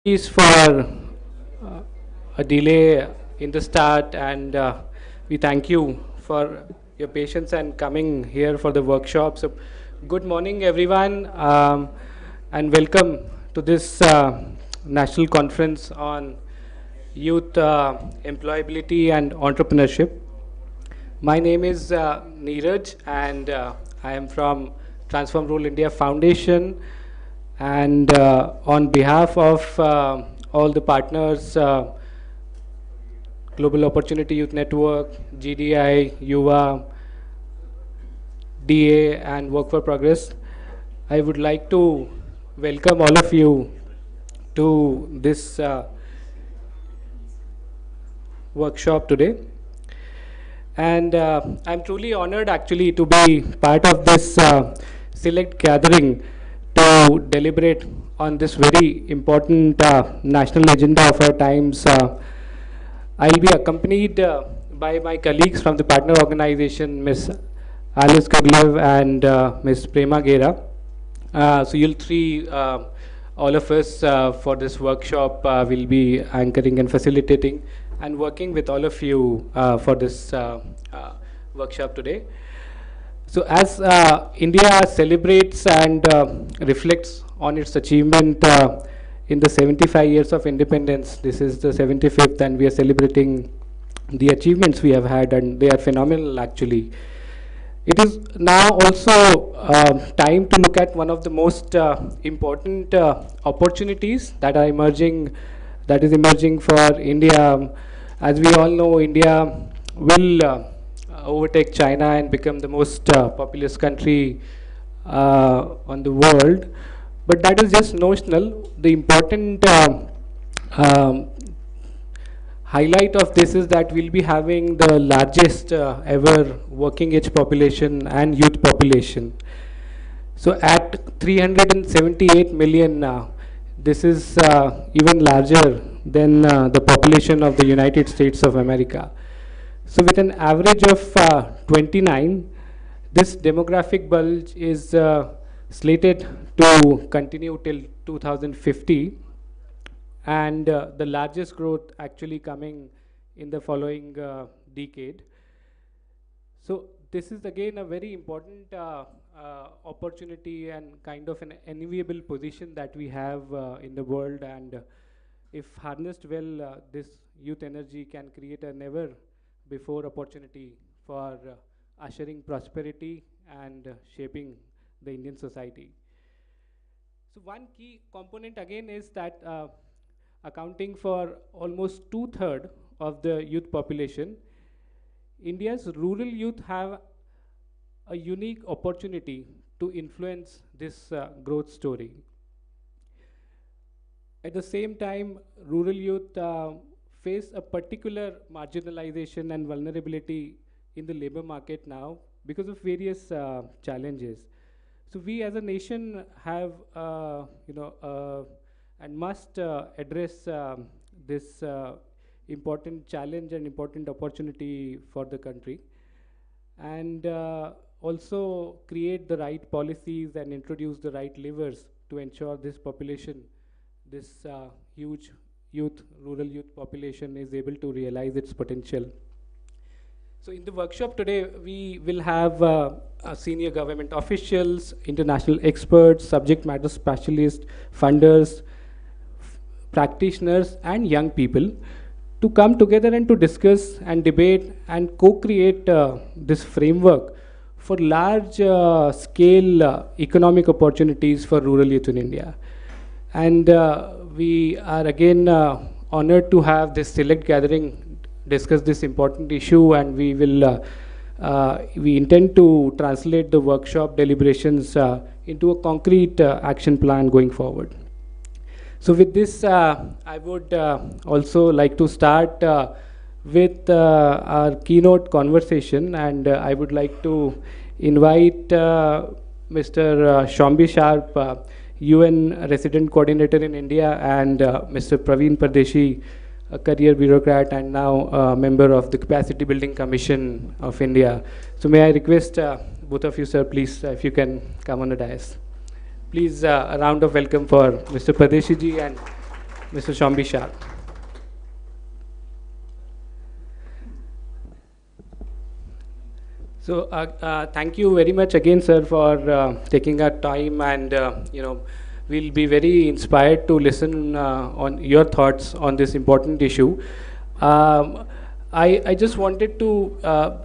Apologies for a delay in the start, and we thank you for your patience and coming here for the workshop. So, good morning, everyone, and welcome to this national conference on youth employability and entrepreneurship. My name is Neeraj, and I am from Transform Rule India Foundation. And on behalf of all the partners, Global Opportunity Youth Network, GDI, UVA, DA, and Work for Progress, I would like to welcome all of you to this workshop today. And I'm truly honored actually to be part of this select gathering to deliberate on this very important national agenda of our times. I'll be accompanied by my colleagues from the partner organization, Ms. Alice Kurlev and Ms. Prema Gera. So you'll three, all of us for this workshop will be anchoring and facilitating and working with all of you for this workshop today. So as India celebrates and reflects on its achievement in the 75 years of independence, this is the 75th, and we are celebrating the achievements we have had, and they are phenomenal actually. It is now also time to look at one of the most important opportunities that are emerging, that is emerging for India. As we all know, India will overtake China and become the most populous country on the world. But that is just notional. The important um, highlight of this is that we'll be having the largest ever working age population and youth population. So at 378 million now, this is even larger than the population of the United States of America. So with an average of 29, this demographic bulge is slated to continue till 2050, and the largest growth actually coming in the following decade. So this is again a very important opportunity and kind of an enviable position that we have in the world, and if harnessed well, this youth energy can create a never before opportunity for ushering prosperity and shaping the Indian society. So one key component again is that accounting for almost two-thirds of the youth population, India's rural youth have a unique opportunity to influence this growth story. At the same time, rural youth face a particular marginalization and vulnerability in the labor market now because of various challenges. So we as a nation have, and must address this important challenge and important opportunity for the country, and also create the right policies and introduce the right levers to ensure this population, this huge rural youth population is able to realize its potential. So in the workshop today, we will have senior government officials, international experts, subject matter specialists, funders, practitioners, and young people to come together and to discuss and debate and co-create this framework for large scale economic opportunities for rural youth in India. And we are again honored to have this select gathering discuss this important issue, and we intend to translate the workshop deliberations into a concrete action plan going forward. So with this, I would also like to start with our keynote conversation, and I would like to invite Mr. Shombi Sharp, UN Resident Coordinator in India, and Mr. Praveen Pardeshi, a career bureaucrat and now a member of the Capacity Building Commission of India. So may I request both of you, sir, please, if you can come on the dais. Please, a round of welcome for Mr. Pardeshi ji and Mr. Shambi Shah. So thank you very much again, sir, for taking our time, and we'll be very inspired to listen on your thoughts on this important issue. Um, I just wanted to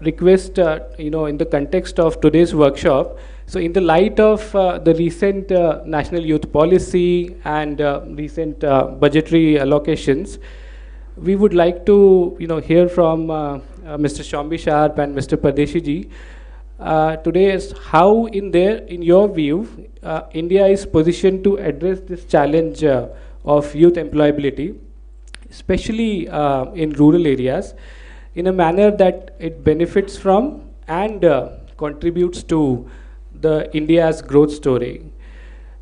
request, in the context of today's workshop, so in the light of the recent national youth policy and recent budgetary allocations, we would like to hear from Mr. Shambi Sharp and Mr. Pardeshi ji. Today is how, in your view, India is positioned to address this challenge of youth employability, especially in rural areas, in a manner that it benefits from and contributes to the India's growth story.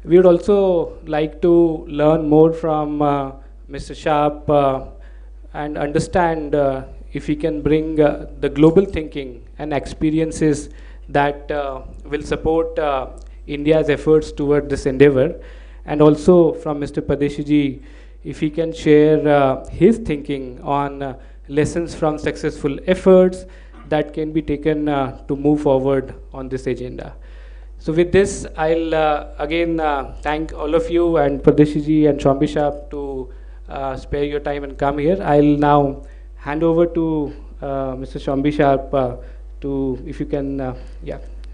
We would also like to learn more from Mr. Sharp and understand if he can bring the global thinking and experiences that will support India's efforts toward this endeavor. And also from Mr. Padeshiji, if he can share his thinking on lessons from successful efforts that can be taken to move forward on this agenda. So with this, I'll again thank all of you and Padeshiji and Shambi Sharp to spare your time and come here. I'll now hand over to Mr. Shambi Sharp to, if you can,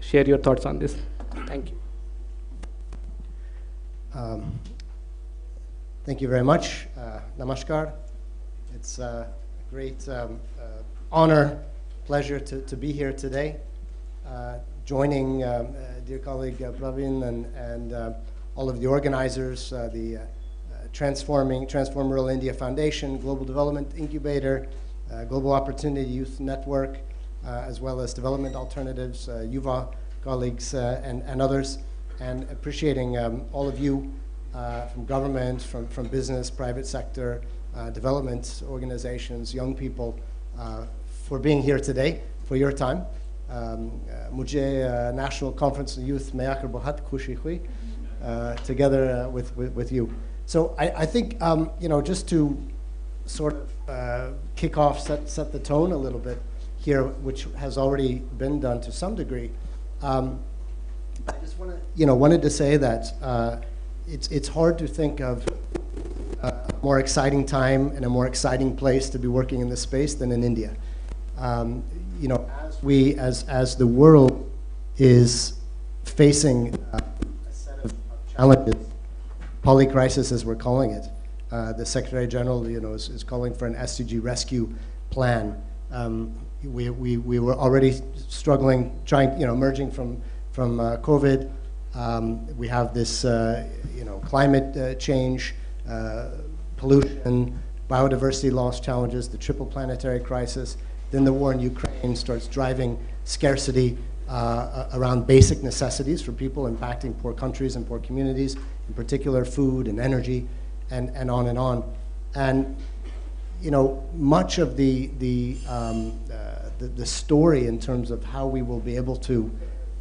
share your thoughts on this. Thank you. Thank you very much. Namaskar. It's a great honor, pleasure to be here today, joining dear colleague Praveen and all of the organizers, the Transform Rural India Foundation, Global Development Incubator, Global Opportunity Youth Network, as well as Development Alternatives, Yuva colleagues, and others, and appreciating all of you from government, from business, private sector, development organizations, young people, for being here today, for your time. Mujhe National Conference of Youth mein aakar bahut khushi hui together with you. So I think, just to sort of kick off, set the tone a little bit here, which has already been done to some degree. I just wanted to say that it's hard to think of a more exciting time and a more exciting place to be working in this space than in India. As the world is facing a set of challenges, polycrisis as we're calling it, the Secretary General is calling for an SDG rescue plan. We were already struggling, emerging from COVID. We have this climate change, pollution, biodiversity loss challenges, the triple planetary crisis. Then the war in Ukraine starts driving scarcity around basic necessities for people, impacting poor countries and poor communities, in particular food and energy, and on and on. And much of the story in terms of how we will be able to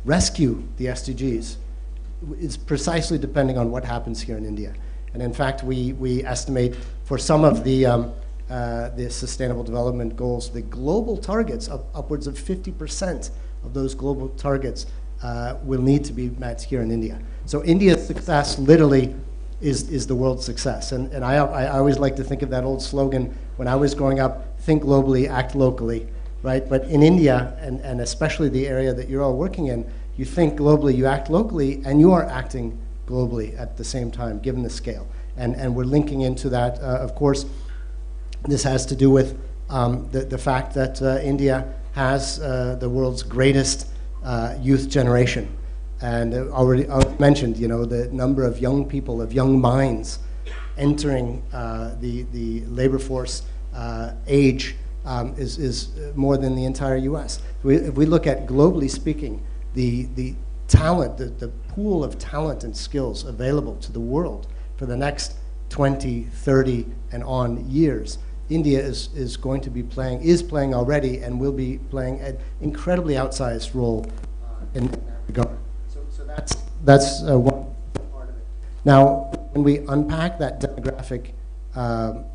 rescue the SDGs is precisely depending on what happens here in India. And in fact, we estimate for some of the Sustainable Development Goals, the global targets, upwards of 50% of those global targets will need to be met here in India. So India's success literally is the world's success. And I always like to think of that old slogan when I was growing up, think globally, act locally, right? But in India, and especially the area that you're all working in, you think globally, you act locally, and you are acting globally at the same time, given the scale. And we're linking into that, of course. This has to do with the fact that India has the world's greatest youth generation. And already mentioned, the number of young people, of young minds entering the labor force age is more than the entire US. If we look at, globally speaking, the talent, the pool of talent and skills available to the world for the next 20, 30, and on years, India is going to be is playing already, and will be playing an incredibly outsized role in that regard. So that's one part of it. Now, when we unpack that demographic um,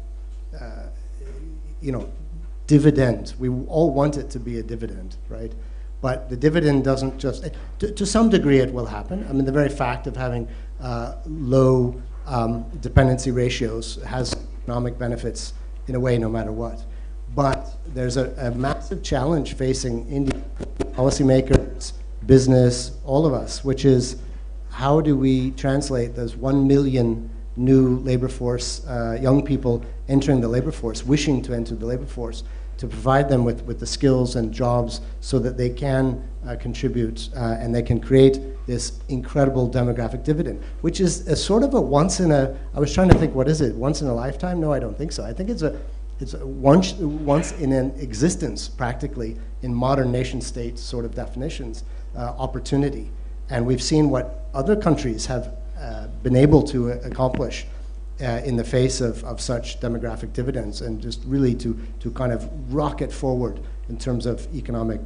you know, dividend. We all want it to be a dividend, right? But the dividend doesn't just, to some degree it will happen. I mean, the very fact of having low dependency ratios has economic benefits in a way no matter what. But there's a massive challenge facing Indian policymakers, business, all of us, which is how do we translate those 1 million new labor force, young people entering the labor force, wishing to enter the labor force, to provide them with the skills and jobs so that they can contribute and they can create this incredible demographic dividend, which is a sort of a once in a, I was trying to think, what is it, once in a lifetime? No, I don't think so. I think it's a once in an existence, practically, in modern nation state sort of definitions, opportunity. And we've seen what other countries have been able to accomplish in the face of such demographic dividends, and just really to kind of rocket forward in terms of economic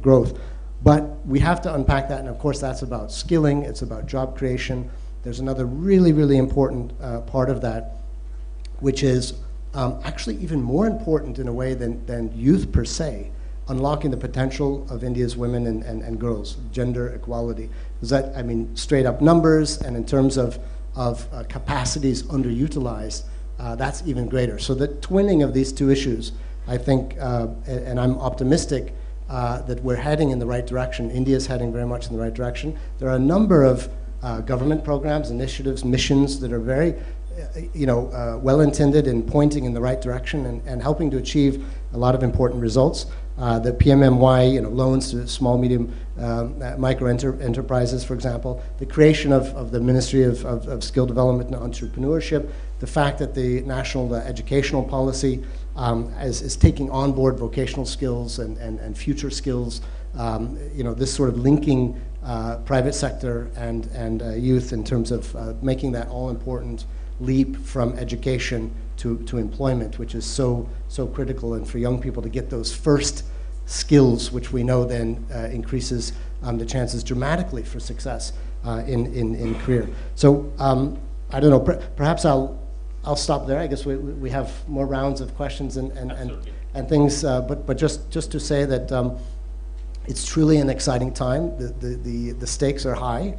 growth. But we have to unpack that, and of course that's about skilling, it's about job creation. There's another really, really important part of that, which is actually even more important in a way than youth per se, unlocking the potential of India's women and girls, gender equality. Because that, I mean, straight up numbers, and in terms of capacities underutilized, that's even greater. So the twinning of these two issues, I think, and I'm optimistic that we're heading in the right direction. India's heading very much in the right direction. There are a number of government programs, initiatives, missions that are very well-intended in pointing in the right direction and helping to achieve a lot of important results. The PMMY, loans to small, medium, micro enterprises, for example. The creation of the Ministry of Skill Development and Entrepreneurship. The fact that the national educational policy is taking on board vocational skills and future skills. This sort of linking private sector and youth in terms of making that all-important leap from education to employment, which is so critical, and for young people to get those first skills, which we know then increases the chances dramatically for success in career. So I don't know, perhaps I'll stop there. I guess we have more rounds of questions and things, but just to say that it's truly an exciting time. The stakes are high,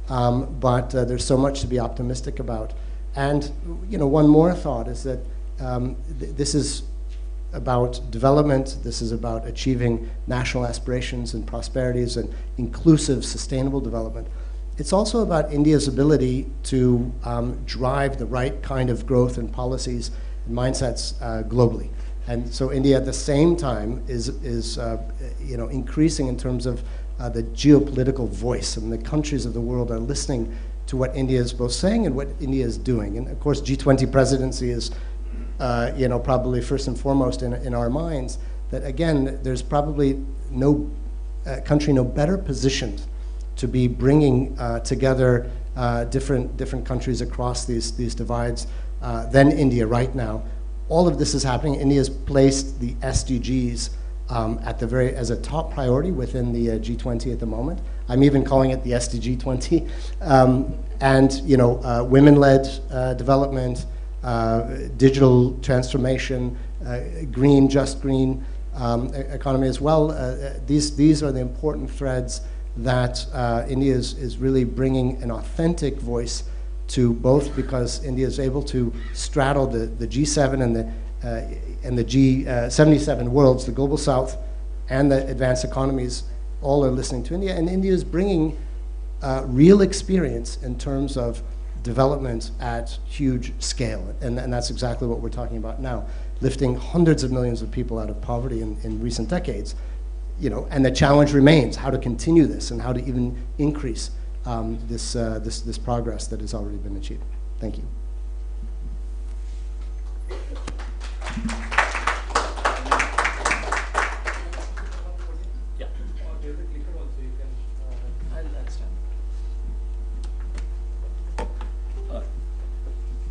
but there's so much to be optimistic about. And one more thought is that this is about development. This is about achieving national aspirations and prosperities and inclusive, sustainable development. It's also about India's ability to drive the right kind of growth and policies and mindsets globally. And so India, at the same time, is increasing in terms of the geopolitical voice. I mean, the countries of the world are listening to what India is both saying and what India is doing. And of course, G20 presidency is, probably first and foremost in our minds. That again, there's probably no country no better positioned to be bringing together different countries across these divides than India right now. All of this is happening. India's placed the SDGs as a top priority within the G20 at the moment. I'm even calling it the SDG 20. Women-led development, digital transformation, just green economy as well. These are the important threads that India is really bringing an authentic voice to, both because India is able to straddle the G7 and the G77 worlds, the global south and the advanced economies all are listening to India, and India is bringing real experience in terms of development at huge scale, and that's exactly what we're talking about now, lifting hundreds of millions of people out of poverty in recent decades. And the challenge remains how to continue this and how to even increase this progress that has already been achieved. Thank you.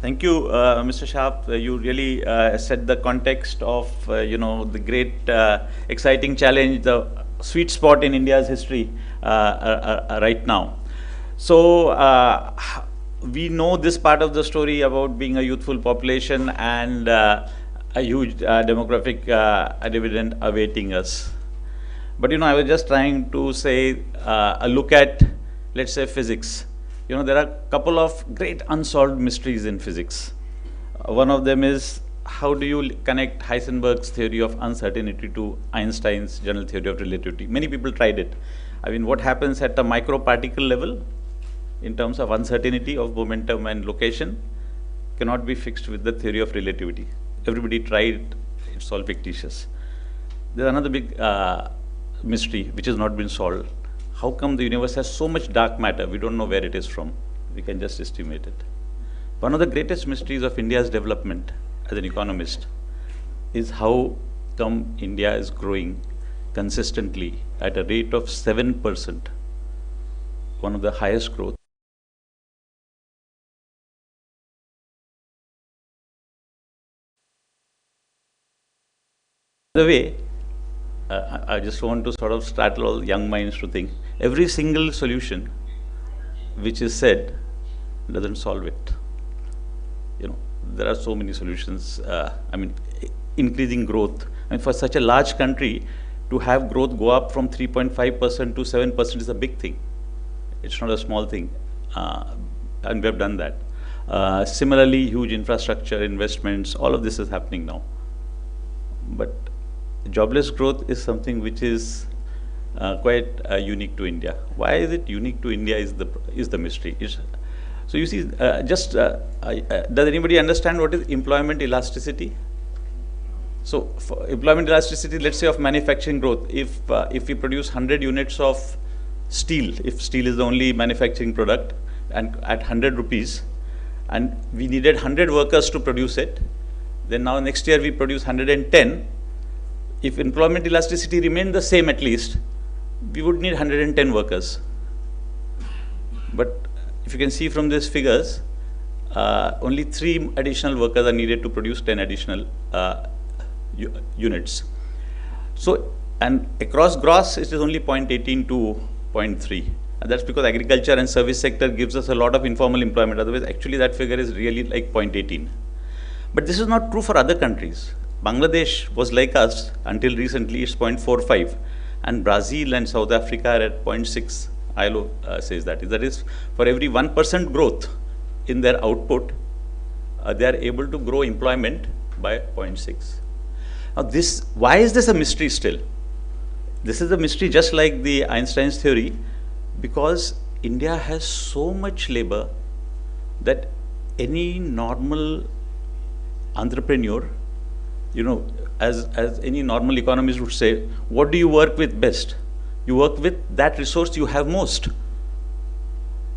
Thank you, Mr. Sharp. You really set the context of the great, exciting challenge, the sweet spot in India's history right now. So we know this part of the story about being a youthful population and a huge demographic dividend awaiting us. But I was just trying to say a look at, let's say, physics. There are a couple of great unsolved mysteries in physics. One of them is, how do you connect Heisenberg's theory of uncertainty to Einstein's general theory of relativity? Many people tried it. I mean, what happens at a microparticle level in terms of uncertainty of momentum and location cannot be fixed with the theory of relativity. Everybody tried, it's all fictitious. There's another big mystery which has not been solved. How come the universe has so much dark matter? We don't know where it is from. We can just estimate it. One of the greatest mysteries of India's development as an economist is how come India is growing consistently at a rate of 7%, one of the highest growth. By the way, I just want to sort of startle all young minds to think, every single solution which is said doesn't solve it. There are so many solutions. I mean, increasing growth. And for such a large country, to have growth go up from 3.5% to 7% is a big thing. It's not a small thing. And we have done that. Similarly, huge infrastructure investments, all of this is happening now. But jobless growth is something which is quite unique to India. Why is it unique to India is the mystery. So you see, does anybody understand what is employment elasticity? So for employment elasticity, let's say of manufacturing growth, if we produce 100 units of steel, if steel is the only manufacturing product, and at 100 rupees, and we needed 100 workers to produce it, then now next year we produce 110. If employment elasticity remained the same at least, we would need 110 workers. But if you can see from these figures, only 3 additional workers are needed to produce 10 additional units. So, and across gross, it is only 0.18 to 0.3. And that's because agriculture and service sector gives us a lot of informal employment. Otherwise, actually that figure is really like 0.18. But this is not true for other countries. Bangladesh was like us until recently, it's 0.45. And Brazil and South Africa are at 0.6. ILO says that. That is, for every 1% growth in their output, they are able to grow employment by 0.6. Now why is this a mystery still? This is a mystery just like the Einstein's theory, because India has so much labor that any normal entrepreneur, as any normal economist would say, what do you work with best? You work with that resource you have most.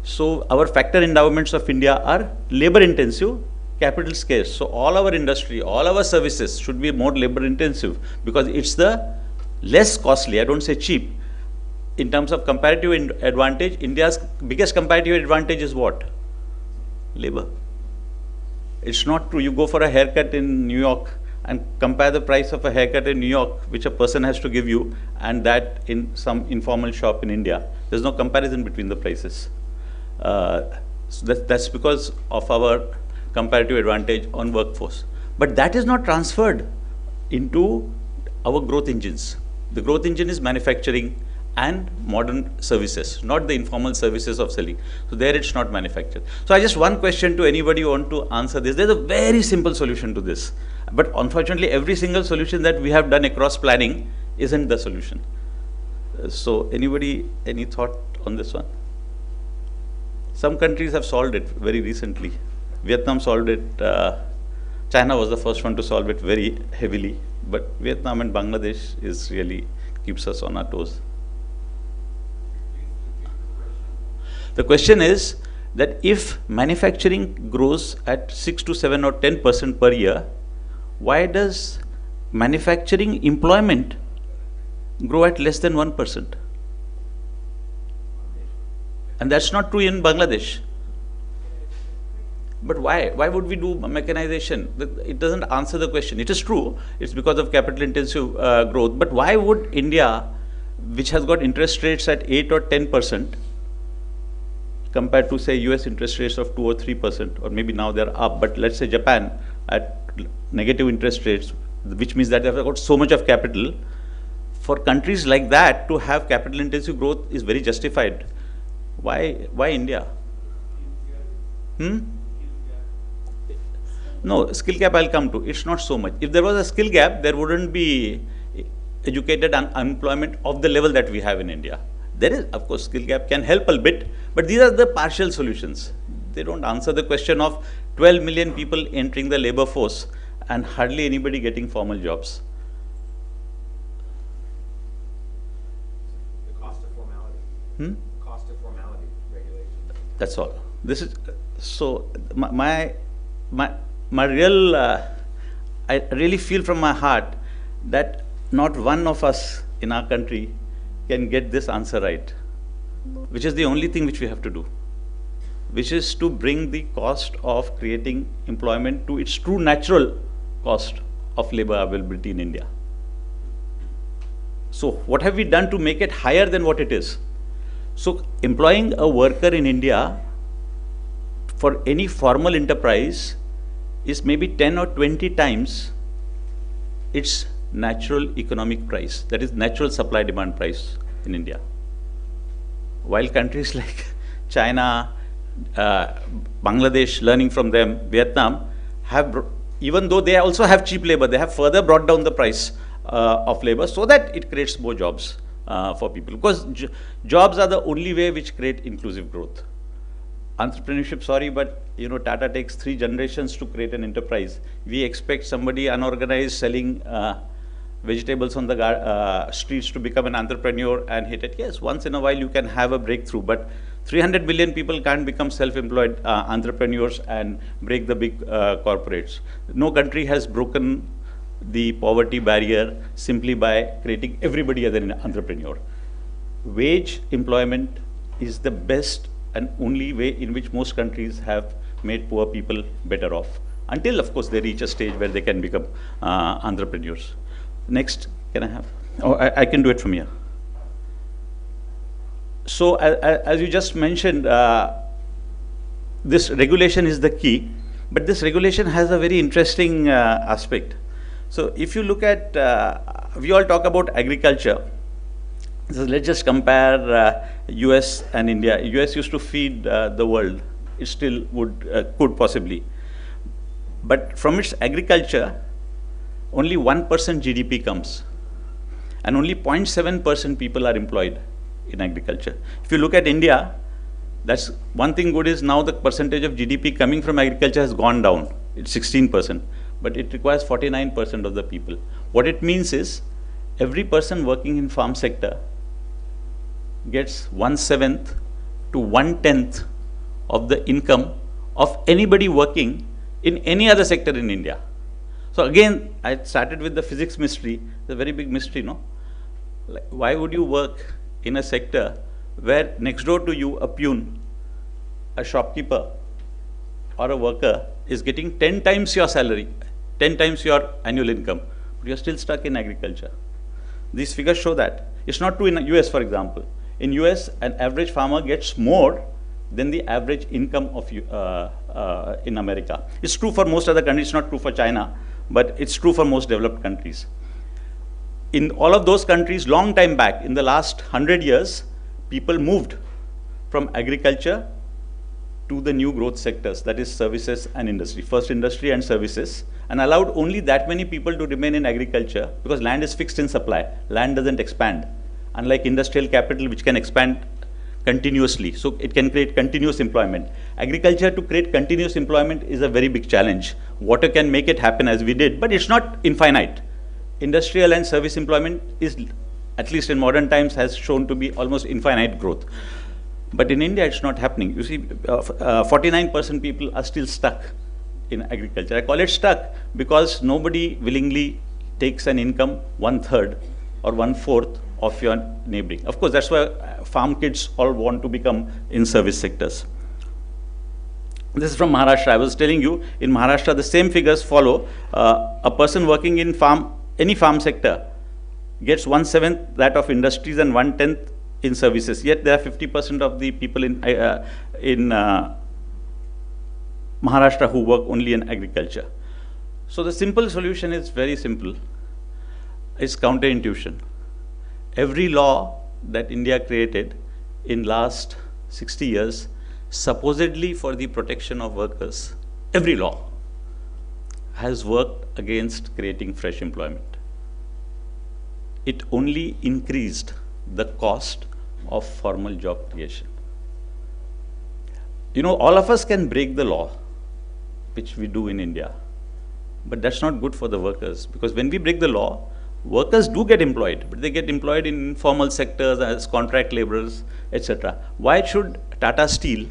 So our factor endowments of India are labor intensive, capital scarce. So all our industry, all our services should be more labor intensive because it's the less costly, I don't say cheap. In terms of comparative advantage, India's biggest comparative advantage is what? Labor. It's not true. You go for a haircut in New York and compare the price of a haircut in New York, which a person has to give you, and that in some informal shop in India. There's no comparison between the prices. So that's because of our comparative advantage on workforce. But that is not transferred into our growth engines. The growth engine is manufacturing and modern services, not the informal services of selling. So there it's not manufactured. So I just one question to anybody who want to answer this. There's a very simple solution to this. But unfortunately, every single solution that we have done across planning isn't the solution. So anybody, any thought on this one? Some countries have solved it very recently. Vietnam solved it. China was the first one to solve it very heavily. But Vietnam and Bangladesh is really keeps us on our toes. The question is that if manufacturing grows at 6 to 7 or 10% per year, why does manufacturing employment grow at less than 1%? And that's not true in Bangladesh. But why? Why would we do mechanization? It doesn't answer the question. It is true, it's because of capital intensive growth. But why would India, which has got interest rates at 8 or 10%, compared to say US interest rates of 2 or 3%, or maybe now they're up, but let's say Japan at negative interest rates, which means that they've got so much of capital. For countries like that to have capital intensive growth is very justified. Why India? No, skill gap I'll come to. It's not so much. If there was a skill gap, there wouldn't be educated unemployment of the level that we have in India. There is, of course, skill gap can help a bit, but these are the partial solutions. They don't answer the question of 12 million people entering the labor force and hardly anybody getting formal jobs. The cost of formality. Cost of formality regulation. That's all. This is so my real. I really feel from my heart that not one of us in our country can get this answer right, which is the only thing which we have to do, which is to bring the cost of creating employment to its true natural cost of labor availability in India. So what have we done to make it higher than what it is? So employing a worker in India for any formal enterprise is maybe 10 or 20 times its natural economic price, that is natural supply demand price in India. While countries like China, Bangladesh, learning from them, Vietnam, have, even though they also have cheap labor, they have further brought down the price of labor so that it creates more jobs for people. Because jobs are the only way which create inclusive growth. Entrepreneurship, sorry, but you know, Tata takes 3 generations to create an enterprise. We expect somebody unorganized selling vegetables on the streets to become an entrepreneur and hit it. Yes, once in a while you can have a breakthrough, but 300 million people can't become self-employed entrepreneurs and break the big corporates. No country has broken the poverty barrier simply by creating everybody as an entrepreneur. Wage employment is the best and only way in which most countries have made poor people better off, until of course they reach a stage where they can become entrepreneurs. Next, can I have? Oh, I can do it from here. So as you just mentioned, this regulation is the key, but this regulation has a very interesting aspect. So if you look at, we all talk about agriculture. So let's just compare US and India. US used to feed the world. It still could possibly. But from its agriculture, only 1% GDP comes. And only 0.7% people are employed in agriculture. If you look at India, that's one thing good is now the percentage of GDP coming from agriculture has gone down. It's 16%. But it requires 49% of the people. What it means is, every person working in farm sector gets 1/7 to 1/10 of the income of anybody working in any other sector in India. So again, I started with the physics mystery. It's a very big mystery, no? Like, why would you work in a sector where next door to you, a peon, a shopkeeper, or a worker is getting 10 times your salary, 10 times your annual income, but you're still stuck in agriculture? These figures show that. It's not true in the US, for example. In US, an average farmer gets more than the average income of in America. It's true for most other countries, it's not true for China, but it's true for most developed countries. In all of those countries, long time back, in the last 100 years, people moved from agriculture to the new growth sectors, that is services and industry, first industry and services, and allowed only that many people to remain in agriculture because land is fixed in supply, land doesn't expand, unlike industrial capital which can expand continuously, so it can create continuous employment. Agriculture to create continuous employment is a very big challenge. Water can make it happen as we did, but it's not infinite. Industrial and service employment is, at least in modern times, has shown to be almost infinite growth. But in India, it's not happening. You see, 49% people are still stuck in agriculture. I call it stuck because nobody willingly takes an income 1/3 or 1/4 of your neighboring. Of course, that's why farm kids all want to become in service sectors. This is from Maharashtra. I was telling you, in Maharashtra, the same figures follow. A person working in any farm sector gets 1/7 that of industries and 1/10 in services. Yet there are 50% of the people in in Maharashtra who work only in agriculture. So the simple solution is very simple. It's counterintuition. Every law that India created in last 60 years, supposedly for the protection of workers, every law has worked against creating fresh employment. It only increased the cost of formal job creation. You know, all of us can break the law, which we do in India, but that's not good for the workers, because when we break the law, workers do get employed, but they get employed in informal sectors as contract laborers, etc. Why should Tata Steel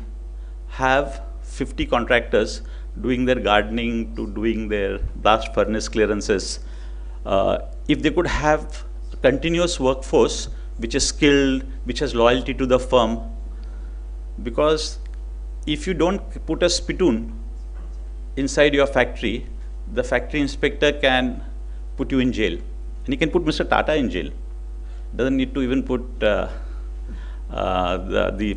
have 50 contractors doing their gardening to doing their blast furnace clearances? If they could have a continuous workforce which is skilled, which has loyalty to the firm, because if you don't put a spittoon inside your factory, the factory inspector can put you in jail. And he can put Mr. Tata in jail. Doesn't need to even put the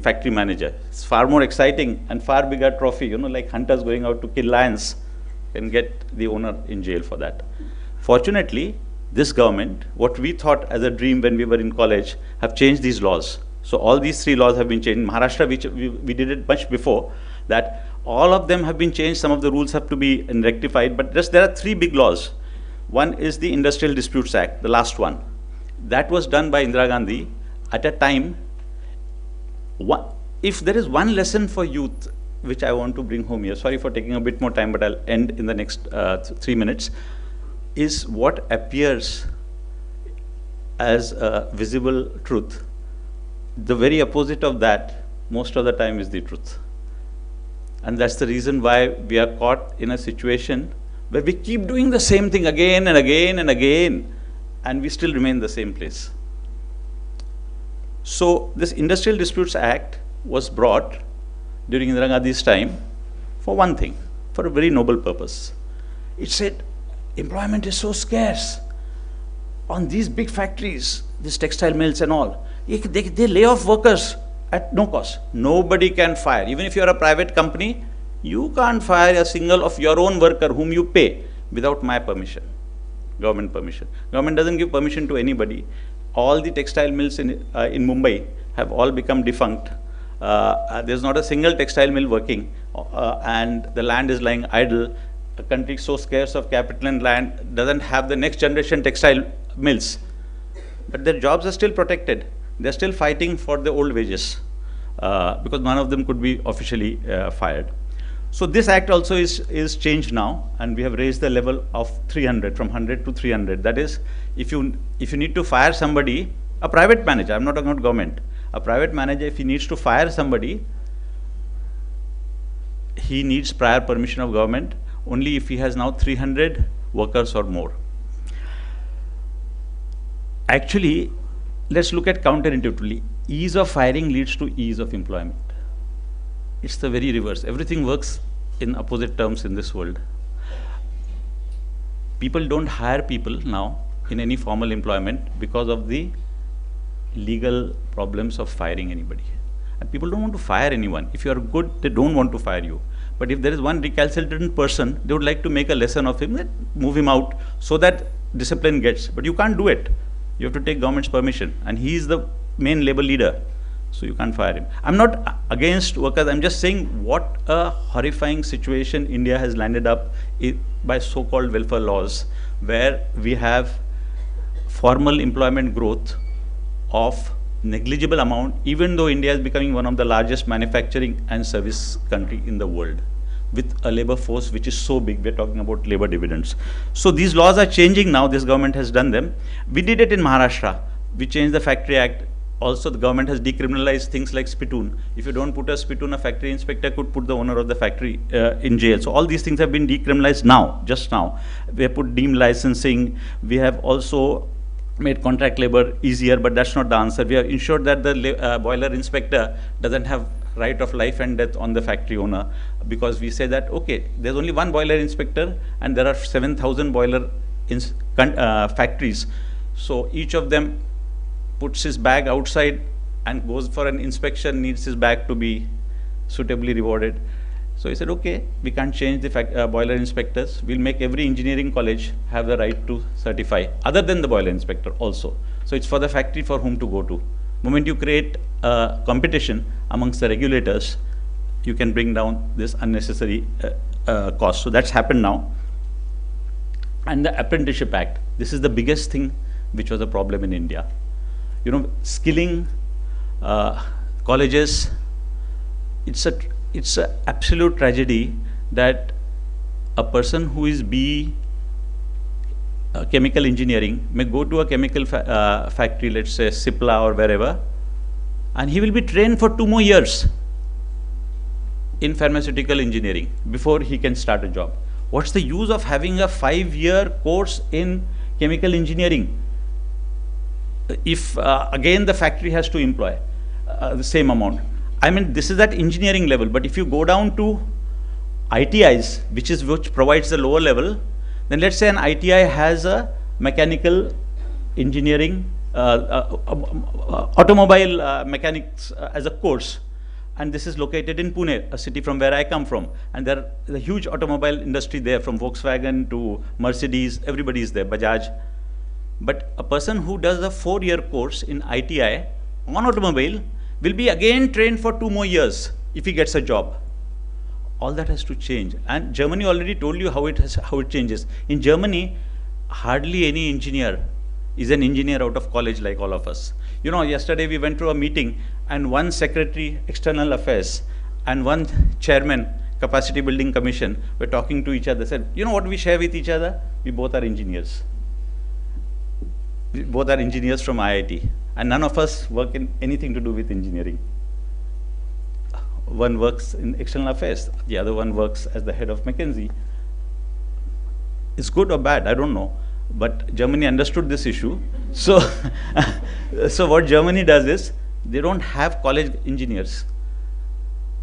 factory manager. It's far more exciting and far bigger trophy, you know, like hunters going out to kill lions, can get the owner in jail for that. Fortunately, this government, what we thought as a dream when we were in college, have changed these laws. So all these 3 laws have been changed. In Maharashtra, we did it much before that. All of them have been changed. Some of the rules have to be rectified, but there are 3 big laws. One is the Industrial Disputes Act, the last one. That was done by Indira Gandhi at a time. If there is one lesson for youth, which I want to bring home here, sorry for taking a bit more time, but I'll end in the next 3 minutes, is what appears as a visible truth. The very opposite of that, most of the time, is the truth. And that's the reason why we are caught in a situation where we keep doing the same thing again and again and again, and we still remain the same place. So this Industrial Disputes Act was brought during Indira Gandhi's time for one thing, for a very noble purpose. It said, employment is so scarce on these big factories, these textile mills and all. They lay off workers at no cost. Nobody can fire. Even if you're a private company, you can't fire a single of your own worker whom you pay without my permission, government permission. Government doesn't give permission to anybody. All the textile mills in Mumbai have all become defunct. There's not a single textile mill working, and the land is lying idle. A country so scarce of capital and land doesn't have the next generation textile mills. But their jobs are still protected. They're still fighting for the old wages, because none of them could be officially fired. So this act also is changed now, and we have raised the level of 300, from 100 to 300. That is, if you need to fire somebody, a private manager, I'm not talking about government, a private manager, if he needs to fire somebody, he needs prior permission of government only if he has now 300 workers or more. Actually, let's look at counterintuitively. Ease of firing leads to ease of employment. It's the very reverse. Everything works in opposite terms in this world. People don't hire people now in any formal employment because of the legal problems of firing anybody. And people don't want to fire anyone. If you are good, they don't want to fire you. But if there is one recalcitrant person, they would like to make a lesson of him, move him out so that discipline gets. But you can't do it. You have to take government's permission. And he is the main labor leader. So you can't fire him. I'm not against workers. I'm just saying what a horrifying situation India has landed up by so-called welfare laws, where we have formal employment growth of negligible amount, even though India is becoming one of the largest manufacturing and service country in the world, with a labor force which is so big. We're talking about labor dividends. So these laws are changing now. This government has done them. We did it in Maharashtra. We changed the Factory Act. Also, the government has decriminalized things like spittoon. If you don't put a spittoon, a factory inspector could put the owner of the factory in jail. So all these things have been decriminalized now, just now. We have put deemed licensing. We have also made contract labor easier, but that's not the answer. We have ensured that the boiler inspector doesn't have right of life and death on the factory owner, because we say that, okay, there's only one boiler inspector and there are 7,000 boiler factories. So each of them puts his bag outside and goes for an inspection, needs his bag to be suitably rewarded. So he said, okay, we can't change the boiler inspectors. We'll make every engineering college have the right to certify, other than the boiler inspector also. So it's for the factory for whom to go to. Moment you create competition amongst the regulators, you can bring down this unnecessary cost. So that's happened now. And the Apprenticeship Act, this is the biggest thing which was a problem in India. You know, skilling colleges, it's an absolute tragedy that a person who is chemical engineering may go to a chemical factory, let's say Cipla or wherever, and he will be trained for 2 more years in pharmaceutical engineering before he can start a job. What's the use of having a 5-year course in chemical engineering if again the factory has to employ the same amount? I mean, this is at engineering level, but if you go down to ITIs, which provides the lower level, then let's say an ITI has a mechanical engineering, automobile mechanics as a course, and this is located in Pune, a city from where I come from, and there is a huge automobile industry there, from Volkswagen to Mercedes, everybody is there, Bajaj. But a person who does a 4-year course in ITI on automobile will be again trained for 2 more years if he gets a job. All that has to change, and Germany already told you how it changes. In Germany, hardly any engineer is an engineer out of college like all of us. You know, yesterday we went to a meeting, and one secretary, external affairs, and one chairman, capacity building commission, were talking to each other. Said, you know what we share with each other? We both are engineers. We both are engineers from IIT, and none of us work in anything to do with engineering. One works in external affairs, the other one works as the head of McKinsey. It's good or bad, I don't know. But Germany understood this issue. So, so what Germany does is, they don't have college engineers.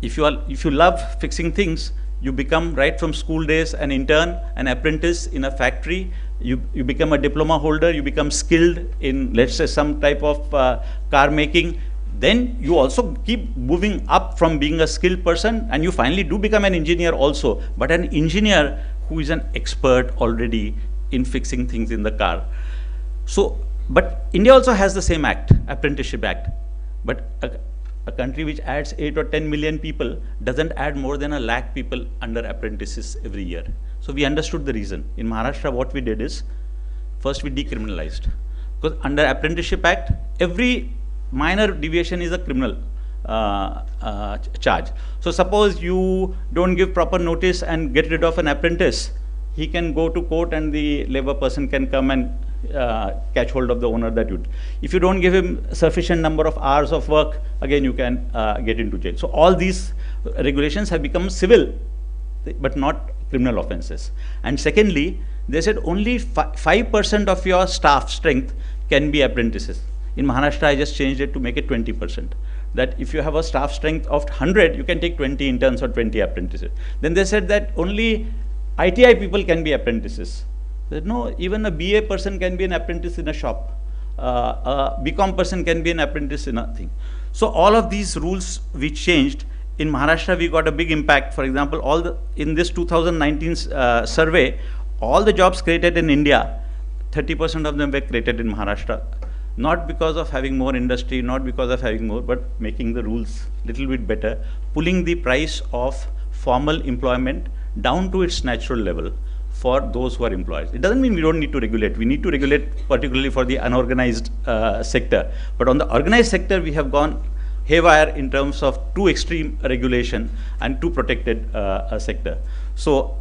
If you love fixing things, you become right from school days an intern, an apprentice in a factory. You become a diploma holder. You become skilled in, let's say, some type of car making. Then you also keep moving up from being a skilled person, and you finally do become an engineer also, but an engineer who is an expert already in fixing things in the car. So, but India also has the same act, Apprenticeship Act, but a country which adds 8 or 10 million people doesn't add more than 1 lakh people under apprentices every year. So we understood the reason. In Maharashtra, what we did is, first we decriminalized, because under Apprenticeship Act, every minor deviation is a criminal charge. So suppose you don't give proper notice and get rid of an apprentice, he can go to court and the labor person can come and catch hold of the owner that you did. If you don't give him sufficient number of hours of work, again you can get into jail. So all these regulations have become civil, but not criminal offenses. And secondly, they said only 5% of your staff strength can be apprentices. In Maharashtra, I just changed it to make it 20%. That if you have a staff strength of 100, you can take 20 interns or 20 apprentices. Then they said that only ITI people can be apprentices. They said, no, even a BA person can be an apprentice in a shop. A BCom person can be an apprentice in a thing. So all of these rules we changed. In Maharashtra, we got a big impact. For example, in this 2019 survey, all the jobs created in India, 30% of them were created in Maharashtra. Not because of having more industry, not because of having more, but making the rules a little bit better, pulling the price of formal employment down to its natural level for those who are employed. It doesn't mean we don't need to regulate. We need to regulate particularly for the unorganized sector. But on the organized sector, we have gone haywire in terms of too extreme regulation and too protected sector. So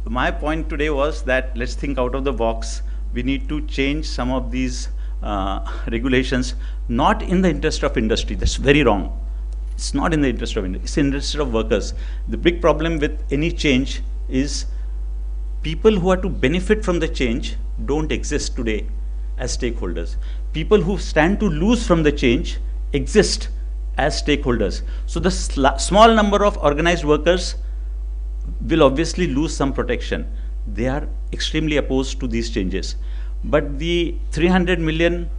my point today was that let's think out of the box. We need to change some of these regulations, not in the interest of industry. That's very wrong. It's not in the interest of industry. It's in the interest of workers. The big problem with any change is people who are to benefit from the change don't exist today as stakeholders. People who stand to lose from the change exist as stakeholders. So the small number of organized workers will obviously lose some protection. They are extremely opposed to these changes. But the 300 million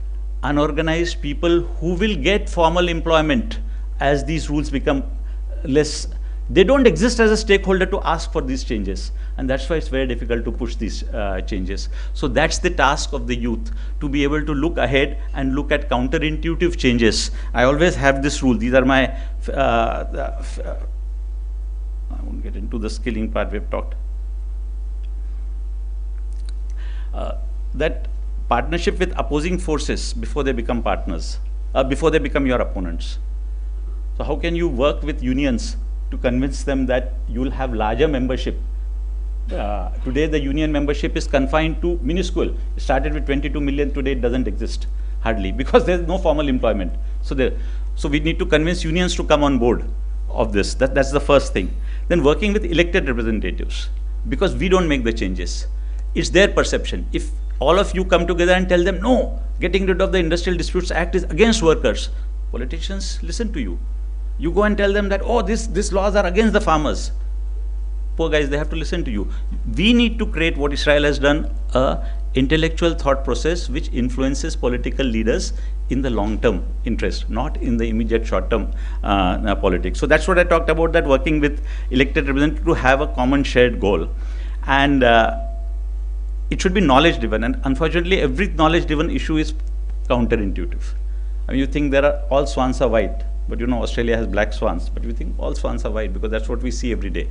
unorganized people who will get formal employment as these rules become less, they don't exist as a stakeholder to ask for these changes. And that's why it's very difficult to push these changes. So that's the task of the youth, to be able to look ahead and look at counterintuitive changes. I always have this rule. These are my, I won't get into the skilling part we've talked. That partnership with opposing forces before they become partners, before they become your opponents. So how can you work with unions to convince them that you will have larger membership? Today the union membership is confined to minuscule. It started with 22 million, today it doesn't exist hardly, because there's no formal employment. So we need to convince unions to come on board of this. That's the first thing. Then working with elected representatives, because we don't make the changes. It's their perception. If all of you come together and tell them, no, getting rid of the Industrial Disputes Act is against workers, politicians listen to you. You go and tell them that, oh, these laws are against the farmers. Poor guys, they have to listen to you. We need to create what Israel has done, a intellectual thought process which influences political leaders in the long-term interest, not in the immediate short-term politics. So that's what I talked about, that working with elected representatives to have a common shared goal. And it should be knowledge-driven. And unfortunately, every knowledge-driven issue is counterintuitive. I mean, you think all swans are white. But you know, Australia has black swans, but we think all swans are white because that's what we see every day.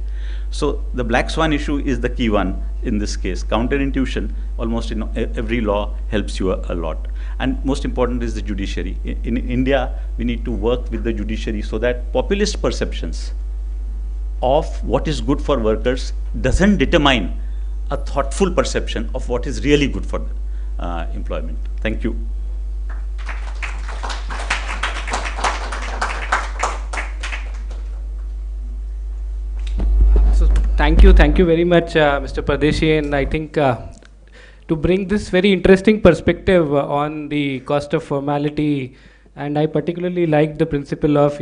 So the black swan issue is the key one in this case. Counterintuition, almost in every law, helps you a lot. And most important is the judiciary. In India, we need to work with the judiciary so that populist perceptions of what is good for workers doesn't determine a thoughtful perception of what is really good for employment. Thank you. Thank you very much, Mr. Pardeshi, and I think to bring this very interesting perspective on the cost of formality, and I particularly like the principle of,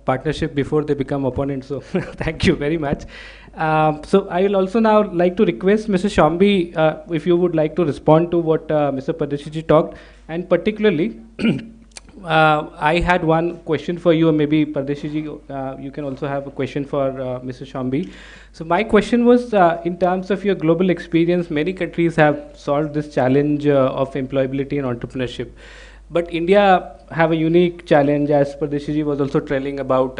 partnership before they become opponents, so thank you very much. So I will also now like to request Mr. Shambi, if you would like to respond to what Mr. Pardeshi ji talked, and particularly I had one question for you, or maybe Pardeshi ji, you can also have a question for Mr. Shambi. So my question was, in terms of your global experience, many countries have solved this challenge of employability and entrepreneurship. But India have a unique challenge, as Pardeshi ji was also telling about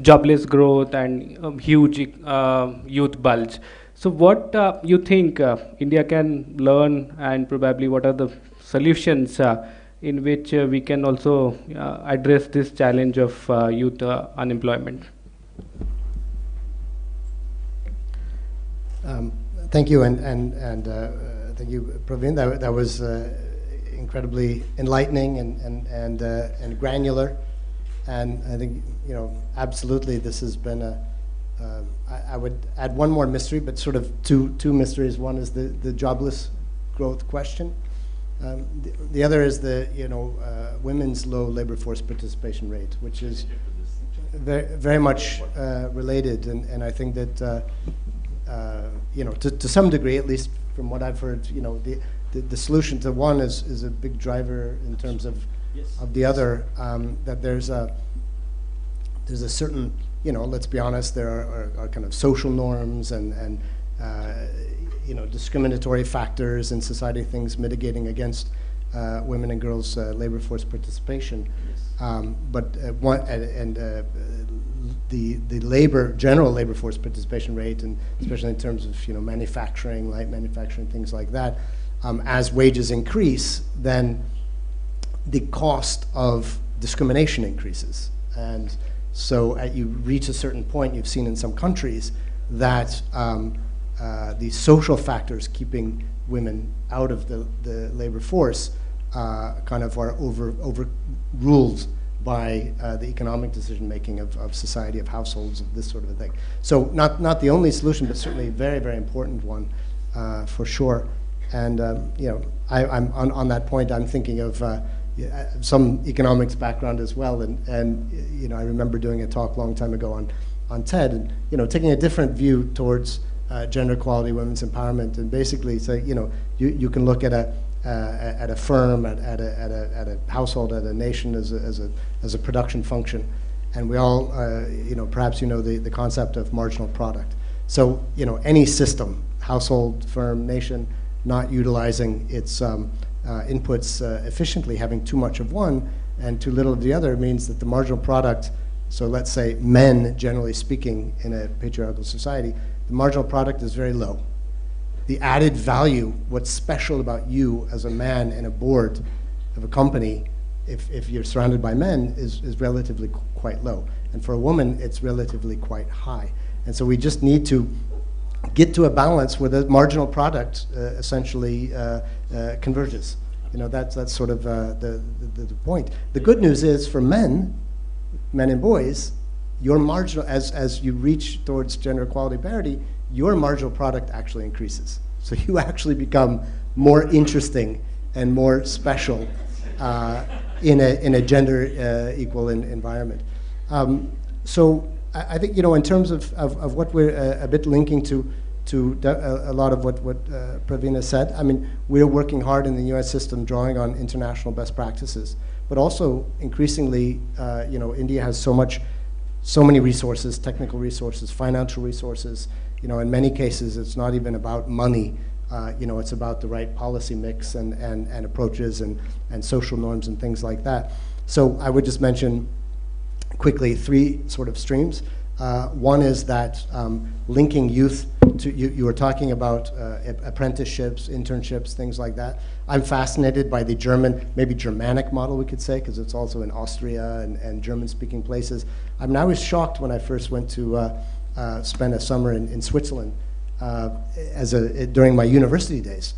jobless growth and huge youth bulge. So what you think India can learn, and probably what are the solutions in which we can also address this challenge of youth unemployment? Thank you, and thank you, Praveen. That was incredibly enlightening and granular, and I think absolutely this has been I would add one more mystery, but sort of two mysteries. One is the jobless growth question. The other is the women's low labor force participation rate, which is very much related, and I think that to some degree, at least from what I've heard, the solution to one is a big driver in terms of the other. That there's a certain, let's be honest, there are kind of social norms and discriminatory factors in society, things mitigating against women and girls' labor force participation. But the general labor force participation rate, and especially in terms of manufacturing, light manufacturing, things like that, as wages increase, then the cost of discrimination increases. And so you reach a certain point, you've seen in some countries that the social factors keeping women out of the labor force kind of are overruled by the economic decision making of society, of households, of this sort of a thing. So not the only solution, but certainly a very, very important one for sure. And I'm on that point, I'm thinking of some economics background as well, and I remember doing a talk a long time ago on TED, and taking a different view towards gender equality, women's empowerment, and basically say, you can look at a firm, at a household, at a nation as a production function, And we all, perhaps you know the concept of marginal product. So, any system, household, firm, nation, not utilizing its inputs efficiently, having too much of one and too little of the other, means that the marginal product, so let's say men, generally speaking, in a patriarchal society, the marginal product is very low. The added value, what's special about you as a man in a board of a company, if you're surrounded by men, is relatively quite low. And for a woman, it's relatively quite high. And so we just need to get to a balance where the marginal product essentially converges. That's sort of the point. The good news is for men and boys, your marginal, as you reach towards gender equality parity, your marginal product actually increases. So you actually become more interesting and more special in a gender equal environment. So I think, in terms of what we're a bit linking to a lot of what Pravina said, I mean, we're working hard in the US system drawing on international best practices, but also increasingly, India has so many resources, technical resources, financial resources. In many cases, it's not even about money. It's about the right policy mix and approaches and social norms and things like that. So I would just mention quickly 3 sort of streams. One is that linking youth to, you were talking about apprenticeships, internships, things like that. I'm fascinated by the maybe Germanic model, we could say, because it's also in Austria and German-speaking places. I mean, I was shocked when I first went to spend a summer in Switzerland during my university days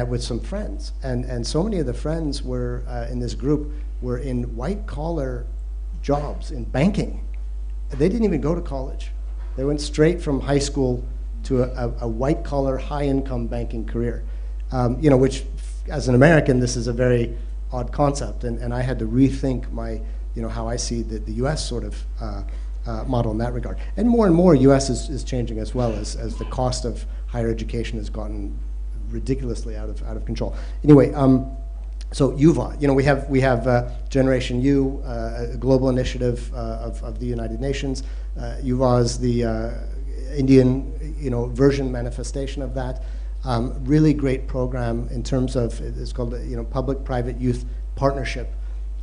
with some friends. And so many of the friends were in this group were in white-collar jobs in banking. They didn't even go to college. They went straight from high school to a white-collar, high-income banking career, which, as an American, this is a very odd concept, and I had to rethink how I see the U.S. sort of model in that regard. And more U.S. is changing as well as the cost of higher education has gotten ridiculously out of control. Anyway, so UVA, we have Generation U, a global initiative of the United Nations. UVA is the Indian, version manifestation of that. Really great program in terms of, it's called, Public-Private Youth Partnership,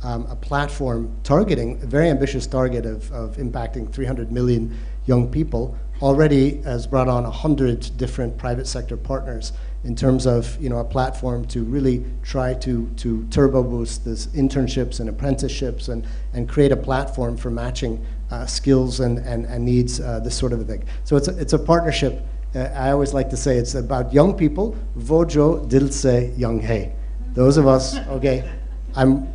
a platform targeting a very ambitious target of impacting 300 million young people. Already has brought on 100 different private sector partners in terms of a platform to really try to turbo boost this internships and apprenticeships and create a platform for matching skills and needs, this sort of a thing. So it's a partnership. I always like to say it's about young people. Vojo dil se young hai. Those of us, okay, I'm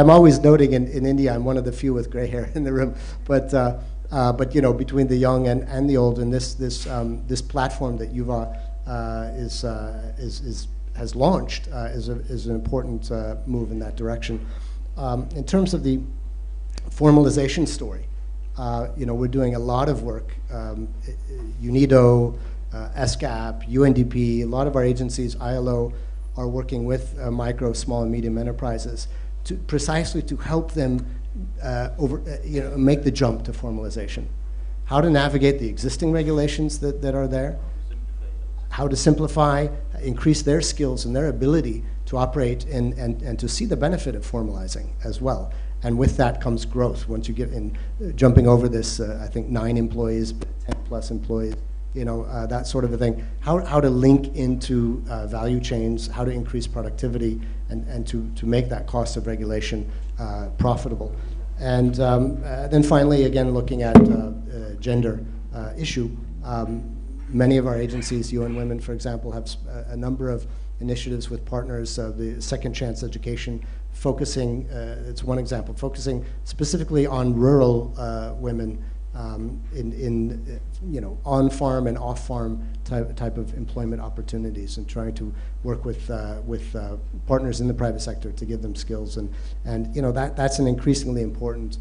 always noting in India, I'm one of the few with gray hair in the room, but between the young and the old, and this platform that Yuva has launched is an important move in that direction. In terms of the formalization story, we're doing a lot of work. UNIDO, SCAP, UNDP, a lot of our agencies, ILO, are working with micro, small, and medium enterprises precisely to help them make the jump to formalization. How to navigate the existing regulations that are there, how to simplify, increase their skills and their ability to operate and to see the benefit of formalizing as well. And with that comes growth. Once you get in, jumping over this, I think 9 employees, 10 plus employees, that sort of a thing. How to link into value chains, how to increase productivity, and to make that cost of regulation profitable. And then finally, again, looking at gender issue, many of our agencies, UN Women, for example, have a number of initiatives with partners, the Second Chance Education, focusing, it's one example, focusing specifically on rural women in on-farm and off-farm type of employment opportunities, and trying to work with partners in the private sector to give them skills, and that's an increasingly important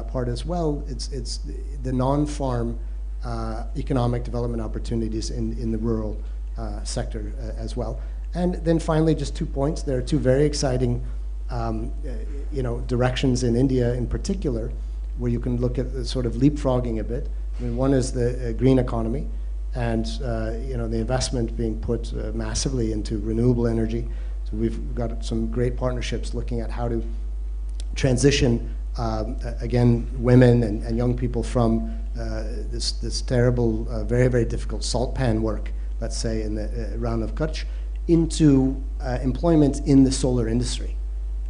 part as well. It's the non-farm economic development opportunities in the rural sector as well. And then finally, just 2 points. There are 2 very exciting directions in India in particular. where you can look at sort of leapfrogging a bit. I mean, one is the green economy, and the investment being put massively into renewable energy. So we've got some great partnerships looking at how to transition again women and young people from this terrible, very, very difficult salt pan work, let's say in the round of Kutch, into employment in the solar industry.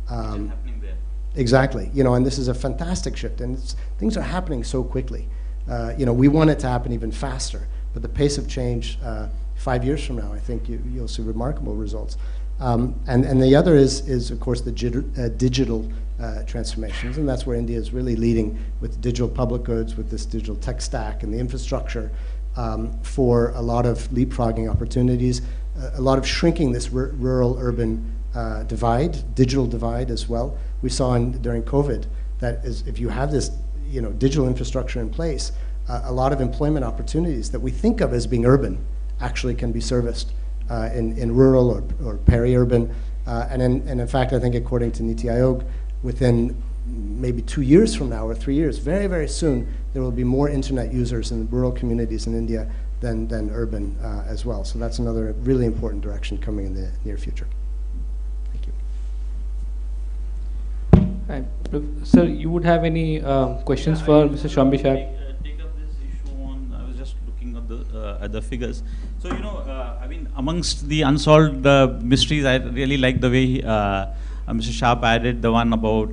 Happening there. Exactly, and this is a fantastic shift, and things are happening so quickly. We want it to happen even faster, but the pace of change 5 years from now, I think you'll see remarkable results. And the other is of course, the digital transformations, and that's where India is really leading with digital public goods, with this digital tech stack and the infrastructure for a lot of leapfrogging opportunities, a lot of shrinking this rural-urban divide, digital divide as well. We saw during COVID that if you have this digital infrastructure in place, a lot of employment opportunities that we think of as being urban actually can be serviced in rural or peri-urban. And in fact, I think according to Niti Aayog, within maybe 2 years from now or 3 years, very, very soon, there will be more internet users in rural communities in India than urban as well. So that's another really important direction coming in the near future. Thank you. Hi. Sir, you would have any questions for Mr. Shambi Shah? Take up this issue on, I was just looking at the figures. So, I mean, amongst the unsolved mysteries, I really like the way Mr. Sharp added the one about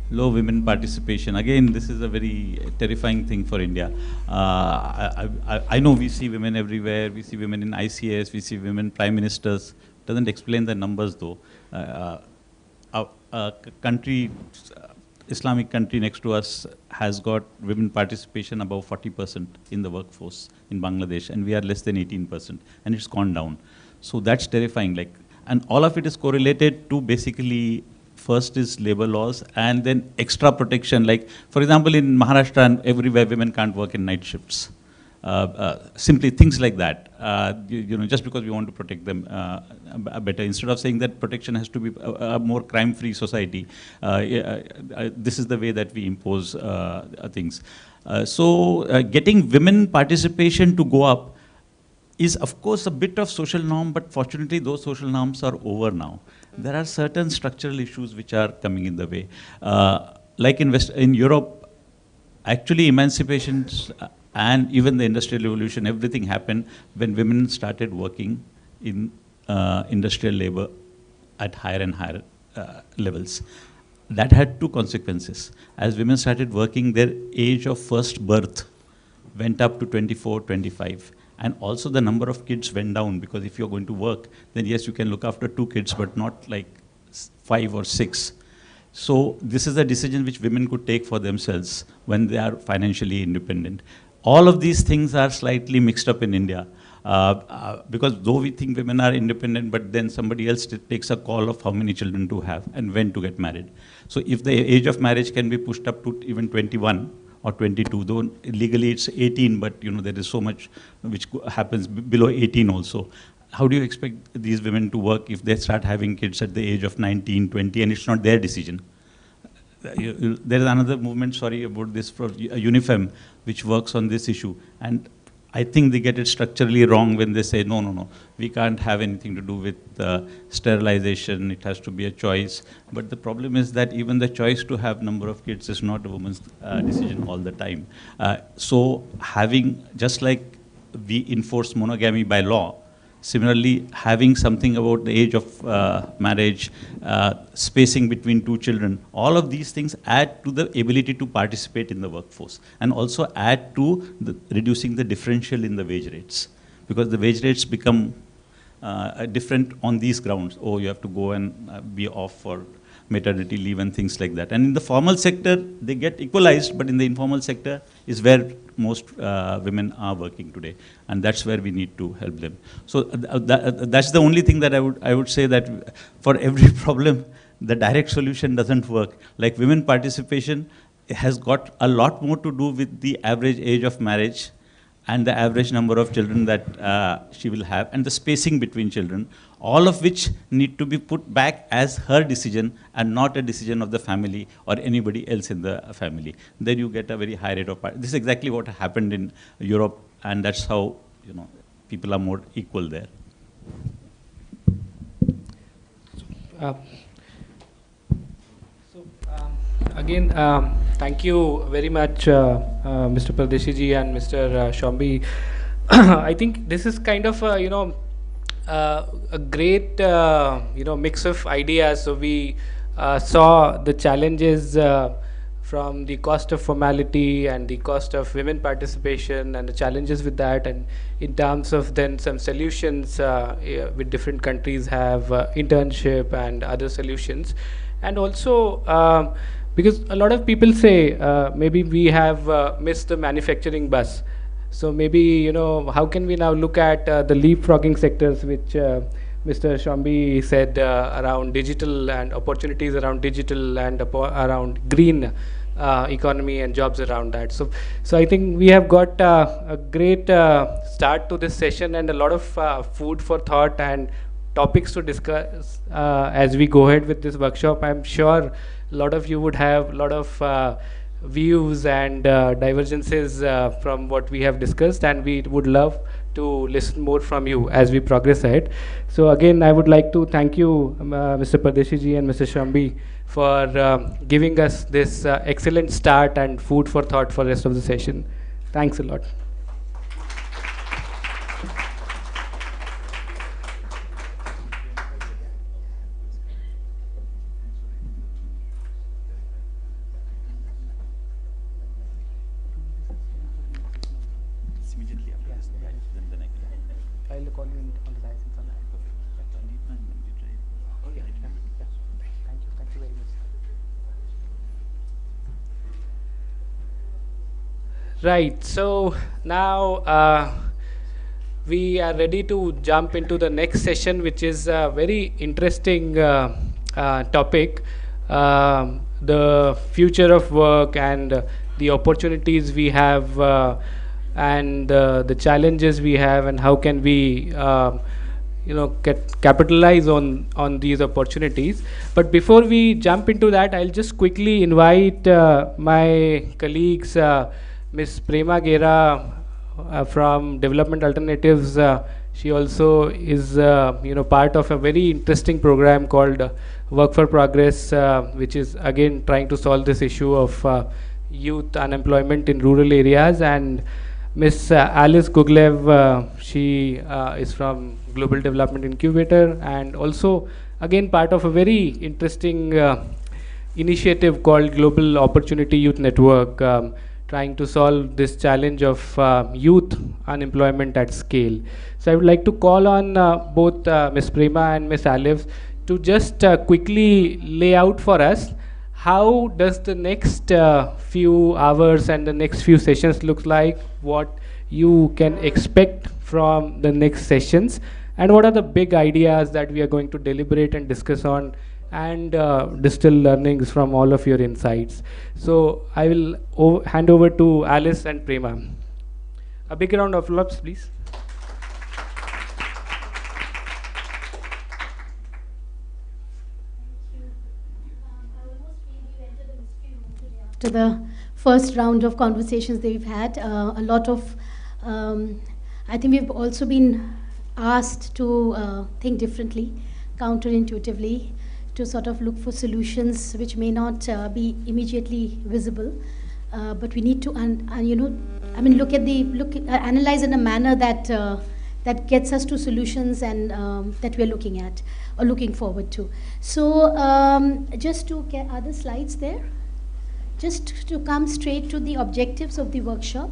low women participation. Again, this is a very terrifying thing for India. I know we see women everywhere. We see women in ICS. We see women prime ministers. Doesn't explain the numbers though. A country, Islamic country next to us has got women participation above 40% in the workforce in Bangladesh, and we are less than 18%, and it's gone down. So that's terrifying. And all of it is correlated to basically, first is labor laws and then extra protection. Like, for example, in Maharashtra and everywhere, women can't work in night shifts. Simply things like that, just because we want to protect them better. Instead of saying that protection has to be a more crime-free society, this is the way that we impose things. So getting women participation to go up is of course a bit of social norm, but fortunately those social norms are over now. There are certain structural issues which are coming in the way. Like in Europe, actually emancipation and even the industrial revolution, everything happened when women started working in industrial labor at higher and higher levels. That had two consequences. As women started working, their age of first birth went up to 24, 25. And also the number of kids went down, because if you're going to work, then yes, you can look after 2 kids, but not like 5 or 6. So this is a decision which women could take for themselves when they are financially independent. All of these things are slightly mixed up in India, because though we think women are independent, but then somebody else takes a call of how many children to have and when to get married. So if the age of marriage can be pushed up to even 21, or 22, though legally it's 18, but there is so much which happens below 18 also. How do you expect these women to work if they start having kids at the age of 19, 20, and it's not their decision? There is another movement, sorry about this, for UNIFEM, which works on this issue. And I think they get it structurally wrong when they say, no, we can't have anything to do with sterilization, it has to be a choice. But the problem is that even the choice to have number of kids is not a woman's decision all the time. So having, just like we enforce monogamy by law, similarly having something about the age of marriage, spacing between 2 children, all of these things add to the ability to participate in the workforce, and also add to reducing the differential in the wage rates, because the wage rates become different on these grounds. Oh, you have to go and be off for maternity leave and things like that. And in the formal sector, they get equalized, but in the informal sector is where most women are working today, and that's where we need to help them. So that's the only thing that I would say, that for every problem, the direct solution doesn't work. Like women participation has got a lot more to do with the average age of marriage and the average number of children that she will have, and the spacing between children, all of which need to be put back as her decision and not a decision of the family or anybody else in the family. Then you get a very high rate of this is exactly what happened in Europe, and that's how, you know, people are more equal there. Again, thank you very much, Mr. Pardeshi ji and Mr. Shombi. I think this is kind of a great mix of ideas. So we saw the challenges from the cost of formality and the cost of women participation and the challenges with that, and in terms of then some solutions with different countries have internship and other solutions. And also because a lot of people say maybe we have missed the manufacturing bus. So maybe, how can we now look at the leapfrogging sectors which Mr. Shombi said around digital and opportunities around digital and around green economy and jobs around that. So I think we have got a great start to this session and a lot of food for thought and topics to discuss as we go ahead with this workshop. I'm sure a lot of you would have a lot of views and divergences from what we have discussed, and we would love to listen more from you as we progress ahead. So again, I would like to thank you, Mr. Pardeshi ji and Mr. Shombi, for giving us this excellent start and food for thought for the rest of the session. Thanks a lot. I'll call you on the license on that. Oh, yeah. Thank you very much. Right, so now we are ready to jump into the next session, which is a very interesting topic, the future of work and the opportunities we have and the challenges we have, and how can we capitalize on these opportunities. But before we jump into that, I'll just quickly invite my colleagues, Ms. Prema Gera from Development Alternatives. She also is part of a very interesting program called Work for Progress, which is again trying to solve this issue of youth unemployment in rural areas. And Ms. Alice Guglev, she is from Global Development Incubator, and also again part of a very interesting initiative called Global Opportunity Youth Network, trying to solve this challenge of youth unemployment at scale. So I would like to call on both Ms. Prema and Ms. Alice to just quickly lay out for us how does the next few hours and the next few sessions look like, what you can expect from the next sessions, and what are the big ideas that we are going to deliberate and discuss on, and distill learnings from all of your insights. So I will hand over to Alice and Prema. A big round of applause, please. To the first round of conversations that we've had, a lot of, I think we've also been asked to think differently, counterintuitively, to sort of look for solutions which may not be immediately visible, but we need to, analyze in a manner that that gets us to solutions and that we're looking at or looking forward to. So just to get other slides there. Just to come straight to the objectives of the workshop,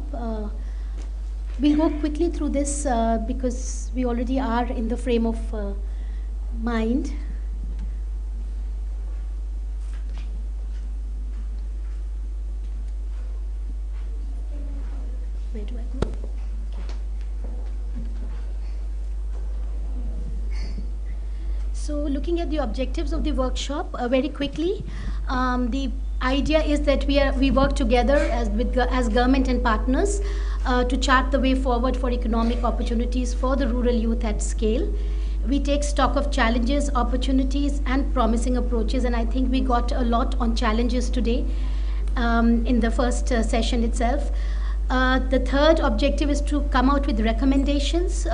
we'll go quickly through this because we already are in the frame of mind. Where do I go? So looking at the objectives of the workshop very quickly, the idea is that we work together as government and partners to chart the way forward for economic opportunities for the rural youth at scale. We take stock of challenges, opportunities, and promising approaches, and I think we got a lot on challenges today in the first session itself. The third objective is to come out with recommendations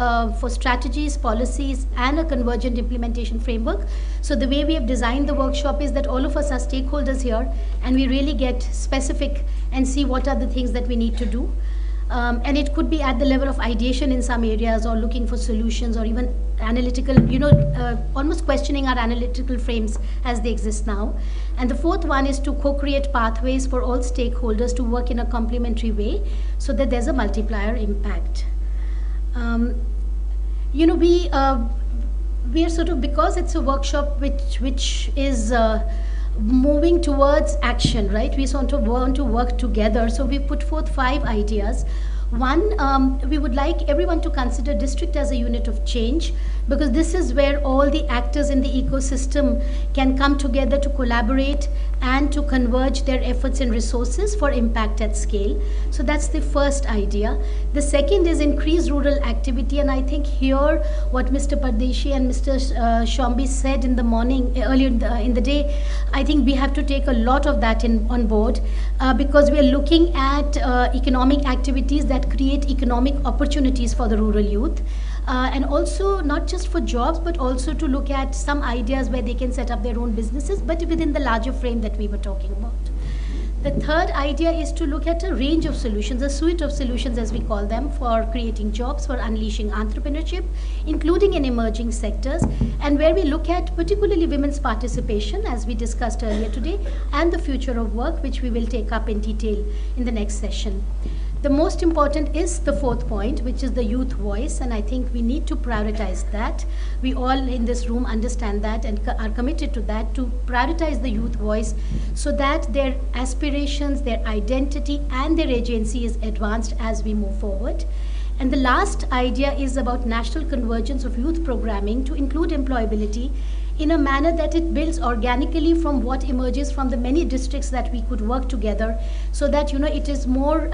for strategies, policies, and a convergent implementation framework. So the way we have designed the workshop is that all of us are stakeholders here, and we really get specific and see what are the things that we need to do. And it could be at the level of ideation in some areas, or looking for solutions, or even analytical, almost questioning our analytical frames as they exist now. And the fourth one is to co-create pathways for all stakeholders to work in a complementary way so that there's a multiplier impact. We are sort of, because it's a workshop which is moving towards action, right? We want to work together. So we put forth 5 ideas. One, we would like everyone to consider district as a unit of change, because this is where all the actors in the ecosystem can come together to collaborate and to converge their efforts and resources for impact at scale. So that's the first idea. The second is increase rural activity, and I think here what Mr. Pardeshi and Mr. Shambi said in the morning, earlier in the day, I think we have to take a lot of that on board, because we are looking at economic activities that create economic opportunities for the rural youth. And also not just for jobs, but also to look at some ideas where they can set up their own businesses, but within the larger frame that we were talking about. The third idea is to look at a range of solutions, a suite of solutions as we call them, for creating jobs, for unleashing entrepreneurship, including in emerging sectors, and where we look at particularly women's participation, as we discussed earlier today, and the future of work, which we will take up in detail in the next session. The most important is the fourth point, which is the youth voice, and I think we need to prioritize that. We all in this room understand that and are committed to that, to prioritize the youth voice so that their aspirations, their identity, and their agency is advanced as we move forward. And the last idea is about national convergence of youth programming to include employability in a manner that it builds organically from what emerges from the many districts that we could work together, so that it is more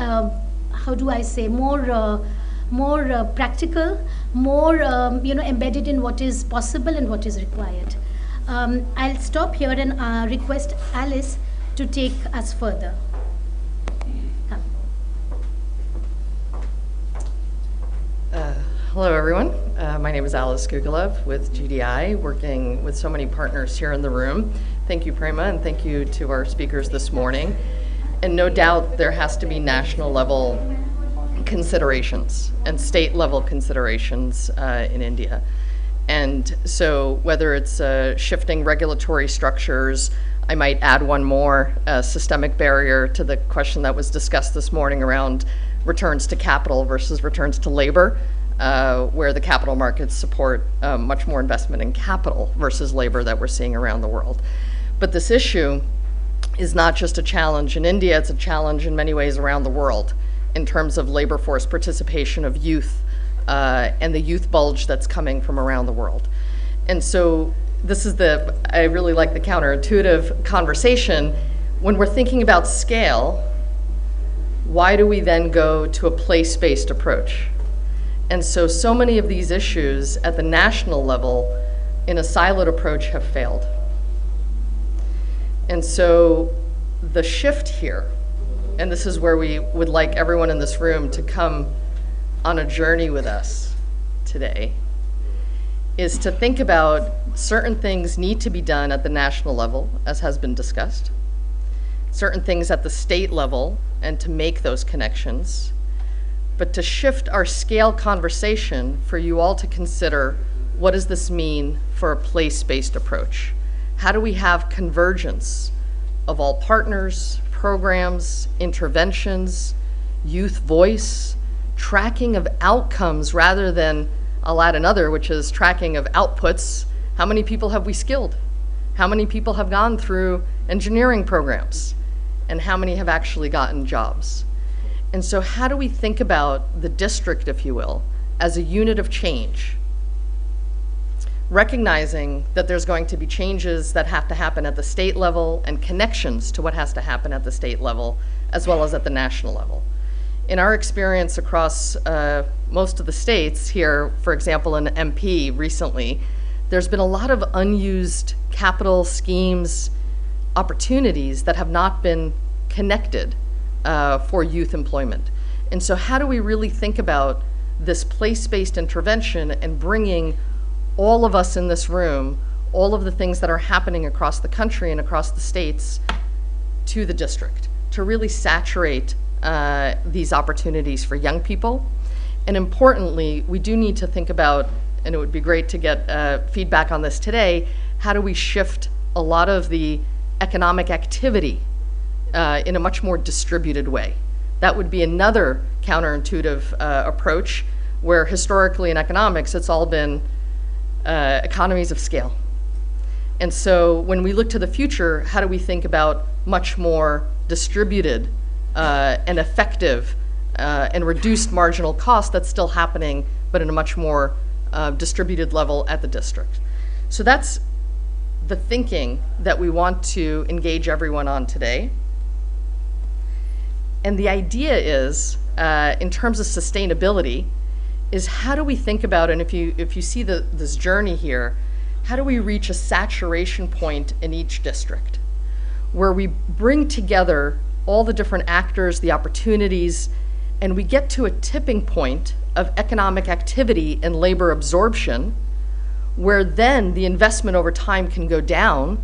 more practical, more embedded in what is possible and what is required. I'll stop here and request Alice to take us further. Come. Hello, everyone. My name is Alice Gugilev with GDI, working with so many partners here in the room. Thank you, Prema, and thank you to our speakers this morning. And no doubt there has to be national level considerations and state level considerations in India. And so whether it's shifting regulatory structures, I might add one more, systemic barrier to the question that was discussed this morning around returns to capital versus returns to labor, where the capital markets support much more investment in capital versus labor that we're seeing around the world. But this issue is not just a challenge in India, it's a challenge in many ways around the world in terms of labor force participation of youth and the youth bulge that's coming from around the world. And so this is I really like the counterintuitive conversation. When we're thinking about scale, why do we then go to a place-based approach? And so many of these issues at the national level in a siloed approach have failed. And so the shift here, and this is where we would like everyone in this room to come on a journey with us today, is to think about certain things need to be done at the national level, as has been discussed, certain things at the state level, and to make those connections, but to shift our scale conversation for you all to consider, what does this mean for a place-based approach? How do we have convergence of all partners, programs, interventions, youth voice, tracking of outcomes rather than, I'll add another, which is tracking of outputs. How many people have we skilled? How many people have gone through engineering programs? And how many have actually gotten jobs? And so how do we think about the district, if you will, as a unit of change? Recognizing that there's going to be changes that have to happen at the state level and connections to what has to happen at the state level, as well as at the national level. in our experience across most of the states here, for example, in MP recently, there's been a lot of unused capital schemes, opportunities that have not been connected for youth employment. And so how do we really think about this place-based intervention and bringing all of us in this room, all of the things that are happening across the country and across the states to the district, to really saturate these opportunities for young people. And importantly, we do need to think about, and it would be great to get feedback on this today, how do we shift a lot of the economic activity in a much more distributed way? That would be another counterintuitive approach, where historically in economics it's all been economies of scale. And so when we look to the future, how do we think about much more distributed and effective and reduced marginal cost that's still happening, but in a much more distributed level at the district? So that's the thinking that we want to engage everyone on today. And the idea is, in terms of sustainability, is how do we think about, and if you see this journey here, how do we reach a saturation point in each district where we bring together all the different actors, the opportunities, and we get to a tipping point of economic activity and labor absorption, where then the investment over time can go down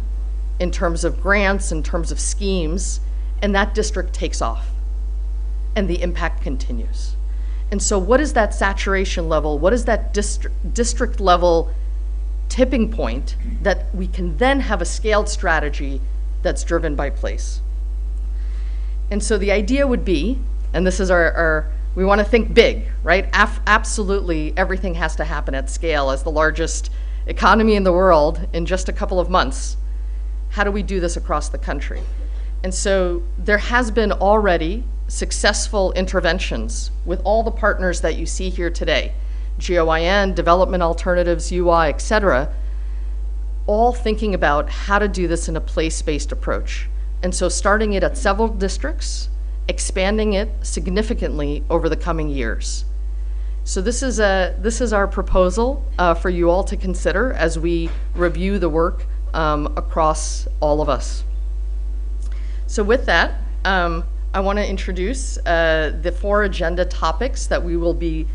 in terms of grants, in terms of schemes, and that district takes off and the impact continues. And so what is that saturation level? What is that district level tipping point that we can then have a scaled strategy that's driven by place? And so the idea would be, and this is we want to think big, right? Absolutely everything has to happen at scale. As the largest economy in the world in just a couple of months, how do we do this across the country? And so there has been already successful interventions with all the partners that you see here today, GOIN, Development Alternatives, UI, et cetera, all thinking about how to do this in a place-based approach. And so starting it at several districts, expanding it significantly over the coming years. So this is our proposal for you all to consider as we review the work across all of us. So with that, I want to introduce the 4 agenda topics that we will be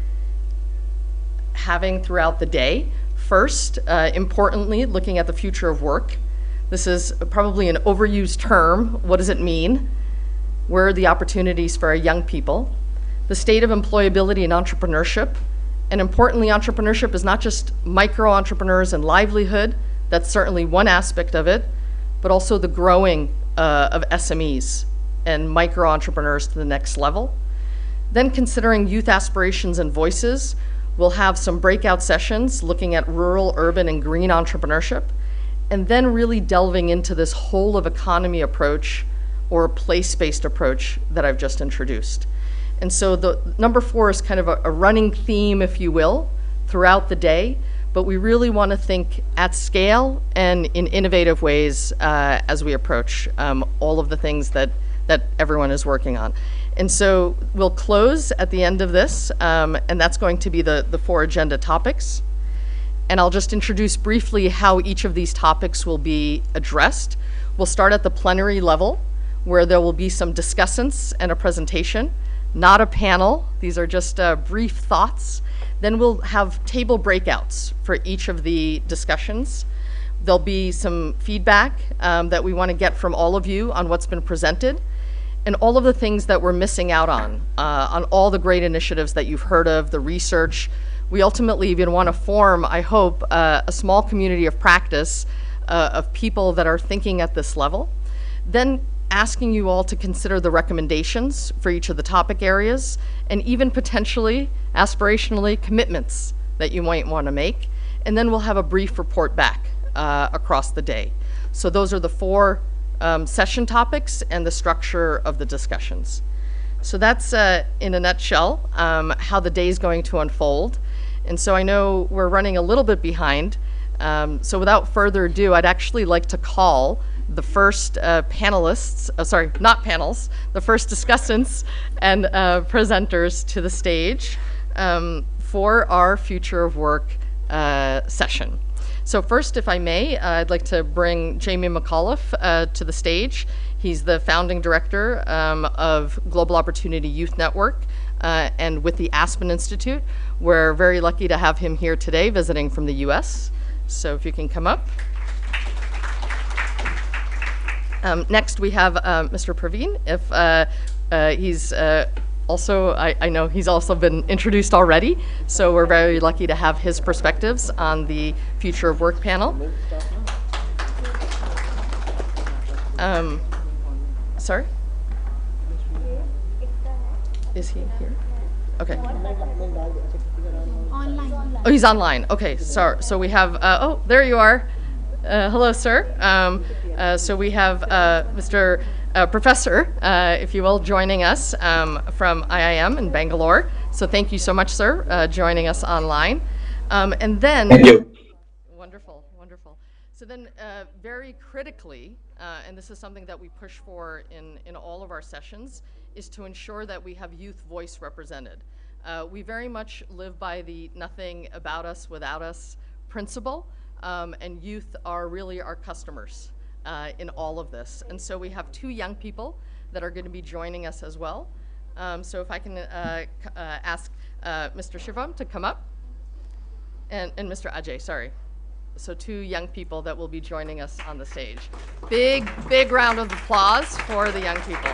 having throughout the day. First, importantly, looking at the future of work. This is probably an overused term. What does it mean? Where are the opportunities for our young people? The state of employability and entrepreneurship. And importantly, entrepreneurship is not just micro entrepreneurs and livelihood. That's certainly one aspect of it, but also the growing of SMEs and micro entrepreneurs to the next level. Then considering youth aspirations and voices, we'll have some breakout sessions looking at rural, urban, and green entrepreneurship, and then really delving into this whole of economy approach or place-based approach that I've just introduced. And so the number 4 is kind of a running theme, if you will, throughout the day, but we really want to think at scale and in innovative ways as we approach all of the things that everyone is working on. And so we'll close at the end of this, and that's going to be the 4 agenda topics. And I'll just introduce briefly how each of these topics will be addressed. We'll start at the plenary level, where there will be some discussants and a presentation, not a panel. These are just brief thoughts. Then we'll have table breakouts for each of the discussions. There'll be some feedback that we want to get from all of you on what's been presented, and all of the things that we're missing out on all the great initiatives that you've heard of, the research. We ultimately even want to form, I hope, a small community of practice of people that are thinking at this level. Then asking you all to consider the recommendations for each of the topic areas, and even potentially, aspirationally, commitments that you might want to make. And then we'll have a brief report back across the day. So those are the 4 session topics and the structure of the discussions. So that's, in a nutshell, how the day is going to unfold. And so I know we're running a little bit behind. So without further ado, I'd actually like to call the first panelists, sorry, not panels, the first discussants and presenters to the stage for our Future of Work session. So first, if I may, I'd like to bring Jamie McAuliffe to the stage. He's the founding director of Global Opportunity Youth Network and with the Aspen Institute. We're very lucky to have him here today visiting from the US. So if you can come up. Next we have Mr. Praveen. If he's also, I know he's also been introduced already, so we're very lucky to have his perspectives on the Future of Work panel. Sorry? Is he here? Okay. Online. Oh, he's online. Okay, so we have, oh, there you are. Hello, sir. So we have Mr. Professor, if you will, joining us from IIM in Bangalore. So thank you so much, sir, joining us online. And then, thank you. Wonderful, wonderful. So then, very critically, and this is something that we push for in all of our sessions, is to ensure that we have youth voice represented. We very much live by the nothing about us without us principle, and youth are really our customers in all of this. And so we have two young people that are going to be joining us as well. So if I can ask Mr. Shivam to come up, and Mr. Ajay, sorry. So two young people that will be joining us on the stage. Big, big round of applause for the young people.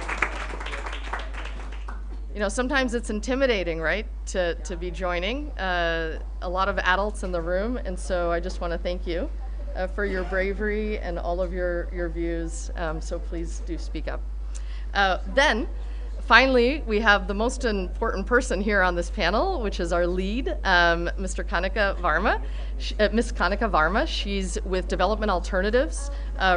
You know, sometimes it's intimidating, right, to be joining. A lot of adults in the room, and so I just want to thank you for your bravery and all of your views, so please do speak up. Then, finally, we have the most important person here on this panel, which is our lead, Mr. Kanika Varma. Ms. Kanika Varma, she's with Development Alternatives,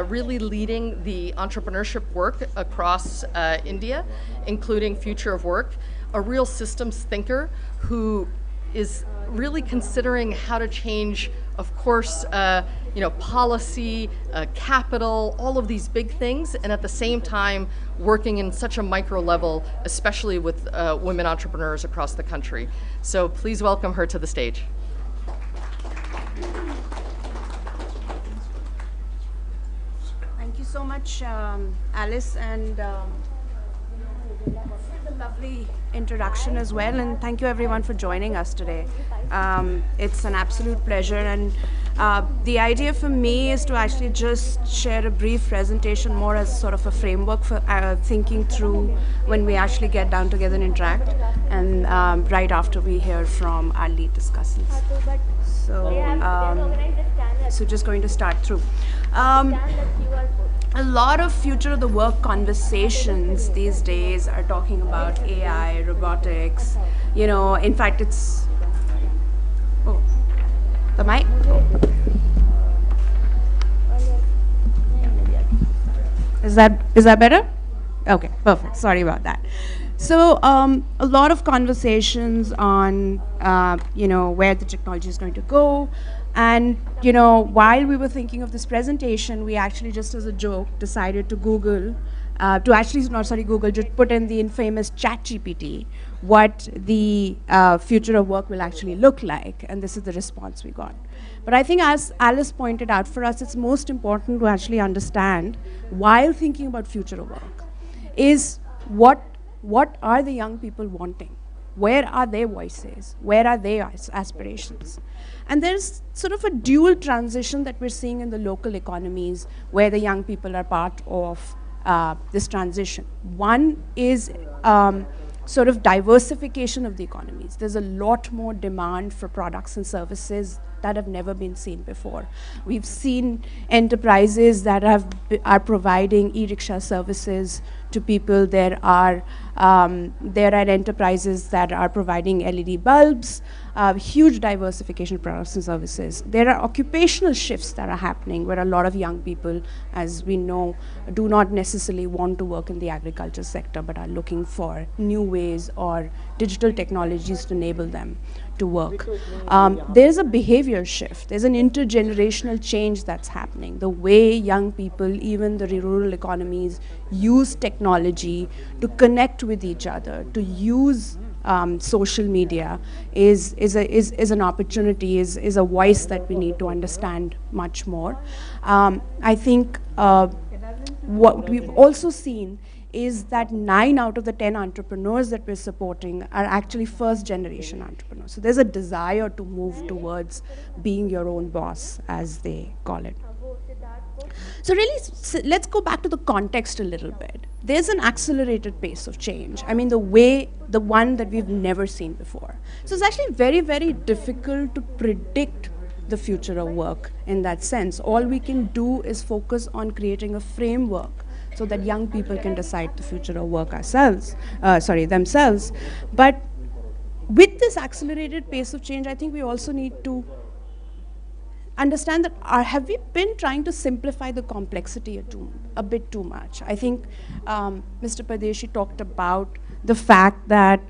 really leading the entrepreneurship work across India, including Future of Work, a real systems thinker who is really considering how to change, of course, you know, policy, capital, all of these big things, and at the same time working in such a micro level, especially with women entrepreneurs across the country. So please welcome her to the stage. Thank you so much, Alice, and for the lovely introduction as well, and thank you everyone for joining us today. It's an absolute pleasure, and the idea for me is to actually just share a brief presentation more as sort of a framework for thinking through when we actually get down together and interact, and right after we hear from our lead discussants. So just going to start through. A lot of future of the work conversations these days are talking about AI, robotics, you know, in fact it's, oh, the mic? Oh. Is that better? Okay, perfect, sorry about that. So a lot of conversations on, you know, where the technology is going to go. And, you know, while we were thinking of this presentation, we actually just as a joke decided to Google, just put in the infamous ChatGPT, what the future of work will actually look like. And this is the response we got. But I think as Alice pointed out, for us it's most important to actually understand, while thinking about future of work, is what are the young people wanting? Where are their voices? Where are their aspirations? And there's sort of a dual transition that we're seeing in the local economies where the young people are part of this transition. One is sort of diversification of the economies. There's a lot more demand for products and services that have never been seen before. We've seen enterprises that are providing e-rickshaw services to people. There are enterprises that are providing LED bulbs, huge diversification of products and services. There are occupational shifts that are happening where a lot of young people, as we know, do not necessarily want to work in the agriculture sector but are looking for new ways or digital technologies to enable them to work. There's a behavior shift. There's an intergenerational change that's happening. The way young people, even the rural economies, use technology to connect with each other, to use social media is an opportunity, is a voice that we need to understand much more. I think what we've also seen is that 9 out of the 10 entrepreneurs that we're supporting are actually first generation entrepreneurs. So there's a desire to move towards being your own boss, as they call it. So really, let's go back to the context a little bit. There's an accelerated pace of change. I mean, the one that we've never seen before. So it's actually very, very difficult to predict the future of work in that sense. All we can do is focus on creating a framework so that young people can decide the future of work themselves. But with this accelerated pace of change, I think we also need to understand that have we been trying to simplify the complexity a bit too much? I think Mr. Padeshi talked about the fact that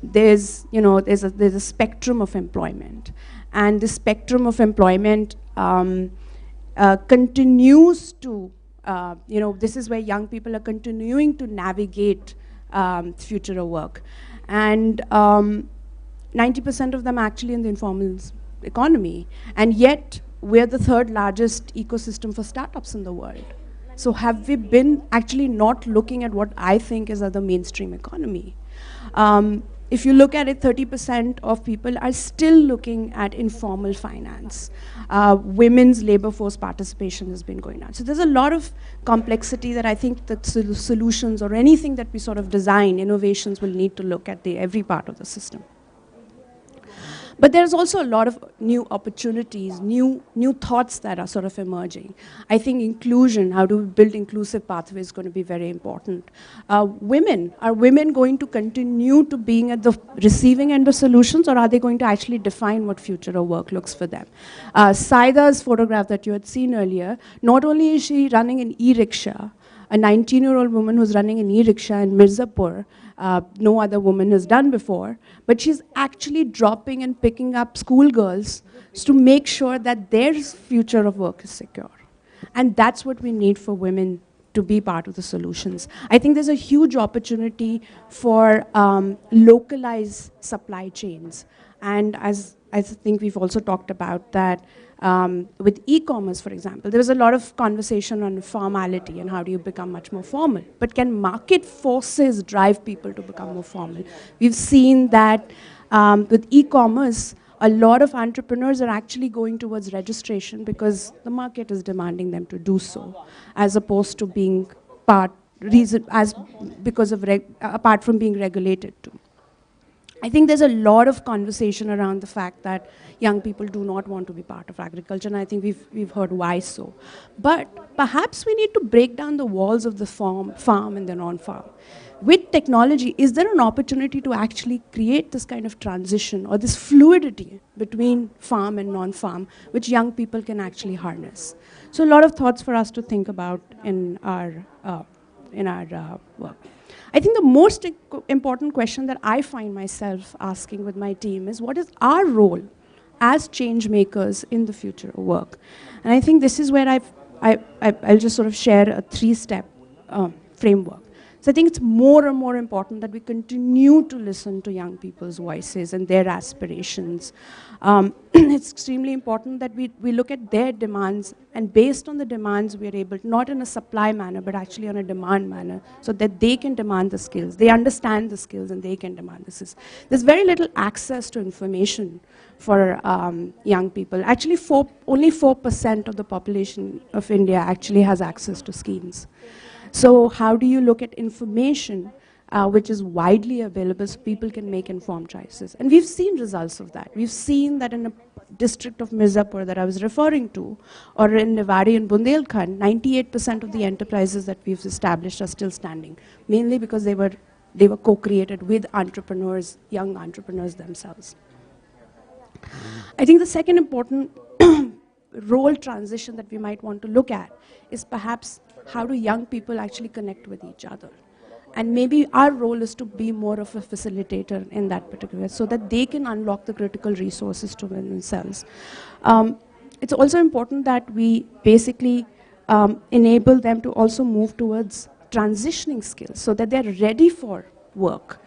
there's a spectrum of employment, and the spectrum of employment continues to this is where young people are continuing to navigate future of work, and 90% of them actually in the informal economy, and yet we're the 3rd largest ecosystem for startups in the world. So have we been actually not looking at what I think is the mainstream economy? If you look at it, 30% of people are still looking at informal finance. Women's labor force participation has been going down. So there's a lot of complexity that I think that solutions or anything that we sort of design, innovations, will need to look at every part of the system. But there's also a lot of new opportunities, new thoughts that are sort of emerging. I think inclusion, how do we build inclusive pathways, is going to be very important. Are women going to continue to being at the receiving end of solutions, or are they going to actually define what future of work looks for them? Saida's photograph that you had seen earlier, not only is she running an e-rickshaw, a 19-year-old woman who's running an e-rickshaw in Mirzapur, no other woman has done before, but she's actually dropping and picking up schoolgirls to make sure that their future of work is secure. And that's what we need for women to be part of the solutions. I think there's a huge opportunity for localized supply chains. And as I think we've also talked about that, with e-commerce, for example, there was a lot of conversation on formality and how do you become much more formal. But can market forces drive people to become more formal? We've seen that with e-commerce, a lot of entrepreneurs are actually going towards registration because the market is demanding them to do so, as opposed to being apart from being regulated too. I think there's a lot of conversation around the fact that young people do not want to be part of agriculture, and I think we've heard why so. But perhaps we need to break down the walls of the farm and the non-farm. With technology, is there an opportunity to actually create this kind of transition or this fluidity between farm and non-farm, which young people can actually harness? So a lot of thoughts for us to think about in our work. I think the most important question that I find myself asking with my team is, what is our role as change makers in the future of work? And I think this is where I'll just sort of share a 3-step framework. So I think it's more and more important that we continue to listen to young people's voices and their aspirations. It's extremely important that we look at their demands, and based on the demands, we're able, not in a supply manner, but actually on a demand manner, so that they can demand the skills. They understand the skills and they can demand the skills. There's very little access to information for young people. Actually, only 4% of the population of India actually has access to schemes. So how do you look at information which is widely available so people can make informed choices? And we've seen results of that. We've seen that in a district of Mirzapur that I was referring to, or in Niwari and Bundelkhand, 98% of the enterprises that we've established are still standing, mainly because they were co-created with entrepreneurs, young entrepreneurs themselves. I think the second important role transition that we might want to look at is perhaps how do young people actually connect with each other? And maybe our role is to be more of a facilitator in that particular, so that they can unlock the critical resources to themselves. It's also important that we basically enable them to also move towards transitioning skills so that they're ready for work,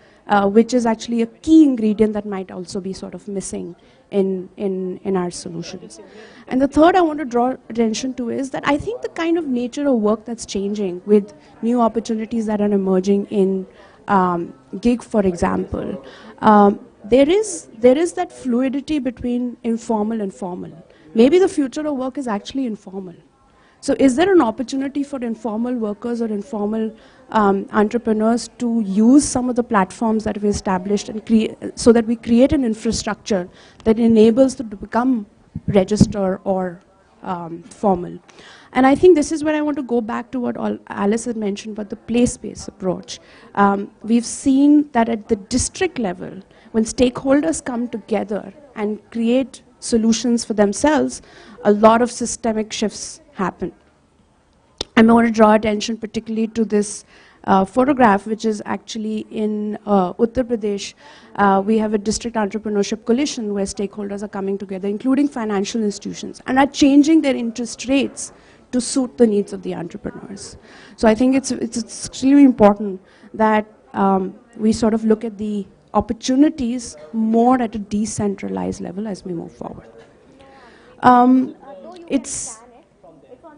which is actually a key ingredient that might also be sort of missing in our solutions. And the third I want to draw attention to is that I think the kind of nature of work that's changing with new opportunities that are emerging in gig, for example, there is that fluidity between informal and formal. Maybe the future of work is actually informal. So is there an opportunity for informal workers or informal entrepreneurs to use some of the platforms that we established and so that we create an infrastructure that enables them to become register or formal? And I think this is where I want to go back to what Alice had mentioned about the place-based approach. We've seen that at the district level, when stakeholders come together and create solutions for themselves, a lot of systemic shifts happen. I want to draw attention particularly to this photograph, which is actually in Uttar Pradesh. We have a district entrepreneurship coalition where stakeholders are coming together, including financial institutions, and are changing their interest rates to suit the needs of the entrepreneurs. So I think it's extremely important that we sort of look at the opportunities more at a decentralized level as we move forward.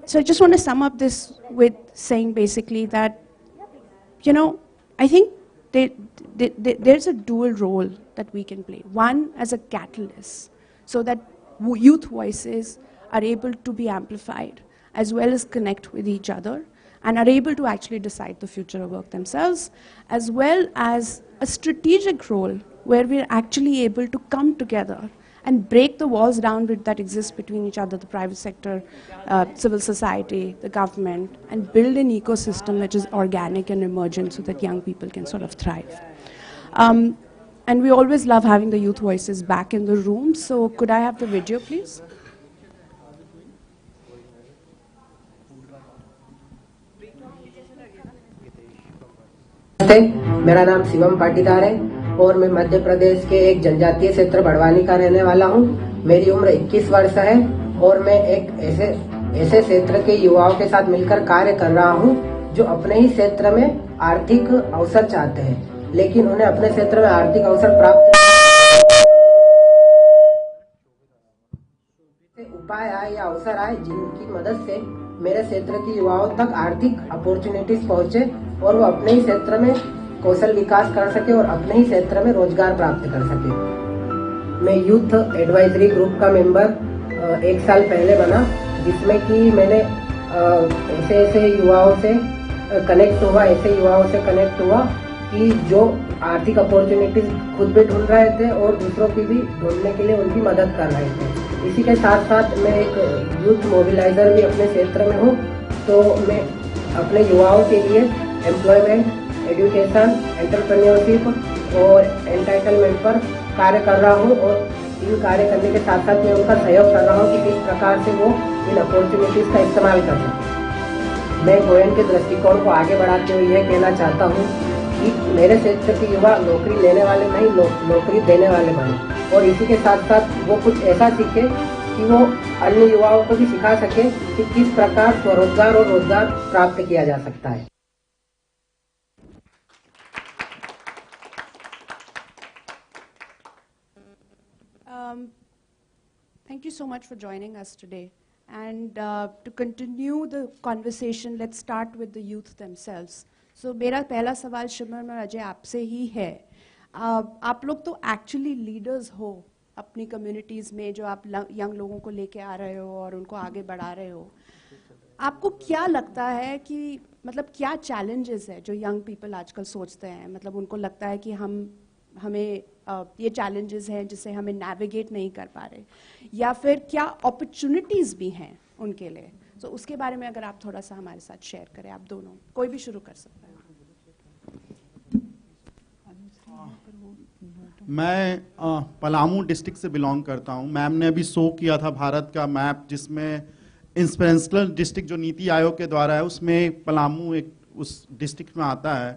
So I just want to sum up this with saying basically that, you know, I think there's a dual role that we can play. One, as a catalyst, so that youth voices are able to be amplified, as well as connect with each other, and are able to actually decide the future of work themselves, as well as a strategic role where we're actually able to come together and break the walls down that exist between each other, the private sector, civil society, the government, and build an ecosystem which is organic and emergent so that young people can sort of thrive. And we always love having the youth voices back in the room, so could I have the video, please? मेरा नाम शिवम पाटीदार है और मैं मध्य प्रदेश के एक जनजातीय क्षेत्र बड़वानी का रहने वाला हूं। मेरी उम्र 21 वर्ष है और मैं एक ऐसे क्षेत्र के युवाओं के साथ मिलकर कार्य कर रहा हूं जो अपने ही क्षेत्र में आर्थिक अवसर चाहते हैं, लेकिन उन्हें अपने क्षेत्र में आर्थिक अवसर प्राप्त उपाय आए या अवसर आए जिनकी मदद से मेरे क्षेत्र के युवाओं तक आर्थिक अपॉर्चुनिटीज पहुंचे और वो अपने ही क्षेत्र में कौशल विकास कर सके और अपने ही क्षेत्र में रोजगार प्राप्त कर सके। मैं यूथ एडवाइजरी ग्रुप का मेंबर 1 साल पहले बना, जिसमें कि मैंने ऐसे युवाओं से कनेक्ट हुआ कि जो आर्थिक अपॉर्चुनिटीज खुद भी ढूंढ रहे थे और दूसरों की भी ढूंढने के लिए उनकी मदद कर रहे थे। इसी के साथ साथ मैं एक यूथ मोबिलाइजर भी अपने क्षेत्र में हूँ, तो मैं अपने युवाओं के लिए एम्प्लॉयमेंट, एजुकेशन, एंटरप्रेन्योरशिप और एंटाइटलमेंट पर कार्य कर रहा हूँ और इन कार्य करने के साथ साथ मैं उनका सहयोग कर रहा हूँ कि किस प्रकार से वो इन अपॉर्चुनिटीज़ का इस्तेमाल कर सकें। मैं गोयन के दृष्टिकोण को आगे बढ़ाते हुए यह कहना चाहता हूँ कि मेरे क्षेत्र के युवा नौकरी लेने वाले नहीं, नौकरी देने वाले बने और इसी के साथ साथ वो कुछ ऐसा सीखे कि वो अन्य युवाओं को भी सिखा सके कि किस प्रकार स्वरोजगार और रोजगार प्राप्त किया जा सकता है। Thank you so much for joining us today. And to continue the conversation, let's start with the youth themselves. So मेरा पहला सवाल शिमर और अजय आपसे ही है। आप लोग तो एक्चुअली लीडर्स हो अपनी कम्युनिटीज़ में, जो आप यंग लोगों को लेके आ रहे हो और उनको आगे बढ़ा रहे हो। आपको क्या लगता है कि मतलब क्या चैलेंजेस है जो यंग पीपल आजकल सोचते हैं? मतलब उनको लगता है कि हमें ये चैलेंजेस हैं जिसे हमें नेविगेट नहीं कर पा रहे, या फिर क्या अपॉर्चुनिटीज़ भी हैं उनके लिए? तो उसके बारे में अगर आप थोड़ा सा हमारे साथ शेयर करें। आप दोनों, कोई भी शुरू कर सकता है। मैं पलामू डिस्ट्रिक्ट से बिलोंग करता हूं। मैम ने अभी शो किया था भारत का मैप, जिसमें इंस्पिरेशनल डिस्ट्रिक्ट जो नीति आयोग के द्वारा है उसमें पलामू एक उस डिस्ट्रिक्ट में आता है।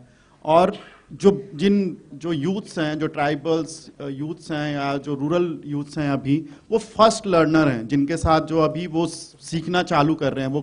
और जो यूथ्स हैं, जो ट्राइबल्स यूथ्स हैं या जो रूरल यूथ्स हैं अभी, वो फर्स्ट लर्नर हैं, जिनके साथ जो अभी वो सीखना चालू कर रहे हैं, वो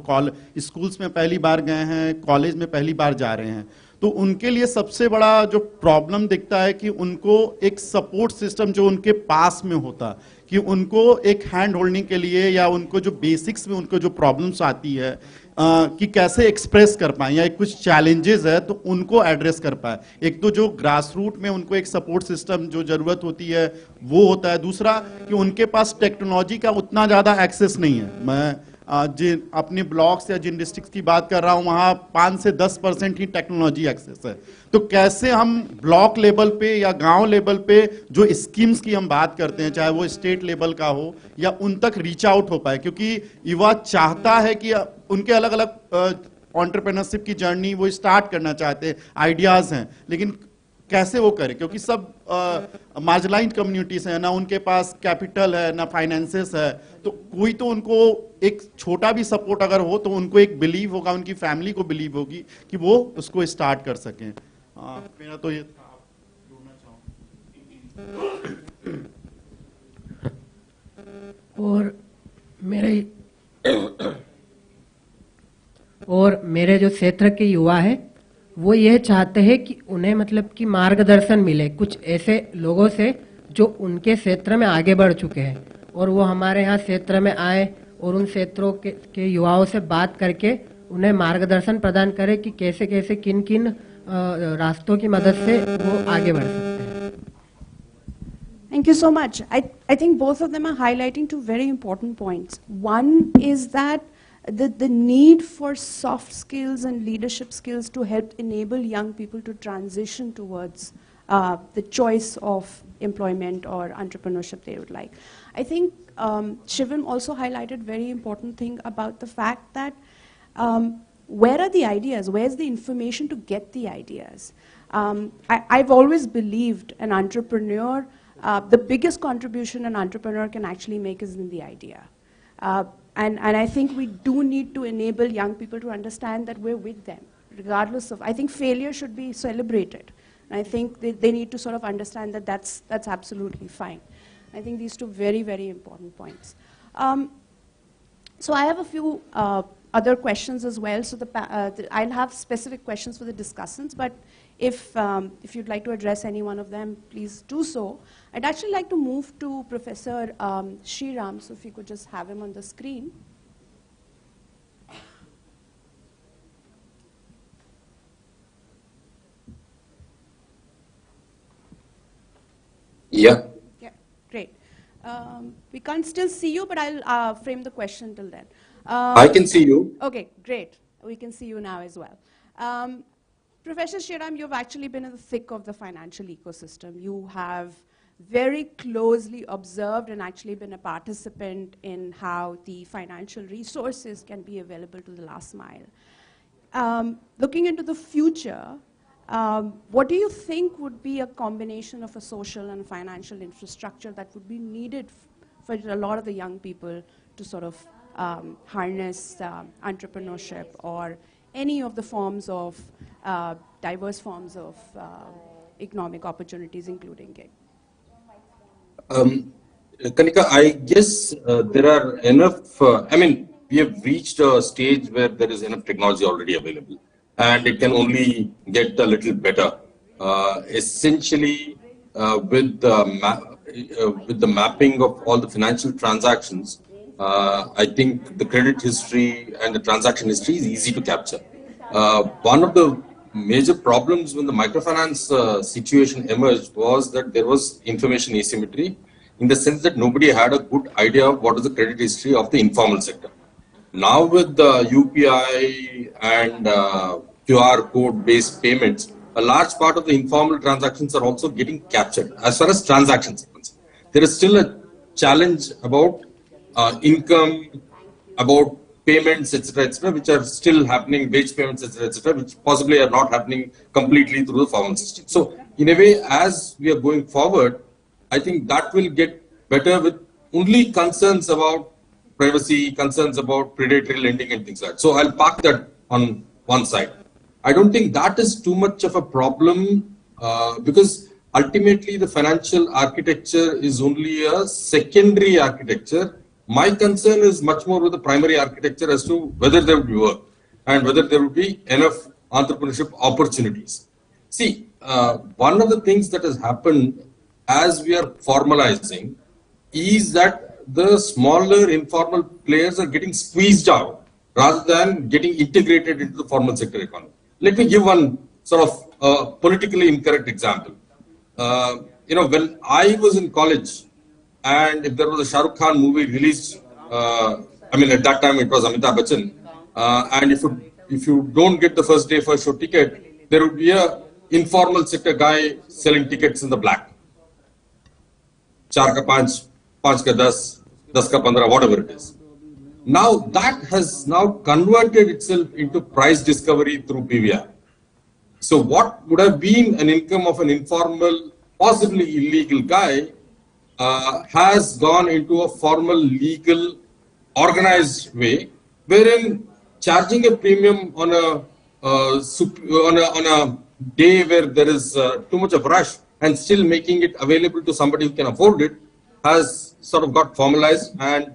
स्कूल्स में पहली बार गए हैं, कॉलेज में पहली बार जा रहे हैं, तो उनके लिए सबसे बड़ा जो प्रॉब्लम दिखता है कि उनको एक सपोर्ट सिस्टम जो उनके पास में होता, कि उनको एक हैंड होल्डिंग के लिए या उनको जो बेसिक्स में उनको जो प्रॉब्लम्स आती है कि कैसे एक्सप्रेस कर पाए या कुछ चैलेंजेस है तो उनको एड्रेस कर पाए। एक तो जो ग्रास रूट में उनको एक सपोर्ट सिस्टम जो जरूरत होती है वो होता है, दूसरा कि उनके पास टेक्नोलॉजी का उतना ज़्यादा एक्सेस नहीं है। मैं जिन अपने ब्लॉक्स या जिन डिस्ट्रिक्ट्स की बात कर रहा हूं वहां 5 से 10% ही टेक्नोलॉजी एक्सेस है। तो कैसे हम ब्लॉक लेवल पे या गांव लेवल पे जो स्कीम्स की हम बात करते हैं, चाहे वो स्टेट लेवल का हो, या उन तक रीच आउट हो पाए, क्योंकि युवा चाहता है कि उनके अलग अलग एंटरप्रेन्योरशिप की जर्नी वो स्टार्ट करना चाहते हैं, आइडियाज हैं, लेकिन कैसे वो करें, क्योंकि सब मार्जिनलाइज्ड कम्युनिटीज हैं, ना उनके पास कैपिटल है ना फाइनेंसेस है, तो कोई तो उनको एक छोटा भी सपोर्ट अगर हो तो उनको एक बिलीव होगा, उनकी फैमिली को बिलीव होगी कि वो उसको स्टार्ट कर सकें। मेरा तो ये था। और मेरे जो क्षेत्र के युवा है वो ये चाहते हैं कि उन्हें मतलब कि मार्गदर्शन मिले कुछ ऐसे लोगों से जो उनके क्षेत्र में आगे बढ़ चुके हैं, और वो हमारे यहाँ क्षेत्र में आए और उन क्षेत्रों के युवाओं से बात करके उन्हें मार्गदर्शन प्रदान करें कि कैसे कैसे किन किन रास्तों की मदद से वो आगे बढ़ सकते हैं। Thank you so much. I think both of them are highlighting two very important points. One is that the need for soft skills and leadership skills to help enable young people to transition towards the choice of employment or entrepreneurship they would like. I think Shivam also highlighted very important thing about the fact that where are the ideas? Where's the information to get the ideas? I've always believed an entrepreneur, the biggest contribution an entrepreneur can actually make is in the idea. And I think we do need to enable young people to understand that we're with them, regardless of, I think failure should be celebrated. And I think they need to sort of understand that that's absolutely fine. I think these two very, very important points. So I have a few other questions as well. So I'll have specific questions for the discussants, but if you'd like to address any one of them, please do so. I'd actually like to move to Professor Sriram, so if you could just have him on the screen. Yeah. Yeah, great. We can't still see you, but I'll frame the question till then. I can see you. Okay, great. We can see you now as well. Professor Sriram, you've actually been in the thick of the financial ecosystem. You have very closely observed and actually been a participant in how the financial resources can be available to the last mile. Looking into the future, what do you think would be a combination of a social and financial infrastructure that would be needed for a lot of the young people to sort of harness entrepreneurship or any of the forms of diverse forms of economic opportunities, including gig? Kanika, I guess there are enough, I mean, we have reached a stage where there is enough technology already available, and it can only get a little better. Essentially, with the mapping of all the financial transactions, I think the credit history and the transaction history is easy to capture. One of the major problems when the microfinance situation emerged was that there was information asymmetry, in the sense that nobody had a good idea of what is the credit history of the informal sector. Now with the UPI and QR code based payments, a large part of the informal transactions are also getting captured. As far as transactions are concerned, there is still a challenge about income, about payments, etc., which are still happening, wage payments, etc., which possibly are not happening completely through the formal system. So, in a way, as we are going forward, I think that will get better with only concerns about privacy, concerns about predatory lending and things like that. So, I'll park that on one side. I don't think that is too much of a problem because ultimately the financial architecture is only a secondary architecture. My concern is much more with the primary architecture as to whether there would be work and whether there would be enough entrepreneurship opportunities. See, one of the things that has happened as we are formalizing is that the smaller informal players are getting squeezed out rather than getting integrated into the formal sector economy. Let me give one sort of politically incorrect example. When I was in college, and if there was a Shah Rukh Khan movie released, at that time it was Amitabh Bachchan, and if you don't get the first day first show ticket, there would be a informal sector guy selling tickets in the black. 4 ka 5, 5 ka 10, 10 ka 15, whatever it is. Now that has now converted itself into price discovery through PVR. So what would have been an income of an informal, possibly illegal guy has gone into a formal, legal, organized way, wherein charging a premium on a day where there is too much of rush and still making it available to somebody who can afford it has sort of got formalized and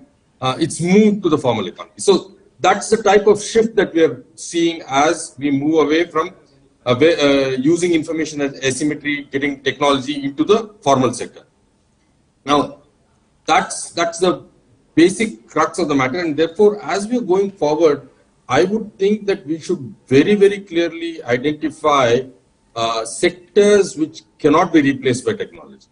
it's moved to the formal economy. So that's the type of shift that we are seeing as we move away from using information as asymmetry, getting technology into the formal sector. Now, that's the basic crux of the matter, and therefore, as we are going forward, I would think that we should very, very clearly identify sectors which cannot be replaced by technology,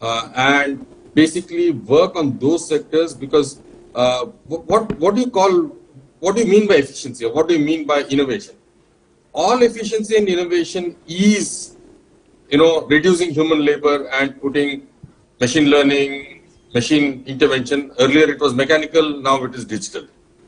and basically work on those sectors because what do you mean by efficiency, or what do you mean by innovation? All efficiency and innovation is, reducing human labor and putting machine learning, machine intervention. Earlier it was mechanical, now it is digital,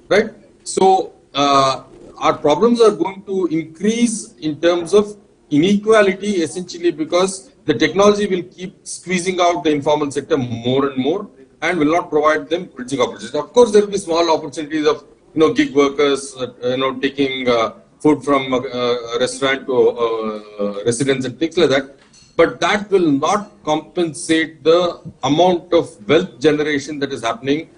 right? So our problems are going to increase in terms of inequality, essentially because the technology will keep squeezing out the informal sector more and more and will not provide them bridging opportunities. Of course, there will be small opportunities of gig workers, taking food from a restaurant to residence and things like that. But that will not compensate the amount of wealth generation that is happening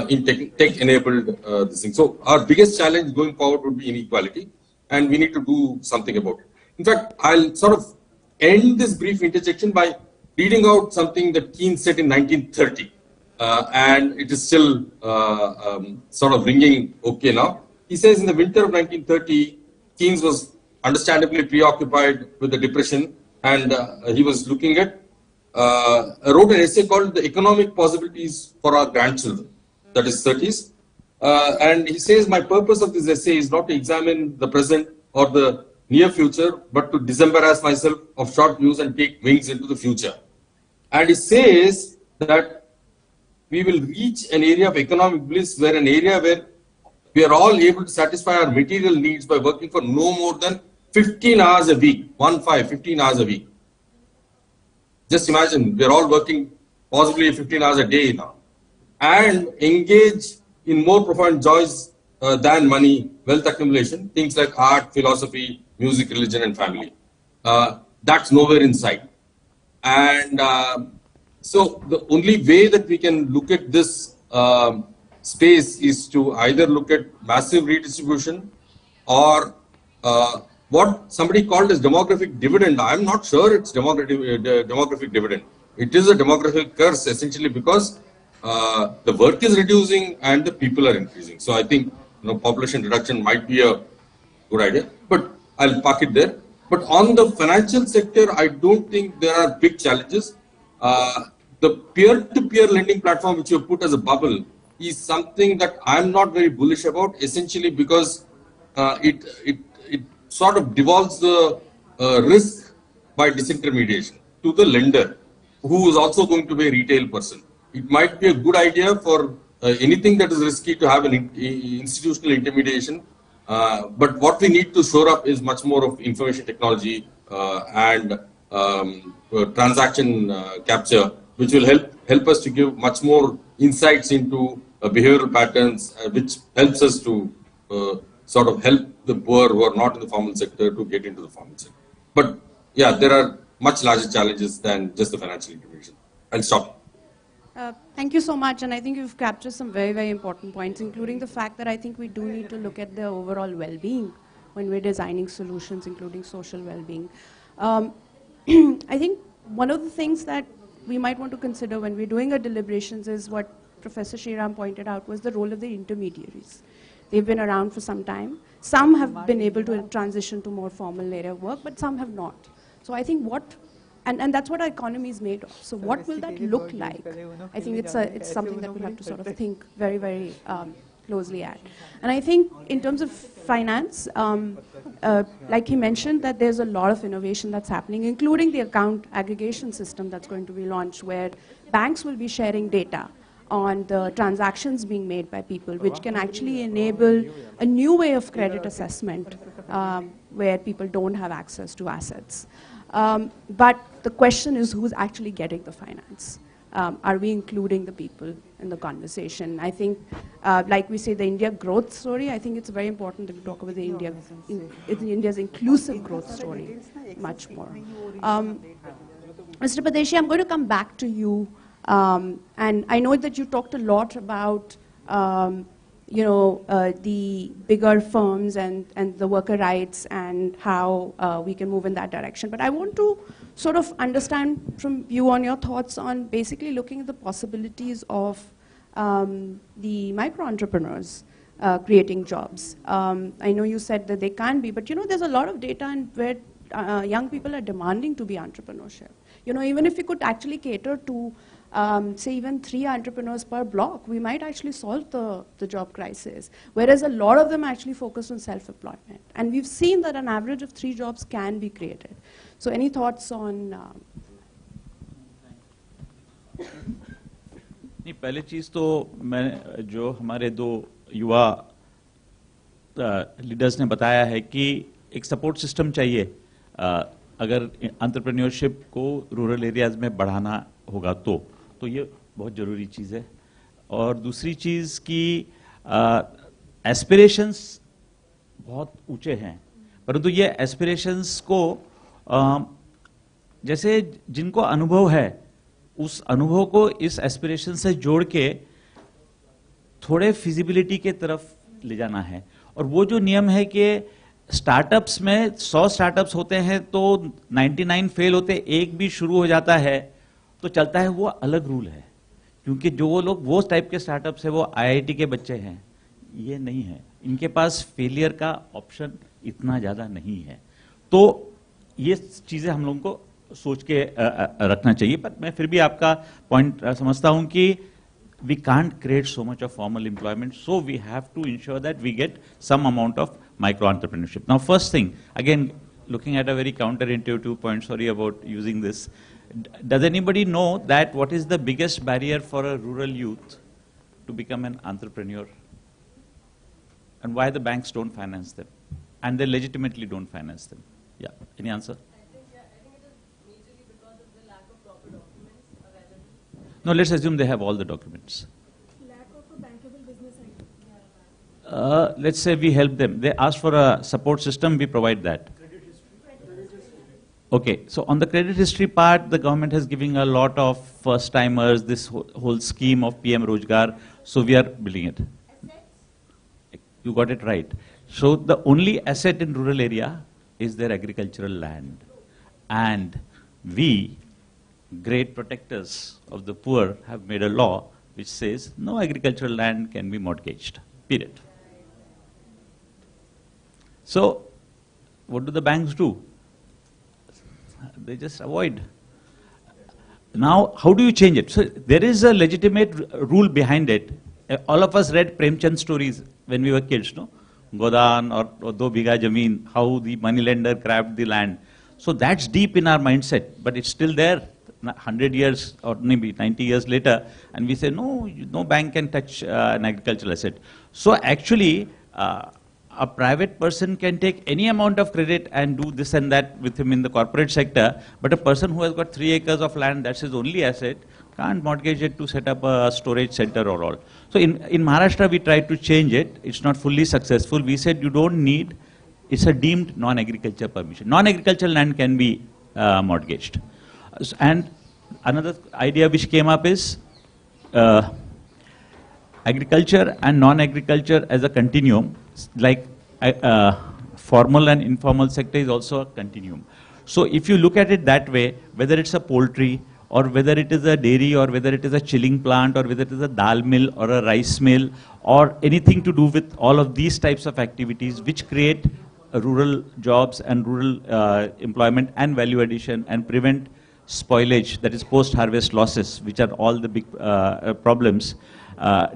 in tech-enabled this thing. So our biggest challenge going forward would be inequality, and we need to do something about it. In fact, I'll sort of end this brief interjection by reading out something that Keynes said in 1930, and it is still sort of ringing okay now. He says in the winter of 1930, Keynes was understandably preoccupied with the depression, and he was looking at, wrote an essay called The Economic Possibilities for Our Grandchildren, that is 30s. And he says, my purpose of this essay is not to examine the present or the near future, but to disembarrass myself of short views and take wings into the future. And he says that we will reach an area of economic bliss, where an area where we are all able to satisfy our material needs by working for no more than 15 hours a week, 15 hours a week. Just imagine, we are all working possibly 15 hours a day now, and engage in more profound joys than money, wealth accumulation, things like art, philosophy, music, religion, and family. That's nowhere in sight. And so the only way that we can look at this space is to either look at massive redistribution or what somebody called as demographic dividend. I'm not sure it's demographic dividend. It is a demographic curse, essentially, because the work is reducing and the people are increasing. So I think population reduction might be a good idea, but I'll park it there. But on the financial sector, I don't think there are big challenges. The peer-to-peer lending platform, which you put as a bubble, is something that I'm not very bullish about, essentially because it sort of devolves the risk by disintermediation to the lender, who is also going to be a retail person. It might be a good idea for anything that is risky to have an institutional intermediation, but what we need to shore up is much more of information technology and transaction capture, which will help us to give much more insights into behavioral patterns, which helps us to sort of help the poor who are not in the formal sector to get into the formal sector. But yeah, there are much larger challenges than just the financial intervention. I'll stop. Thank you so much, and I think you've captured some very, very important points, including the fact that I think we do need to look at the overall well-being when we're designing solutions, including social well-being. I think one of the things that we might want to consider when we're doing our deliberations is what Professor Shriram pointed out was the role of the intermediaries. They've been around for some time. Some have been able to transition to more formal area of work, but some have not. So I think and that's what our economy is made of. So what will that look like? I think it's something that we'll have to sort of think very, very closely at. And I think in terms of finance, like he mentioned, that there's a lot of innovation that's happening, including the account aggregation system that's going to be launched, where banks will be sharing data on the transactions being made by people, which can actually enable a new way of credit assessment where people don't have access to assets. But the question is who's actually getting the finance? Are we including the people in the conversation? I think, like we say, the India growth story, I think it's very important that we talk about the India's inclusive growth story much more. Mr. Padeshi, I'm going to come back to you. And I know that you talked a lot about the bigger firms and the worker rights and how we can move in that direction. But I want to sort of understand from you on your thoughts on basically looking at the possibilities of the micro-entrepreneurs creating jobs. I know you said that they can be, but there's a lot of data where young people are demanding to be entrepreneurship. Even if we could actually cater to say even 3 entrepreneurs per block, we might actually solve the job crisis. Whereas a lot of them actually focus on self-employment. And we've seen that an average of 3 jobs can be created. So any thoughts on... नहीं, पहली चीज़ तो मैं जो हमारे 2 युवा leaders ने बताया है कि एक सपोर्ट सिस्टम चाहिए अगर एंटरप्रेन्योरशिप को रूरल एरियाज में बढ़ाना होगा तो ये बहुत ज़रूरी चीज़ है। और दूसरी चीज़ कि एस्पिरेशंस बहुत ऊंचे हैं, परंतु ये एस्पिरेशंस को जैसे जिनको अनुभव है उस अनुभव को इस एस्पिरेशन से जोड़ के थोड़े फिजिबिलिटी के तरफ ले जाना है। और वो जो नियम है कि स्टार्टअप्स में 100 स्टार्टअप्स होते हैं तो 99 फेल होते, एक भी शुरू हो जाता है तो चलता है, वो अलग रूल है। क्योंकि जो वो लोग वो टाइप के स्टार्टअप्स है वो आईआईटी के बच्चे हैं, ये नहीं है, इनके पास फेलियर का ऑप्शन इतना ज़्यादा नहीं है। तो ये चीज़ें हम लोगों को सोच के रखना चाहिए। पर मैं फिर भी आपका पॉइंट समझता हूं कि we can't create so much of formal employment, so we have to ensure that we get some amount of micro entrepreneurship. Now, first thing, again, looking at a very counterintuitive point, sorry about using this, does anybody know that what is the biggest barrier for a rural youth to become an entrepreneur? And why the banks don't finance them? And they legitimately don't finance them? Yeah, any answer? No, let's assume they have all the documents. Lack of a bankable business idea. Let's say we help them. They ask for a support system, we provide that. Okay, so on the credit history part, the government has given a lot of first-timers, this whole scheme of PM Rojgar, so we are building it. You got it right. So the only asset in rural area is their agricultural land. And we, great protectors of the poor, have made a law which says no agricultural land can be mortgaged, period. So what do the banks do? They just avoid. Now, how do you change it? So there is a legitimate rule behind it. All of us read Premchand stories when we were kids, no? Godan or Do Bigha Jameen, how the moneylender grabbed the land. So that's deep in our mindset, but it's still there 100 years or maybe 90 years later, and we say, no, no bank can touch an agricultural asset. So actually, a private person can take any amount of credit and do this and that with him in the corporate sector, but a person who has got 3 acres of land, that's his only asset, can't mortgage it to set up a storage center or all. So in Maharashtra, we tried to change it. It's not fully successful. We said you don't need, it's a deemed non-agriculture permission. Non-agricultural land can be mortgaged. And another idea which came up is agriculture and non-agriculture as a continuum, like formal and informal sector is also a continuum. So if you look at it that way, whether it's a poultry, or whether it is a dairy, or whether it is a chilling plant, or whether it is a dal mill or a rice mill, or anything to do with all of these types of activities which create rural jobs and rural employment and value addition and prevent spoilage, that is post-harvest losses, which are all the big problems,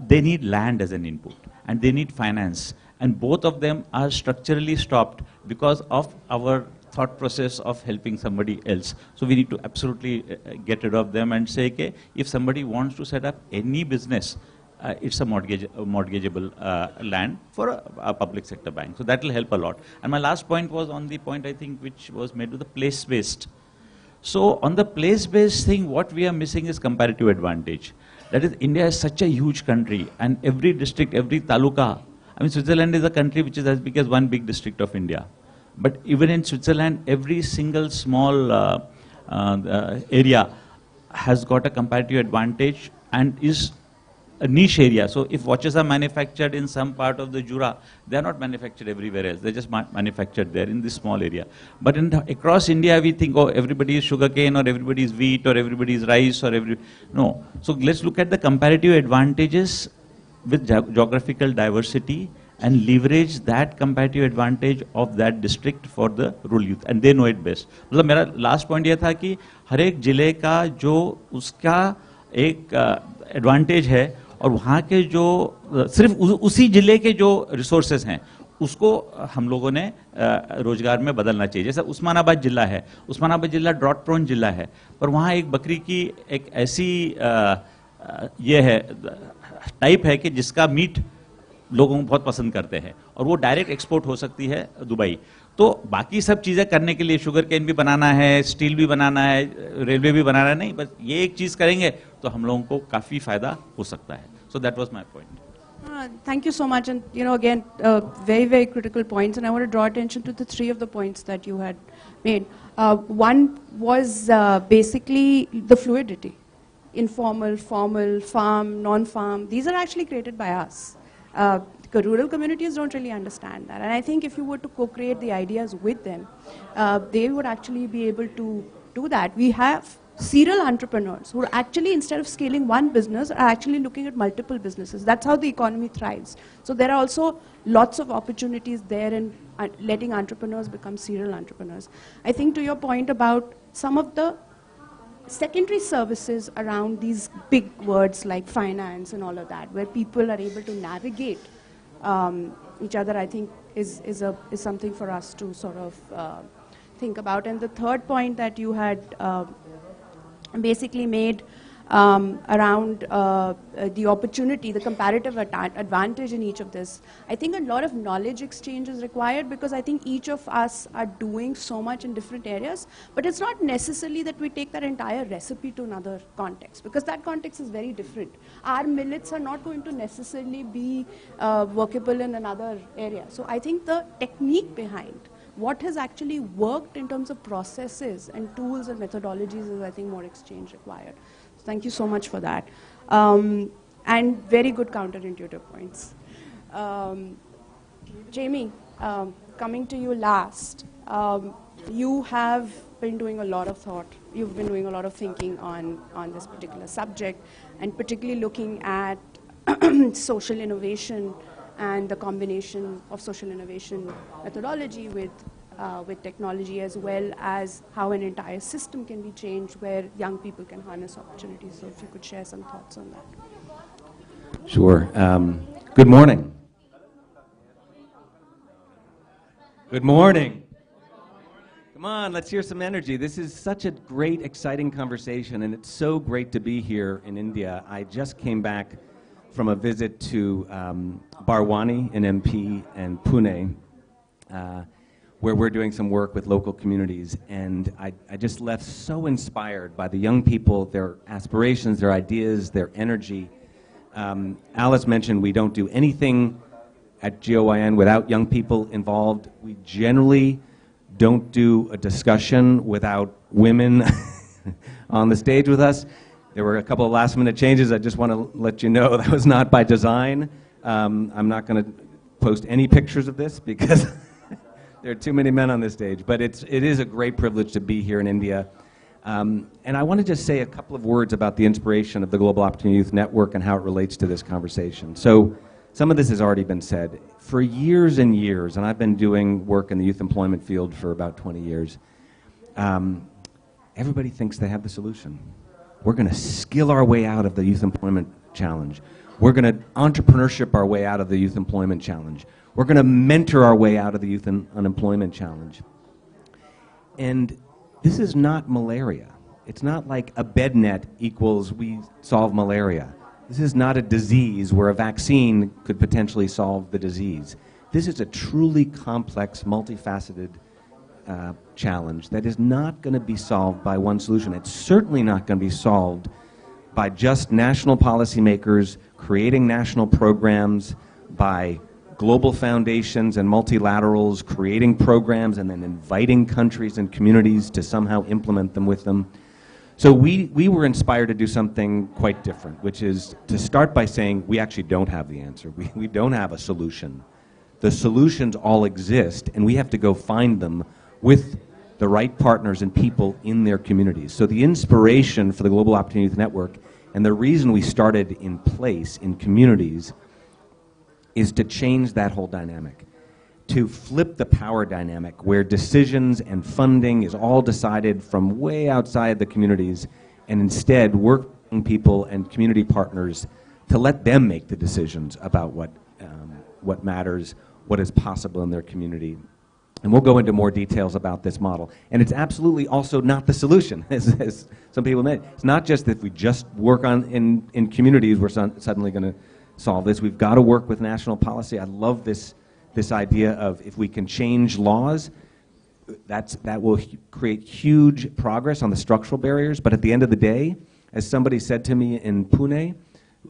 they need land as an input and they need finance. And both of them are structurally stopped because of our thought process of helping somebody else. So we need to absolutely get rid of them and say, okay, if somebody wants to set up any business, it's a mortgageable land for a public sector bank. So that will help a lot. And my last point was on the point, I think, which was made to the place-based. So on the place-based thing, what we are missing is comparative advantage. That is, India is such a huge country, and every district, every taluka, I mean, Switzerland is a country which is as big as one big district of India. But even in Switzerland, every single small area has got a comparative advantage and is a niche area. So if watches are manufactured in some part of the Jura, they are not manufactured everywhere else. They're just manufactured there in this small area. But across India, we think, oh, everybody is sugarcane, or everybody is wheat, or everybody is rice, or no. So let's look at the comparative advantages with geographical diversity and leverage that comparative advantage of that district for the rural youth, and they know it best. मतलब मेरा last point ये था कि हर एक जिले का जो उसका एक advantage है, और वहाँ के जो सिर्फ उसी जिले के जो resources हैं, उसको हम लोगों ने रोजगार में बदलना चाहिए. जैसा उस्मानाबाद जिला है, उस्मानाबाद जिला ड्रॉट प्रोन जिला है, पर वहाँ एक बकरी की एक ऐसी ये है टाइप है कि जिसका मीट लोगों को बहुत पसंद करते हैं, और वो डायरेक्ट एक्सपोर्ट हो सकती है दुबई. तो बाकी सब चीज़ें करने के लिए शुगर केन भी बनाना है, स्टील भी बनाना है, रेलवे भी बनाना है, नहीं, बस ये एक चीज़ करेंगे तो हम लोगों को काफ़ी फायदा हो सकता है. So that was my point. Thank you so much, and again, very, very critical points, and I want to draw attention to the three of the points that you had made. One was basically the fluidity, informal, formal, farm, non-farm. These are actually created by us. Rural communities don't really understand that, and I think if you were to co-create the ideas with them, they would actually be able to do that. We have serial entrepreneurs who are actually, instead of scaling one business, are actually looking at multiple businesses. That's how the economy thrives. So there are also lots of opportunities there in letting entrepreneurs become serial entrepreneurs. I think to your point about some of the secondary services around these big words like finance and all of that, where people are able to navigate each other, I think is something for us to sort of think about. And the third point that you had basically made around the opportunity, the comparative advantage in each of this. I think a lot of knowledge exchange is required, because I think each of us are doing so much in different areas, but it's not necessarily that we take that entire recipe to another context, because that context is very different. Our millets are not going to necessarily be workable in another area. So I think the technique behind what has actually worked in terms of processes and tools and methodologies is, I think, more exchange required. So thank you so much for that. And very good counterintuitive points. Jamie, coming to you last, you have been doing a lot of thought. You've been doing a lot of thinking on this particular subject, and particularly looking at social innovation and the combination of social innovation methodology with technology, as well as how an entire system can be changed where young people can harness opportunities. So if you could share some thoughts on that. Sure. Good morning. Good morning. Come on, let's hear some energy. This is such a great, exciting conversation, and it's so great to be here in India. I just came back from a visit to Barwani in MP and Pune, where we're doing some work with local communities, and I just left so inspired by the young people, their aspirations, their ideas, their energy. Alice mentioned we don't do anything at GOIN without young people involved. We generally don't do a discussion without women on the stage with us. There were a couple of last-minute changes. I just want to let you know that was not by design. I'm not going to post any pictures of this because there are too many men on this stage. But it is a great privilege to be here in India. And I want to just say a couple of words about the inspiration of the Global Opportunity Youth Network and how it relates to this conversation. So some of this has already been said. For years and years, and I've been doing work in the youth employment field for about 20 years, everybody thinks they have the solution. We're going to skill our way out of the youth employment challenge. We're going to entrepreneurship our way out of the youth employment challenge. We're going to mentor our way out of the youth unemployment challenge. And this is not malaria. It's not like a bed net equals we solve malaria. This is not a disease where a vaccine could potentially solve the disease. This is a truly complex, multifaceted challenge that is not going to be solved by one solution. It's certainly not going to be solved by just national policymakers creating national programs, by global foundations and multilaterals creating programs and then inviting countries and communities to somehow implement them with them. So we were inspired to do something quite different, which is to start by saying we actually don't have the answer. We don't have a solution. The solutions all exist, and we have to go find them with the right partners and people in their communities. So the inspiration for the Global Opportunity Youth Network and the reason we started in place in communities is to change that whole dynamic, to flip the power dynamic where decisions and funding is all decided from way outside the communities, and instead work with people and community partners to let them make the decisions about what matters, what is possible in their community. And we'll go into more details about this model. And it's absolutely also not the solution, as some people meant. It's not just that if we just work in communities, we're suddenly going to solve this. We've got to work with national policy. I love this idea of if we can change laws, that will create huge progress on the structural barriers. But at the end of the day, as somebody said to me in Pune,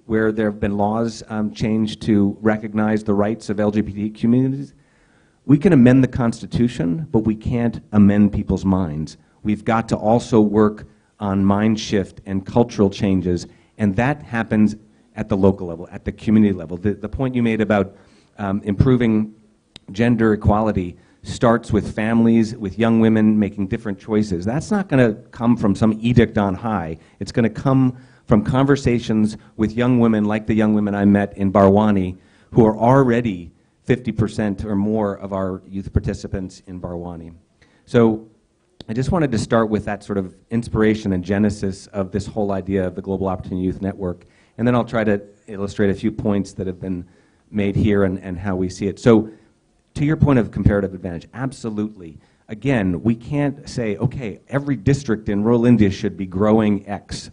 where there have been laws changed to recognize the rights of LGBT communities, we can amend the Constitution, but we can't amend people's minds. We've got to also work on mind shift and cultural changes, and that happens at the local level, at the community level. The point you made about improving gender equality starts with families, with young women making different choices. That's not going to come from some edict on high. It's going to come from conversations with young women like the young women I met in Barwani, who are already 50% or more of our youth participants in Barwani. So I just wanted to start with that sort of inspiration and genesis of this whole idea of the Global Opportunity Youth Network. And then I'll try to illustrate a few points that have been made here and how we see it. So to your point of comparative advantage, absolutely. Again, we can't say, okay, every district in rural India should be growing X.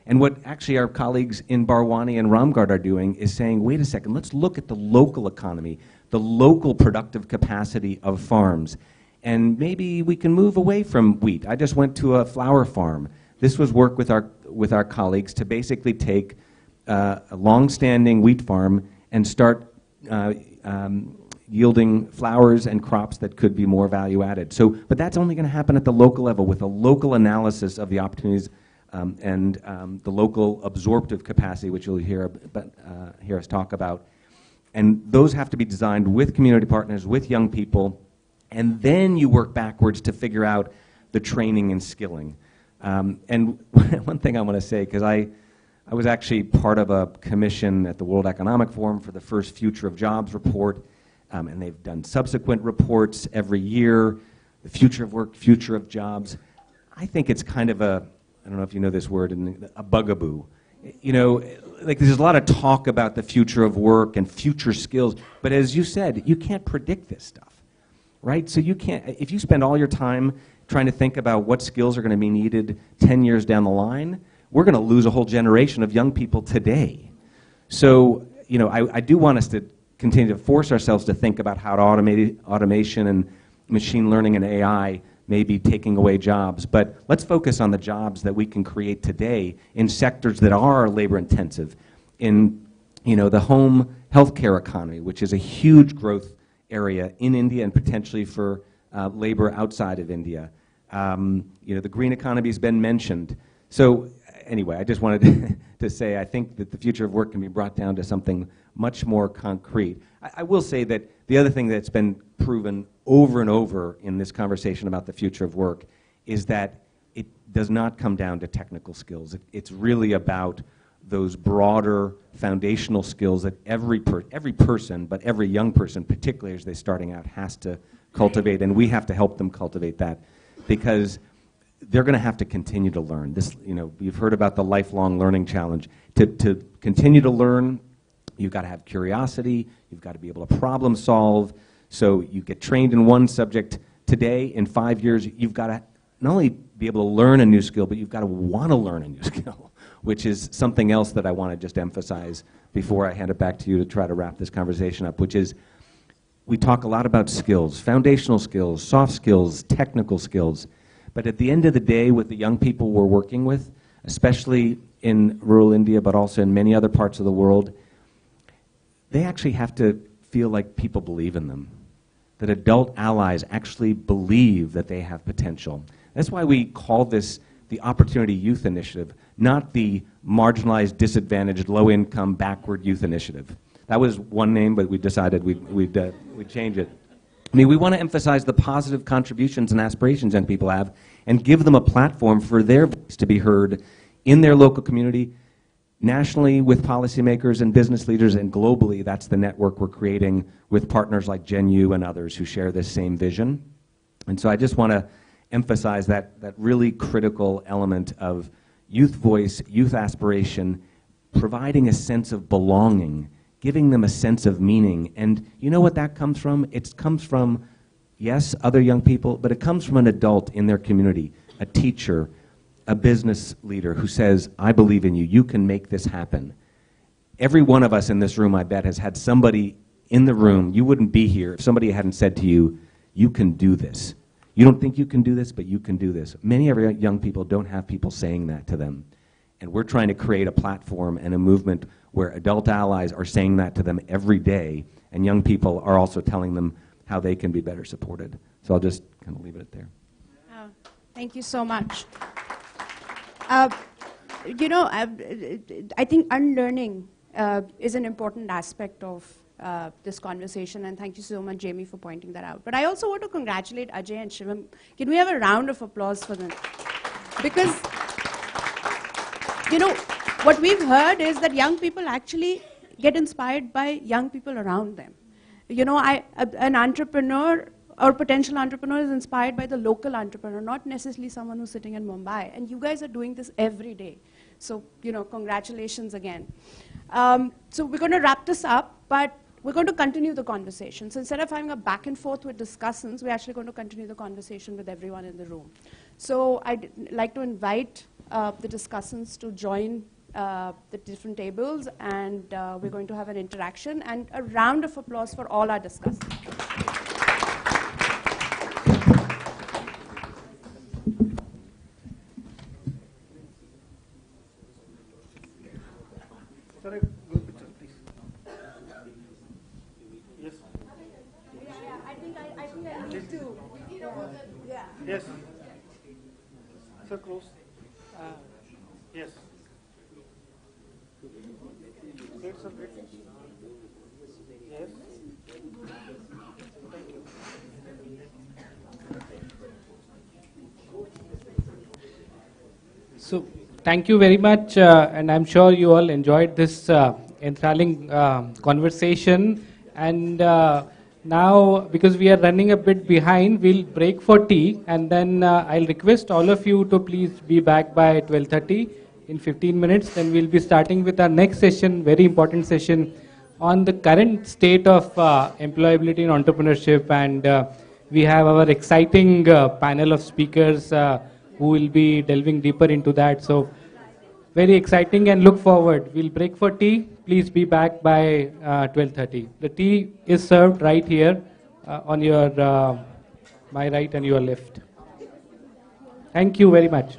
And what actually our colleagues in Barwani and Ramgarh are doing is saying, wait a second, let's look at the local economy, the local productive capacity of farms. And maybe we can move away from wheat. I just went to a flower farm. This was work with our colleagues to basically take a long-standing wheat farm and start yielding flowers and crops that could be more value-added. So, but that's only going to happen at the local level with a local analysis of the opportunities and the local absorptive capacity, which you'll hear us talk about. And those have to be designed with community partners, with young people, and then you work backwards to figure out the training and skilling. And one thing I want to say, because I was actually part of a commission at the World Economic Forum for the first Future of Jobs report, and they've done subsequent reports every year, the future of work, future of jobs. I think it's kind of a, I don't know if you know this word, a bugaboo. You know, like there's a lot of talk about the future of work and future skills, but as you said, you can't predict this stuff, right? So you can't, if you spend all your time trying to think about what skills are going to be needed 10 years down the line, we're going to lose a whole generation of young people today. So, you know, I do want us to continue to force ourselves to think about how to automation and machine learning and AI may be taking away jobs, but let's focus on the jobs that we can create today in sectors that are labor intensive, in the home healthcare economy, which is a huge growth area in India and potentially for labor outside of India. The green economy has been mentioned. So anyway, I just wanted to say I think that the future of work can be brought down to something much more concrete. I will say that the other thing that's been proven over and over in this conversation about the future of work is that it does not come down to technical skills. It's really about those broader foundational skills that every person, but every young person, particularly as they're starting out, has to cultivate, and we have to help them cultivate that, because they're going to have to continue to learn. You've heard about the lifelong learning challenge. To continue to learn, you've got to have curiosity, you've got to be able to problem solve. So you get trained in one subject today, in 5 years, you've got to not only be able to learn a new skill, but you've got to want to learn a new skill, which is something else that I want to just emphasize before I hand it back to you to try to wrap this conversation up, which is we talk a lot about skills, foundational skills, soft skills, technical skills, but at the end of the day, with the young people we're working with, especially in rural India, but also in many other parts of the world, they actually have to feel like people believe in them, that adult allies actually believe that they have potential. That's why we call this the Opportunity Youth Initiative, not the Marginalized, Disadvantaged, Low-Income, Backward Youth Initiative. That was one name, but we decided we'd change it. I mean, we want to emphasize the positive contributions and aspirations young people have and give them a platform for their voice to be heard in their local community, nationally with policymakers and business leaders, and globally. That's the network we're creating with partners like GenU and others who share this same vision. And so I just want to emphasize that really critical element of youth voice, youth aspiration, providing a sense of belonging, giving them a sense of meaning. And you know what that comes from? It comes from, yes, other young people, but it comes from an adult in their community, a teacher, a business leader who says, I believe in you, you can make this happen. Every one of us in this room, I bet, has had somebody in the room, you wouldn't be here if somebody hadn't said to you, you can do this. You don't think you can do this, but you can do this. Many of our young people don't have people saying that to them. And we're trying to create a platform and a movement where adult allies are saying that to them every day, and young people are also telling them how they can be better supported. So I'll just kind of leave it there. Thank you so much. I think unlearning is an important aspect of this conversation, and thank you so much, Jamie, for pointing that out. But I also want to congratulate Ajay and Shivam. Can we have a round of applause for them? Because, what we've heard is that young people actually get inspired by young people around them. An entrepreneur or potential entrepreneur is inspired by the local entrepreneur, not necessarily someone who's sitting in Mumbai. And you guys are doing this every day. So, congratulations again. So we're going to wrap this up, but we're going to continue the conversation. So instead of having a back and forth with discussants, we're actually going to continue the conversation with everyone in the room. So I'd like to invite the discussants to join the different tables, and we're going to have an interaction and a round of applause for all our discussants. Yes. So close. Yes. Great, sir. Great. Yes. Thank you. So, thank you very much, and I'm sure you all enjoyed this enthralling conversation. And now, because we are running a bit behind, we'll break for tea, and then I'll request all of you to please be back by 12:30 in 15 minutes. Then we'll be starting with our next session, very important session, on the current state of employability and entrepreneurship. And we have our exciting panel of speakers who will be delving deeper into that. So, very exciting, and look forward. We'll break for tea. Please be back by 12:30. The tea is served right here on your my right and your left. Thank you very much.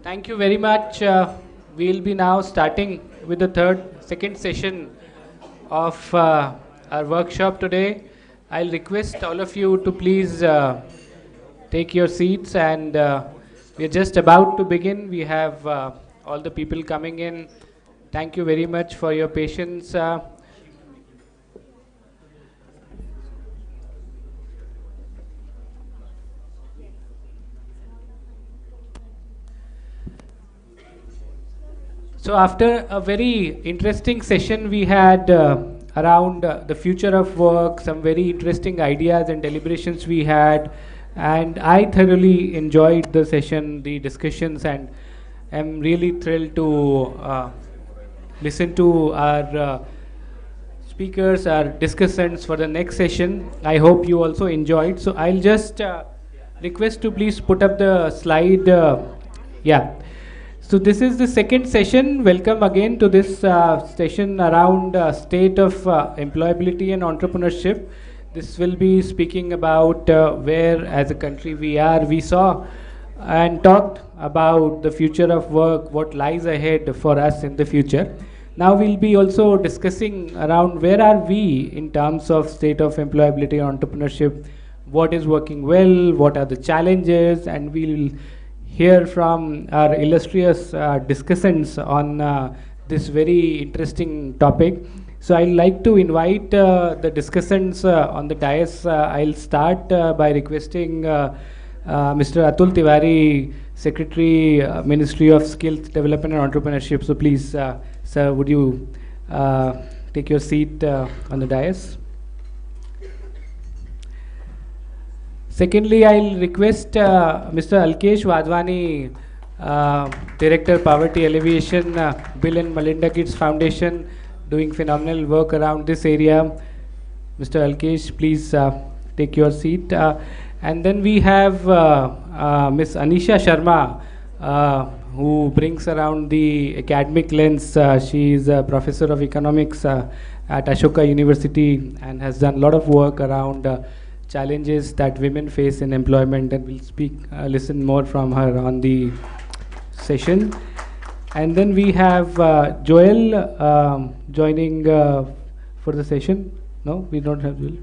Thank you very much. We'll be now starting with the second session of our workshop today. I'll request all of you to please take your seats, and we're just about to begin. We have all the people coming in. Thank you very much for your patience. So after a very interesting session we had around the future of work, some very interesting ideas and deliberations we had, and I thoroughly enjoyed the session, the discussions, and I'm really thrilled to listen to our speakers, our discussants for the next session. I hope you also enjoyed. So I'll just request to please put up the slide. Yeah. So this is the second session. Welcome again to this session around state of employability and entrepreneurship. This will be speaking about where as a country we are. We saw and talked about the future of work, what lies ahead for us in the future. Now we'll be also discussing around where are we in terms of state of employability and entrepreneurship, what is working well, what are the challenges, and we'll hear from our illustrious discussants on this very interesting topic. So I'd like to invite the discussants on the dais. I'll start by requesting Mr. Atul Tiwari, Secretary, Ministry of Skills Development and Entrepreneurship. So please, sir, would you take your seat on the dais? Secondly, I'll request Mr. Alkesh Wadhwani, Director Poverty Alleviation, Bill and Melinda Gates Foundation, doing phenomenal work around this area. Mr. Alkesh, please take your seat. And then we have Ms. Anisha Sharma, who brings around the academic lens. She is a professor of economics at Ashoka University and has done a lot of work around challenges that women face in employment, and we'll listen more from her on the session. And then we have Joel joining for the session. No, we don't have Joel.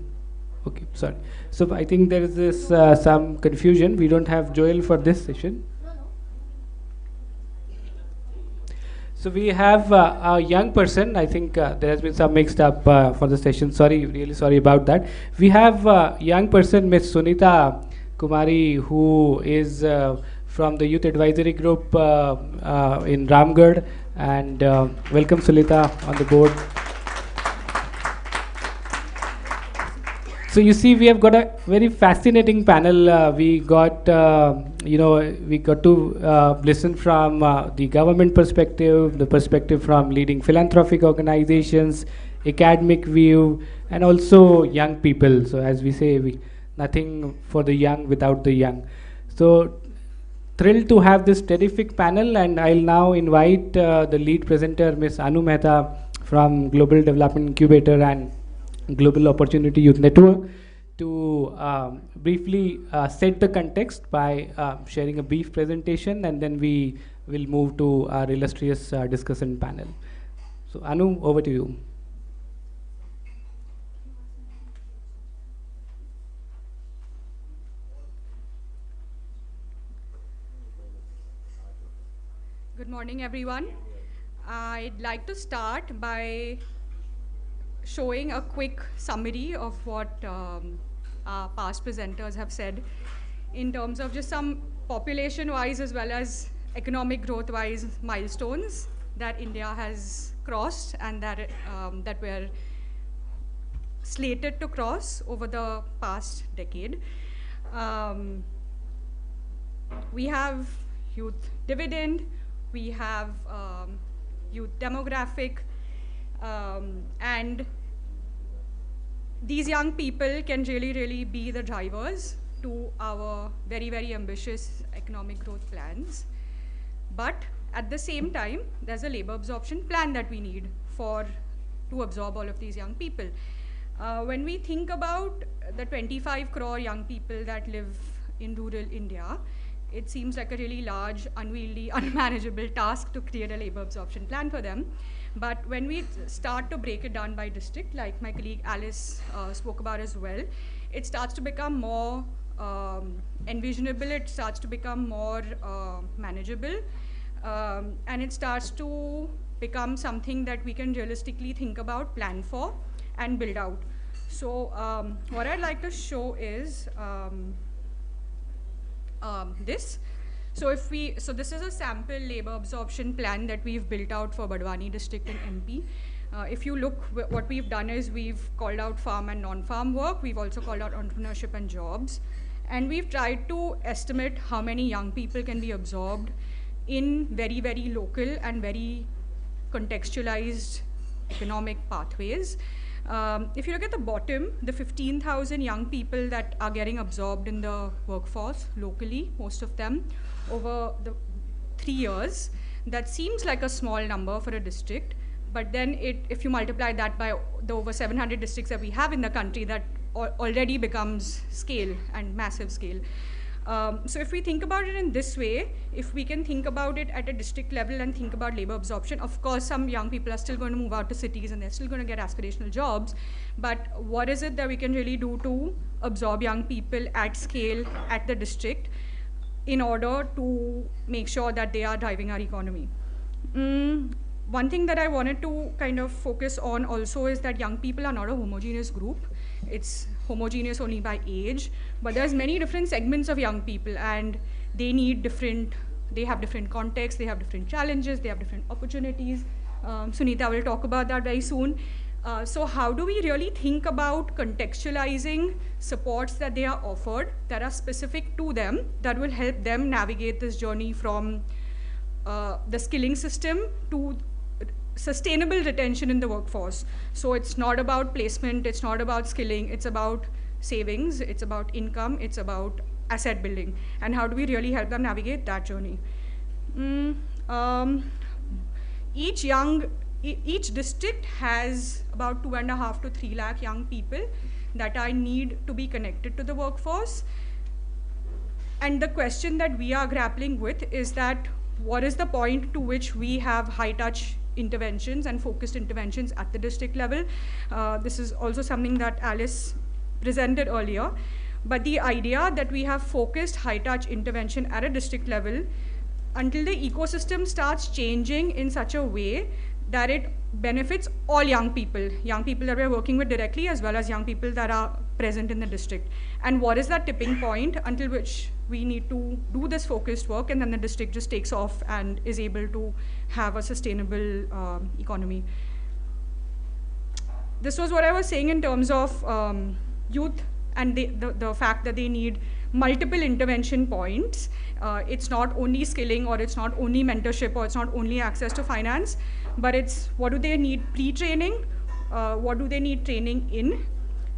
Okay, sorry. So I think there is this some confusion. We don't have Joel for this session. So we have a young person. I think there has been some mixed up for the session. Sorry, really sorry about that. We have a young person, Ms. Sunita Kumari, who is from the Youth Advisory Group in Ramgarh. And welcome, Sunita, on the board. So you see, we have got a very fascinating panel. We got, we got to listen from the government perspective, the perspective from leading philanthropic organizations, academic view, and also young people. So as we say, nothing for the young without the young. So thrilled to have this terrific panel, and I'll now invite the lead presenter, Ms. Anu Mehta from Global Development Incubator and Global Opportunity Youth Network, to briefly set the context by sharing a brief presentation, and then we will move to our illustrious discussion panel. So Anu, over to you. Good morning, everyone. I'd like to start by showing a quick summary of what our past presenters have said in terms of just some population-wise as well as economic growth-wise milestones that India has crossed and that, that we're slated to cross over the past decade. We have youth dividend, we have youth demographic, and these young people can really be the drivers to our very ambitious economic growth plans. But at the same time, there's a labor absorption plan that we need to absorb all of these young people. When we think about the 25 crore young people that live in rural India, it seems like a really large, unwieldy, unmanageable task to create a labor absorption plan for them. But when we start to break it down by district, like my colleague Alice spoke about as well, it starts to become more envisionable, it starts to become more manageable, and it starts to become something that we can realistically think about, plan for, and build out. So what I'd like to show is this. So this is a sample labor absorption plan that we've built out for Badwani district in MP. If you look, what we've done is we've called out farm and non-farm work. We've also called out entrepreneurship and jobs. And we've tried to estimate how many young people can be absorbed in very, very local and very contextualized economic pathways. If you look at the bottom, the 15,000 young people that are getting absorbed in the workforce locally, most of them, over the 3 years, that seems like a small number for a district. But then if you multiply that by the over 700 districts that we have in the country, that already becomes scale and massive scale. So if we think about it in this way, if we can think about it at a district level and think about labor absorption, of course some young people are still going to move out to cities and they're still going to get aspirational jobs, but what is it that we can really do to absorb young people at scale at the district in order to make sure that they are driving our economy? One thing that I wanted to kind of focus on also is that young people are not a homogeneous group. It's homogeneous only by age, but there's many different segments of young people, and they have different contexts, they have different challenges, they have different opportunities. Sunita will talk about that very soon. So how do we really think about contextualizing supports that they are offered that are specific to them, that will help them navigate this journey from the skilling system to sustainable retention in the workforce? So it's not about placement, it's not about skilling, it's about savings, it's about income, it's about asset building. And how do we really help them navigate that journey? Each district has about 2.5 to 3 lakh young people that I need to be connected to the workforce. And the question that we are grappling with is that what is the point to which we have high-touch interventions and focused interventions at the district level? This is also something that Alice presented earlier. But the idea that we have focused high-touch intervention at a district level until the ecosystem starts changing in such a way that it benefits all young people that we're working with directly, as well as young people that are present in the district. And what is that tipping point until which we need to do this focused work, and then the district just takes off and is able to have a sustainable economy? This was what I was saying in terms of youth and the fact that they need multiple intervention points. It's not only skilling, or it's not only mentorship, or it's not only access to finance, but it's what do they need pre-training, what do they need training in,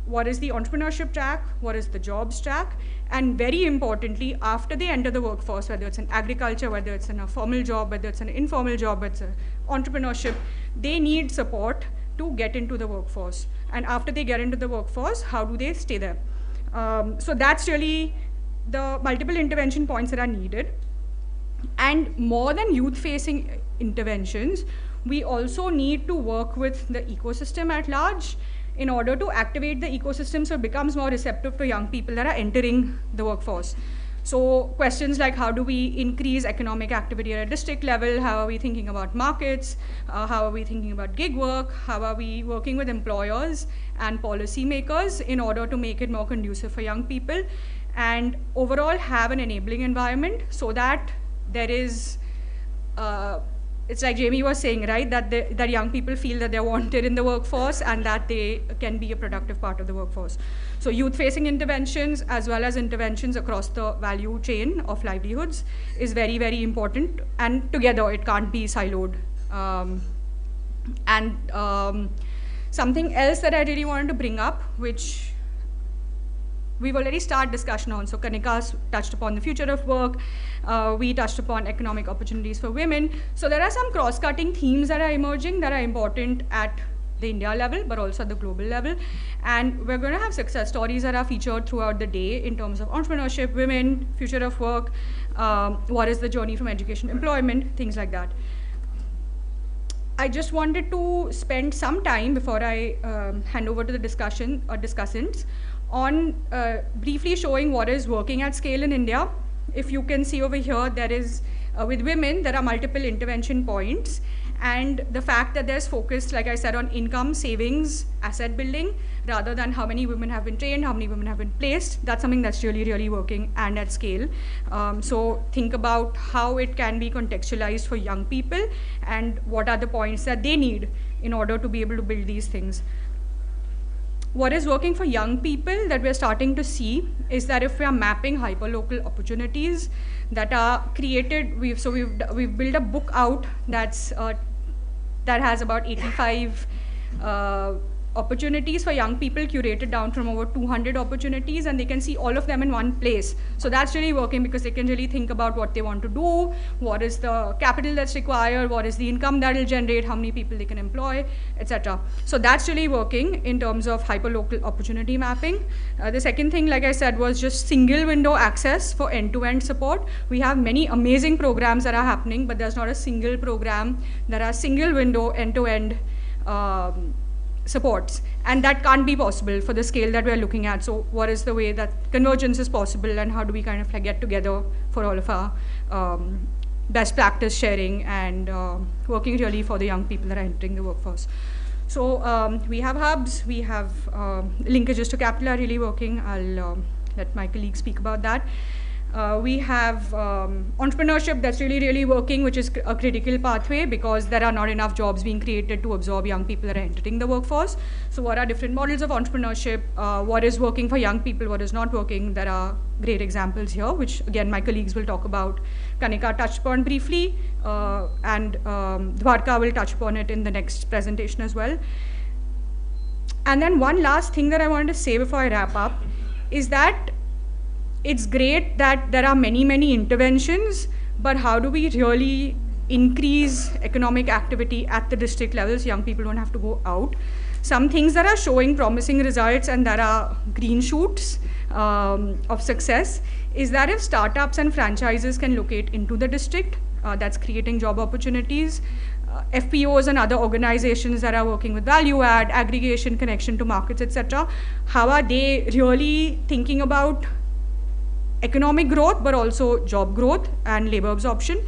what is the entrepreneurship track, what is the jobs track, and very importantly, after they enter the workforce, whether it's in agriculture, whether it's in a formal job, whether it's an informal job, whether it's entrepreneurship, they need support to get into the workforce. And after they get into the workforce, how do they stay there? So that's really the multiple intervention points that are needed. And more than youth-facing interventions, we also need to work with the ecosystem at large in order to activate the ecosystem so it becomes more receptive to young people that are entering the workforce. So questions like how do we increase economic activity at a district level, how are we thinking about markets, how are we thinking about gig work, how are we working with employers and policymakers in order to make it more conducive for young people, and overall have an enabling environment so that there is, it's like Jamie was saying, right, that young people feel that they're wanted in the workforce and that they can be a productive part of the workforce. So youth-facing interventions as well as interventions across the value chain of livelihoods is very, very important, and together it can't be siloed. Something else that I really wanted to bring up, which we've already started discussion on. So Kanika's touched upon the future of work. We touched upon economic opportunities for women. So there are some cross-cutting themes that are emerging that are important at the India level, but also at the global level. And we're going to have success stories that are featured throughout the day in terms of entrepreneurship, women, future of work, what is the journey from education to employment, things like that. I just wanted to spend some time before I hand over to the discussants on briefly showing what is working at scale in India. If you can see over here, there is, with women, there are multiple intervention points. And the fact that there's focus, like I said, on income, savings, asset building, rather than how many women have been trained, how many women have been placed, that's something that's really, really working and at scale. So think about how it can be contextualized for young people and what are the points that they need in order to be able to build these things. What is working for young people that we're starting to see is that if we are mapping hyperlocal opportunities that are created, we've built a book out that's that has about 85 opportunities for young people curated down from over 200 opportunities, and they can see all of them in one place. So that's really working because they can really think about what they want to do, what is the capital that's required, what is the income that will generate, how many people they can employ, etc. So that's really working in terms of hyperlocal opportunity mapping. The second thing, like I said, was just single window access for end-to-end support. We have many amazing programs that are happening, but there's not a single program that has single window end-to-end supports, and that can't be possible for the scale that we're looking at. So what is the way that convergence is possible, and how do we kind of like get together for all of our best practice sharing and working really for the young people that are entering the workforce. So we have hubs, we have linkages to capital are really working. I'll let my colleagues speak about that. We have entrepreneurship that's really, really working, which is a critical pathway because there are not enough jobs being created to absorb young people that are entering the workforce. So what are different models of entrepreneurship? What is working for young people? What is not working? There are great examples here, which again, my colleagues will talk about. Kanika touched upon briefly, and Dwarka will touch upon it in the next presentation as well. And then one last thing that I wanted to say before I wrap up is that it's great that there are many, many interventions, but how do we really increase economic activity at the district level so young people don't have to go out? Some things that are showing promising results and that are green shoots of success is that if startups and franchises can locate into the district, that's creating job opportunities. FPOs and other organizations that are working with value add, aggregation, connection to markets, etc. How are they really thinking about economic growth, but also job growth and labor absorption?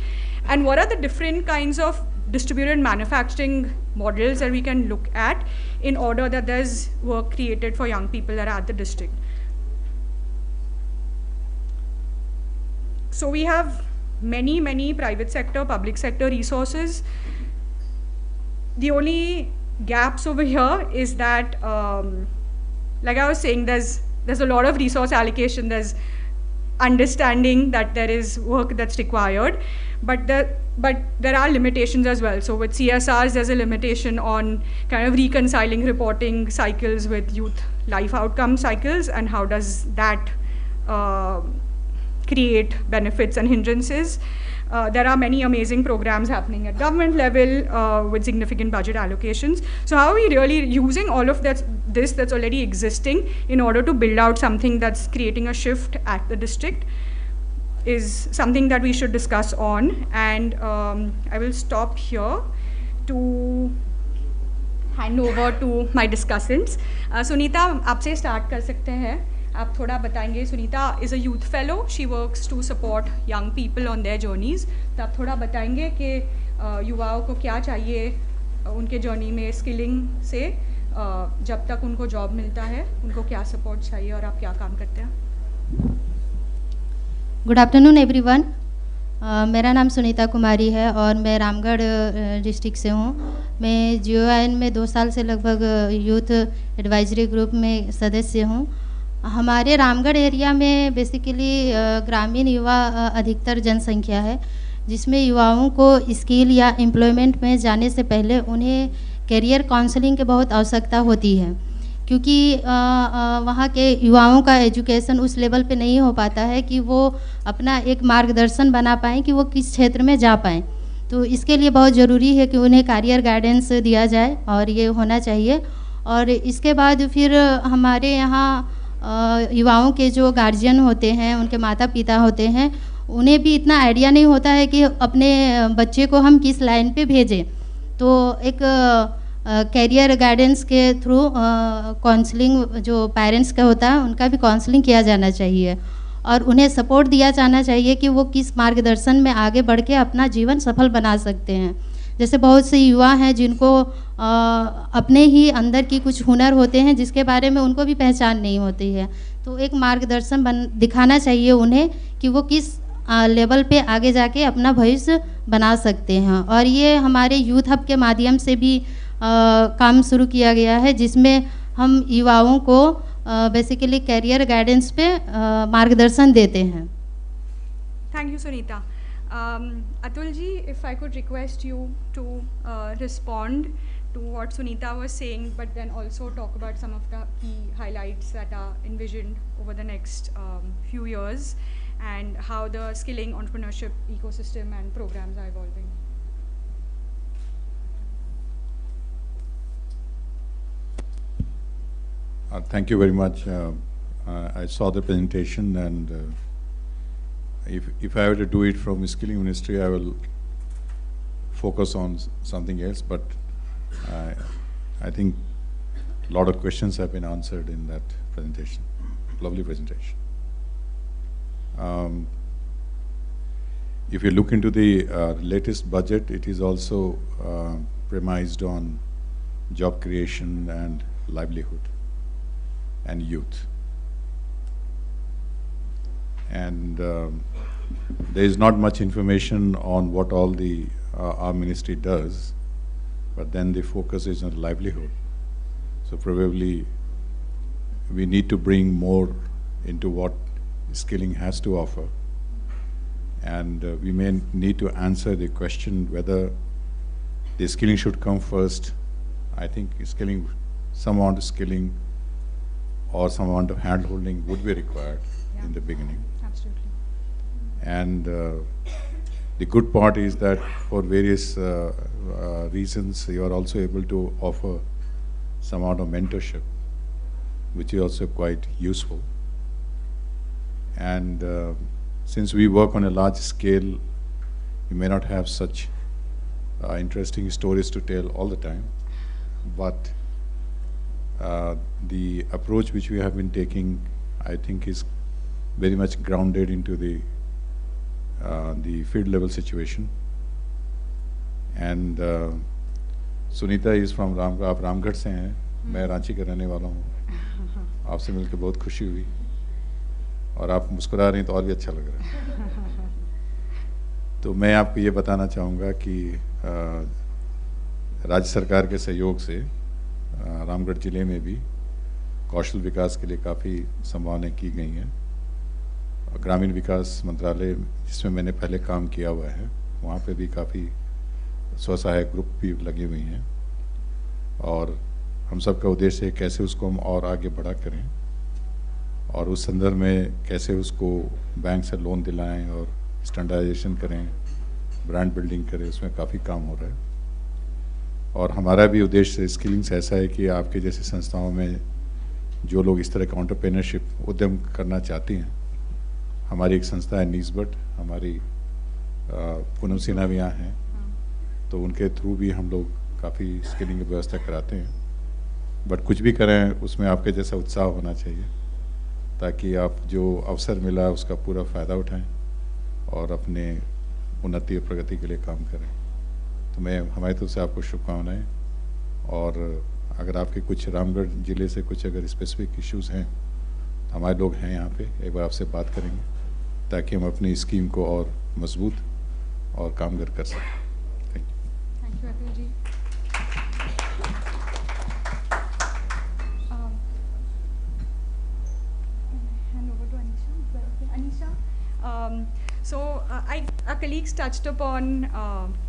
And what are the different kinds of distributed manufacturing models that we can look at in order that there's work created for young people that are at the district? So we have many, many private sector, public sector resources. The only gaps over here is that, like I was saying, there's a lot of resource allocation, there's understanding that there is work that's required, but there are limitations as well. So with CSRs, there's a limitation on kind of reconciling reporting cycles with youth life outcome cycles, and how does that create benefits and hindrances. There are many amazing programs happening at government level with significant budget allocations. So how are we really using all of this that's already existing in order to build out something that's creating a shift at the district is something that we should discuss on. And I will stop here to hand over to my discussants. Sunita, आपसे start कर सकते हैं. आप थोड़ा बताएंगे. Sunita is a youth fellow. She works to support young people on their journeys. तो आप थोड़ा बताएंगे कि युवाओं को क्या चाहिए उनके जर्नी में स्किलिंग से जब तक उनको जॉब मिलता है, उनको क्या सपोर्ट चाहिए और आप क्या काम करते हैं? Good afternoon everyone. मेरा नाम सुनीता कुमारी है और मैं रामगढ़ डिस्ट्रिक्ट से हूँ. मैं GOIN में 2 साल से लगभग यूथ एडवाइजरी ग्रुप में सदस्य हूँ. हमारे रामगढ़ एरिया में बेसिकली ग्रामीण युवा अधिकतर जनसंख्या है, जिसमें युवाओं को स्किल या एम्प्लॉयमेंट में जाने से पहले उन्हें करियर काउंसलिंग की बहुत आवश्यकता होती है, क्योंकि वहाँ के युवाओं का एजुकेशन उस लेवल पे नहीं हो पाता है कि वो अपना एक मार्गदर्शन बना पाएँ कि वो किस क्षेत्र में जा पाएँ. तो इसके लिए बहुत ज़रूरी है कि उन्हें करियर गाइडेंस दिया जाए और ये होना चाहिए। और इसके बाद फिर हमारे यहाँ युवाओं के जो गार्जियन होते हैं, उनके माता पिता होते हैं, उन्हें भी इतना आइडिया नहीं होता है कि अपने बच्चे को हम किस लाइन पे भेजें। तो एक कैरियर गाइडेंस के थ्रू काउंसलिंग जो पेरेंट्स का होता है उनका भी काउंसलिंग किया जाना चाहिए और उन्हें सपोर्ट दिया जाना चाहिए कि वो किस मार्गदर्शन में आगे बढ़ के अपना जीवन सफल बना सकते हैं। जैसे बहुत से युवा हैं जिनको अपने ही अंदर की कुछ हुनर होते हैं जिसके बारे में उनको भी पहचान नहीं होती है, तो एक मार्गदर्शन दिखाना चाहिए उन्हें कि वो किस लेवल पे आगे जाके अपना भविष्य बना सकते हैं। और ये हमारे यूथ हब के माध्यम से भी काम शुरू किया गया है जिसमें हम युवाओं को बेसिकली कैरियर गाइडेंस पे मार्गदर्शन देते हैं। Thank you, Sunita. Atul ji, if I could request you to respond to what Sunita was saying, but then also talk about some of the key highlights that are envisioned over the next few years and how the skilling entrepreneurship ecosystem and programs are evolving. Thank you very much. I saw the presentation, and if I were to do it from skilling ministry, I will focus on something else. But I think a lot of questions have been answered in that presentation. Lovely presentation. If you look into the latest budget, it is also premised on job creation and livelihood and youth. And there is not much information on what all the our ministry does, but then the focus is on livelihood. So probably we need to bring more into what skilling has to offer. And we may need to answer the question whether the skilling should come first. I think skilling, some amount of skilling or some amount of hand-holding would be required in the beginning. Absolutely. And the good part is that for various reasons, you are also able to offer some amount of mentorship, which is also quite useful. And since we work on a large scale, you may not have such interesting stories to tell all the time, but the approach which we have been taking, I think, is very much grounded into the field level situation. And Sunita is from Ramgarh, आप रामगढ़ से हैं, मैं रांची का रहने वाला हूँ। आपसे मिलकर बहुत खुशी हुई और आप मुस्कुरा रही हैं तो और भी अच्छा लग रहा है। तो मैं आपको ये बताना चाहूँगा कि राज्य सरकार के सहयोग से रामगढ़ जिले में भी कौशल विकास के लिए काफ़ी संभावनाएं की गई हैं। ग्रामीण विकास मंत्रालय जिसमें मैंने पहले काम किया हुआ है, वहाँ पे भी काफ़ी स्वसहायक ग्रुप भी लगे हुए हैं और हम सब का उद्देश्य है कैसे उसको हम और आगे बढ़ा करें और उस संदर्भ में कैसे उसको बैंक से लोन दिलाएं और स्टैंडर्डाइजेशन करें, ब्रांड बिल्डिंग करें, उसमें काफ़ी काम हो रहा है। और हमारा भी उद्देश्य स्किलिंग से ऐसा है कि आपके जैसे संस्थाओं में जो लोग इस तरह का एंटरप्रेन्योरशिप उद्यम करना चाहती हैं, हमारी एक संस्था है नीसबट, हमारी पूनम सिन्हा भी यहाँ हैं, तो उनके थ्रू भी हम लोग काफ़ी स्किलिंग की व्यवस्था कराते हैं। बट कुछ भी करें उसमें आपके जैसा उत्साह होना चाहिए ताकि आप जो अवसर मिला उसका पूरा फ़ायदा उठाएं और अपने उन्नति और प्रगति के लिए काम करें। तो मैं हमारी तरफ से आपको शुभकामनाएं, और अगर आपके कुछ रामगढ़ ज़िले से कुछ अगर स्पेसिफिक इश्यूज़ हैं तो हमारे लोग हैं यहाँ पे, एक बार आपसे बात करेंगे ताकि हम अपनी स्कीम को और मजबूत और कामगर कर सकें। Thank you, Atul ji. Hand over to Anisha. Our colleagues touched upon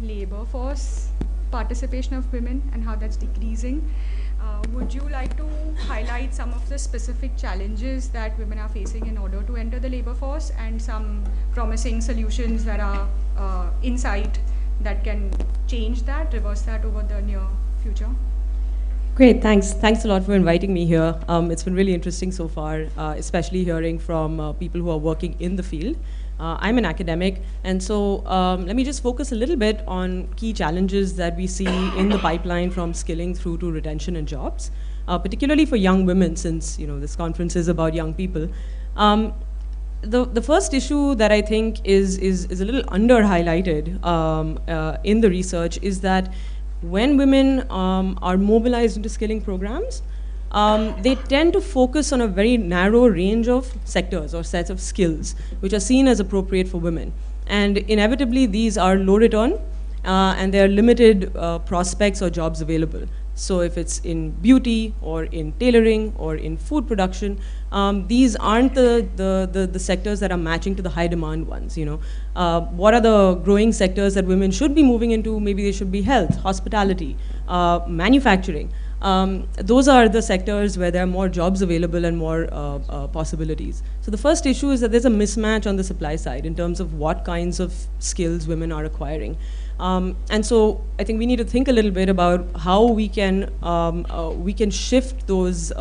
labor force participation of women and how that's decreasing. Would you like to highlight some of the specific challenges that women are facing in order to enter the labor force and some promising solutions that are in sight that can change that, reverse that over the near future? Great, thanks. Thanks a lot for inviting me here. It's been really interesting so far, especially hearing from people who are working in the field. I'm an academic, and so let me just focus a little bit on key challenges that we see in the pipeline from skilling through to retention and jobs, particularly for young women, since this conference is about young people. The first issue that I think is a little under-highlighted in the research is that when women are mobilized into skilling programs, they tend to focus on a very narrow range of sectors or sets of skills which are seen as appropriate for women. And inevitably, these are low return and there are limited prospects or jobs available. So if it's in beauty or in tailoring or in food production, these aren't the sectors that are matching to the high demand ones. What are the growing sectors that women should be moving into? Maybe they should be health, hospitality, manufacturing. Those are the sectors where there are more jobs available and more possibilities. So the first issue is that there's a mismatch on the supply side in terms of what kinds of skills women are acquiring. And so I think we need to think a little bit about how we can shift those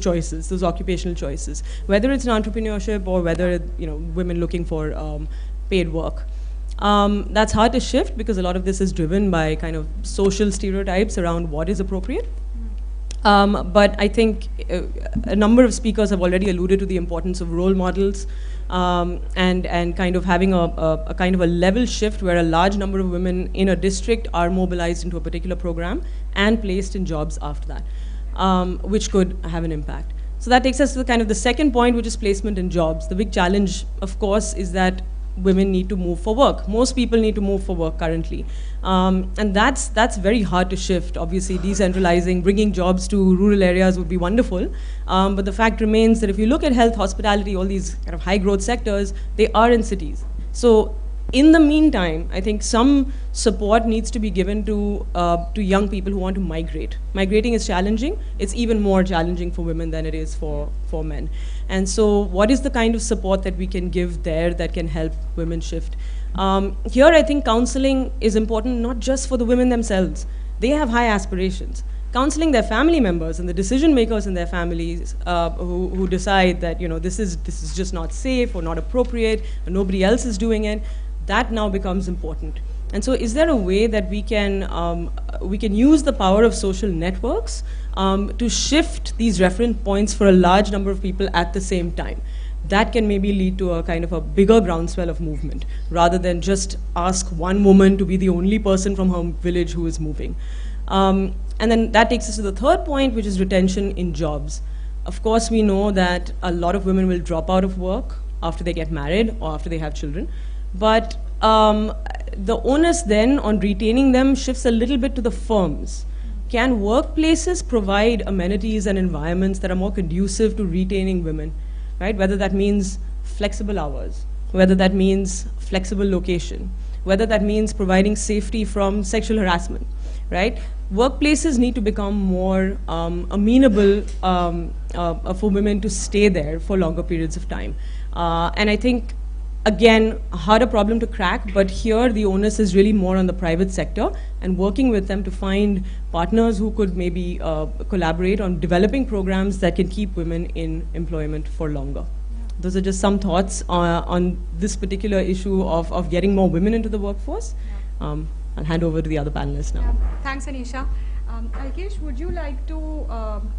choices, those occupational choices, whether it's an entrepreneurship or whether women looking for paid work. That's hard to shift because a lot of this is driven by kind of social stereotypes around what is appropriate. But I think a number of speakers have already alluded to the importance of role models and kind of having a kind of a level shift where a large number of women in a district are mobilized into a particular program and placed in jobs after that, which could have an impact. So that takes us to the second point, which is placement in jobs. The big challenge, of course, is that women need to move for work. Most people need to move for work currently. And that's very hard to shift. Obviously, decentralizing, bringing jobs to rural areas would be wonderful. But the fact remains that if you look at health, hospitality, all these kind of high growth sectors, they are in cities. So in the meantime, I think some support needs to be given to young people who want to migrate. Migrating is challenging. It's even more challenging for women than it is for men. And so what is the kind of support that we can give there that can help women shift? Here, I think counseling is important not just for the women themselves. They have high aspirations. Counseling their family members and the decision makers in their families who decide that this is just not safe or not appropriate or nobody else is doing it, that now becomes important. And so is there a way that we can use the power of social networks to shift these reference points for a large number of people at the same time? That can maybe lead to a kind of a bigger groundswell of movement, rather than just ask one woman to be the only person from her village who is moving. And then that takes us to the third point, which is retention in jobs. Of course, we know that a lot of women will drop out of work after they get married or after they have children. But the onus then on retaining them shifts a little bit to the firms. Can workplaces provide amenities and environments that are more conducive to retaining women, right? Whether that means flexible hours, whether that means flexible location, whether that means providing safety from sexual harassment, right? Workplaces need to become more amenable for women to stay there for longer periods of time. And I think, again, a harder problem to crack, but here the onus is really more on the private sector and working with them to find partners who could maybe collaborate on developing programs that can keep women in employment for longer. Those are just some thoughts on this particular issue of getting more women into the workforce. I'll hand over to the other panelists now. Yeah. Thanks, Anisha. Alkesh, would you like to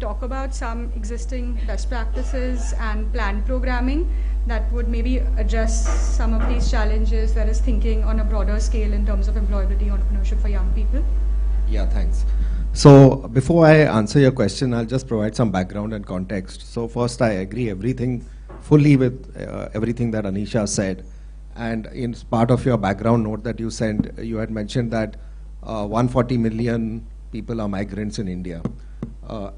talk about some existing best practices and planned programming that would maybe address some of these challenges, that is thinking on a broader scale in terms of employability, entrepreneurship for young people? Yeah, thanks. So before I answer your question, I'll just provide some background and context. So first, I agree fully with everything that Anisha said. And in part of your background note that you sent, you had mentioned that 140 million people are migrants in India.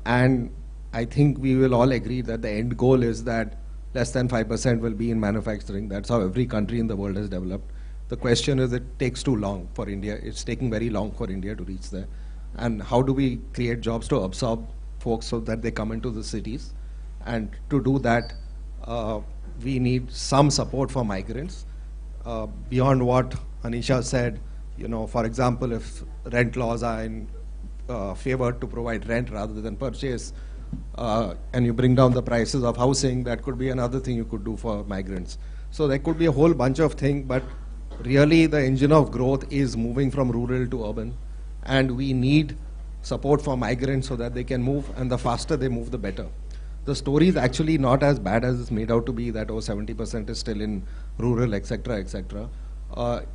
And I think we will all agree that the end goal is that less than 5% will be in manufacturing. That's how every country in the world has developed. The question is, it takes too long for India. It's taking very long for India to reach there. And how do we create jobs to absorb folks so that they come into the cities? And to do that, we need some support for migrants beyond what Anisha said, you know, for example, if rent laws are in favor to provide rent rather than purchase, and you bring down the prices of housing, that could be another thing you could do for migrants. So there could be a whole bunch of things, but really the engine of growth is moving from rural to urban, and we need support for migrants so that they can move, and the faster they move, the better. The story is actually not as bad as it's made out to be, that 70% is still in rural, etc., etc.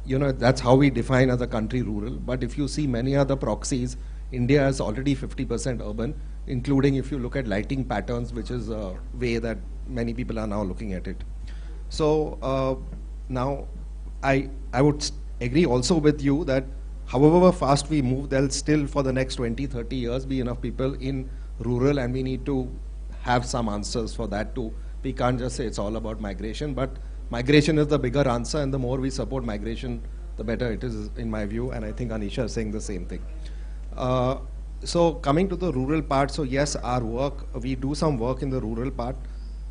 You know, that's how we define as a country rural. But if you see many other proxies, India is already 50% urban, including if you look at lighting patterns, which is a way that many people are now looking at it. So now I would agree also with you that however fast we move, there'll still for the next 20, 30 years be enough people in rural, and we need to have some answers for that too. We can't just say it's all about migration, but migration is the bigger answer, and the more we support migration, the better it is, in my view, and I think Anisha is saying the same thing. So coming to the rural part, so yes, our work, we do some work in the rural part.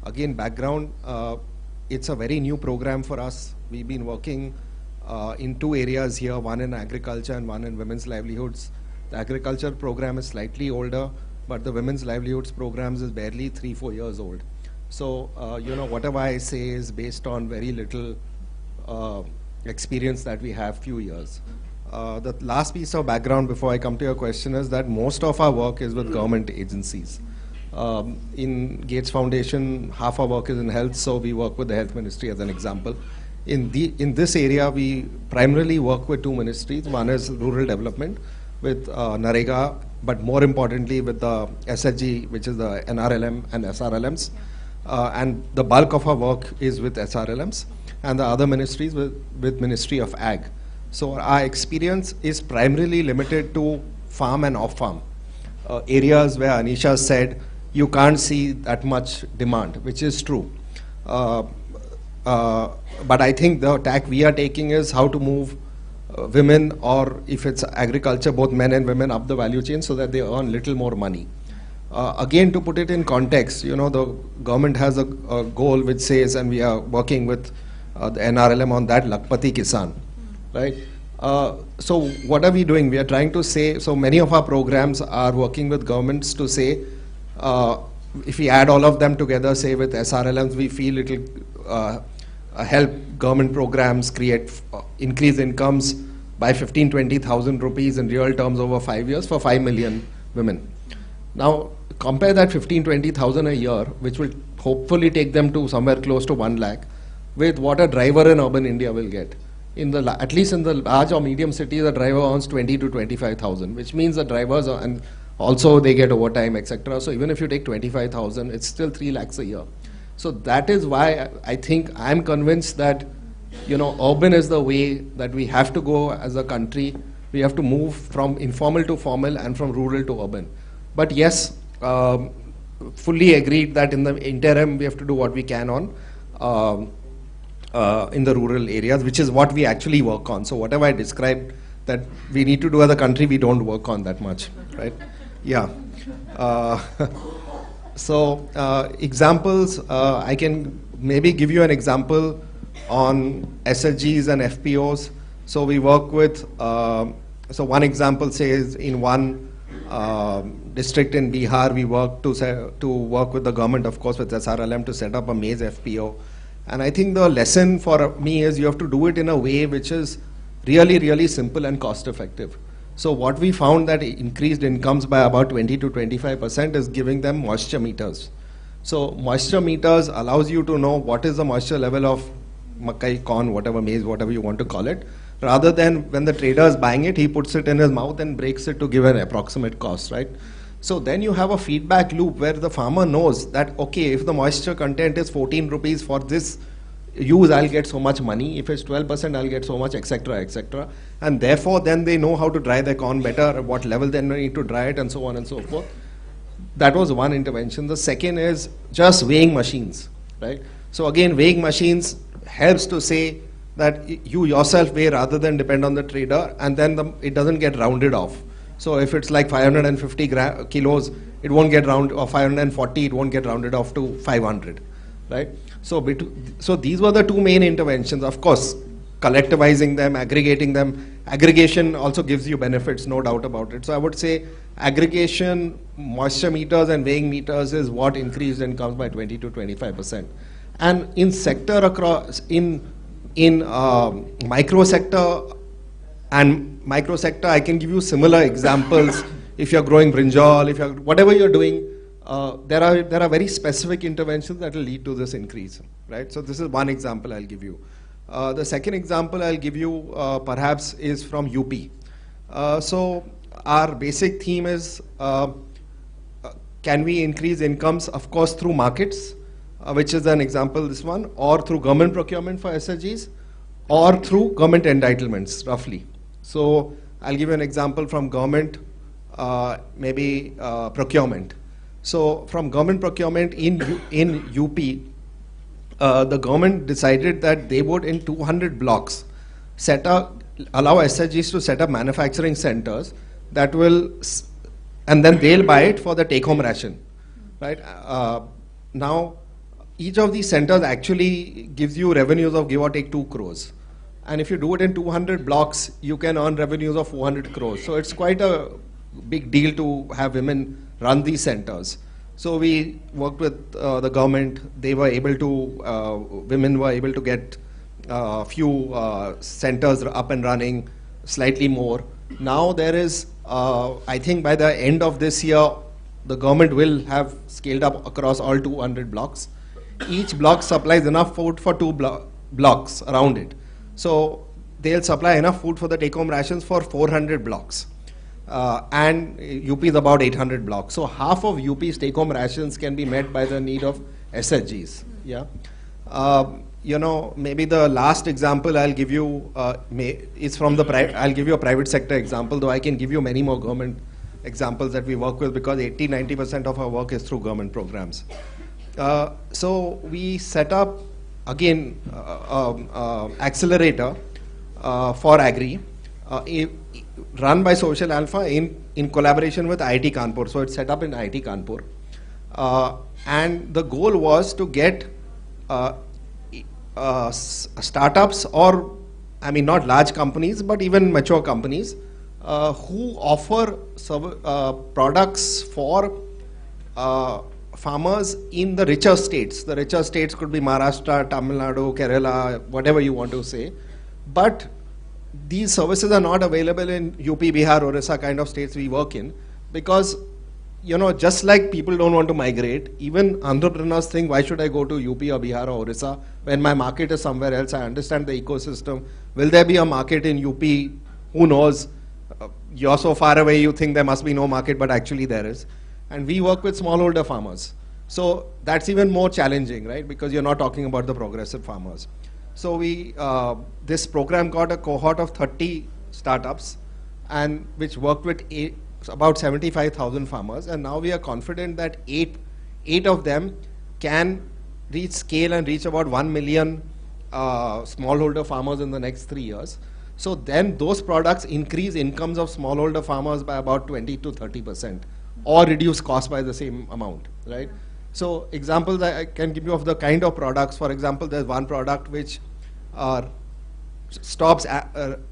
Again, background, it's a very new program for us. We've been working in two areas here, one in agriculture and one in women's livelihoods. The agriculture program is slightly older, but the women's livelihoods programs is barely 3-4 years old. So, you know, whatever I say is based on very little experience that we have, few years. The last piece of background before I come to your question is that most of our work is with government agencies. In Gates Foundation, half our work is in health, so we work with the health ministry as an example. In this area, we primarily work with two ministries. One is rural development with NREGA, but more importantly with the SHG, which is the NRLM and SRLMs. And the bulk of our work is with SRLMs, and the other ministries with Ministry of Ag. So our experience is primarily limited to farm and off-farm. Areas where Anisha said you can't see that much demand, which is true. But I think the tack we are taking is how to move women, or if it's agriculture, both men and women, up the value chain so that they earn little more money. Again, to put it in context, you know, the government has a goal which says, and we are working with the NRLM on that, Lakpati Kisan, right? So what are we doing? We are trying to say, so many of our programs are working with governments to say, if we add all of them together, say with SRLMs, we feel it will help government programs create increase incomes by 15,000-20,000 rupees in real terms over 5 years for 5 million women. Now compare that 15,000-20,000 a year, which will hopefully take them to somewhere close to 1 lakh, with what a driver in urban India will get. At least in the large or medium cities, the driver earns 20,000 to 25,000, which means the drivers are, and also they get overtime, etc. So even if you take 25,000, it's still 3 lakhs a year. So that is why I think I'm convinced that, you know, urban is the way that we have to go as a country. We have to move from informal to formal and from rural to urban. But yes, fully agreed that in the interim we have to do what we can on in the rural areas, which is what we actually work on. So whatever I described that we need to do as a country, we don't work on that much, right? Yeah. So examples, I can maybe give you an example on SHGs and FPOs. So we work with, so one example says in one district in Bihar, we work to work with the government, of course, with SRLM to set up a maize FPO. And I think the lesson for me is you have to do it in a way which is really, really simple and cost effective. So what we found that increased incomes by about 20 to 25% is giving them moisture meters. So moisture meters allows you to know what is the moisture level of makai, corn, whatever, maize, whatever you want to call it, rather than when the trader is buying it, he puts it in his mouth and breaks it to give an approximate cost, right? So then you have a feedback loop where the farmer knows that, okay, if the moisture content is 14 rupees for this use, I'll get so much money. If it's 12%, I'll get so much, etc., etc. And therefore, then they know how to dry their corn better, at what level they need to dry it, and so on and so forth. That was one intervention. The second is just weighing machines, right? So again, weighing machines helps to say that you yourself weigh rather than depend on the trader, and then it doesn't get rounded off. So if it's like 550 kilos, it won't get rounded, or 540, it won't get rounded off to 500, right? So these were the two main interventions. Of course, collectivizing them, aggregating them. Aggregation also gives you benefits, no doubt about it. So I would say aggregation, moisture meters and weighing meters is what increased incomes by 20 to 25%. And in sector across, in micro sector and micro sector, I can give you similar examples. If you're growing brinjal, if you're, whatever you're doing, there are very specific interventions that will lead to this increase, right? So this is one example I'll give you. The second example I'll give you perhaps is from UP. So our basic theme is, can we increase incomes, of course, through markets, which is an example, this one, or through government procurement for SHGs, or through government entitlements, roughly. So I'll give you an example from government, maybe procurement. So from government procurement in UP, the government decided that they would, in 200 blocks, allow SHGs to set up manufacturing centers that will, and then they'll buy it for the take-home ration, right? Now, each of these centers actually gives you revenues of give or take 2 crores. And if you do it in 200 blocks, you can earn revenues of 400 crores. So it's quite a big deal to have women run these centers. So we worked with the government. They were able to, women were able to get a few centers up and running, slightly more. Now there is, I think by the end of this year, the government will have scaled up across all 200 blocks. Each block supplies enough food for 2 blocks around it. So they'll supply enough food for the take-home rations for 400 blocks. And UP is about 800 blocks. So half of UP's take-home rations can be met by the need of SHGs. Yeah. You know, maybe the last example I'll give you is from the I'll give you a private sector example, though I can give you many more government examples that we work with, because 80–90% of our work is through government programs. So we set up again accelerator for agri. Run by Social Alpha in collaboration with IIT Kanpur. So it's set up in IIT Kanpur. And the goal was to get startups, or I mean not large companies, but even mature companies who offer products for farmers in the richer states. The richer states could be Maharashtra, Tamil Nadu, Kerala, whatever you want to say. But these services are not available in UP, Bihar, Orissa kind of states we work in, because, you know, just like people don't want to migrate, even entrepreneurs think, why should I go to UP or Bihar or Orissa when my market is somewhere else? I understand the ecosystem. Will there be a market in UP? Who knows? You're so far away, you think there must be no market, but actually there is. And we work with smallholder farmers. So that's even more challenging, right? Because you're not talking about the progressive farmers. So we, this program got a cohort of 30 startups, and which worked with about 75,000 farmers. And now we are confident that eight of them can reach scale and reach about 1 million smallholder farmers in the next 3 years. So then those products increase incomes of smallholder farmers by about 20 to 30%, or reduce cost by the same amount, right? So examples I can give you of the kind of products. For example, there's one product which stops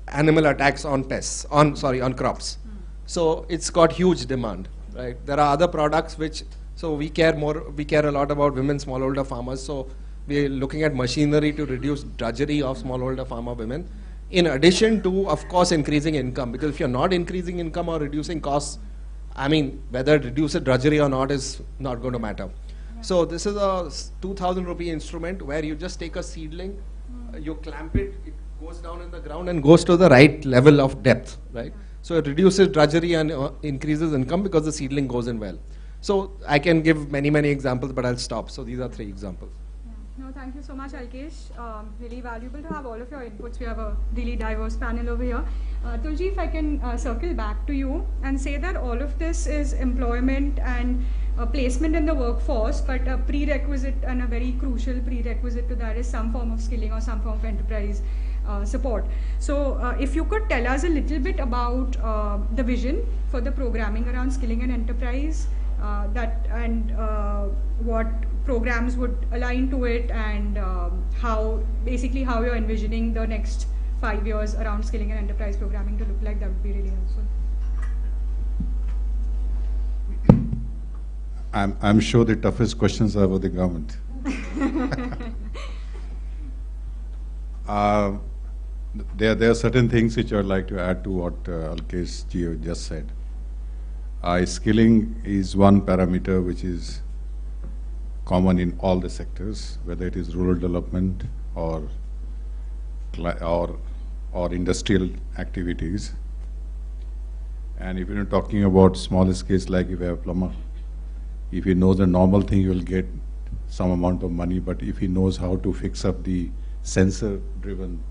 animal attacks on pests, on crops. So it's got huge demand, right? There are other products which, so we care a lot about women smallholder farmers. So we're looking at machinery to reduce drudgery of smallholder farmer women, in addition to, of course, increasing income. Because if you're not increasing income or reducing costs, I mean, whether reduce drudgery or not is not going to matter. So this is a 2,000 rupee instrument where you just take a seedling, you clamp it, it goes down in the ground and goes to the right level of depth, right? So it reduces drudgery and increases income because the seedling goes in well. So I can give many, many examples, but I'll stop. So these are 3 examples. No, thank you so much, Alkesh. Really valuable to have all of your inputs. We have a really diverse panel over here. Tulji, if I can circle back to you and say that all of this is employment and placement in the workforce, but a prerequisite and a very crucial prerequisite to that is some form of skilling or some form of enterprise support. So if you could tell us a little bit about the vision for the programming around skilling and enterprise, what programs would align to it, and how you're envisioning the next 5 years around skilling and enterprise programming to look like, that would be really helpful. I'm sure the toughest questions are about the government. There are certain things which I'd like to add to what Alkesh ji just said. Skilling is one parameter which is common in all the sectors, whether it is rural development or industrial activities. And if you're talking about small scales, like if you have a plumber, if he knows the normal thing, you will get some amount of money. But if he knows how to fix up the sensor-driven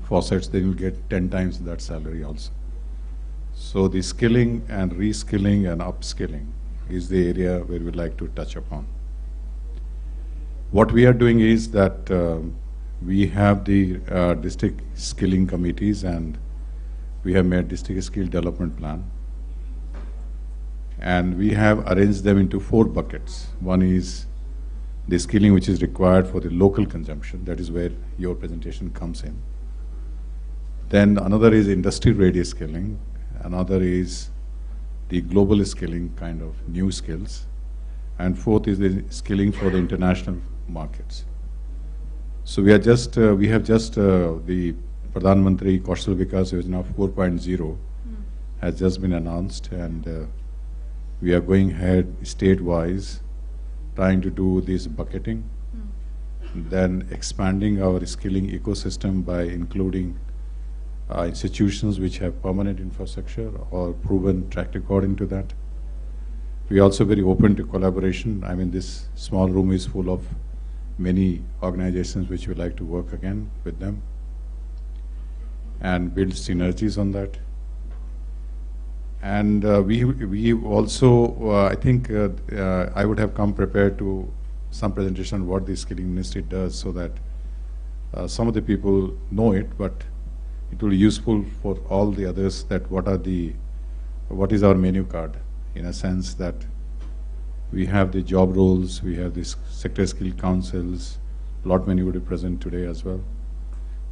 faucets, then you'll get 10 times that salary also. So the skilling and reskilling and upskilling is the area where we'd like to touch upon. What we are doing is that we have the district skilling committees, and we have made district skill development plan. And we have arranged them into 4 buckets. One is the skilling which is required for the local consumption. That is where your presentation comes in. Then another is industry-ready skilling. Another is the global skilling, kind of new skills. And 4th is the skilling for the international markets. So we have just the Pradhan Mantri Kaushal Vikas Yojana 4.0 has just been announced, and we are going ahead state-wise, trying to do this bucketing, then expanding our skilling ecosystem by including institutions which have permanent infrastructure or proven track record into that. We are also very open to collaboration. I mean, this small room is full of many organizations which we like to work again with them and build synergies on that. And we also, I think I would have come prepared to some presentation on what the skilling ministry does, so that some of the people know it, but it will be useful for all the others, that what is our menu card, in a sense that we have the job roles, we have the sector skill councils, a lot many would be present today as well.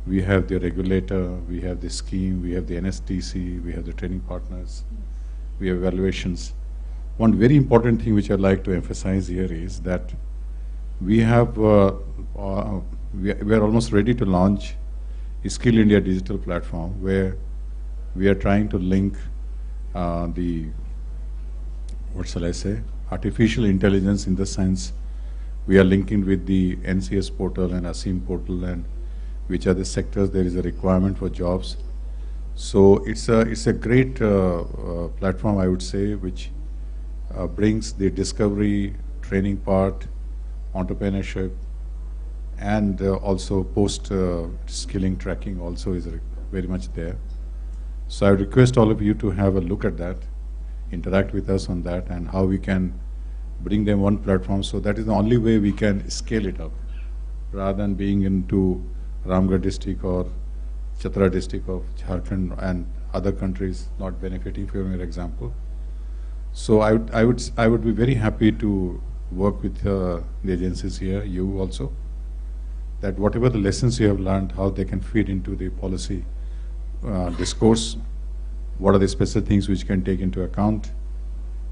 We have the regulator, we have the scheme, we have the NSTC, we have the training partners, we have evaluations. One very important thing which I'd like to emphasize here is that we have, we are almost ready to launch a Skill India digital platform, where we are trying to link what shall I say, artificial intelligence, in the sense we are linking with the NCS portal and ASEAN portal, and which are the sectors there is a requirement for jobs. So it's a great platform, I would say, which brings the discovery, training part, entrepreneurship, and also post-skilling tracking also is very much there. So I would request all of you to have a look at that, interact with us on that, and how we can bring them one platform. So that is the only way we can scale it up, rather than being into Ramgarh district or Chatra district of Jharkhand and other countries not benefiting from your example. So I would be very happy to work with the agencies here, you also, that whatever the lessons you have learned, how they can feed into the policy discourse, what are the special things which can take into account,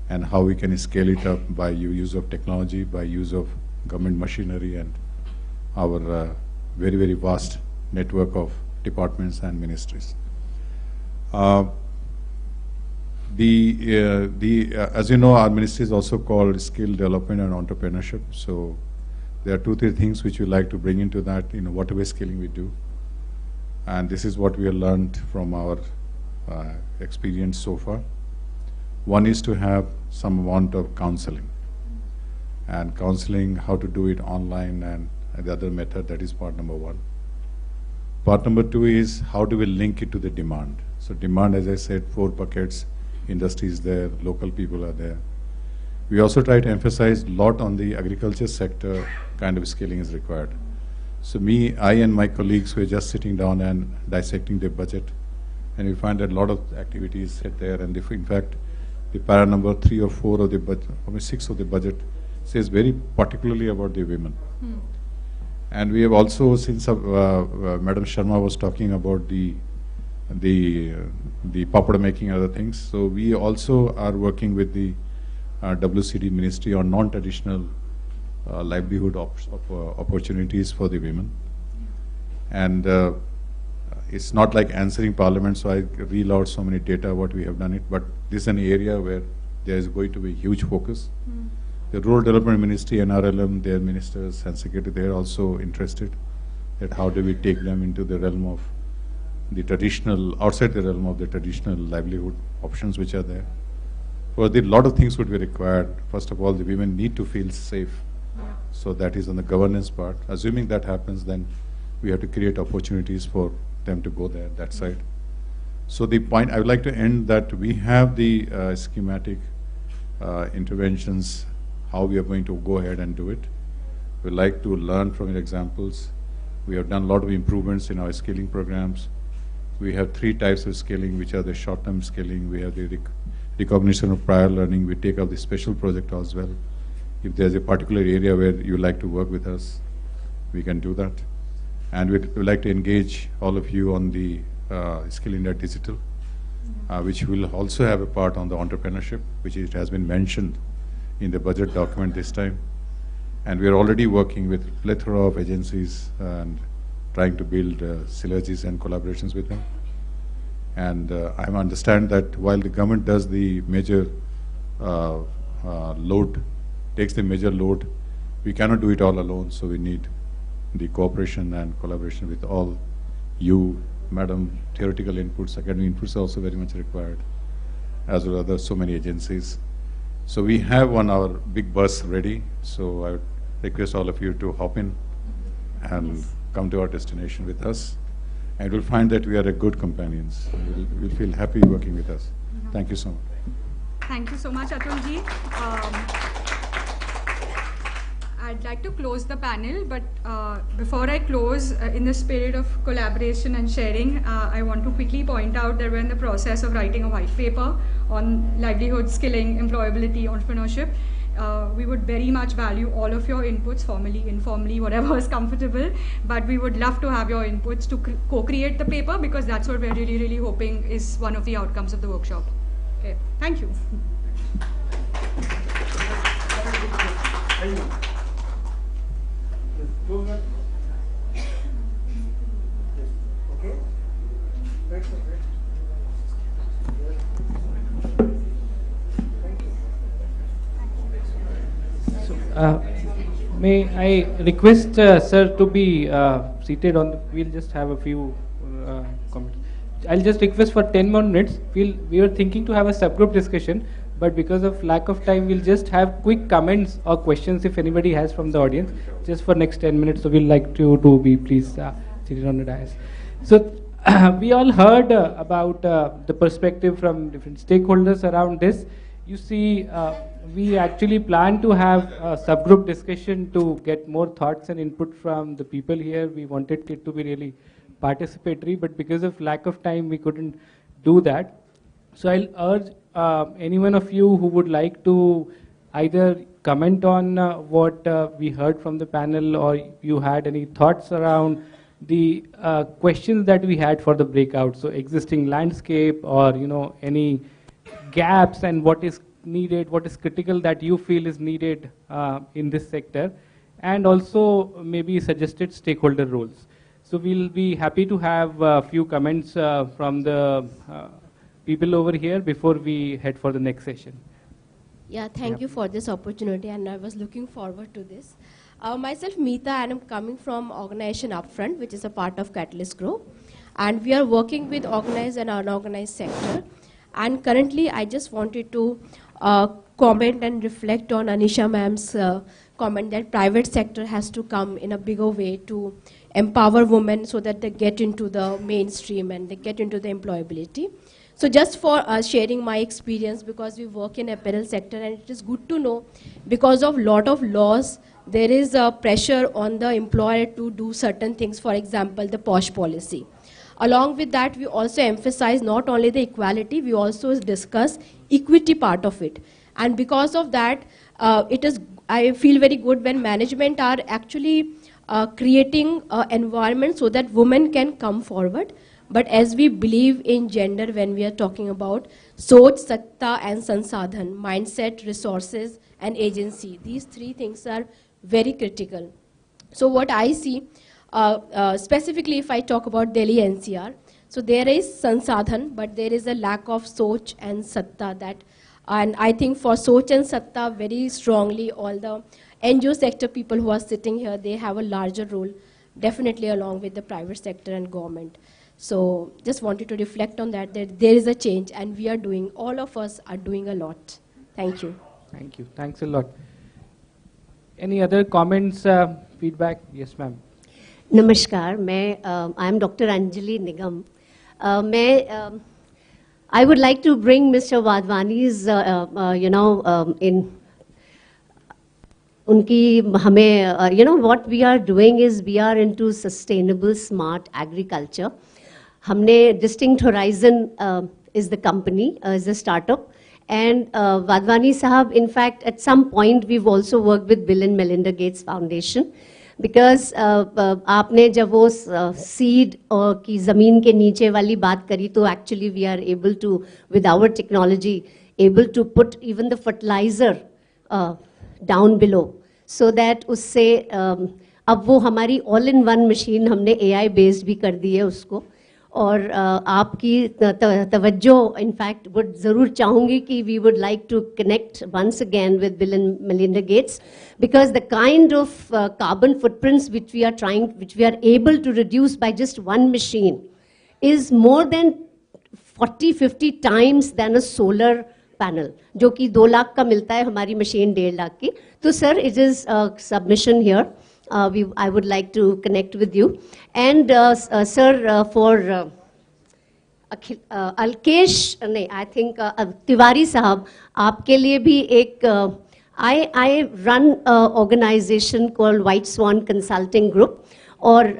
and how we can scale it up by use of technology, by use of government machinery, and our very, very vast network of departments and ministries. As you know, our ministry is also called Skill Development and Entrepreneurship. So there are 2-3 things which we like to bring into that, whatever skilling we do. And this is what we have learned from our experience so far. One is to have some amount of counseling. And counseling, how to do it online and the other method, that is part number 1. Part number 2 is how do we link it to the demand. So demand, as I said, 4 buckets, industry is there, local people are there. We also try to emphasize a lot on the agriculture sector kind of skilling is required. So I and my colleagues were just sitting down and dissecting the budget, and we find that a lot of activities sit there, and in fact, the para number 3 or 4 of the budget, or 6 of the budget says very particularly about the women. And we have also, since Madam Sharma was talking about the papad making and other things, so we also are working with the WCD Ministry on non-traditional livelihood opportunities for the women. And it's not like answering Parliament, so I reel out so many data what we have done it, but this is an area where there is going to be huge focus. The Rural Development Ministry, NRLM, their ministers and secretary, they are also interested that how do we take them into the realm of the traditional, outside the realm of the traditional livelihood options which are there. But a lot of things would be required. First of all, the women need to feel safe. So that is on the governance part. Assuming that happens, then we have to create opportunities for them to go there, that side. So the point, I would like to end that we have the schematic interventions, how we are going to go ahead and do it. We like to learn from your examples. We have done a lot of improvements in our skilling programs. We have 3 types of skilling, which are the short-term skilling. We have the recognition of prior learning. We take up the special project as well. If there's a particular area where you like to work with us, we can do that. And we'd like to engage all of you on the Skill India Digital, which will also have a part on the entrepreneurship, which it has been mentioned in the budget document this time. And we are already working with a plethora of agencies and trying to build synergies and collaborations with them. And I understand that while the government does the major load, takes the major load, we cannot do it all alone, so we need the cooperation and collaboration with all you, Madam. Theoretical inputs, academic inputs are also very much required, as well as other so many agencies. So we have our big bus ready, so I would request all of you to hop in and come to our destination with us. And we'll find that we are a good companions. We'll feel happy working with us. Thank you so much. Thank you so much, Atulji. I'd like to close the panel, but before I close, in the spirit of collaboration and sharing, I want to quickly point out that we're in the process of writing a white paper on livelihood, skilling, employability, entrepreneurship. We would very much value all of your inputs, formally, informally, whatever is comfortable, but we would love to have your inputs to co-create the paper, because that's what we're really, really hoping is one of the outcomes of the workshop. Okay, thank you. May I request sir to be seated on the, we'll just have a few comments. I'll just request for 10 more minutes. We were thinking to have a subgroup discussion, but because of lack of time, we'll just have quick comments or questions if anybody has from the audience, just for next 10 minutes. So we'd like to be please seated on the dais. So we all heard about the perspective from different stakeholders around this. You see, we actually plan to have a subgroup discussion to get more thoughts and input from the people here. We wanted it to be really participatory, but because of lack of time, we couldn't do that. So I'll urge any one of you who would like to either comment on what we heard from the panel, or you had any thoughts around the questions that we had for the breakout. So existing landscape, or any gaps, and what is needed, what is critical that you feel is needed in this sector, and also maybe suggested stakeholder roles. So we'll be happy to have a few comments from the people over here before we head for the next session. Yeah, thank you for this opportunity, and I was looking forward to this. Myself, Meeta, and I'm coming from organization Upfront, which is a part of Catalyst Grow, and we are working with organized and unorganized sector. And currently, I just wanted to comment and reflect on Anisha ma'am's comment that private sector has to come in a bigger way to empower women so that they get into the mainstream and they get into the employability. So just for sharing my experience, because we work in apparel sector, and it is good to know, because of lot of laws, there is a pressure on the employer to do certain things, for example, the POSH policy. Along with that, we also emphasize not only the equality, we also discuss equity part of it. And because of that, I feel very good when management are actually creating an environment so that women can come forward. But as we believe in gender, when we are talking about Soch, Satta and Sansadhan, mindset, resources and agency, these three things are very critical. So what I see, specifically if I talk about Delhi NCR, so there is Sansadhan, but there is a lack of Soch and Satta. And I think for Soch and Satta, very strongly, all the NGO sector people who are sitting here, they have a larger role, definitely along with the private sector and government. So just wanted to reflect on that there is a change, and we are doing, all of us are doing a lot. Thank you. Thank you. Thanks a lot. Any other comments, feedback? Yes, ma'am. नमस्कार, मैं I am doctor Anjali Nigam. I would like to bring Mr. Wadhwani's in उनकी हमें what we are doing is we are into sustainable smart agriculture. हमने Distinct Horizon is the company, is a startup. And Wadhwani Sahab, in fact, at some point we've also worked with Bill and Melinda Gates Foundation. Because आपने जब वो seed की ज़मीन के नीचे वाली बात करी, तो actually we are able to, with our technology, able to put even the fertilizer down below, so that उससे अब वो हमारी all in one machine हमने AI based भी कर दी है उसको. और आपकी तवज्जो इनफैक्ट वुड ज़रूर चाहूँगी कि we would like to connect once again with Bill and Melinda Gates, because the kind of carbon footprints which we are able to reduce by just one machine is more than 40-50 times than a solar panel, जो कि 2 लाख का मिलता है, हमारी machine 1.5 lakh की. तो sir, it is a submission here. I would like to connect with you. And sir, for Alkesh, I think Tiwari Sahab, आपके लिए भी एक, I run an organization called White Swan Consulting Group, और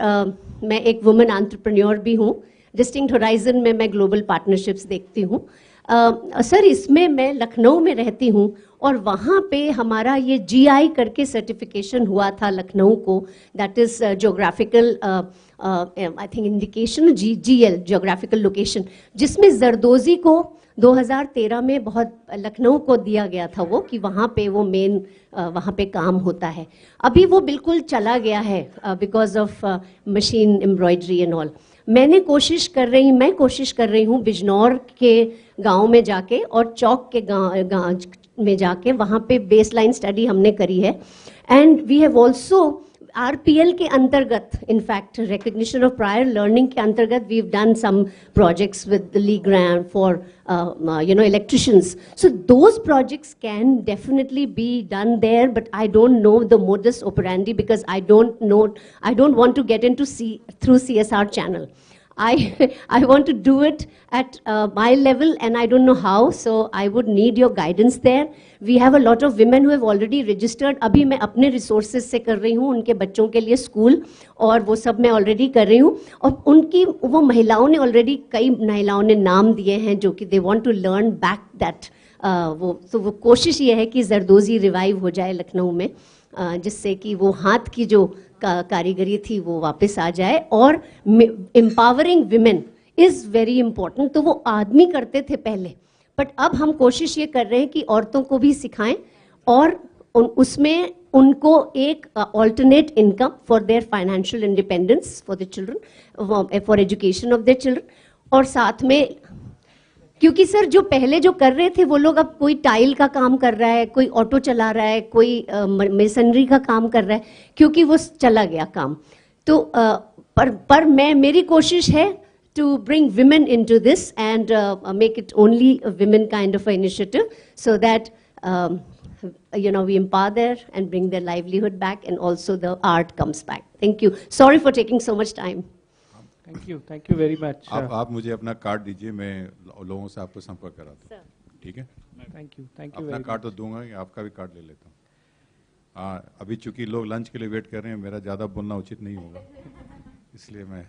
मैं एक woman entrepreneur भी हूँ. Distinct Horizon में मैं global partnerships देखती हूँ. सर, इसमें मैं लखनऊ में रहती हूँ, और वहाँ पे हमारा ये GI करके सर्टिफिकेशन हुआ था लखनऊ को, that is geographical I think indication, GL geographical location, जिसमें जरदोजी को 2013 में बहुत लखनऊ को दिया गया था वो, कि वहाँ पे वो मेन वहाँ पे काम होता है. अभी वो बिल्कुल चला गया है because of machine embroidery and all. मैं कोशिश कर रही हूँ बिजनौर के गांव में जाके और चौक के गांव में जाके, वहाँ पे बेसलाइन स्टडी हमने करी है. And we have also RPL के अंतर्गत, in fact recognition of prior learning के अंतर्गत, we have done some projects with Lee Grant for electricians. So those projects can definitely be done there, but I don't know the modus operandi, because I don't want to get into through CSR channel. I want to do it at my level, and I don't know how, so I would need your guidance there. We have a lot of women who have already registered. अभी मैं अपने resources से कर रही हूँ उनके बच्चों के लिए स्कूल, और वो सब मैं already कर रही हूँ. और उनकी वो महिलाओं ने already, कई महिलाओं ने नाम दिए हैं जो कि they want to learn back that. तो वो कोशिश ये है कि जरदोजी रिवाइव हो जाए लखनऊ में, जिससे कि वो हाथ की जो कारीगरी थी वो वापस आ जाए. और empowering women is very important. तो वो आदमी करते थे पहले, बट अब हम कोशिश ये कर रहे हैं कि औरतों को भी सिखाएं, और उसमें उनको एक alternate income for their financial independence for the children, for education of their children. और साथ में, क्योंकि सर जो पहले जो कर रहे थे वो लोग, अब कोई टाइल का काम कर रहा है, कोई ऑटो चला रहा है, कोई मेसनरी का काम कर रहा है, क्योंकि वो चला गया काम. तो पर मेरी कोशिश है to bring women into this and make it only a women kind of initiative, so that we empower them and bring their livelihood back, and also the art comes back. Thank you. Sorry for taking so much time. Thank you very much. आप मुझे अपना card दीजिए, मैं लोगों से आपको संपर्क करा दूँ. ठीक है? Thank you. अपना कार्ड तो दूंगा ही, आपका भी कार्ड ले लेता हूँ. अभी चूंकि लोग लंच के लिए वेट कर रहे हैं, मेरा ज़्यादा बोलना उचित नहीं होगा, इसलिए मैं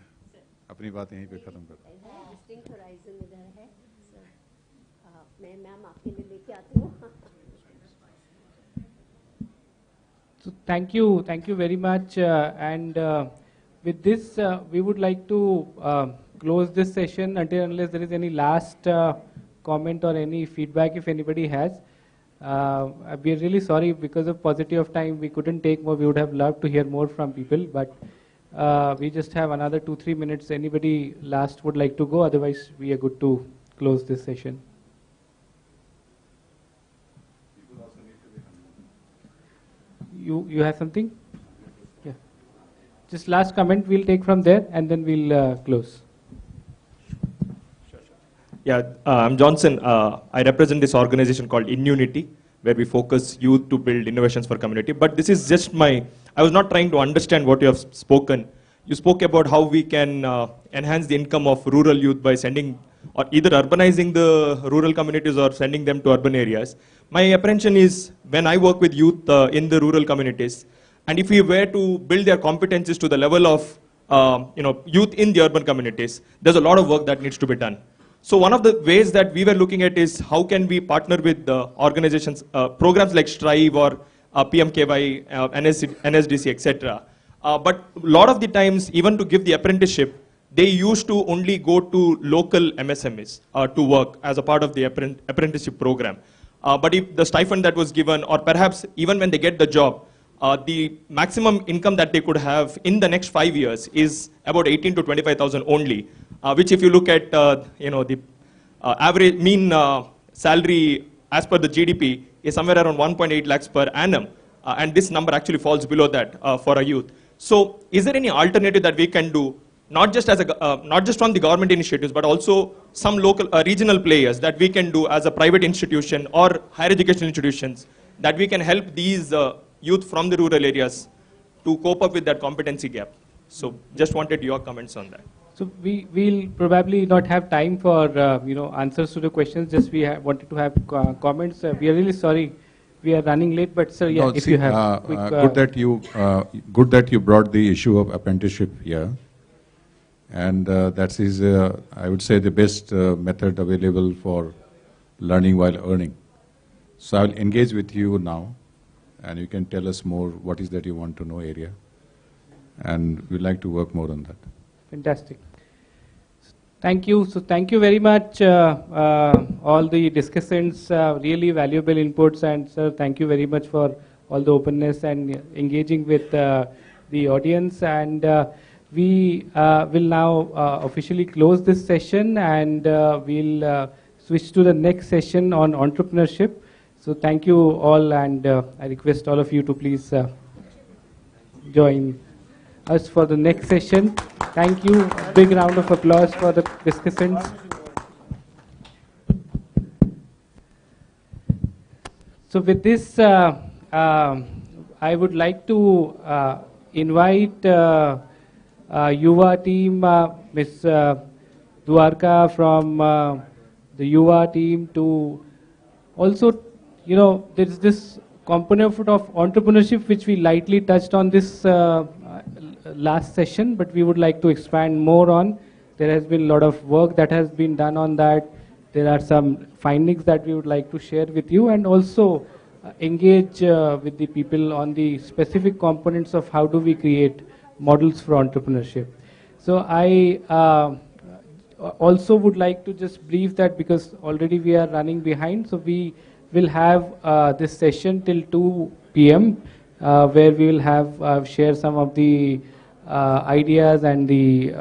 अपनी बात यहीं पे खत्म करता हूँ. डिस्टिंक्ट होराइजन इधर है, मैं मैम आपके लिए लेके आती हूँ. So thank you very much. And with this, we would like to close this session unless there is any last comment or any feedback if anybody has. We are really sorry because of paucity of time we couldn't take more. We would have loved to hear more from people, but we just have another 2-3 minutes. Anybody last would like to go? Otherwise, we are good to close this session. You have something? Yeah. Just last comment we'll take from there and then we'll close. Yeah, I'm Johnson. I represent this organization called Inunity, where we focus youth to build innovations for community. But this is just I was not trying to understand what you have spoken. You spoke about how we can enhance the income of rural youth by sending, or either urbanizing the rural communities or sending them to urban areas. My apprehension is when I work with youth in the rural communities, and if we were to build their competencies to the level of youth in the urban communities, there's a lot of work that needs to be done. So one of the ways that we were looking at is how can we partner with organizations, programs like Strive or PMKY, NSDC, etc. But a lot of the times, even to give the apprenticeship, they used to only go to local MSMEs to work as a part of the apprenticeship program. But if the stipend that was given, or perhaps even when they get the job, the maximum income that they could have in the next 5 years is about 18 to 25,000 only, which if you look at the average mean salary as per the GDP is somewhere around 1.8 lakhs per annum, and this number actually falls below that for a youth. So is there any alternative that we can do, not just from the government initiatives, but also some local regional players that we can do as a private institution or higher education institutions, that we can help these youth from the rural areas to cope up with that competency gap? So just wanted your comments on that. So we'll probably not have time for answers to the questions. Just we wanted to have comments. We are really sorry we are running late, but sir, yeah, no, if you have quick, good that you brought the issue of apprenticeship here, and that is I would say the best method available for learning while earning. So I will engage with you now, and you can tell us more what is that you want to know area, and we'd like to work more on that. Fantastic. Thank you. So thank you very much, all the discussants, really valuable inputs, and sir, thank you very much for all the openness and engaging with the audience. And we will now officially close this session, and we'll switch to the next session on entrepreneurship. So thank you all, and I request all of you to please join us for the next session. Thank you. Big round of applause for the discussants. So with this, I would like to invite Yuva team, Ms. Dwarka from the Yuva team, to also, there's this component of entrepreneurship which we lightly touched on this last session, but we would like to expand more on. There has been a lot of work that has been done on that. There are some findings that we would like to share with you, and also engage with the people on the specific components of how do we create models for entrepreneurship. So I also would like to just brief that, because already we are running behind. So we will have this session till 2 p.m. Where we will have share some of the ideas and the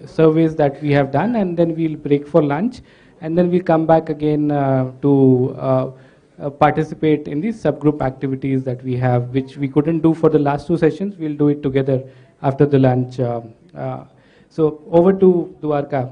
surveys that we have done, and then we'll break for lunch, and then we'll come back again to participate in the subgroup activities that we have, which we couldn't do for the last 2 sessions. We'll do it together after the lunch. So over to Dwarka.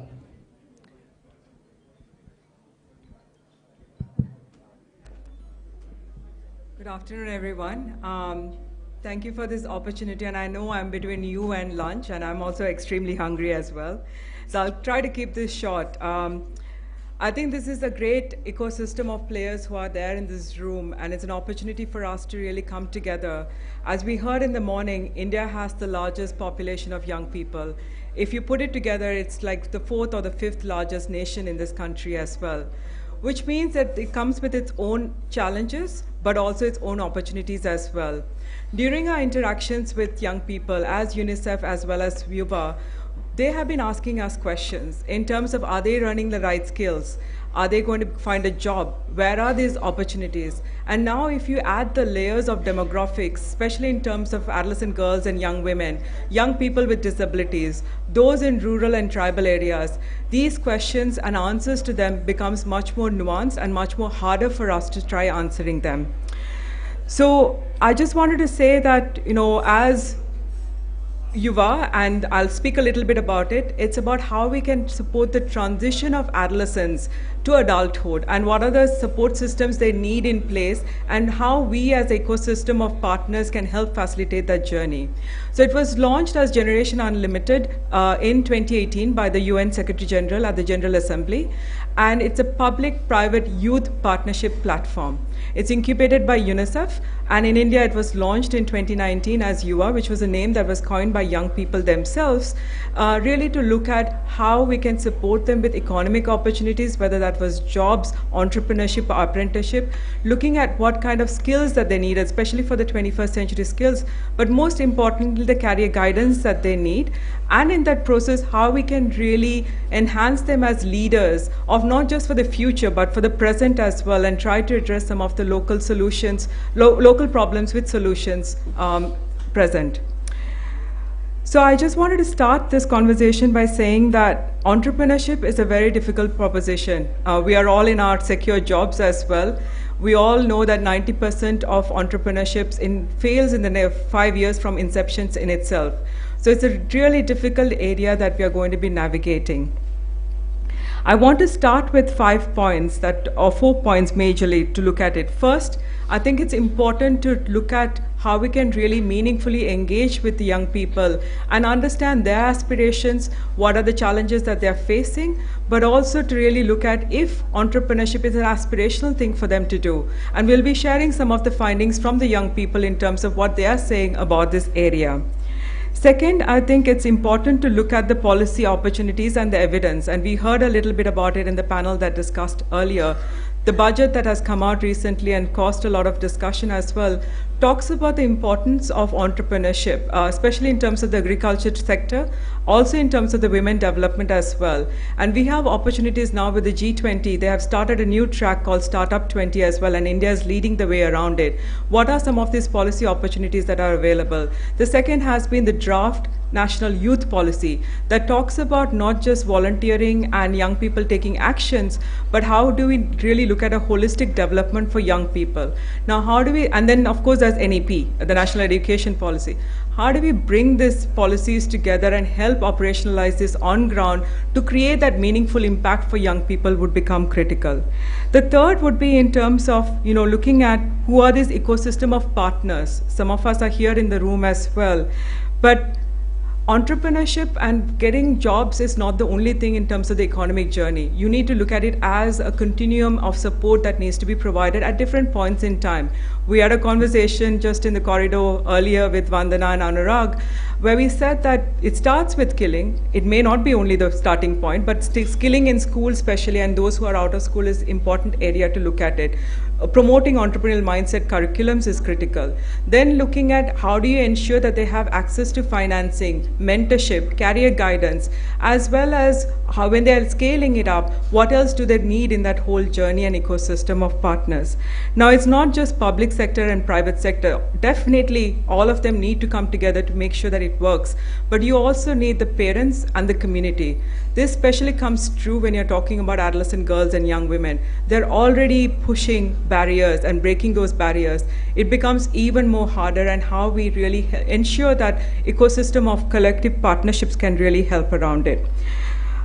Good afternoon, everyone. Thank you for this opportunity, and I know I'm between you and lunch, and I'm also extremely hungry as well. So I'll try to keep this short. I think this is a great ecosystem of players who are there in this room, and it's an opportunity for us to really come together. As we heard in the morning, India has the largest population of young people. If you put it together, it's like the 4th or the 5th largest nation in this country as well, which means that it comes with its own challenges, but also its own opportunities as well. During our interactions with young people, as UNICEF as well as Yuva, they have been asking us questions in terms of, are they running the right skills? Are they going to find a job? Where are these opportunities? And now if you add the layers of demographics, especially in terms of adolescent girls and young women, young people with disabilities, those in rural and tribal areas, these questions and answers to them becomes much more nuanced and much more harder for us to try answering them. So I just wanted to say that, as Yuva, and I'll speak a little bit about it, it's about how we can support the transition of adolescents to adulthood and what are the support systems they need in place and how we as ecosystem of partners can help facilitate that journey. So it was launched as Generation Unlimited in 2018 by the UN Secretary General at the General Assembly, and it's a public-private youth partnership platform. It's incubated by UNICEF, and in India it was launched in 2019 as Yuva, which was a name that was coined by young people themselves, really to look at how we can support them with economic opportunities, whether that was jobs, entrepreneurship, or apprenticeship, looking at what kind of skills that they need, especially for the 21st century skills, but most importantly, the career guidance that they need, and in that process, how we can really enhance them as leaders of not just for the future, but for the present as well, and try to address some of the local solutions, local problems with solutions present. So I just wanted to start this conversation by saying that entrepreneurship is a very difficult proposition. We are all in our secure jobs as well. We all know that 90% of entrepreneurships fails in the 5 years from inceptions in itself. So it's a really difficult area that we are going to be navigating. I want to start with 5 points or 4 points majorly to look at it. First, I think it's important to look at how we can really meaningfully engage with the young people and understand their aspirations, what are the challenges that they're facing, but also to really look at if entrepreneurship is an aspirational thing for them to do. And we'll be sharing some of the findings from the young people in terms of what they are saying about this area. Second, I think it's important to look at the policy opportunities and the evidence, and we heard a little bit about it in the panel that discussed earlier. The budget that has come out recently and caused a lot of discussion as well talks about the importance of entrepreneurship, especially in terms of the agriculture sector, also in terms of the women development as well. And we have opportunities now with the G20. They have started a new track called Startup 20 as well, and India is leading the way around it. What are some of these policy opportunities that are available? The second has been the draft National Youth Policy that talks about not just volunteering and young people taking actions, but how do we really look at a holistic development for young people? Now, how do we, and then of course there's NEP, the National Education Policy. How do we bring these policies together and help operationalize this on ground to create that meaningful impact for young people would become critical. The third would be in terms of, looking at who are this ecosystem of partners. Some of us are here in the room as well, but entrepreneurship and getting jobs is not the only thing in terms of the economic journey. You need to look at it as a continuum of support that needs to be provided at different points in time. We had a conversation just in the corridor earlier with Vandana and Anurag, where we said that it starts with skilling. It may not be only the starting point, but skilling in school especially, and those who are out of school is important area to look at it. Promoting entrepreneurial mindset curriculums is critical. Then looking at how do you ensure that they have access to financing, mentorship, career guidance, as well as how when they are scaling it up, what else do they need in that whole journey and ecosystem of partners. Now it's not just public sector and private sector. Definitely all of them need to come together to make sure that it works, but you also need the parents and the community. This especially comes true when you're talking about adolescent girls and young women. They're already pushing barriers and breaking those barriers. It becomes even more harder, and how we really ensure that ecosystem of collective partnerships can really help around it.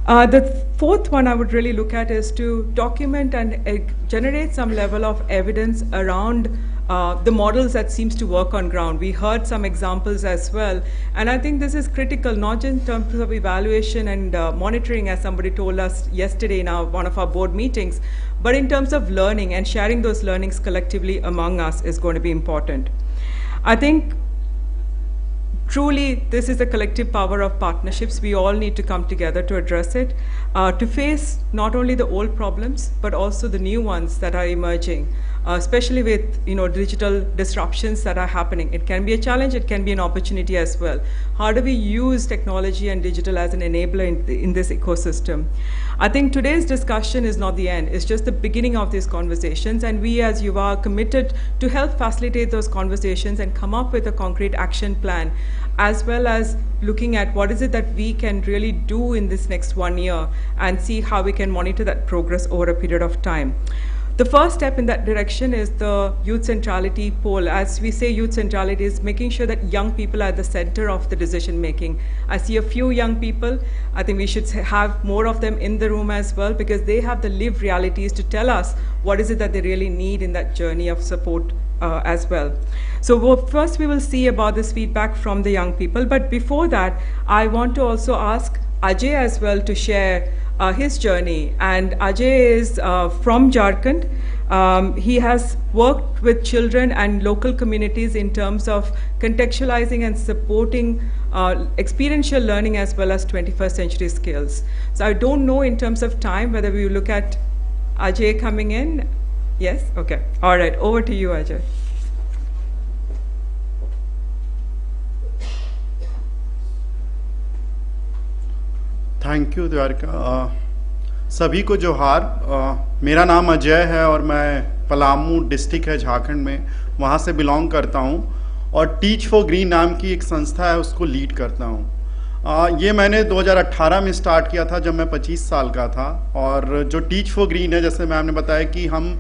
The fourth one I would really look at is to document and generate some level of evidence around the models that seems to work on ground. We heard some examples as well, and I think this is critical, not just in terms of evaluation and monitoring, as somebody told us yesterday in one of our board meetings, but in terms of learning and sharing those learnings collectively among us is going to be important. I think truly this is the collective power of partnerships. We all need to come together to address it, to face not only the old problems, but also the new ones that are emerging. especially with digital disruptions that are happening. It can be a challenge, it can be an opportunity as well. How do we use technology and digital as an enabler in this ecosystem? I think today's discussion is not the end, it's just the beginning of these conversations, and we as Yuva are committed to help facilitate those conversations and come up with a concrete action plan, as well as looking at what is it that we can really do in this next 1 year and see how we can monitor that progress over a period of time. The first step in that direction is the youth centrality poll. As we say, youth centrality is making sure that young people are at the center of the decision making. I see a few young people. I think we should have more of them in the room as well, because they have the lived realities to tell us what is it that they really need in that journey of support as well. So first we will see about this feedback from the young people. But before that, I want to also ask Ajay as well to share his journey. And Ajay is from Jharkhand. He has worked with children and local communities in terms of contextualizing and supporting experiential learning as well as 21st century skills. So I don't know in terms of time whether we look at Ajay coming in. Yes? Okay. All right. Over to you, Ajay. Thank you Dwarika. सभी को जोहार। मेरा नाम अजय है और मैं Palamu district है झारखंड में, वहाँ से बिलोंग करता हूँ और टीच फॉर ग्रीन नाम की एक संस्था है, उसको लीड करता हूँ। ये मैंने 2018 में स्टार्ट किया था जब मैं 25 साल का था। और जो टीच फॉर ग्रीन है, जैसे मैम ने बताया कि हम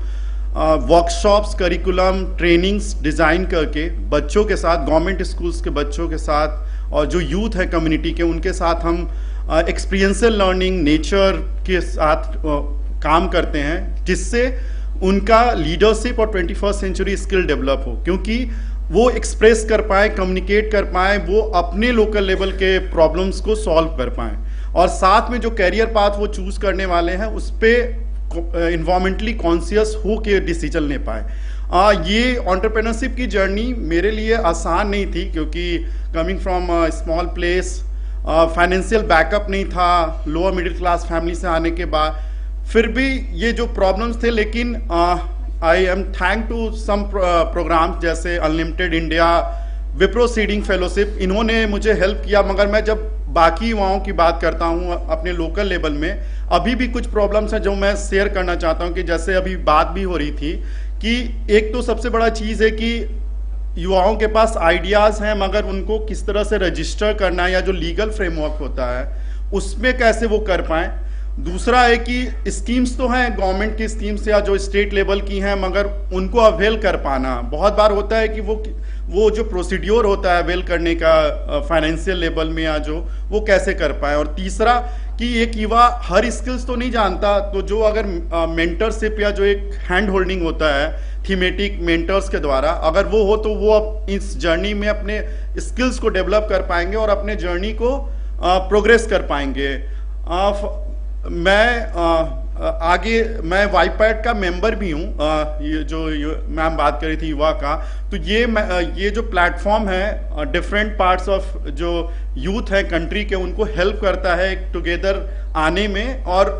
वर्कशॉप्स, करिकुलम, ट्रेनिंग्स डिज़ाइन करके बच्चों के साथ, गवर्नमेंट स्कूल्स के बच्चों के साथ और जो यूथ है कम्युनिटी के, उनके साथ हम एक्सपीरियंशियल लर्निंग, नेचर के साथ काम करते हैं, जिससे उनका लीडरशिप और 21st सेंचुरी स्किल डेवलप हो, क्योंकि वो एक्सप्रेस कर पाए, कम्युनिकेट कर पाए, वो अपने लोकल लेवल के प्रॉब्लम्स को सॉल्व कर पाए, और साथ में जो कैरियर पाथ वो चूज करने वाले हैं उस पर इन्वायरमेंटली कॉन्शियस हो के डिसीजन ले पाए। ये एंटरप्रेन्योरशिप की जर्नी मेरे लिए आसान नहीं थी, क्योंकि coming from a small place, financial backup नहीं था, लोअर मिडिल क्लास फैमिली से आने के बाद, फिर भी ये जो प्रॉब्लम्स थे, लेकिन I am thank to some programs जैसे unlimited India, Wipro seeding fellowship, इन्होंने मुझे हेल्प किया। मगर मैं जब बाकी युवाओं की बात करता हूँ अपने लोकल लेवल में, अभी भी कुछ प्रॉब्लम्स हैं जो मैं शेयर करना चाहता हूँ, कि जैसे अभी बात भी हो रही थी कि एक तो सबसे बड़ा चीज़ है कि युवाओं के पास आइडियाज़ हैं, मगर उनको किस तरह से रजिस्टर करना है, या जो लीगल फ्रेमवर्क होता है उसमें कैसे वो कर पाएँ। दूसरा है कि स्कीम्स तो हैं, गवर्नमेंट की स्कीम्स या जो स्टेट लेवल की हैं, मगर उनको अवेल कर पाना बहुत बार होता है कि वो जो प्रोसीड्योर होता है अवेल करने का फाइनेंशियल लेवल में, या जो वो कैसे कर पाए। और तीसरा कि एक युवा हर स्किल्स तो नहीं जानता, तो जो अगर मेंटरशिप या जो एक हैंड होल्डिंग होता है थीमेटिक मेंटर्स के द्वारा, अगर वो हो तो वो इस जर्नी में अपने स्किल्स को डेवलप कर पाएंगे और अपने जर्नी को प्रोग्रेस कर पाएंगे। मैं वाईपैड का मेंबर भी हूँ, ये जो मैम बात करी थी युवा का, तो ये जो प्लेटफॉर्म है डिफरेंट पार्ट्स ऑफ जो यूथ है कंट्री के, उनको हेल्प करता है टुगेदर आने में और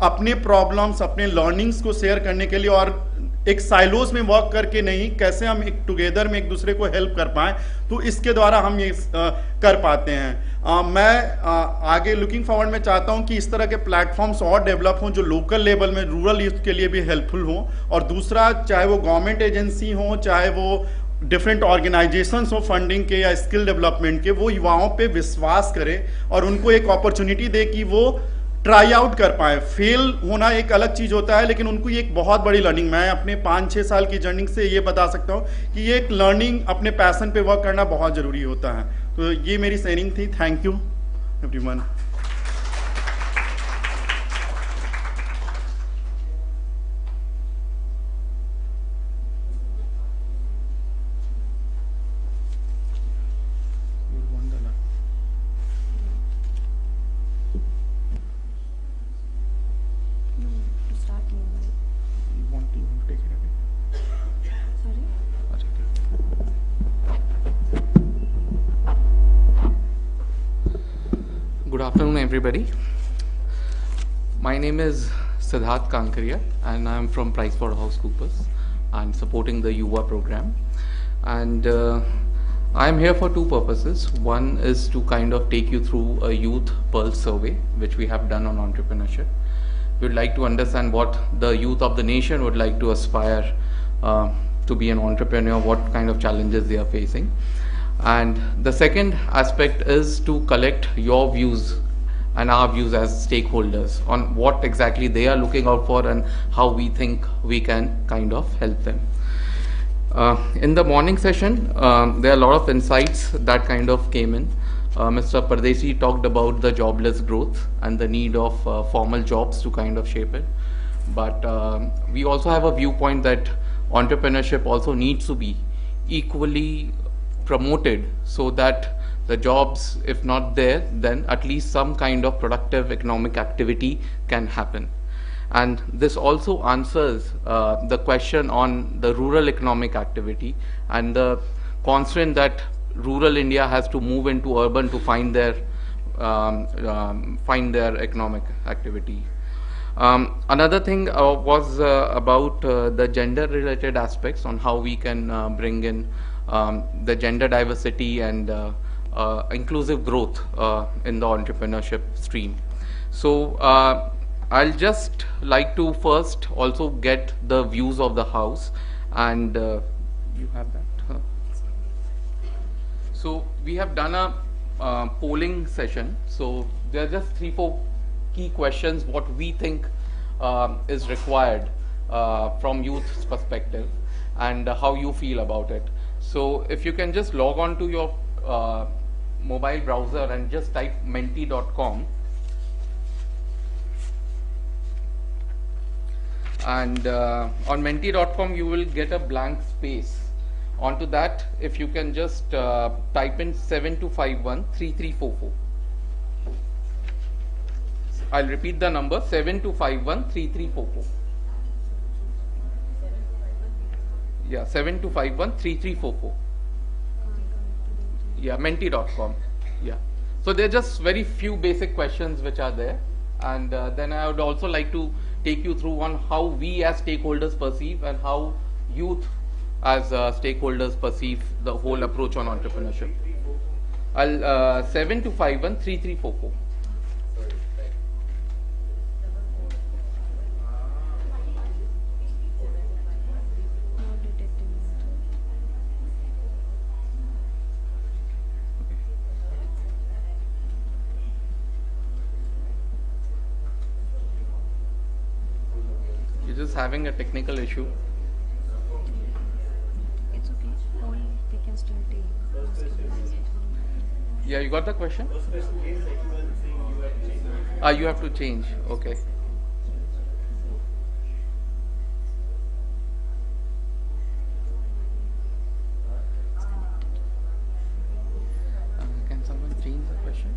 अपने प्रॉब्लम्स, अपने लर्निंग्स को शेयर करने के लिए, और एक साइलोज में वर्क करके नहीं, कैसे हम एक टुगेदर में एक दूसरे को हेल्प कर पाएं, तो इसके द्वारा हम ये कर पाते हैं। मैं आगे लुकिंग फॉरवर्ड में चाहता हूं कि इस तरह के प्लेटफॉर्म्स और डेवलप हों जो लोकल लेवल में रूरल यूथ के लिए भी हेल्पफुल हों, और दूसरा चाहे वो गवर्नमेंट एजेंसी हो, चाहे वो डिफरेंट ऑर्गेनाइजेशंस हो फंडिंग के या स्किल डेवलपमेंट के, वो युवाओं पे विश्वास करें और उनको एक अपॉर्चुनिटी दे कि वो ट्राई आउट कर पाए। फेल होना एक अलग चीज होता है, लेकिन उनको ये एक बहुत बड़ी लर्निंग, मैं अपने 5-6 साल की जर्नी से ये बता सकता हूँ कि ये एक लर्निंग, अपने पैशन पे वर्क करना बहुत जरूरी होता है। तो ये मेरी शेयरिंग थी। Thank you everyone. Good afternoon, everybody. My name is Siddharth Kankaria, and I'm from PricewaterhouseCoopers. and supporting the Yuva program. And I'm here for two purposes. One is to kind of take you through a youth pulse survey, which we have done on entrepreneurship. We would like to understand what the youth of the nation would like to aspire to be an entrepreneur, what kind of challenges they are facing. And the second aspect is to collect your views and our views as stakeholders on what exactly they are looking out for and how we think we can kind of help them. In the morning session, there are a lot of insights that kind of came in. Mr. Pardesi talked about the jobless growth and the need of formal jobs to kind of shape it. But we also have a viewpoint that entrepreneurship also needs to be equally promoted so that the jobs, if not there, then at least some kind of productive economic activity can happen. And this also answers the question on the rural economic activity and the constraint that rural India has to move into urban to find their economic activity. Another thing was about the gender related aspects on how we can bring in the gender diversity and inclusive growth in the entrepreneurship stream. So I'll just like to first also get the views of the house, and you have that. So we have done a polling session. So there are just 3-4 key questions what we think is required from youth's perspective and how you feel about it. So if you can just log on to your mobile browser and just type menti.com, and on menti.com you will get a blank space. Onto that, if you can just type in 72513344. I'll repeat the number, 72513344. Yeah, 72513344. Yeah, menti.com. Yeah. So there are just very few basic questions which are there, and then I would also like to take you through on how we as stakeholders perceive and how youth as stakeholders perceive the whole approach on entrepreneurship. I'll 72513344. You're just having a technical issue. Yeah, you got the question? You have to change. Okay. Can someone change the question?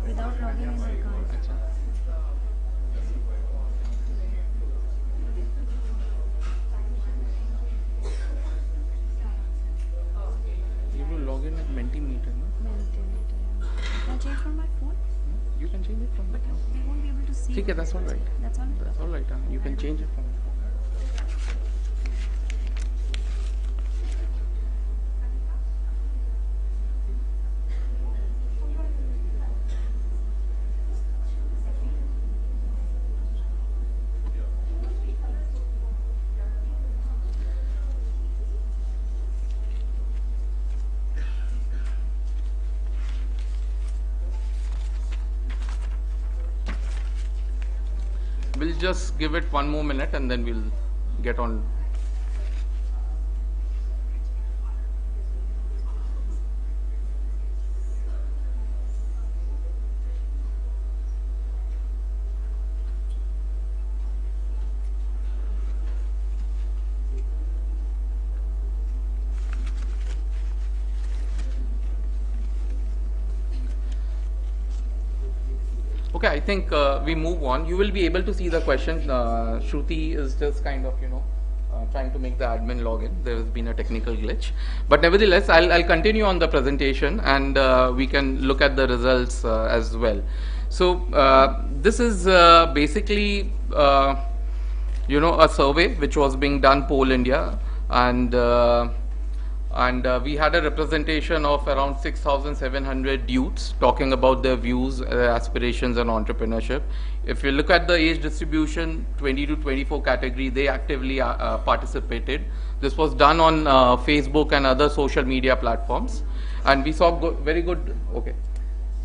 Without logging in, I can't. You will log in at Mentimeter, no? Can I change from my phone? You can change it from the phone. They won't be able to see. Okay, that's all right. That's all. That's all right. You can change it from the phone. We'll just give it one more minute and then we'll get on. Okay, I think we move on. You will be able to see the question. Shruti is just kind of, trying to make the admin login. There has been a technical glitch. But nevertheless, I'll continue on the presentation and we can look at the results as well. So this is basically a survey which was being done Poll India, and we had a representation of around 6,700 youths talking about their views, their aspirations, and entrepreneurship. If you look at the age distribution, 20 to 24 category, they actively participated. This was done on Facebook and other social media platforms, and we saw very good. Okay,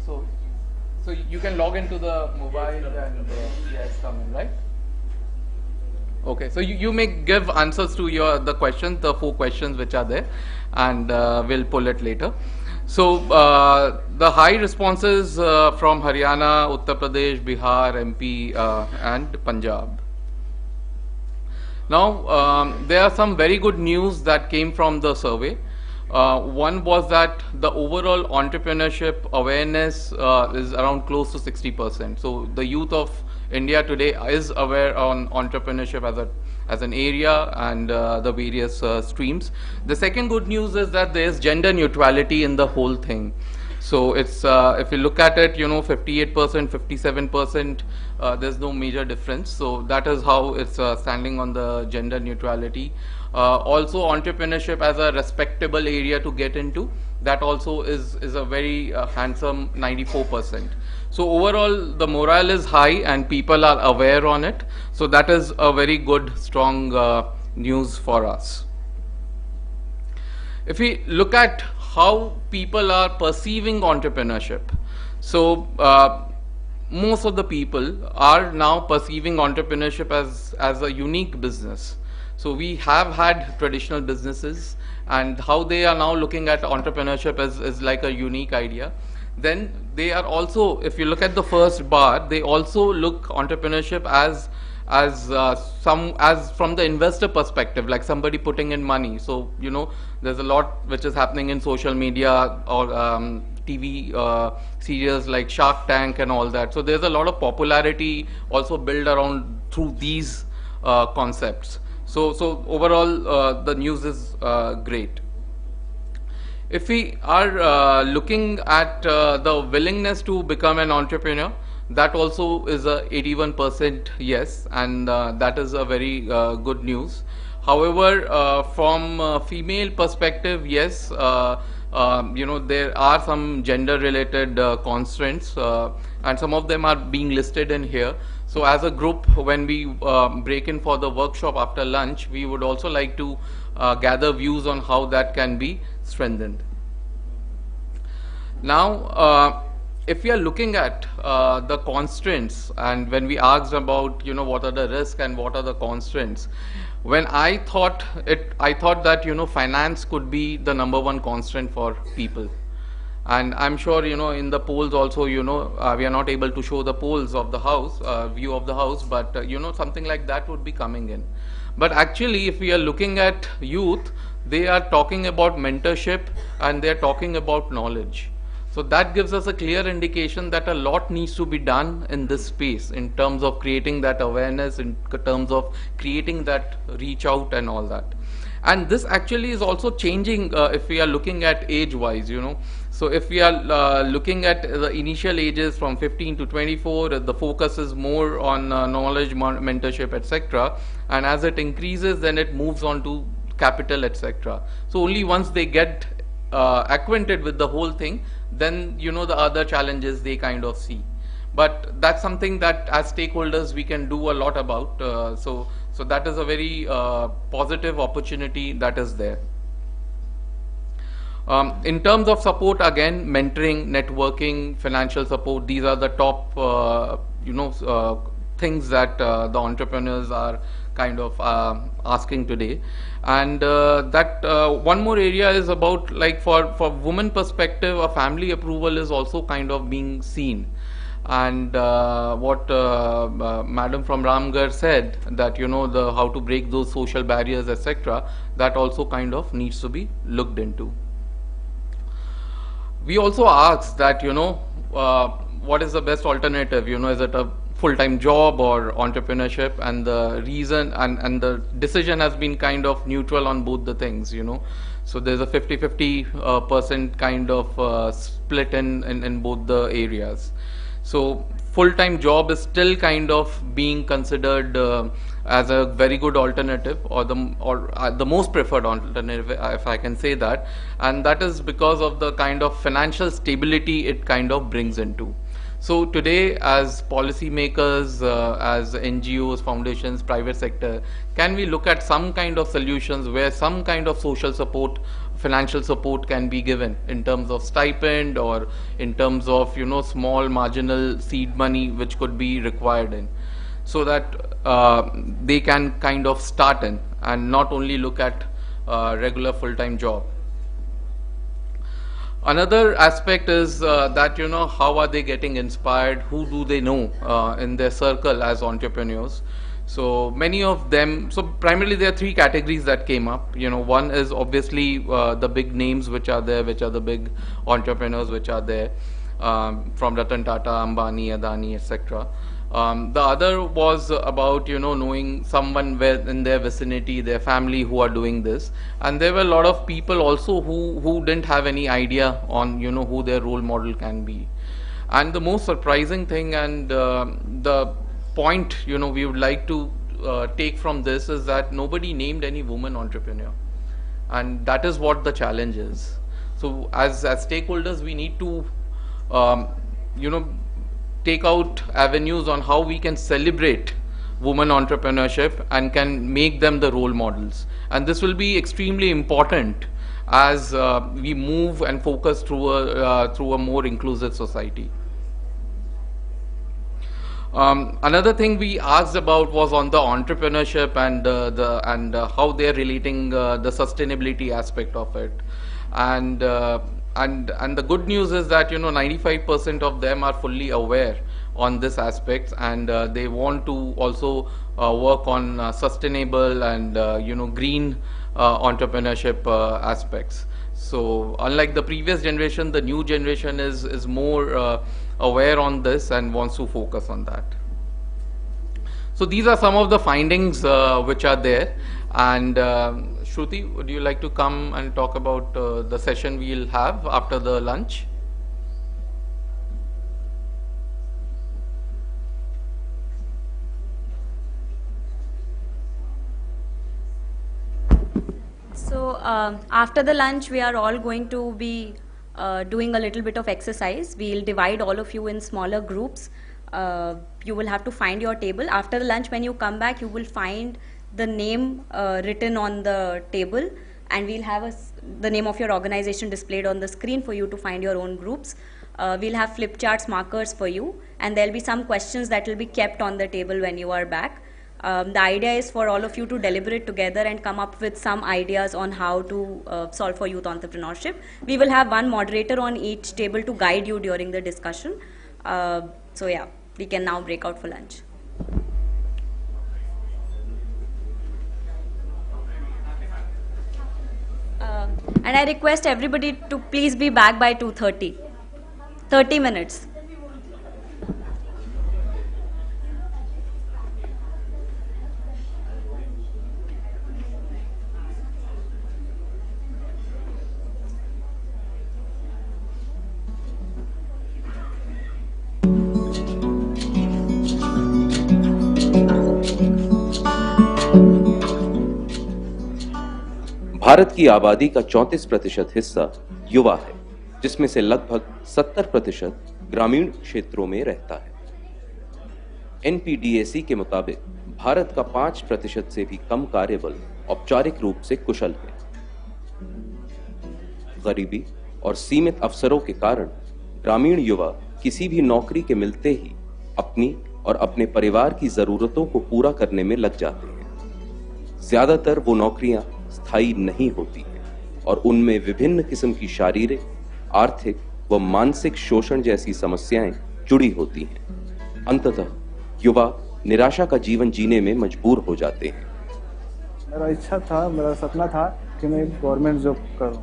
so you can log into the mobile and yes, come in, right? Okay, so you may give answers to the questions, the 4 questions which are there, and we'll pull it later. So the high responses from Haryana, Uttar Pradesh, Bihar, MP, and Punjab. Now there are some very good news that came from the survey. One was that the overall entrepreneurship awareness is around close to 60%. So the youth of India today is aware on entrepreneurship as an area and the various streams. The second good news is that there is gender neutrality in the whole thing. So it's if you look at it, 58%, 57%, there's no major difference. So that is how it's standing on the gender neutrality. Also, entrepreneurship as a respectable area to get into, that also is a very handsome 94%. So overall, the morale is high and people are aware on it. So that is a very good, strong news for us. If we look at how people are perceiving entrepreneurship, so most of the people are now perceiving entrepreneurship as a unique business. So we have had traditional businesses, and how they are now looking at entrepreneurship is like a unique idea. Then they are also, if you look at the first bar, they also look entrepreneurship as from the investor perspective, like somebody putting in money. So there's a lot which is happening in social media or TV series like Shark Tank and all that. So there's a lot of popularity also built around through these concepts. So overall the news is great. If we are looking at the willingness to become an entrepreneur, that also is a 81% yes, and that is a very good news. However, from female perspective, yes, there are some gender related constraints, and some of them are being listed in here. So as a group, when we break in for the workshop after lunch, we would also like to gather views on how that can be strengthened. Now, if we are looking at the constraints, and when we asked about what are the risks and what are the constraints, when I thought that finance could be the #1 constraint for people. And I'm sure in the polls also we are not able to show the polls of the house, view of the house, but something like that would be coming in. But actually, if we are looking at youth, they are talking about mentorship and they are talking about knowledge. So that gives us a clear indication that a lot needs to be done in this space in terms of creating that awareness, in terms of creating that reach out and all that. And this actually is also changing if we are looking at age wise, So if we are looking at the initial ages from 15 to 24, the focus is more on knowledge, mentorship, etc. And as it increases, then it moves on to capital, etc. So only once they get acquainted with the whole thing, then the other challenges they kind of see. But that's something that as stakeholders we can do a lot about. So that is a very positive opportunity that is there. In terms of support, again, mentoring, networking, financial support, these are the top things that the entrepreneurs are kind of asking today. And that one more area is about, like, for women perspective, a family approval is also kind of being seen. And what Madam from Ramgarh said, that how to break those social barriers, etc., that also kind of needs to be looked into. We also asked that what is the best alternative, is it a full-time job or entrepreneurship, and the reason and the decision has been kind of neutral on both the things. So there's a 50-50% kind of split in both the areas. So full-time job is still kind of being considered as a very good alternative, or the most preferred alternative, if I can say that, and that is because of the kind of financial stability it kind of brings into. So today, as policymakers, as NGOs, foundations, private sector, can we look at some kind of solutions where some kind of social support, financial support can be given in terms of stipend, or in terms of, you know, small marginal seed money which could be required in, so that they can kind of start in and not only look at regular full-time job. Another aspect is that, you know, how are they getting inspired? Who do they know in their circle as entrepreneurs? So many of them, so primarily there are three categories that came up. You know, one is obviously the big names which are there, which are the big entrepreneurs which are there, from Ratan Tata, Ambani, Adani, etc. The other was about, you know, knowing someone in their vicinity, their family, who are doing this. And there were a lot of people also who didn't have any idea on, you know, who their role model can be. And the most surprising thing, and the point, you know, we would like to take from this, is that nobody named any woman entrepreneur. And that is what the challenge is. So as stakeholders, we need to, you know, take out avenues on how we can celebrate women entrepreneurship and can make them the role models. And this will be extremely important as we move and focus through a more inclusive society. Another thing we asked about was on the entrepreneurship and how they're relating the sustainability aspect of it. And the good news is that, you know, 95% of them are fully aware on this aspect, and they want to also work on sustainable and you know, green entrepreneurship aspects. So unlike the previous generation, the new generation is more aware on this and wants to focus on that. So these are some of the findings which are there. And Shruti, would you like to come and talk about the session we'll have after the lunch? So after the lunch, we are all going to be doing a little bit of exercise. We'll divide all of you in smaller groups. You will have to find your table. After the lunch, when you come back, you will find the name written on the table, and we'll have the name of your organization displayed on the screen for you to find your own groups. We'll have flip charts, markers for you, and there'll be some questions that will be kept on the table when you are back. The idea is for all of you to deliberate together and come up with some ideas on how to solve for youth entrepreneurship. We will have one moderator on each table to guide you during the discussion. So yeah, we can now break out for lunch. And I request everybody to please be back by 2:30. 30 minutes. Bharat की आबादी का 34% हिस्सा युवा है, जिसमें से लगभग 70% ग्रामीण क्षेत्रों में रहता है। एनपीडीएसी के मुताबिक भारत का 5% से भी कम कार्यबल औपचारिक रूप से कुशल है। गरीबी और सीमित अवसरों के कारण ग्रामीण युवा किसी भी नौकरी के मिलते ही अपनी और अपने परिवार की जरूरतों को पूरा करने में लग जाते हैं। ज्यादातर वो नौकरियां स्थायी नहीं होती हैं और उनमें विभिन्न किस्म की शारीरिक, आर्थिक व मानसिक शोषण जैसी समस्याएं जुड़ी होती हैं। अंततः युवा निराशा का जीवन जीने में मजबूर हो जाते हैं। मेरा इच्छा था, मेरा सपना था कि मैं गवर्नमेंट जॉब करूं।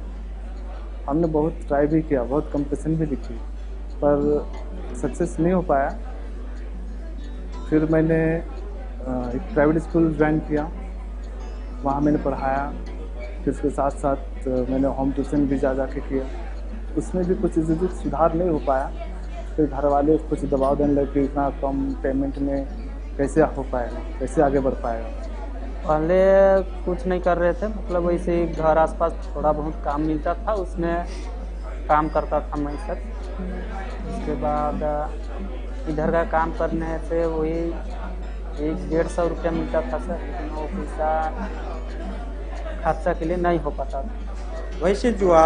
हमने बहुत ट्राई भी किया, बहुत कंपटीशन भी लिखी, पर सक्सेस नहीं हो पाया। फिर मैंने एक प्राइवेट स्कूल ज्वाइन किया, वहाँ मैंने पढ़ाया। फिर उसके साथ साथ मैंने होम ट्यूशन भी जा के किया, उसमें भी कुछ सुधार नहीं हो पाया। फिर घर वाले कुछ दबाव देने लगे कि इतना कम पेमेंट में कैसे हो पाएगा, कैसे आगे बढ़ पाएगा? पहले कुछ नहीं कर रहे थे, मतलब वैसे ही घर आसपास थोड़ा बहुत काम मिलता था, उसमें काम करता था मैं सर। उसके बाद इधर का काम करने से वही 100-150 रुपया मिलता था सर, लेकिन वो पैसा खर्चा के लिए नहीं हो पाता था। वैसे जुआ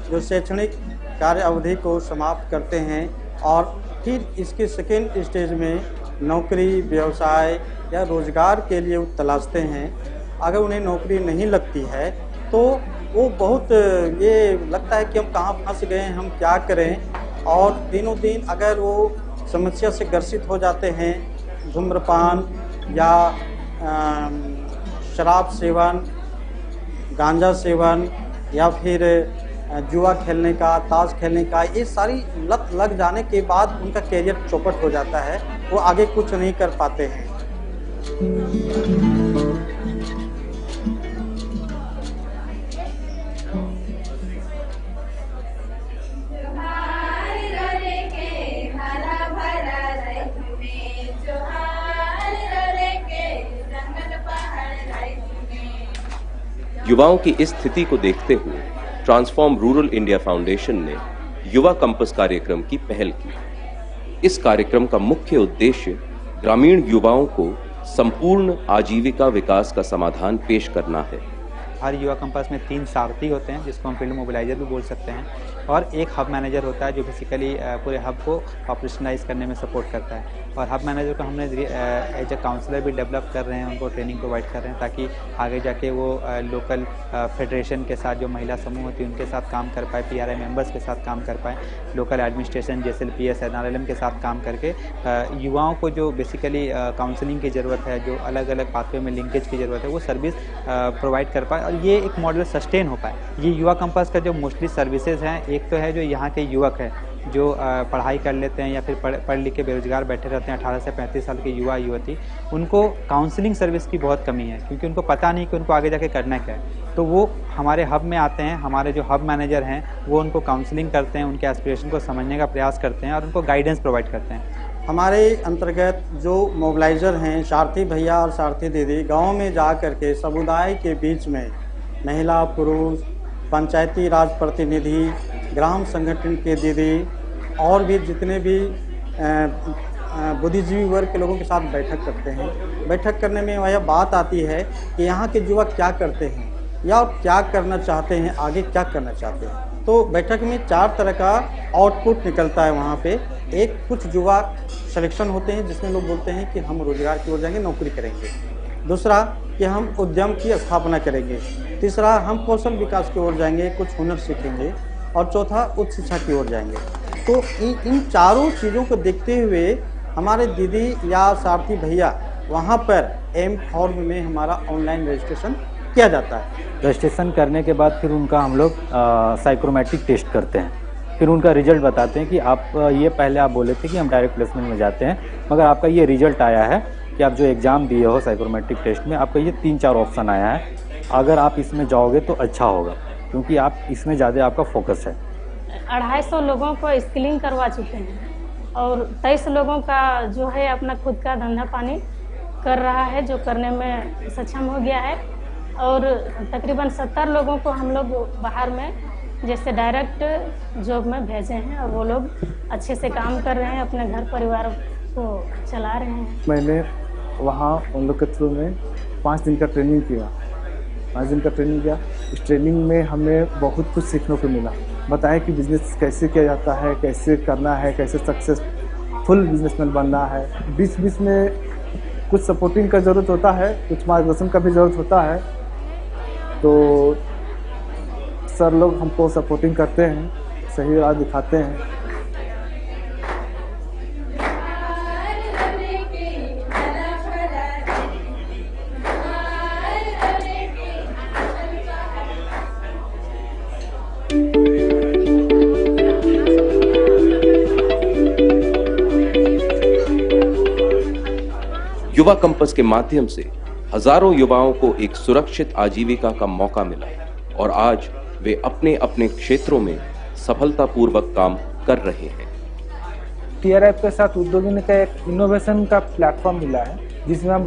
जो शैक्षणिक कार्य अवधि को समाप्त करते हैं और फिर इसके सेकेंड स्टेज में नौकरी, व्यवसाय या रोजगार के लिए वो तलाशते हैं। अगर उन्हें नौकरी नहीं लगती है तो वो बहुत ये लगता है कि हम कहाँ फंस गए हैं, हम क्या करें, और दिनों दिन अगर वो समस्या से ग्रसित हो जाते हैं, धूम्रपान या शराब सेवन, गांजा सेवन या फिर जुआ खेलने का, ताश खेलने का, ये सारी लत लग जाने के बाद उनका कैरियर चौपट हो जाता है, वो आगे कुछ नहीं कर पाते हैं। युवाओं की इस स्थिति को देखते हुए ट्रांसफॉर्म रूरल इंडिया फाउंडेशन ने युवा कंपस कार्यक्रम की पहल की। इस कार्यक्रम का मुख्य उद्देश्य ग्रामीण युवाओं को संपूर्ण आजीविका विकास का समाधान पेश करना है। हर युवा कंपास में 3 सारथी होते हैं, जिसको हम फील्ड मोबिलाइजर भी बोल सकते हैं, और एक हब मैनेजर होता है जो बेसिकली पूरे हब को ऑपरेशनलाइज करने में सपोर्ट करता है। और हब मैनेजर को हमने एज ए काउंसलर भी डेवलप कर रहे हैं, उनको ट्रेनिंग प्रोवाइड कर रहे हैं ताकि आगे जाके वो लोकल फेडरेशन के साथ जो महिला समूह होती है उनके साथ काम कर पाए, PRI मेंबर्स के साथ काम कर पाए, लोकल एडमिनिस्ट्रेशन जैसे PS, NRLM के साथ काम करके युवाओं को जो बेसिकली काउंसलिंग की ज़रूरत है, जो अलग अलग पाथवे में लिंकेज की ज़रूरत है, वो सर्विस प्रोवाइड कर पाए और ये एक मॉडल सस्टेन हो पाए। ये युवा कंपास का जो मोस्टली सर्विसेज हैं, एक तो है जो यहाँ के युवक है जो पढ़ाई कर लेते हैं या फिर पढ़ लिख के बेरोजगार बैठे रहते हैं, 18 से 35 साल के युवा युवती, उनको काउंसलिंग सर्विस की बहुत कमी है क्योंकि उनको पता नहीं कि उनको आगे जाके करना क्या है। तो वो हमारे हब में आते हैं, हमारे जो हब मैनेजर हैं वो उनको काउंसलिंग करते हैं, उनके एस्पिरेशन को समझने का प्रयास करते हैं और उनको गाइडेंस प्रोवाइड करते हैं। हमारे अंतर्गत जो मोबिलाइजर हैं, सारथी भैया और सारथी दीदी, गाँव में जा कर के समुदाय के बीच में महिला, पुरुष, पंचायती राज प्रतिनिधि, ग्राम संगठन के दीदी और भी जितने भी बुद्धिजीवी वर्ग के लोगों के साथ बैठक करते हैं। बैठक करने में वह बात आती है कि यहाँ के युवक क्या करते हैं या क्या करना चाहते हैं, आगे क्या करना चाहते हैं। तो बैठक में 4 तरह का आउटपुट निकलता है वहाँ पे। एक, कुछ युवा सिलेक्शन होते हैं जिसमें लोग बोलते हैं कि हम रोजगार की ओर जाएंगे, नौकरी करेंगे। दूसरा कि हम उद्यम की स्थापना करेंगे। तीसरा, हम कौशल विकास की ओर जाएंगे, कुछ हुनर सीखेंगे। और चौथा, उच्च शिक्षा की ओर जाएंगे। तो इन चारों चीज़ों को देखते हुए हमारे दीदी या सारथी भैया वहाँ पर एम फॉर्म में हमारा ऑनलाइन रजिस्ट्रेशन किया जाता है। रजिस्ट्रेशन करने के बाद फिर उनका हम लोग साइकोमेट्रिक टेस्ट करते हैं, फिर उनका रिजल्ट बताते हैं कि आप ये पहले आप बोले थे कि हम डायरेक्ट प्लेसमेंट में जाते हैं, मगर आपका ये रिजल्ट आया है कि आप जो एग्ज़ाम दिए हो साइकोमेट्रिक टेस्ट में, आपका ये 3-4 ऑप्शन आया है, अगर आप इसमें जाओगे तो अच्छा होगा क्योंकि आप इसमें ज़्यादा आपका फोकस है। 250 लोगों को स्किलिंग करवा चुके हैं और 23 लोगों का जो है अपना खुद का धंधा पानी कर रहा है, जो करने में सक्षम हो गया है। और तकरीबन 70 लोगों को हम लोग बाहर में जैसे डायरेक्ट जॉब में भेजे हैं और वो लोग अच्छे से काम कर रहे हैं, अपने घर परिवार को चला रहे हैं। मैंने वहाँ उन लोग के थ्रू में 5 दिन का ट्रेनिंग किया। 5 दिन का ट्रेनिंग किया। इस ट्रेनिंग में हमें बहुत कुछ सीखने को मिला। बताया कि बिज़नेस कैसे किया जाता है, कैसे करना है, कैसे सक्सेसफुल बिजनेसमैन बनना है। बीच बीच में कुछ सपोर्टिंग का ज़रूरत होता है, कुछ मार्गदर्शन का भी ज़रूरत होता है। तो सर लोग हमको सपोर्टिंग करते हैं, सही राह दिखाते हैं। युवा कंपस के माध्यम से हजारों युवाओं को एक सुरक्षित आजीविका का मौका मिला और आज वे अपने अपने क्षेत्रों में सफलतापूर्वक काम कर रहे हैं। TRF के साथ उद्योगिनी का एक इनोवेशन का प्लेटफॉर्म मिला है जिसमें हम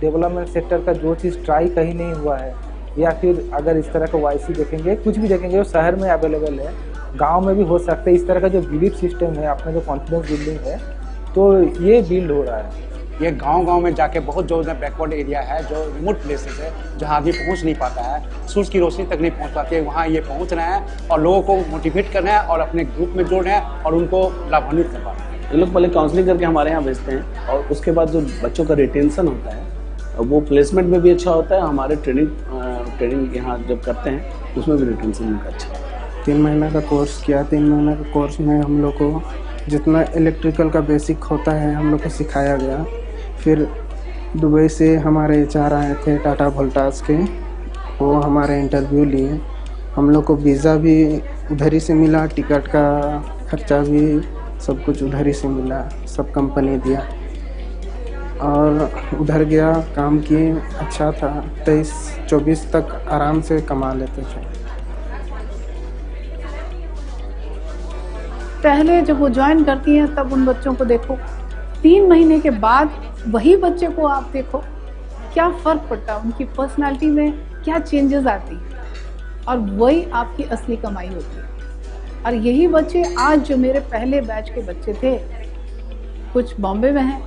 डेवलपमेंट सेक्टर का जो चीज़ ट्राई कहीं नहीं हुआ है, या फिर अगर इस तरह का वाईसी देखेंगे, कुछ भी देखेंगे वो शहर में अवेलेबल है, गांव में भी हो सकता है। इस तरह का जो बिलीफ सिस्टम है, अपना जो कॉन्फिडेंस बिल्डिंग है, तो ये बिल्ड हो रहा है। ये गांव-गांव में जाके बहुत जो बैकवर्ड एरिया है, जो रिमोट प्लेसेस है, जहां आदमी पहुंच नहीं पाता है, सूरज की रोशनी तक नहीं पहुंच पाती है, वहां ये पहुंच रहे हैं और लोगों को मोटिवेट कर रहे हैं और अपने ग्रुप में जोड़ रहे हैं और उनको लाभान्वित कर पा रहे हैं। ये लोग पहले काउंसलिंग करके हमारे यहाँ भेजते हैं और उसके बाद जो बच्चों का रिटेंशन होता है वो प्लेसमेंट में भी अच्छा होता है। हमारे ट्रेनिंग यहाँ जब करते हैं उसमें भी रिटेंशन उनका अच्छा है। 3 महीना का कोर्स किया। 3 महीना का कोर्स में हम लोग को जितना इलेक्ट्रिकल का बेसिक होता है हम लोग को सिखाया गया। फिर दुबई से हमारे HR आए थे, टाटा वोल्टास के, वो हमारे इंटरव्यू लिए। हम लोग को वीज़ा भी उधर ही से मिला, टिकट का खर्चा भी सब कुछ उधर ही से मिला, सब कंपनी दिया। और उधर गया, काम किए, अच्छा था। 23-24 तक आराम से कमा लेते थे। पहले जब वो ज्वाइन करती हैं तब उन बच्चों को देखो, 3 महीने के बाद वही बच्चे को आप देखो, क्या फ़र्क पड़ता है, उनकी पर्सनालिटी में क्या चेंजेस आती हैं, और वही आपकी असली कमाई होती है। और यही बच्चे आज जो मेरे पहले बैच के बच्चे थे, कुछ बॉम्बे में हैं,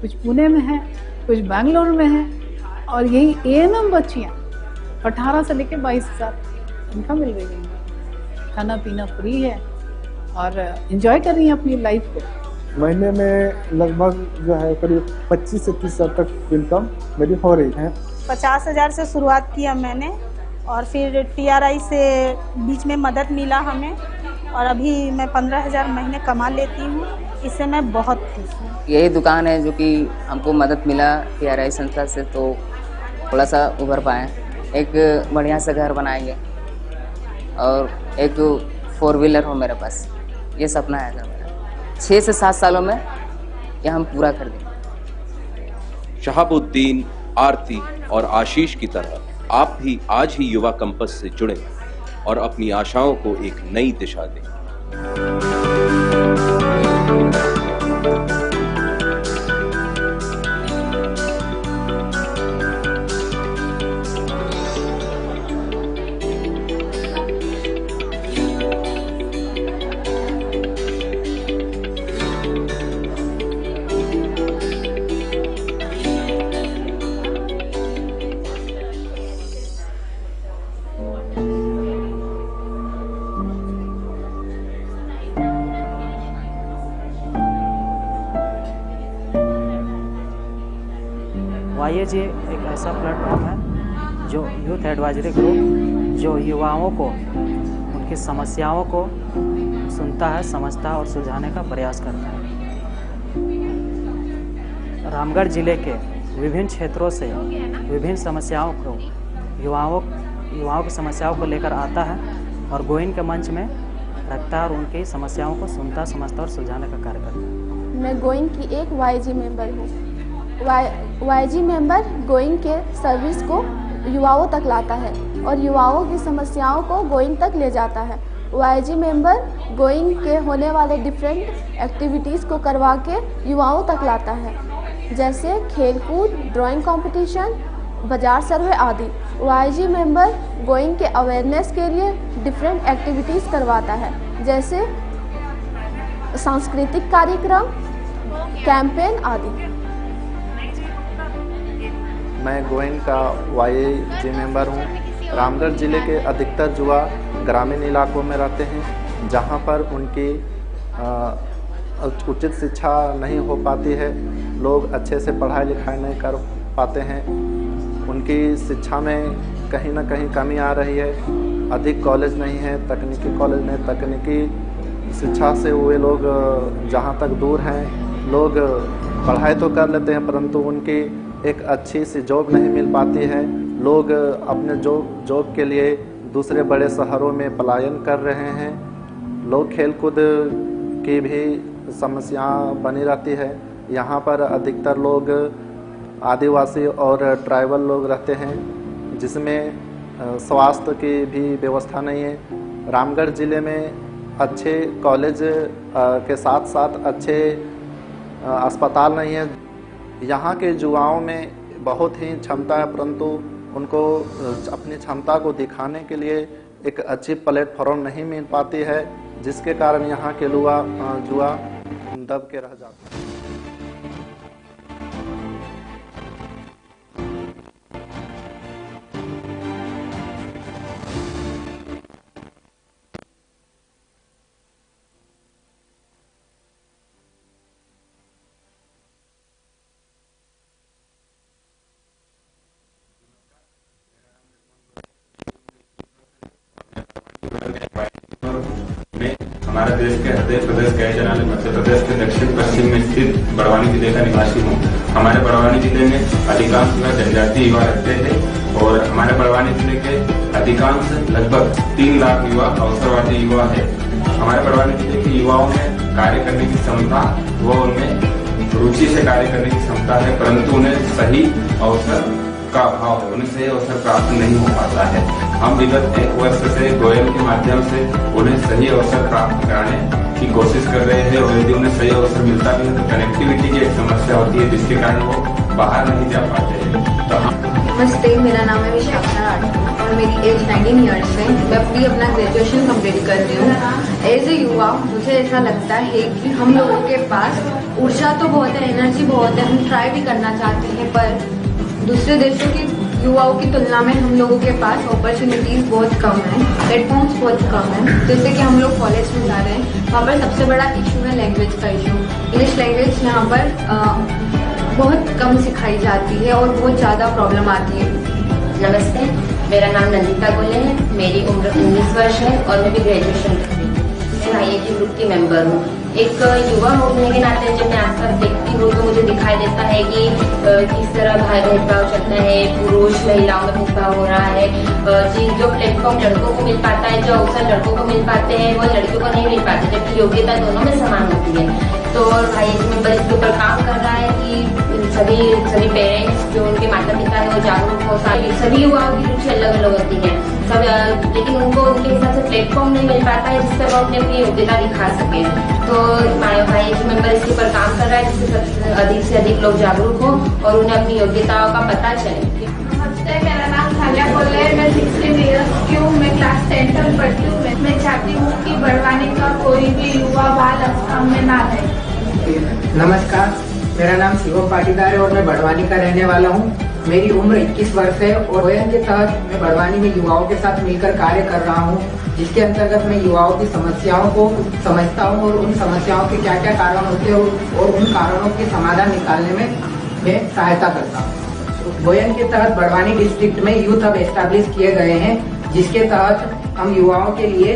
कुछ पुणे में हैं, कुछ बैंगलोर में हैं, और यही ANM बच्चियाँ 18 से लेकर 22,000 इनका मिल रही है। खाना पीना फ्री है और एंजॉय कर रही हैं अपनी लाइफ को। महीने में लगभग जो है करीब 25 से 30 हज़ार तक इनकम मेरी हो रही है। 50,000 से शुरुआत किया मैंने, और फिर TRI से बीच में मदद मिला हमें, और अभी मैं 15,000 महीने कमा लेती हूँ। इससे मैं बहुत खुश हूँ। यही दुकान है जो कि हमको मदद मिला TRI संस्था से, तो थोड़ा सा उभर पाए। एक बढ़िया सा घर बनाएंगे और एक 4 व्हीलर हो मेरे पास, ये सपना है सर मेरा। 6 से 7 सालों में यह हम पूरा कर देंगे। शहाबुद्दीन, आरती और आशीष की तरह आप भी आज ही युवा कैंपस से जुड़ें और अपनी आशाओं को एक नई दिशा दें। YAG एक ऐसा प्लेटफॉर्म है जो यूथ एडवाइजरी ग्रुप जो युवाओं को उनकी समस्याओं को सुनता है, समझता है और सुलझाने का प्रयास करता है। रामगढ़ जिले के विभिन्न क्षेत्रों से विभिन्न समस्याओं को युवाओं की समस्याओं को लेकर आता है और गोइन के मंच में रखता है और उनकी समस्याओं को सुनता, समझता और सुलझाने का कार्य करता है। मैं गोइन की एक YG मेंबर हूँ। YG मेंबर गोइंग के सर्विस को युवाओं तक लाता है और युवाओं की समस्याओं को गोइंग तक ले जाता है। YG मेंबर गोइंग के होने वाले डिफरेंट एक्टिविटीज़ को करवा के युवाओं तक लाता है, जैसे खेलकूद, ड्राइंग कंपटीशन, बाजार सर्वे आदि। YG मेंबर गोइंग के अवेयरनेस के लिए डिफरेंट एक्टिविटीज़ करवाता है, जैसे सांस्कृतिक कार्यक्रम, कैंपेन आदि। मैं गोइन का YG मेंबर हूँ। रामगढ़ जिले के अधिकतर युवा ग्रामीण इलाकों में रहते हैं, जहाँ पर उनकी उचित शिक्षा नहीं हो पाती है। लोग अच्छे से पढ़ाई लिखाई नहीं कर पाते हैं, उनकी शिक्षा में कहीं ना कहीं कमी आ रही है। अधिक कॉलेज नहीं है, तकनीकी कॉलेज नहीं, तकनीकी शिक्षा से हुए लोग जहाँ तक दूर हैं, लोग पढ़ाई तो कर लेते हैं परंतु उनकी एक अच्छी सी जॉब नहीं मिल पाती है। लोग अपने जॉब के लिए दूसरे बड़े शहरों में पलायन कर रहे हैं। लोग खेलकूद की भी समस्या बनी रहती है। यहाँ पर अधिकतर लोग आदिवासी और ट्राइबल लोग रहते हैं, जिसमें स्वास्थ्य की भी व्यवस्था नहीं है। रामगढ़ ज़िले में अच्छे कॉलेज के साथ साथ अच्छे अस्पताल नहीं है। यहाँ के युवाओं में बहुत ही क्षमता है, परंतु उनको अपनी क्षमता को दिखाने के लिए एक अच्छी प्लेटफॉर्म नहीं मिल पाती है, जिसके कारण यहाँ के युवा दब के रह जाते हैं। हमारे देश के हृदय प्रदेश कहे जाने वाले मध्य प्रदेश के दक्षिण पश्चिम में स्थित बड़वानी जिले का निवासी हूँ। हमारे बड़वानी जिले में अधिकांश जनजातीय युवा रहते थे और हमारे बड़वानी जिले के अधिकांश लगभग 3 लाख युवा अवसरवादी युवा है। हमारे बड़वानी जिले के युवाओं में कार्य करने की क्षमता व उनमें रुचि से कार्य करने की क्षमता है, परंतु उन्हें सही अवसर का अभाव है, उन्हें सही अवसर प्राप्त नहीं हो पाता है। हम विगत 1 वर्ष से गोयल के माध्यम से उन्हें सही अवसर प्राप्त कराने की कोशिश कर रहे हैं और यदि उन्हें सही अवसर मिलता भी है तो कनेक्टिविटी की एक समस्या होती है, जिसके कारण वो बाहर नहीं जा पाते हैं। नमस्ते, मेरा नाम है विशाखा राठौर और मेरी एज 19 ईयर्स है। मैं अभी अपना ग्रेजुएशन कंप्लीट कर रही हूँ। एज ए युवा मुझे ऐसा लगता है कि हम लोगों के पास ऊर्जा तो बहुत है, एनर्जी बहुत है, हम ट्राई भी करना चाहते हैं, पर दूसरे देशों की युवाओं की तुलना में हम लोगों के पास अपॉर्चुनिटीज़ बहुत कम है, प्लेटफॉर्म्स बहुत कम है। जैसे कि हम लोग कॉलेज में जा रहे हैं, वहाँ पर सबसे बड़ा इशू है लैंग्वेज का इशू। इंग्लिश लैंग्वेज यहाँ पर बहुत कम सिखाई जाती है और बहुत ज़्यादा प्रॉब्लम आती है। नमस्ते, मेरा नाम नंदिता गोले है, मेरी उम्र 19 वर्ष है और मैं भी ग्रेजुएशन कर रही हूँ। मैं IIT ग्रुप की मेंबर हूँ। एक युवा होने के नाते जब मैं आसपास देखती हूँ तो मुझे दिखाई देता है कि किस तरह भेदभाव चलता है, पुरुष महिलाओं में भेदभाव हो रहा है। जो प्लेटफॉर्म लड़कों को मिल पाता है, जो अवसर लड़कों को मिल पाते हैं, वो लड़कियों को नहीं मिल पाते, जबकि योग्यता दोनों में समान होती है। तो IIT मेंबर इसके ऊपर काम कर रहा है कि सभी पेरेंट्स जो उनके माता पिता है वो जागरूक हो। सभी युवाओं की रुचि अलग अलग होती है सब, लेकिन उनको उनके हिसाब से प्लेटफॉर्म नहीं मिल पाता है जिससे वो अपनी योग्यता दिखा सके। तो IIT मेंबर इसके ऊपर काम कर रहा है जिससे अधिक से अधिक लोग जागरूक हो और उन्हें अपनी योग्यताओं का पता चले। नमस्ते, मेरा नाम थालिया बोले, मैं 16 ईयर्स की हूँ, मैं क्लास 10 में पढ़ती हूँ। मैं चाहती हूँ कि बड़वानी का कोई भी युवा बाल आश्रम में ना रहे। नमस्कार, मेरा नाम शिवम पाटीदार है और मैं बड़वानी का रहने वाला हूँ। मेरी उम्र 21 वर्ष है और गोयल के तहत मैं बड़वानी में युवाओं के साथ मिलकर कार्य कर रहा हूँ, जिसके अंतर्गत मैं युवाओं की समस्याओं को समझता हूँ और उन समस्याओं के क्या क्या कारण होते हैं और उन कारणों के समाधान निकालने में मैं सहायता करता हूँ। गोयल के तहत बड़वानी डिस्ट्रिक्ट में यूथ हब एस्टैब्लिश किए गए हैं, जिसके तहत हम युवाओं के लिए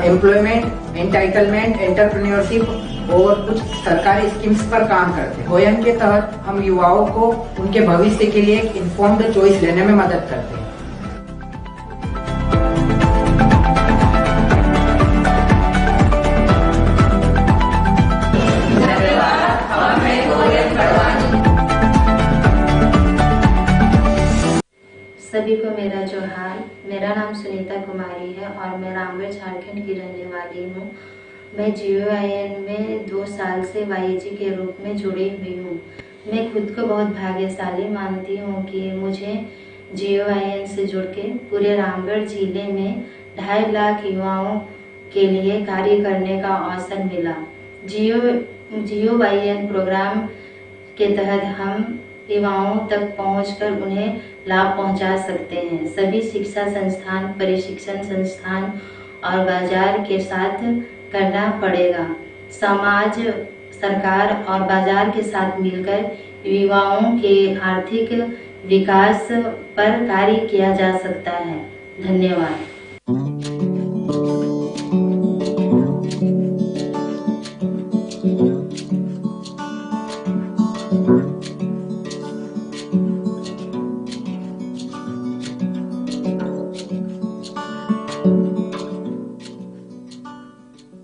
एम्प्लॉयमेंट, एंटाइटलमेंट, एंटरप्रेन्योरशिप और कुछ सरकारी स्कीम्स पर काम करते हैं। गोयल के तहत हम युवाओं को उनके भविष्य के लिए एक इन्फॉर्म्ड चॉइस लेने में मदद करते हैं। सभी को मेरा जोहार। मेरा नाम सुनीता कुमारी है और मैं रामगढ़ झारखंड की रहने वाली हूँ। मैं GOIN में 2 साल से YAG के रूप में जुड़ी हुई हूँ। मैं खुद को बहुत भाग्यशाली मानती हूँ कि मुझे GOIN से जुड़ के पूरे रामगढ़ जिले में 2.5 लाख युवाओं के लिए कार्य करने का अवसर मिला। GOIN प्रोग्राम के तहत हम युवाओं तक पहुंचकर उन्हें लाभ पहुंचा सकते हैं। सभी शिक्षा संस्थान, प्रशिक्षण संस्थान और बाजार के साथ करना पड़ेगा। समाज, सरकार और बाजार के साथ मिलकर युवाओं के आर्थिक विकास पर कार्य किया जा सकता है। धन्यवाद।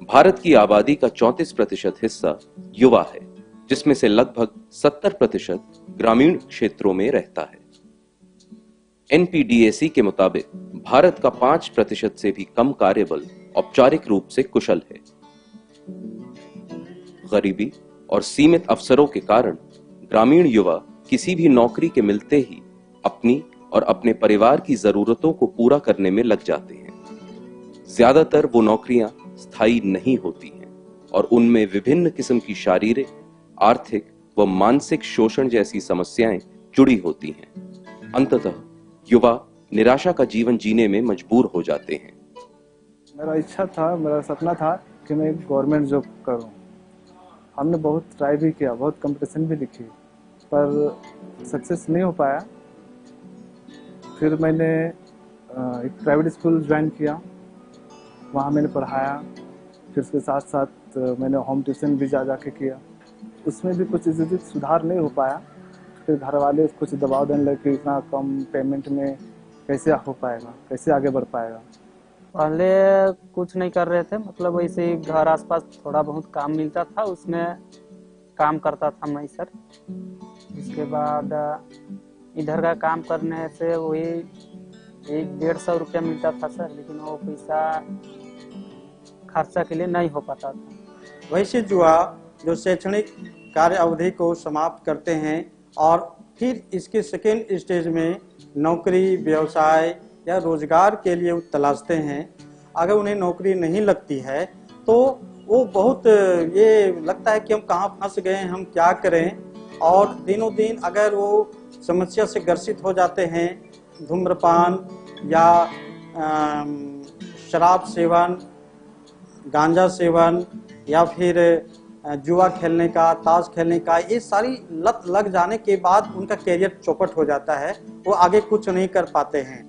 भारत की आबादी का 34% हिस्सा युवा है, जिसमें से लगभग 70% ग्रामीण क्षेत्रों में रहता है। NPDAC के मुताबिक भारत का 5% से भी कम कार्यबल औपचारिक रूप से कुशल है। गरीबी और सीमित अवसरों के कारण ग्रामीण युवा किसी भी नौकरी के मिलते ही अपनी और अपने परिवार की जरूरतों को पूरा करने में लग जाते हैं। ज्यादातर वो नौकरियां स्थायी नहीं होती हैं और उनमें विभिन्न किस्म की शारीरिक, आर्थिक व मानसिक शोषण जैसी समस्याएं जुड़ी होती हैं। अंततः युवा निराशा का जीवन जीने में मजबूर हो जाते हैं। मेरा इच्छा था, मेरा सपना था कि मैं एक गवर्नमेंट जॉब करूं। हमने बहुत ट्राई भी किया, बहुत कंपटीशन भी लिखी, पर सक्सेस नहीं हो पाया। फिर मैंने एक प्राइवेट स्कूल ज्वाइन किया, वहाँ मैंने पढ़ाया। फिर उसके साथ साथ मैंने होम ट्यूशन भी जा के किया, उसमें भी कुछ सुधार नहीं हो पाया। फिर घर वाले कुछ दबाव देने लगे कि इतना कम पेमेंट में कैसे हो पाएगा, कैसे आगे बढ़ पाएगा। पहले कुछ नहीं कर रहे थे, मतलब वैसे ही घर आसपास थोड़ा बहुत काम मिलता था, उसमें काम करता था मैं सर। उसके बाद इधर का काम करने से वही 100-150 रुपया मिलता था सर, लेकिन वो पैसा खर्चा के लिए नहीं हो पाता था। वैसे जुआ जो शैक्षणिक कार्य अवधि को समाप्त करते हैं और फिर इसके सेकेंड स्टेज में नौकरी, व्यवसाय या रोजगार के लिए तलाशते हैं। अगर उन्हें नौकरी नहीं लगती है तो वो बहुत ये लगता है कि हम कहाँ फंस गए, हम क्या करें। और दिनों दिन अगर वो समस्या से ग्रसित हो जाते हैं, धूम्रपान या शराब सेवन, गांजा सेवन या फिर जुआ खेलने का, ताश खेलने का, ये सारी लत लग जाने के बाद उनका करियर चौपट हो जाता है, वो आगे कुछ नहीं कर पाते हैं।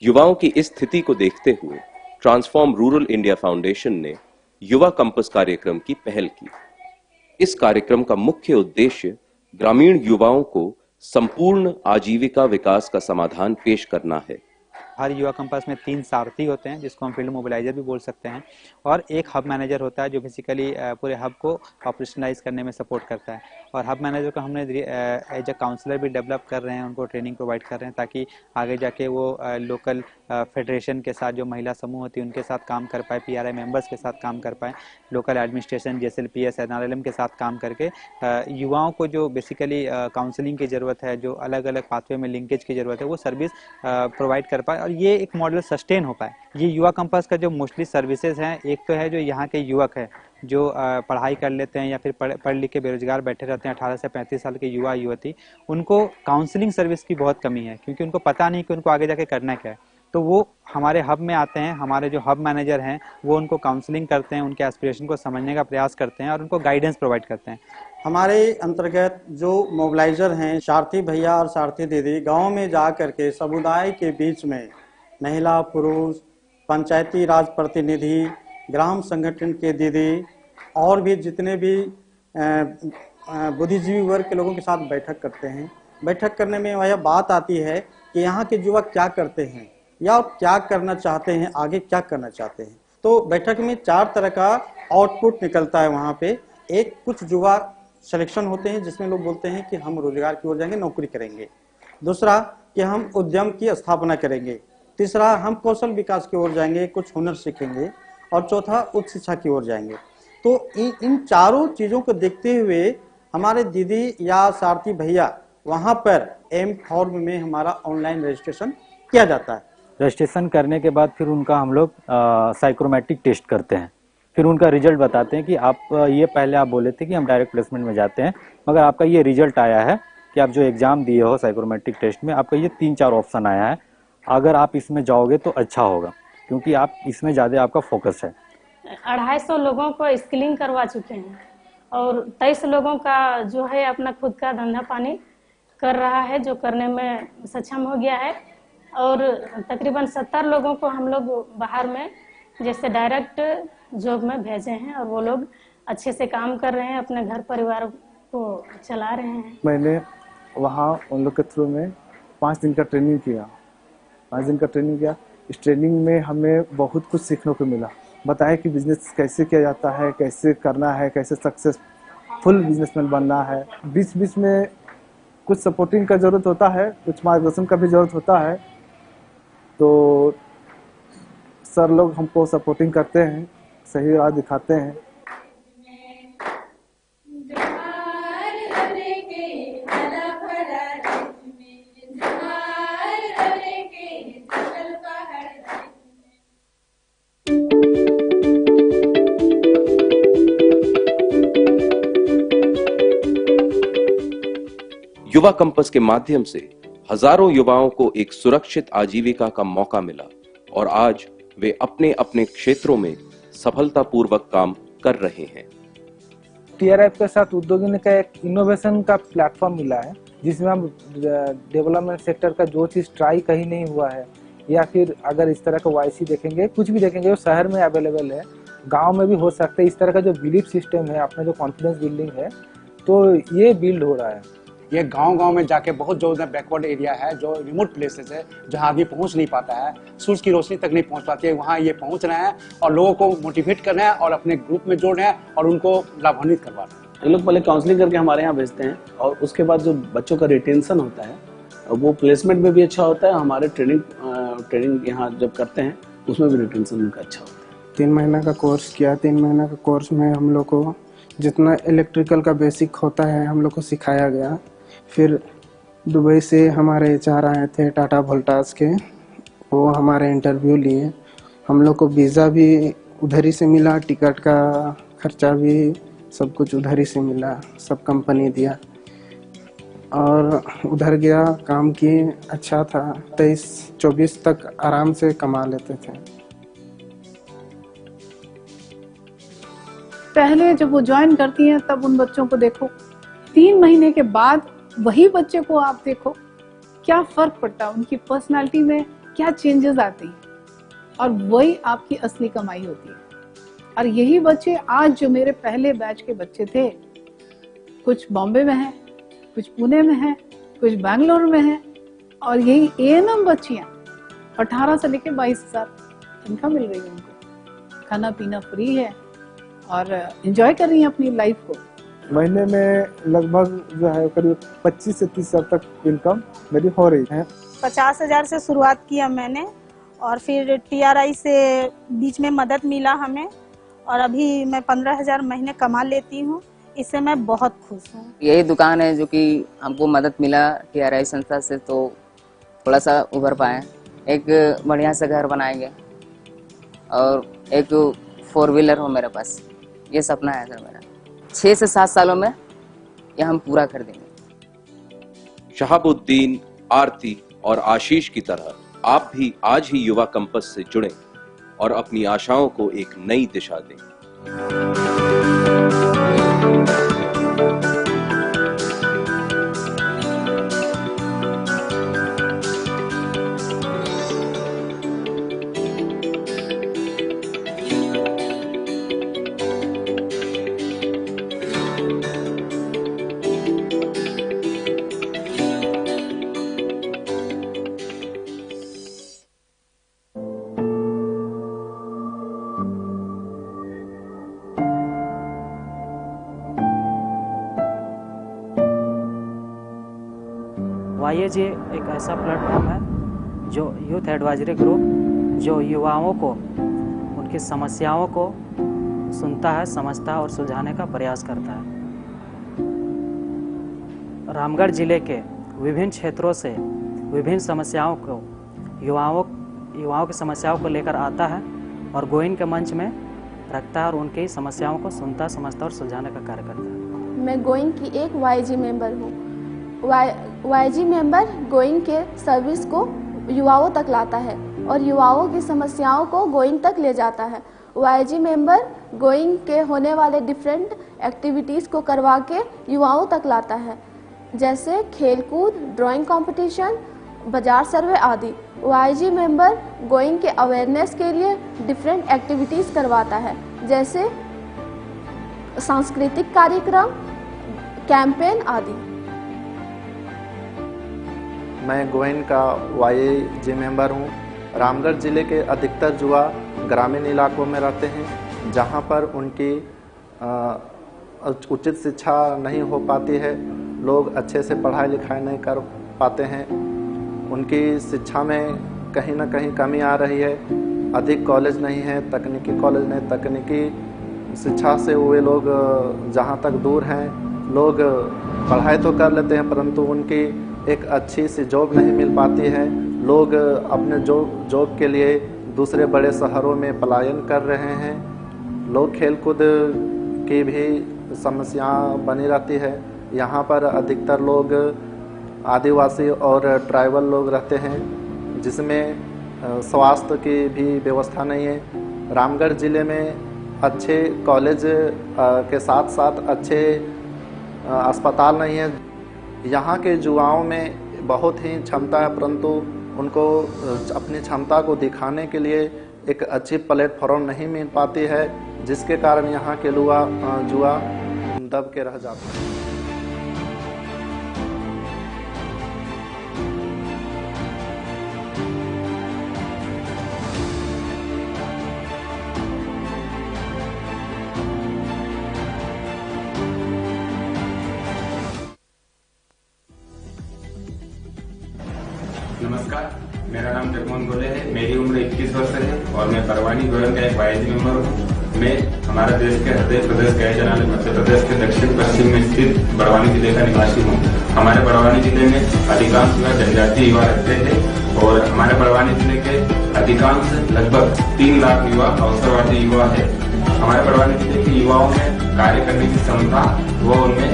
युवाओं की इस स्थिति को देखते हुए ट्रांसफॉर्म रूरल इंडिया फाउंडेशन ने युवा कैंपस कार्यक्रम की पहल की। इस कार्यक्रम का मुख्य उद्देश्य ग्रामीण युवाओं को संपूर्ण आजीविका विकास का समाधान पेश करना है। हर युवा कैंपस में 3 सारथी होते हैं, जिसको हम फील्ड मोबिलाइजर भी बोल सकते हैं, और एक हब मैनेजर होता है जो बेसिकली पूरे हब को ऑपरेशनलाइज करने में सपोर्ट करता है। और हब मैनेजर को हमने एज अ काउंसलर भी डेवलप कर रहे हैं, उनको ट्रेनिंग प्रोवाइड कर रहे हैं ताकि आगे जाके वो लोकल फेडरेशन के साथ, जो महिला समूह होती है उनके साथ काम कर पाए, PRI मेंबर्स के साथ काम कर पाए, लोकल एडमिनिस्ट्रेशन JSLPS NRLM के साथ काम करके युवाओं को जो बेसिकली काउंसलिंग की ज़रूरत है, जो अलग अलग पाथवे में लिंकेज की ज़रूरत है, वो सर्विस प्रोवाइड कर पाए और ये एक मॉडल सस्टेन हो पाए। ये युवा कैंपस का जो मोस्टली सर्विसेज हैं, एक तो है जो यहाँ के युवक है जो पढ़ाई कर लेते हैं या फिर पढ़ लिख के बेरोजगार बैठे रहते हैं, 18 से 35 साल के युवा युवती, उनको काउंसलिंग सर्विस की बहुत कमी है क्योंकि उनको पता नहीं कि उनको आगे जाके करना क्या है। तो वो हमारे हब में आते हैं, हमारे जो हब मैनेजर हैं वो उनको काउंसलिंग करते हैं, उनके एस्पिरेशन को समझने का प्रयास करते हैं और उनको गाइडेंस प्रोवाइड करते हैं। हमारे अंतर्गत जो मोबिलाइजर हैं, सारथी भैया और सारथी दीदी गाँव में जा करके समुदाय के बीच में महिला, पुरुष, पंचायती राज प्रतिनिधि, ग्राम संगठन के दीदी और भी जितने भी बुद्धिजीवी वर्ग के लोगों के साथ बैठक करते हैं। बैठक करने में वह बात आती है कि यहाँ के युवक क्या करते हैं या क्या करना चाहते हैं, आगे क्या करना चाहते हैं। तो बैठक में 4 तरह का आउटपुट निकलता है वहाँ पे। एक, कुछ युवा सिलेक्शन होते हैं जिसमें लोग बोलते हैं कि हम रोजगार की ओर जाएंगे, नौकरी करेंगे। दूसरा कि हम उद्यम की स्थापना करेंगे। तीसरा, हम कौशल विकास की ओर जाएंगे, कुछ हुनर सीखेंगे। और चौथा, उच्च शिक्षा की ओर जाएंगे। तो इन चारों चीज़ों को देखते हुए हमारे दीदी या सारथी भैया वहाँ पर एम फॉर्म में हमारा ऑनलाइन रजिस्ट्रेशन किया जाता है। रजिस्ट्रेशन करने के बाद फिर उनका हम लोग साइक्रोमेट्रिक टेस्ट करते हैं, फिर उनका रिजल्ट बताते हैं कि आप ये पहले आप बोले थे कि हम डायरेक्ट प्लेसमेंट में जाते हैं, मगर आपका ये रिजल्ट आया है कि आप जो एग्ज़ाम दिए हो साइक्रोमेट्रिक टेस्ट में, आपका ये 3-4 ऑप्शन आया है, अगर आप इसमें जाओगे तो अच्छा होगा क्योंकि आप इसमें ज़्यादा आपका फोकस है। 250 लोगों को स्किलिंग करवा चुके हैं और 23 लोगों का जो है अपना खुद का धंधा पानी कर रहा है, जो करने में सक्षम हो गया है। और तकरीबन 70 लोगों को हम लोग बाहर में जैसे डायरेक्ट जॉब में भेजे हैं और वो लोग अच्छे से काम कर रहे हैं, अपने घर परिवार को चला रहे हैं। मैंने वहाँ उन लोग के थ्रू में 5 दिन का ट्रेनिंग किया। 5 दिन का ट्रेनिंग किया। इस ट्रेनिंग में हमें बहुत कुछ सीखने को मिला, बताए कि बिजनेस कैसे किया जाता है, कैसे करना है, कैसे सक्सेसफुल बिजनेसमैन बनना है। बीच बीच में कुछ सपोर्टिंग का ज़रूरत होता है, कुछ मार्गदर्शन का भी ज़रूरत होता है। तो सर लोग हमको सपोर्टिंग करते हैं, सही राह दिखाते हैं। युवा कंपस के माध्यम से हजारों युवाओं को एक सुरक्षित आजीविका का मौका मिला और आज वे अपने अपने क्षेत्रों में सफलतापूर्वक काम कर रहे हैं। TRF के साथ उद्योगिनी का एक इनोवेशन का प्लेटफॉर्म मिला है, जिसमें हम डेवलपमेंट सेक्टर का जो चीज़ ट्राई कहीं नहीं हुआ है, या फिर अगर इस तरह का YC देखेंगे, कुछ भी देखेंगे, वो शहर में अवेलेबल है, गांव में भी हो सकता है। इस तरह का जो बिलीफ सिस्टम है, अपना जो कॉन्फिडेंस बिल्डिंग है, तो ये बिल्ड हो रहा है। ये गांव-गांव में जाके बहुत जो बैकवर्ड एरिया है, जो रिमोट प्लेसेस है, जहां आदमी पहुंच नहीं पाता है, सूरज की रोशनी तक नहीं पहुंच पाती है, वहां ये पहुंच रहे हैं और लोगों को मोटिवेट कर रहे हैं और अपने ग्रुप में जोड़ रहे हैं और उनको लाभान्वित करवा रहे हैं। ये लोग पहले काउंसलिंग करके हमारे यहाँ भेजते हैं और उसके बाद जो बच्चों का रिटेंशन होता है वो प्लेसमेंट में भी अच्छा होता है। हमारे ट्रेनिंग यहाँ जब करते हैं उसमें भी रिटेंशन उनका अच्छा होता है। 3 महीना का कोर्स किया। 3 महीना का कोर्स में हम लोग को जितना इलेक्ट्रिकल का बेसिक होता है हम लोग को सिखाया गया। फिर दुबई से हमारे HR आए थे, टाटा वोल्टास के, वो हमारे इंटरव्यू लिए। हम लोग को वीज़ा भी उधर ही से मिला, टिकट का खर्चा भी सब कुछ उधर ही से मिला, सब कंपनी दिया। और उधर गया, काम किए, अच्छा था। 23-24 तक आराम से कमा लेते थे। पहले जब वो ज्वाइन करती हैं तब उन बच्चों को देखो, 3 महीने के बाद वही बच्चे को आप देखो, क्या फर्क पड़ता है, उनकी पर्सनालिटी में क्या चेंजेस आती हैं, और वही आपकी असली कमाई होती है। और यही बच्चे आज जो मेरे पहले बैच के बच्चे थे, कुछ बॉम्बे में हैं, कुछ पुणे में हैं, कुछ बैंगलोर में हैं, और यही A&M बच्चियां 18 से लेकर 22,000 तनख्वाह मिल रही है उनको, खाना पीना फ्री है और एंजॉय कर रही हैं अपनी लाइफ को। महीने में लगभग जो है करीब 25 से 30 हज़ार तक इनकम मेरी हो रही है। 50,000 से शुरुआत किया मैंने और फिर TRI से बीच में मदद मिला हमें, और अभी मैं 15,000 महीने कमा लेती हूँ। इससे मैं बहुत खुश हूँ। यही दुकान है जो कि हमको मदद मिला TRI संस्था से, तो थोड़ा सा उभर पाए। एक बढ़िया सा घर बनाएंगे और एक 4 व्हीलर हो मेरे पास, ये सपना है सर मेरा। 6 से 7 सालों में ये हम पूरा कर देंगे। शहाबुद्दीन, आरती और आशीष की तरह आप भी आज ही युवा कंपस से जुड़ें और अपनी आशाओं को एक नई दिशा दें। YAG एक ऐसा प्लेटफॉर्म है जो यूथ एडवाइजरी ग्रुप जो युवाओं को उनकी समस्याओं को सुनता है, समझता है और सुलझाने का प्रयास करता है। रामगढ़ जिले के विभिन्न क्षेत्रों से विभिन्न समस्याओं को युवाओं की समस्याओं को लेकर आता है और गोइन के मंच में रखता है और उनकी समस्याओं को सुनता, समझता और सुलझाने का कार्य करता है। मैं गोइन की एक YG मेंबर हूँ। YG मेंबर गोइंग के सर्विस को युवाओं तक लाता है और युवाओं की समस्याओं को गोइंग तक ले जाता है। YG मेंबर गोइंग के होने वाले डिफरेंट एक्टिविटीज़ को करवा के युवाओं तक लाता है, जैसे खेलकूद, ड्राइंग कंपटीशन, बाजार सर्वे आदि। YG मेंबर गोइंग के अवेयरनेस के लिए डिफरेंट एक्टिविटीज़ करवाता है, जैसे सांस्कृतिक कार्यक्रम, कैंपेन आदि। मैं गोइन का YG मेंबर हूँ। रामगढ़ जिले के अधिकतर युवा ग्रामीण इलाकों में रहते हैं, जहां पर उनकी उचित शिक्षा नहीं हो पाती है। लोग अच्छे से पढ़ाई लिखाई नहीं कर पाते हैं, उनकी शिक्षा में कहीं ना कहीं कमी आ रही है। अधिक कॉलेज नहीं है, तकनीकी कॉलेज नहीं, तकनीकी शिक्षा से हुए लोग जहाँ तक दूर हैं, लोग पढ़ाई तो कर लेते हैं परंतु उनकी एक अच्छी सी जॉब नहीं मिल पाती है। लोग अपने जॉब के लिए दूसरे बड़े शहरों में पलायन कर रहे हैं। लोग खेलकूद की भी समस्या बनी रहती है। यहाँ पर अधिकतर लोग आदिवासी और ट्राइबल लोग रहते हैं, जिसमें स्वास्थ्य की भी व्यवस्था नहीं है। रामगढ़ ज़िले में अच्छे कॉलेज के साथ साथ अच्छे अस्पताल नहीं है। यहाँ के युवाओं में बहुत ही क्षमता है, परंतु उनको अपनी क्षमता को दिखाने के लिए एक अच्छी प्लेटफॉर्म नहीं मिल पाती है, जिसके कारण यहाँ के युवा दब के रह जाते हैं। नमस्कार, मेरा नाम जगमोहन गोले है। मेरी उम्र 21 वर्ष है और मैं बड़वानी गोयन का एक वाईजी मेंबर हूँ। मैं हमारा देश के हृदय प्रदेश गए जनाले मध्य प्रदेश के दक्षिण पश्चिम में स्थित बड़वानी जिले का निवासी हूँ। हमारे बड़वानी जिले में अधिकांश जनजातीय युवा रहते हैं और हमारे बड़वानी जिले के अधिकांश लगभग 3 लाख युवा अवसरवादी युवा है। हमारे बड़वानी जिले के युवाओं में कार्य करने की क्षमता व उनमें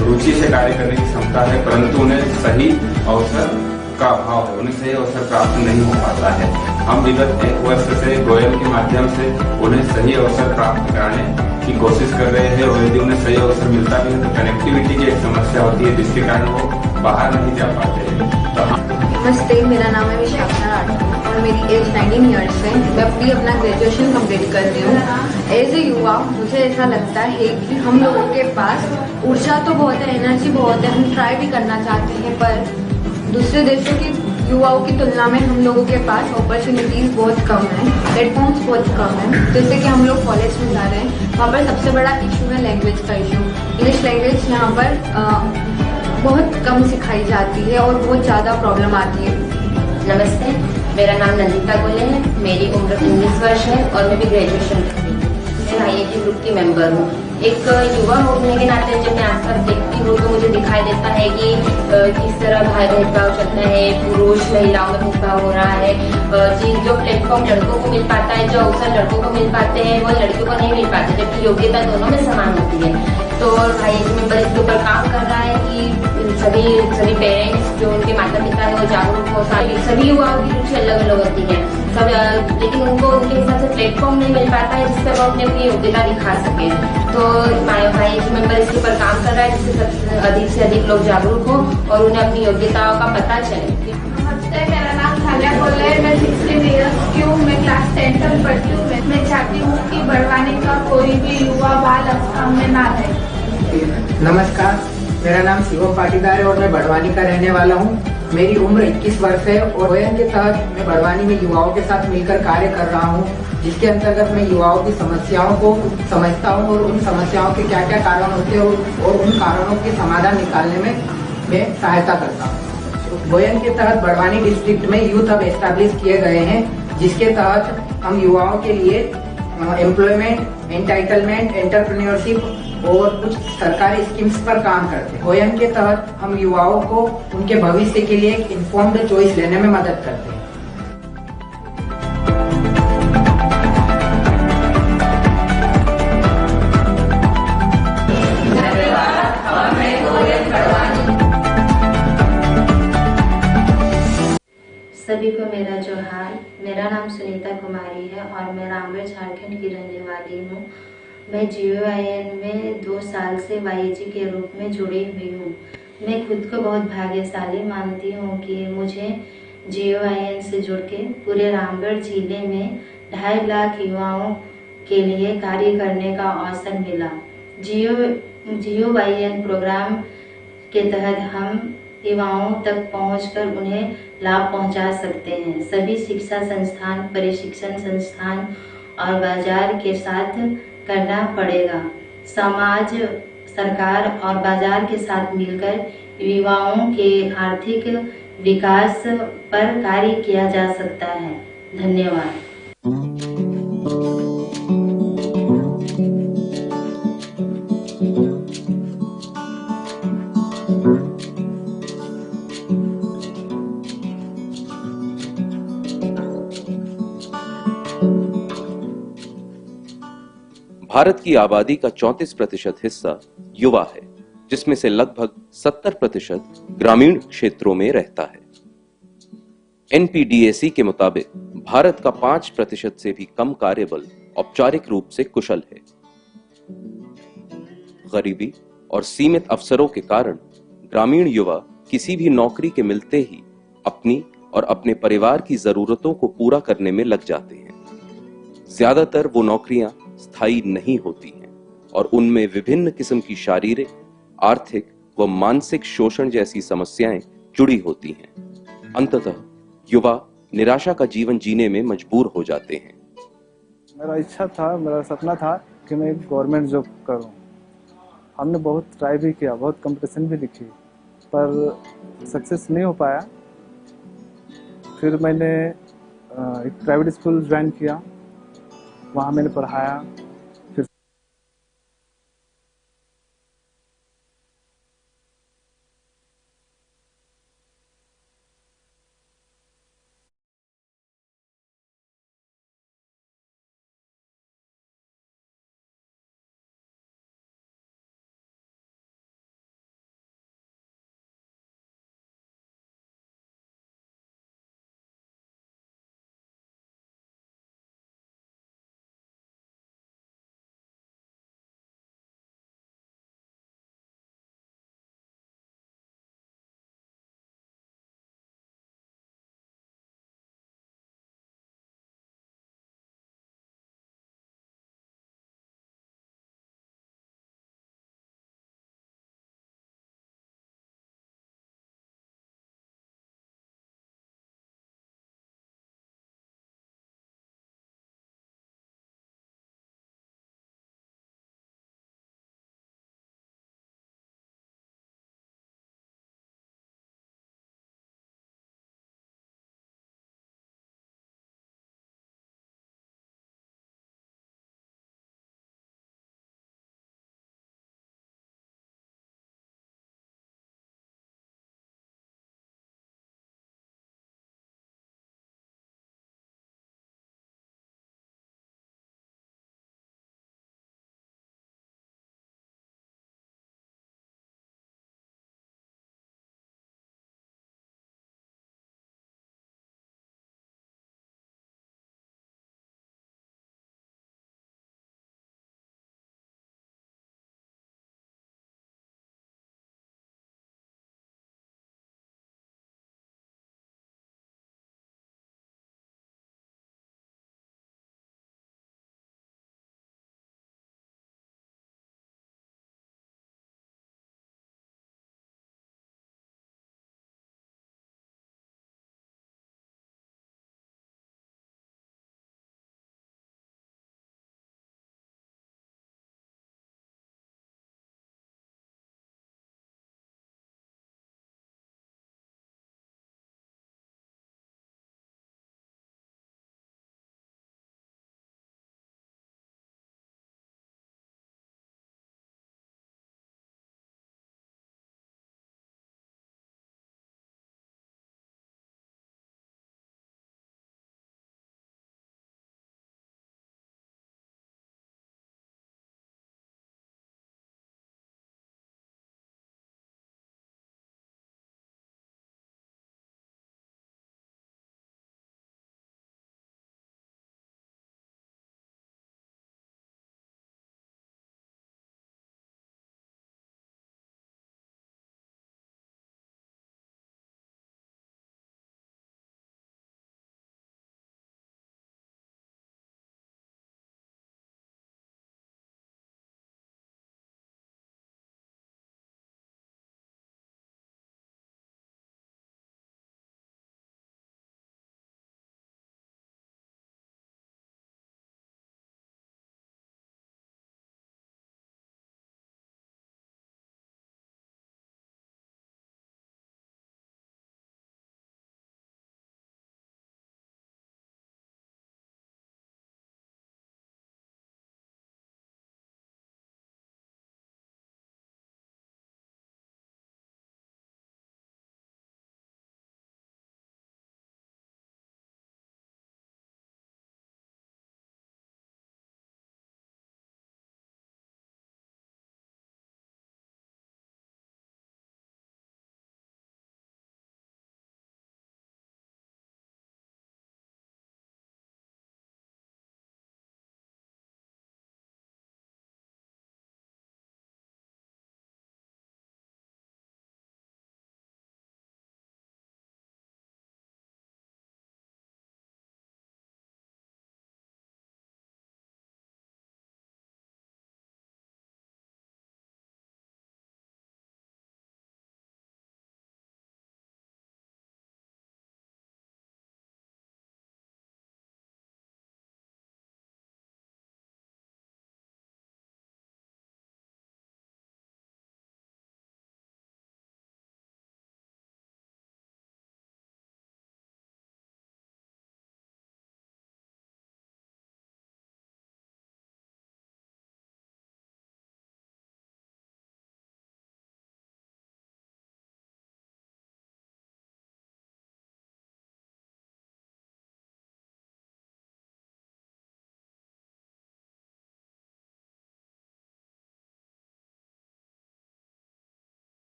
रुचि से कार्य करने की क्षमता है, परंतु उन्हें सही अवसर का अभाव है, उन्हें सही अवसर प्राप्त नहीं हो पाता है। हम विगत 1 वर्ष से गोयल के माध्यम से उन्हें सही अवसर प्राप्त कराने की कोशिश कर रहे हैं और यदि उन्हें सही अवसर मिलता भी है तो कनेक्टिविटी की एक समस्या होती है, जिसके कारण वो बाहर नहीं जा पाते हैं। नमस्ते, मेरा नाम है विशाखा और मेरी एज 19 ईयर्स है। मैं अभी अपना ग्रेजुएशन कंप्लीट कर रही हूँ। एज ए युवा मुझे ऐसा लगता है कि हम लोगों के पास ऊर्जा तो बहुत है, एनर्जी बहुत है, हम ट्राई भी करना चाहते हैं, पर दूसरे देशों के युवाओं की तुलना में हम लोगों के पास अपॉर्चुनिटीज़ बहुत कम है, प्लेटफॉर्म्स बहुत कम है। जैसे कि हम लोग कॉलेज में जा रहे हैं, वहाँ पर सबसे बड़ा इशू है लैंग्वेज का इशू। इंग्लिश लैंग्वेज यहाँ पर बहुत कम सिखाई जाती है और बहुत ज़्यादा प्रॉब्लम आती है। नमस्ते, मेरा नाम नंदिता गोले है। मेरी उम्र 19 वर्ष है और मैं भी ग्रेजुएशन कर रही हूँ। मैं IIT ग्रुप की मेंबर हूँ। एक युवा होने के नाते जब मैं आसपास देखती हूँ तो मुझे दिखाई देता है कि किस तरह भेदभाव चलता है, पुरुष महिलाओं में भेदभाव हो रहा है। जो प्लेटफॉर्म लड़कों को मिल पाता है, जो अवसर लड़कों को मिल पाते हैं, वो लड़कियों को नहीं मिल पाते, जबकि योग्यता दोनों में समान होती है। तो IIT मेंबर इसके ऊपर काम कर रहा है कि सभी पेरेंट्स जो उनके माता पिता है वो जागरूक हो। सभी युवाओं की रुचि अलग अलग होती है सब, लेकिन उनको उनके हिसाब से प्लेटफॉर्म नहीं मिल पाता है जिससे वो अपनी योग्यता दिखा सके। तो IIT मेंबर इसके ऊपर काम कर रहा है जिससे अधिक से अधिक लोग जागरूक हो और उन्हें अपनी योग्यताओं का पता चले। नमस्ते, मेरा नाम थालिया गोले है। मैं 16 ईयर्स की हूँ। मैं क्लास 10 तक पढ़ती हूँ। मैं चाहती हूँ कि बड़वानी का कोई भी युवा बाल आश्रम में ना रहे। नमस्कार, मेरा नाम शिवम पाटीदार है और मैं बड़वानी का रहने वाला हूँ। मेरी उम्र 21 वर्ष है और गोयन के तहत मैं बड़वानी में युवाओं के साथ मिलकर कार्य कर रहा हूँ, जिसके अंतर्गत मैं युवाओं की समस्याओं को समझता हूँ और उन समस्याओं के क्या क्या कारण होते हैं और उन कारणों के समाधान निकालने में मैं सहायता करता हूँ। गोयन के तहत बड़वानी डिस्ट्रिक्ट में यूथ हब एस्टैब्लिश किए गए हैं, जिसके तहत हम युवाओं के लिए एम्प्लॉयमेंट, एंटाइटलमेंट, एंटरप्रेन्योरशिप और कुछ सरकारी स्कीम्स पर काम करते हैं। गोयन के तहत हम युवाओं को उनके भविष्य के लिए एक इन्फॉर्म्ड चॉइस लेने में मदद करते हैं। सभी को मेरा जोहार। मेरा नाम सुनीता कुमारी है और मैं रामगढ़ झारखंड की रहने वाली हूँ। मैं GOIN में 2 साल से YG के रूप में जुड़ी हुई हूँ। मैं खुद को बहुत भाग्यशाली मानती हूँ कि मुझे GOIN से जुड़ के पूरे रामगढ़ जिले में 2.5 लाख युवाओं के लिए कार्य करने का अवसर मिला। GOIN प्रोग्राम के तहत हम युवाओं तक पहुंचकर उन्हें लाभ पहुंचा सकते हैं। सभी शिक्षा संस्थान, प्रशिक्षण संस्थान और बाजार के साथ करना पड़ेगा। समाज, सरकार और बाजार के साथ मिलकर युवाओं के आर्थिक विकास पर कार्य किया जा सकता है। धन्यवाद। भारत की आबादी का 34% हिस्सा युवा है, जिसमें से लगभग 70% ग्रामीण क्षेत्रों में रहता है। एनपीडीएसी के मुताबिक भारत का 5% से भी कम कार्यबल औपचारिक रूप से कुशल है। गरीबी और सीमित अवसरों के कारण ग्रामीण युवा किसी भी नौकरी के मिलते ही अपनी और अपने परिवार की जरूरतों को पूरा करने में लग जाते हैं। ज्यादातर वो नौकरियां स्थायी नहीं होती हैं और उनमें विभिन्न किस्म की शारीरिक, आर्थिक व मानसिक शोषण जैसी समस्याएं जुड़ी होती हैं। अंततः युवा निराशा का जीवन जीने में मजबूर हो जाते हैं। मेरा इच्छा था, मेरा सपना था कि मैं एक गवर्नमेंट जॉब करूं। हमने बहुत ट्राई भी किया, बहुत कंपटीशन भी लिखी, पर सक्सेस नहीं हो पाया। फिर मैंने एक प्राइवेट स्कूल ज्वाइन किया, वहाँ मैंने पढ़ाया।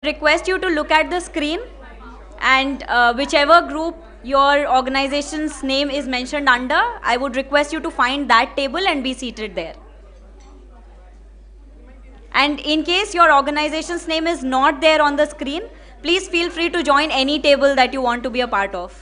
Request you to look at the screen, and whichever group your organization's name is mentioned under, I would request you to find that table and be seated there. And in case your organization's name is not there on the screen, please feel free to join any table that you want to be a part of.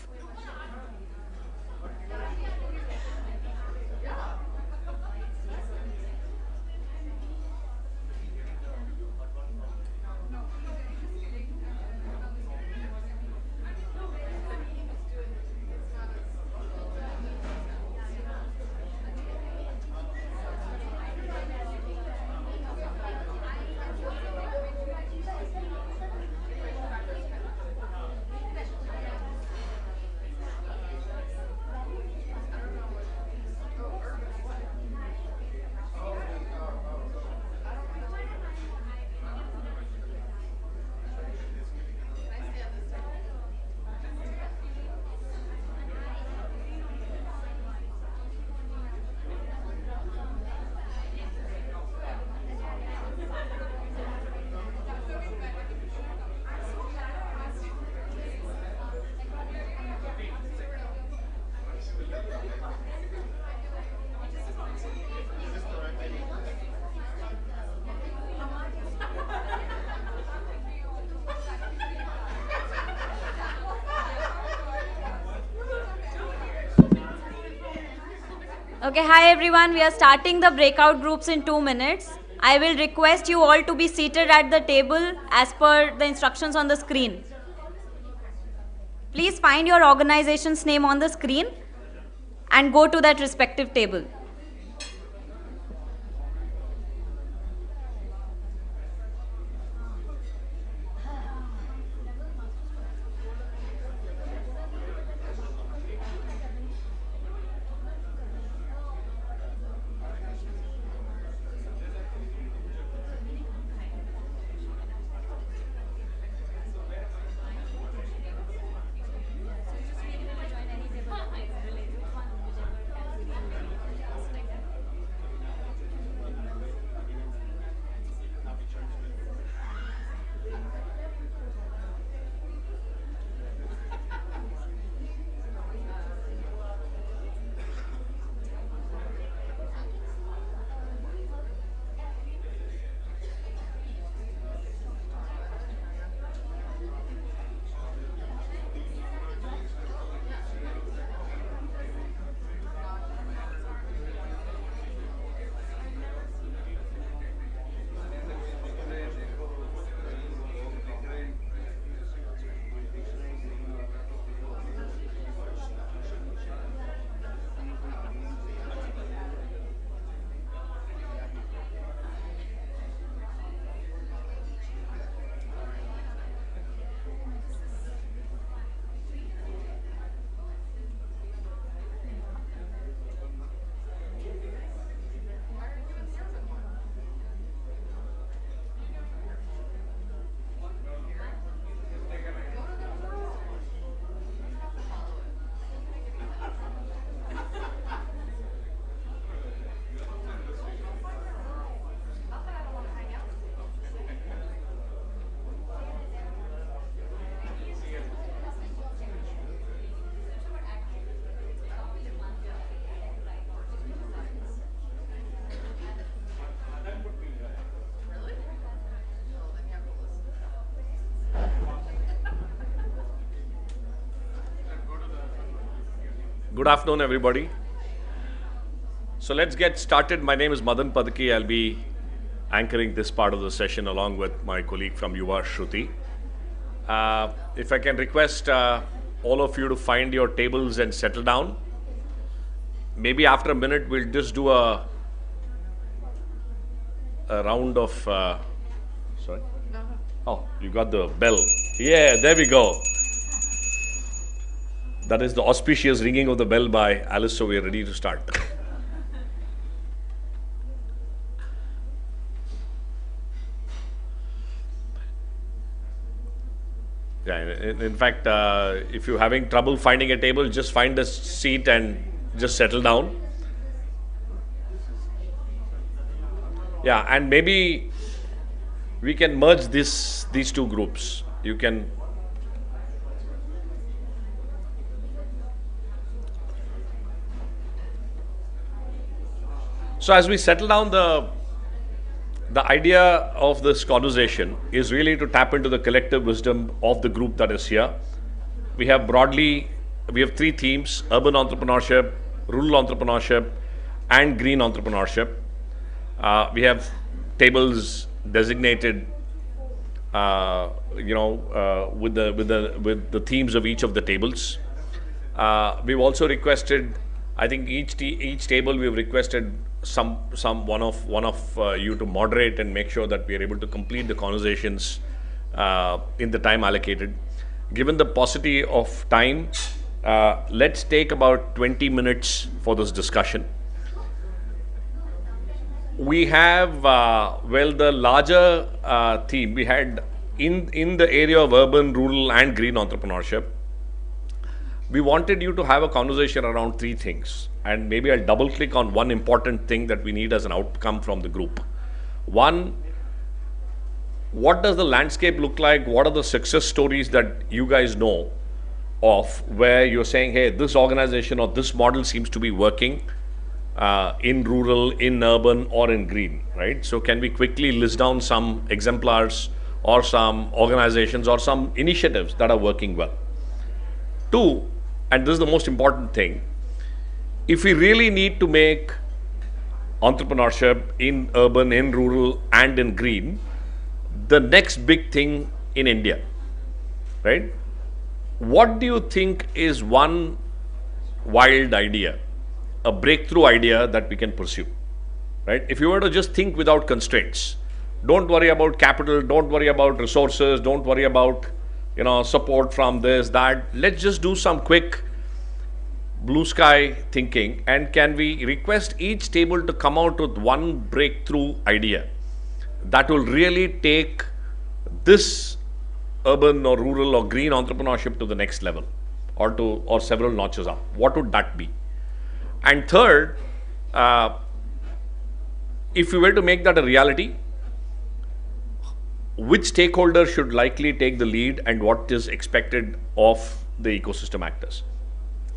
Okay, hi everyone. We are starting the breakout groups in 2 minutes. I will request you all to be seated at the table as per the instructions on the screen. Please find your organization's name on the screen and go to that respective table. Good afternoon, everybody. So let's get started. My name is Madan Padki. I'll be anchoring this part of the session along with my colleague from Yuva, Shruti. If I can request all of you to find your tables and settle down. Maybe after a minute, we'll just do a round of, sorry? Oh, you got the bell. Yeah, there we go. That is the auspicious ringing of the bell by Alice, so we are ready to start. Yeah, in fact, if you're having trouble finding a table, just find a seat and just settle down. Yeah, and maybe we can merge these two groups. You can. So as we settle down, the idea of this conversation is really to tap into the collective wisdom of the group that is here. We have three themes: urban entrepreneurship, rural entrepreneurship, and green entrepreneurship. We have tables designated, with the themes of each of the tables. We've also requested, I think each table we've requested one of you to moderate and make sure that we are able to complete the conversations in the time allocated. Given the paucity of time, let's take about 20 minutes for this discussion. We have, the larger theme we had in the area of urban, rural, and green entrepreneurship. We wanted you to have a conversation around three things, and maybe I'll double click on one important thing that we need as an outcome from the group. One, what does the landscape look like? What are the success stories that you guys know of where you're saying, hey, this organization or this model seems to be working in rural, in urban, or in green, right? So can we quickly list down some exemplars or some organizations or some initiatives that are working well? Two, and this is the most important thing, if we really need to make entrepreneurship in urban, in rural, and in green the next big thing in India, right? What do you think is one wild idea, a breakthrough idea that we can pursue, right? If you were to just think without constraints, don't worry about capital, don't worry about resources, don't worry about support from this, that. Let's just do some quick blue sky thinking, and can we request each table to come out with one breakthrough idea that will really take this urban or rural or green entrepreneurship to the next level, or several notches up? What would that be? And third, if we were to make that a reality, which stakeholder should likely take the lead and what is expected of the ecosystem actors?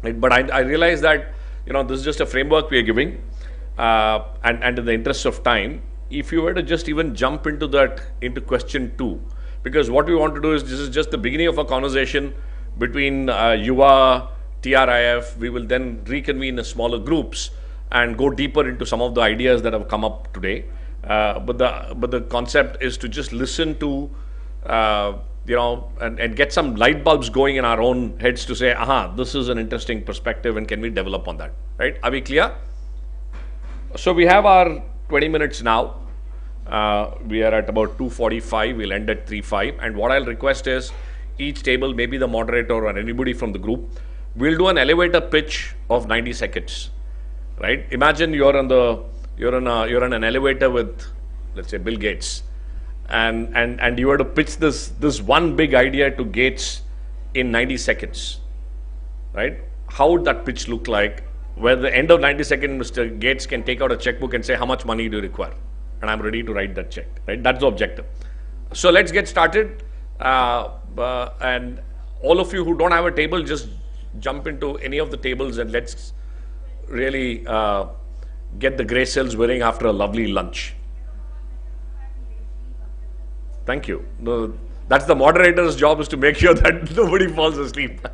Right? But I realize that this is just a framework we are giving, and in the interest of time, if you were to just even jump into question 2, because what we want to do is, this is just the beginning of a conversation between Yuva, TRIF. We will then reconvene in smaller groups and go deeper into some of the ideas that have come up today. But the concept is to just listen to, and get some light bulbs going in our own heads to say, this is an interesting perspective, and can we develop on that, right? Are we clear? So we have our 20 minutes now. We are at about 2:45. We'll end at 3:05. And what I'll request is, each table, maybe the moderator or anybody from the group, we'll do an elevator pitch of 90 seconds, right? Imagine you're in an elevator with, let's say, Bill Gates, and you were to pitch this one big idea to Gates in 90 seconds, right? How would that pitch look like? Where at the end of 90 seconds, Mr. Gates can take out a checkbook and say, how much money do you require? And I'm ready to write that check, right? That's the objective. So let's get started. And all of you who don't have a table, just jump into any of the tables, and let's really get the gray cells wearing after a lovely lunch. Thank you. That's the moderator's job, is to make sure that nobody falls asleep.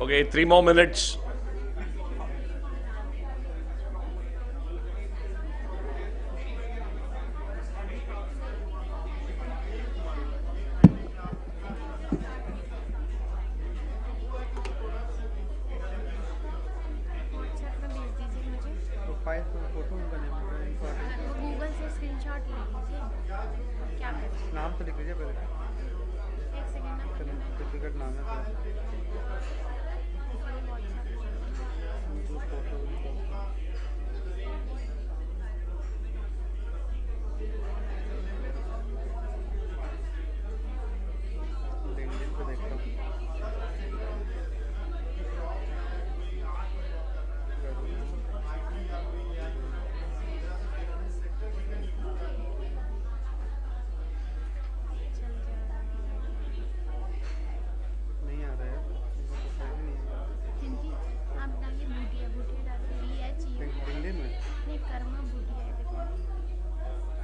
Okay, 3 more minutes. File photo Google से screenshot ले लीजिए। क्या करें? नाम तो लिख लीजिए पहले। एक सेकंड ना। सर्टिफिकेट नाम है लिंक्डइन पे देखता हूँ। नहीं आ रहा है, हिंदी आप डालिए भूटिया, भूटिया डालिए BHU लिंक्डइन में नहीं कर्मा भूटिया है, देखो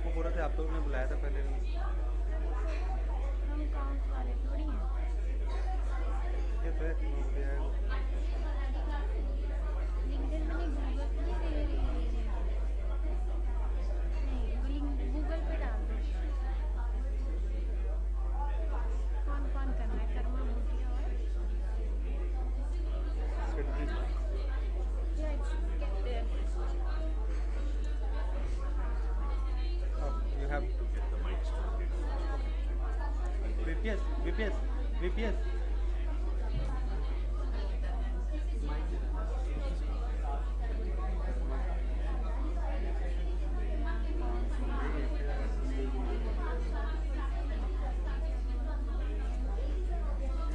वो पूरा थे, आप लोगों ने बुलाया था पहले। हम अकाउंट वाले थोड़ी हैं। ये तो एक हो गया है। लिंक्डइन में नहीं, गूगल पे नहीं, गूगल पे डाल दो। कौन कौन करना है? कर्मा भूटिया और Yeah, it's there. You have to get the mics. VPS.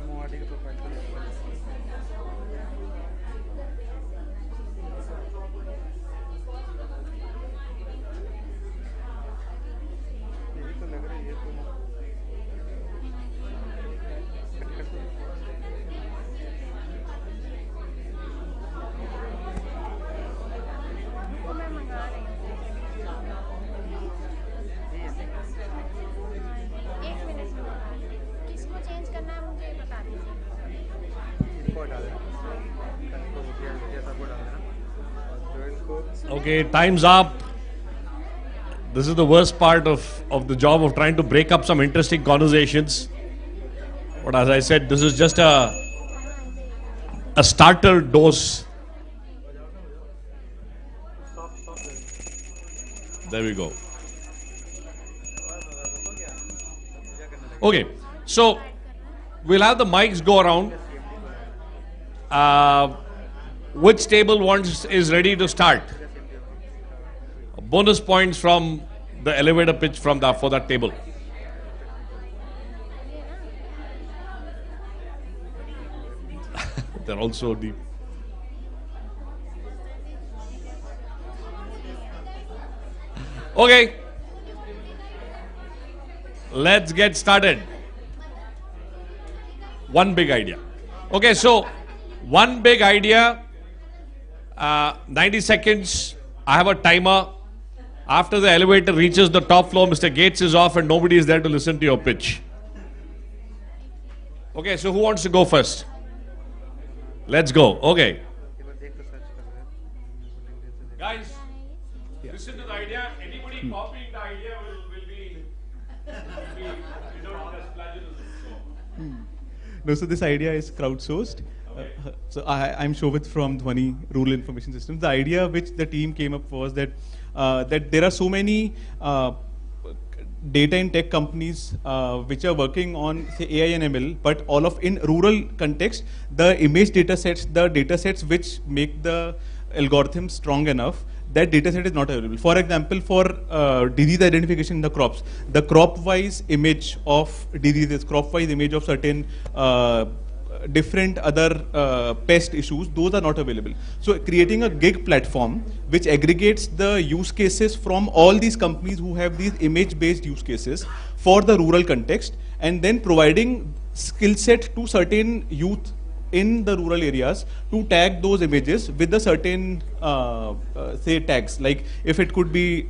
मोहाटी के प्रोफाइल यही तो लग रही है तो वो मैं मंगा रही हूँ। एक मिनट में मंगा रही हूँ। किसको चेंज करना है मुझे बता दीजिए। इनको हटा देना, सबको VPS सबको डाल देना और ज्वाइन को। Okay, time's up. This is the worst part of the job of trying to break up some interesting conversations. But as I said, this is just a starter dose. There we go. Okay, so we'll have the mics go around. Which table is ready to start? Bonus points from the elevator pitch for that table. They're also deep. Okay, let's get started. One big idea. Okay, so one big idea, 90 seconds. I have a timer. After the elevator reaches the top floor, Mr. Gates is off and nobody is there to listen to your pitch. Okay, so who wants to go first? Let's go. Okay. Guys, listen to the idea. Anybody copying the idea will be No, so this idea is crowdsourced. So I'm Shobit from Dhwani Rural Information Systems. The idea which the team came up was that that there are so many data and tech companies which are working on say AI and ML, but all of in rural context, the image data sets which make the algorithm strong enough, that data set is not available. For example, for disease identification in the crops, the crop-wise image of diseases, crop-wise image of certain different other pest issues, those are not available. So creating a gig platform which aggregates the use cases from all these companies who have these image-based use cases for the rural context, and then providing skill set to certain youth in the rural areas to tag those images with a certain say tags, like if it could be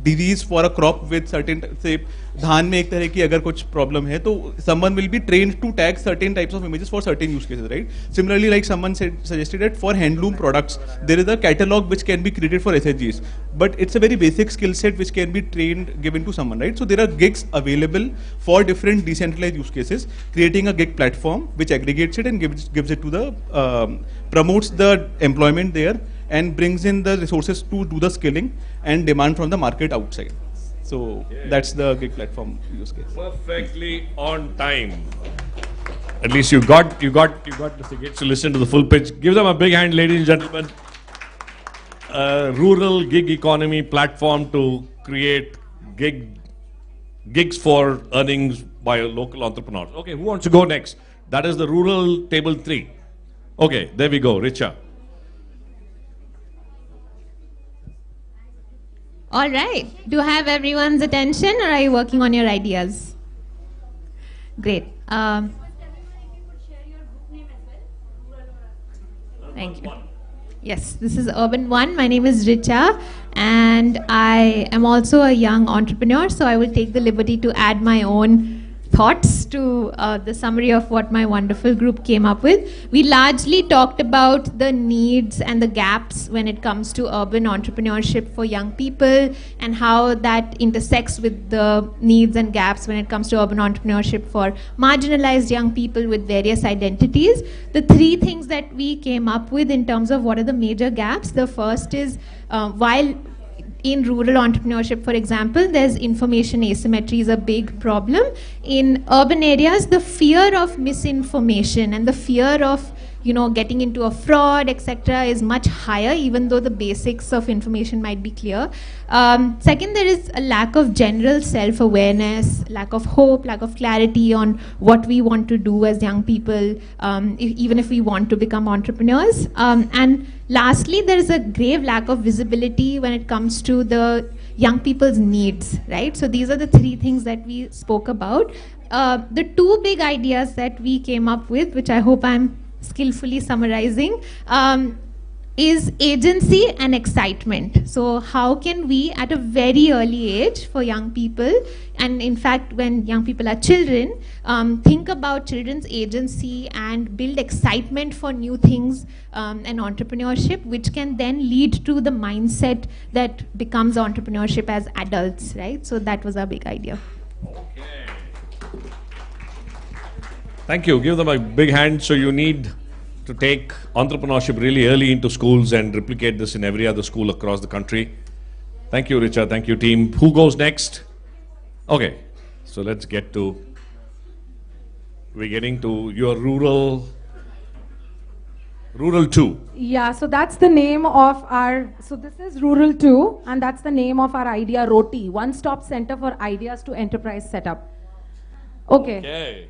disease for a crop with certain say धान में एक तरह की अगर कुछ problem है तो someone will be trained to tag certain types of images for certain use cases, right? Similarly, like someone suggested that for handloom products there is a catalog which can be created for SHGs, but it's a very basic skill set which can be trained, given to someone, right? So there are gigs available for different decentralized use cases. Creating a gig platform which aggregates it and gives it to the promotes the employment there and brings in the resources to do the skilling and demand from the market outside. So that's the gig platform use case. Perfectly on time. At least you got the tickets to listen to the full pitch. Give them a big hand, ladies and gentlemen. A rural gig economy platform to create gigs for earnings by local entrepreneurs. Okay, who wants to go next? That is the rural table 3. Okay, there we go, Richa. All right. Do I have everyone's attention, or are you working on your ideas? Great. Thank you. Yes, this is Urban One. My name is Richa, and I am also a young entrepreneur, so I will take the liberty to add my own thoughts to the summary of what my wonderful group came up with. We largely talked about the needs and the gaps when it comes to urban entrepreneurship for young people and how that intersects with the needs and gaps when it comes to urban entrepreneurship for marginalized young people with various identities. The 3 things that we came up with in terms of what are the major gaps. The first is while in rural entrepreneurship, for example, there's information asymmetry is a big problem. In urban areas, the fear of misinformation and the fear of getting into a fraud, etc., is much higher, even though the basics of information might be clear. Second, there is a lack of general self-awareness, lack of hope, lack of clarity on what we want to do as young people, even if we want to become entrepreneurs. And lastly, there is a grave lack of visibility when it comes to the young people's needs, right? So these are the 3 things that we spoke about. The 2 big ideas that we came up with, which I hope I'm skillfully summarizing, is agency and excitement. So how can we at a very early age for young people, and in fact when young people are children, think about children's agency and build excitement for new things and entrepreneurship, which can then lead to the mindset that becomes entrepreneurship as adults, right? So that was our big idea. Thank you. Give them a big hand. So you need to take entrepreneurship really early into schools and replicate this in every other school across the country. Thank you, Richa. Thank you, team. Who goes next? Okay. So let's get to, we're getting to your rural 2. Yeah, so that's the name of our, so this is Rural 2, and that's the name of our idea, Roti, one-stop center for ideas to enterprise setup. Okay.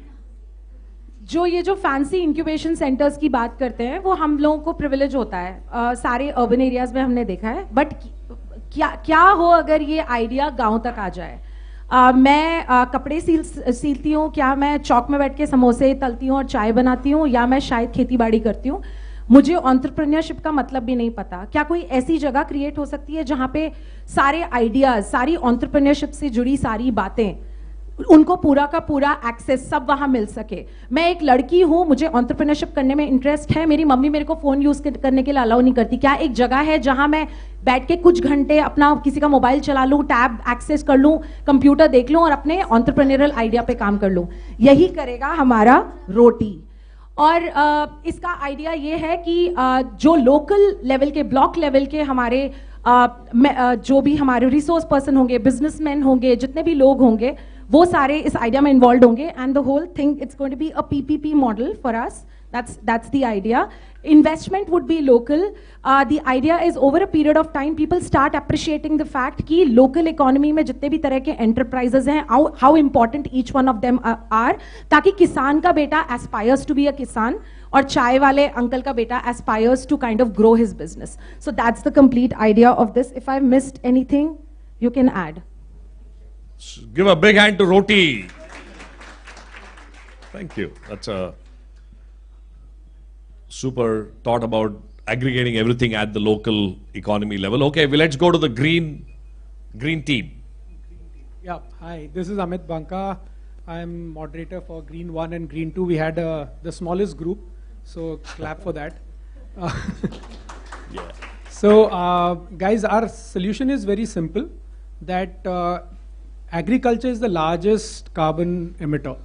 जो ये जो fancy incubation centres की बात करते हैं वो हम लोगों को प्रिविलेज होता है, सारे अर्बन एरियाज में हमने देखा है, बट क्या हो अगर ये आइडिया गांव तक आ जाए. मैं कपड़े सीलती हूँ, क्या मैं चौक में बैठ के समोसे तलती हूँ और चाय बनाती हूँ, या मैं शायद खेती बाड़ी करती हूँ. मुझे एंटरप्रेन्योरशिप का मतलब भी नहीं पता. क्या कोई ऐसी जगह क्रिएट हो सकती है जहाँ पे सारे आइडियाज, सारी एंटरप्रेन्योरशिप से जुड़ी सारी बातें, उनको पूरा का पूरा एक्सेस सब वहां मिल सके. मैं एक लड़की हूं, मुझे एंटरप्रेन्योरशिप करने में इंटरेस्ट है, मेरी मम्मी मेरे को फोन यूज करने के लिए अलाउ नहीं करती. क्या एक जगह है जहां मैं बैठ के कुछ घंटे अपना किसी का मोबाइल चला लूं, टैब एक्सेस कर लूं, कंप्यूटर देख लूं और अपने एंटरप्रेन्योरल आइडिया पे काम कर लूं? यही करेगा हमारा रोटी. और इसका आइडिया ये है कि जो लोकल लेवल के, ब्लॉक लेवल के हमारे जो भी हमारे रिसोर्स पर्सन होंगे, बिजनेसमैन होंगे, जितने भी लोग होंगे, वो सारे इस आइडिया में इन्वॉल्व होंगे. And the whole thing it's going to be a PPP model for us. That's the idea. Investment would be local. The idea is over a period of time, people start appreciating the fact कि local economy में जितने भी तरह के enterprises हैं, how important each one of them are, ताकि किसान का बेटा aspires to be a किसान और चाय वाले अंकल का बेटा aspires to kind of grow his business. So that's the complete idea of this. If I've missed anything, you can add. Give a big hand to Roti. Thank you. That's a super thought about aggregating everything at the local economy level. Okay, well, let's go to the green team. Yeah, hi, this is Amit Banka. I'm moderator for Green 1 and Green 2. We had the smallest group, so clap for that. Yeah. So, guys, our solution is very simple, that agriculture is the largest carbon emitter.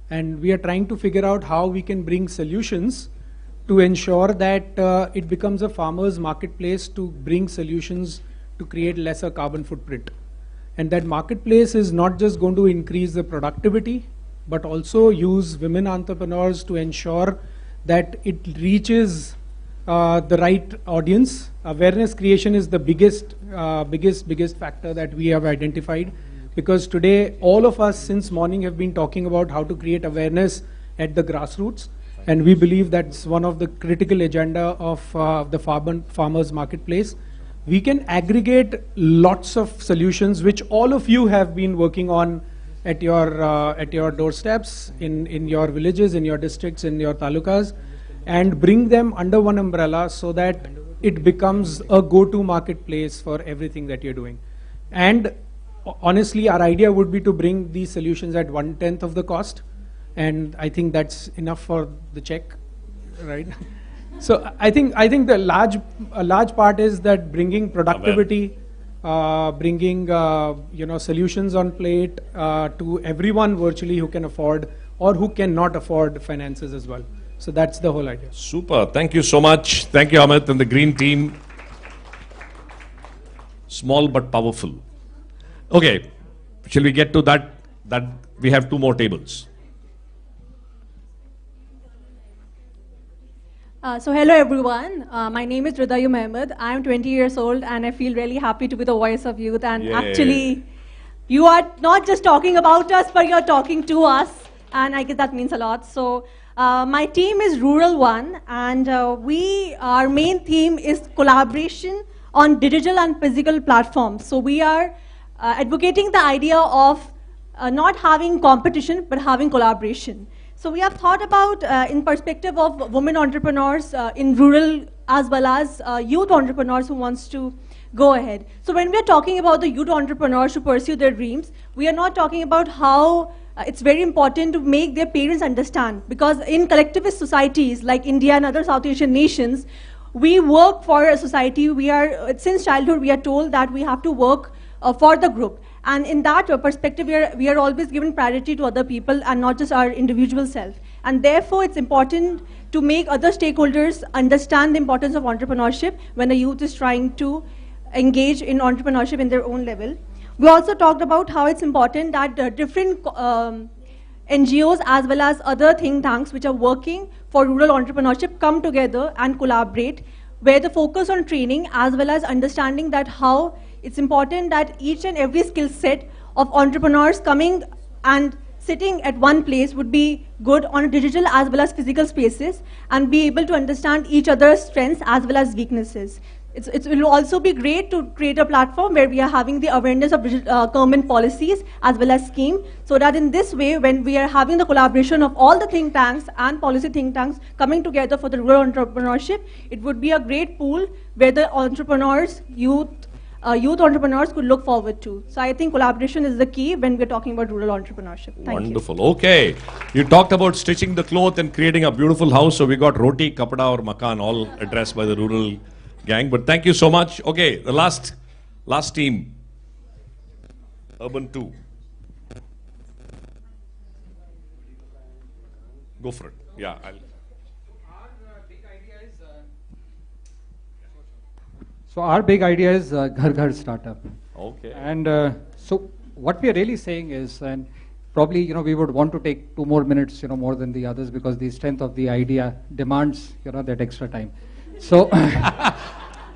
And we are trying to figure out how we can bring solutions to ensure that it becomes a farmer's marketplace to bring solutions to create lesser carbon footprint. And that marketplace is not just going to increase the productivity, but also use women entrepreneurs to ensure that it reaches the right audience. Awareness creation is the biggest factor that we have identified, because today all of us since morning have been talking about how to create awareness at the grassroots, and we believe that's one of the critical agenda of the farmers marketplace. We can aggregate lots of solutions which all of you have been working on at your doorsteps, in your villages, in your districts, in your talukas, and bring them under one umbrella so that it becomes a go-to marketplace for everything that you're doing. And honestly, our idea would be to bring these solutions at 1/10 of the cost, and I think that's enough for the check, right? So I think a large part is that bringing productivity, bringing solutions on plate to everyone virtually who can afford or who cannot afford finances as well. So that's the whole idea. Super. Thank you so much. Thank you, Amit and the Green team. Small but powerful. Okay. Shall we get to that we have 2 more tables? So hello everyone, my name is Ridayu Mehmed. I am 20 years old and I feel really happy to be the voice of youth, and actually you are not just talking about us, but you're talking to us, and I guess that means a lot. So my team is Rural 1, and our main theme is collaboration on digital and physical platforms. So we are advocating the idea of not having competition but having collaboration. So we have thought about in perspective of women entrepreneurs in rural as well as youth entrepreneurs who wants to go ahead. So when we are talking about the youth entrepreneurs who pursue their dreams, we are not talking about how it's very important to make their parents understand, because in collectivist societies like India and other South Asian nations, we work for a society. Since childhood we are told that we have to work for the group. And in that perspective, we are always given priority to other people and not just our individual self. And therefore, it's important to make other stakeholders understand the importance of entrepreneurship when the youth is trying to engage in entrepreneurship in their own level. We also talked about how it's important that different NGOs as well as other think tanks which are working for rural entrepreneurship come together and collaborate, where the focus on training as well as understanding that how it's important that each and every skill set of entrepreneurs coming and sitting at one place would be good on digital as well as physical spaces, and be able to understand each other's strengths as well as weaknesses. It will also be great to create a platform where we are having the awareness of government policies as well as scheme, so that in this way, when we are having the collaboration of all the think tanks and policy think tanks coming together for the rural entrepreneurship, it would be a great pool where the entrepreneurs, youth entrepreneurs could look forward to. So I think collaboration is the key when we're talking about rural entrepreneurship. Thank Wonderful. You. Okay. You talked about stitching the cloth and creating a beautiful house. So we got roti, kapada or makan all addressed by the rural gang. But thank you so much. Okay. The last team. Urban 2. Go for it. Yeah. So our big idea is Ghar Ghar Startup. Okay. And so what we are really saying is, and probably we would want to take 2 more minutes more than the others, because the strength of the idea demands that extra time. So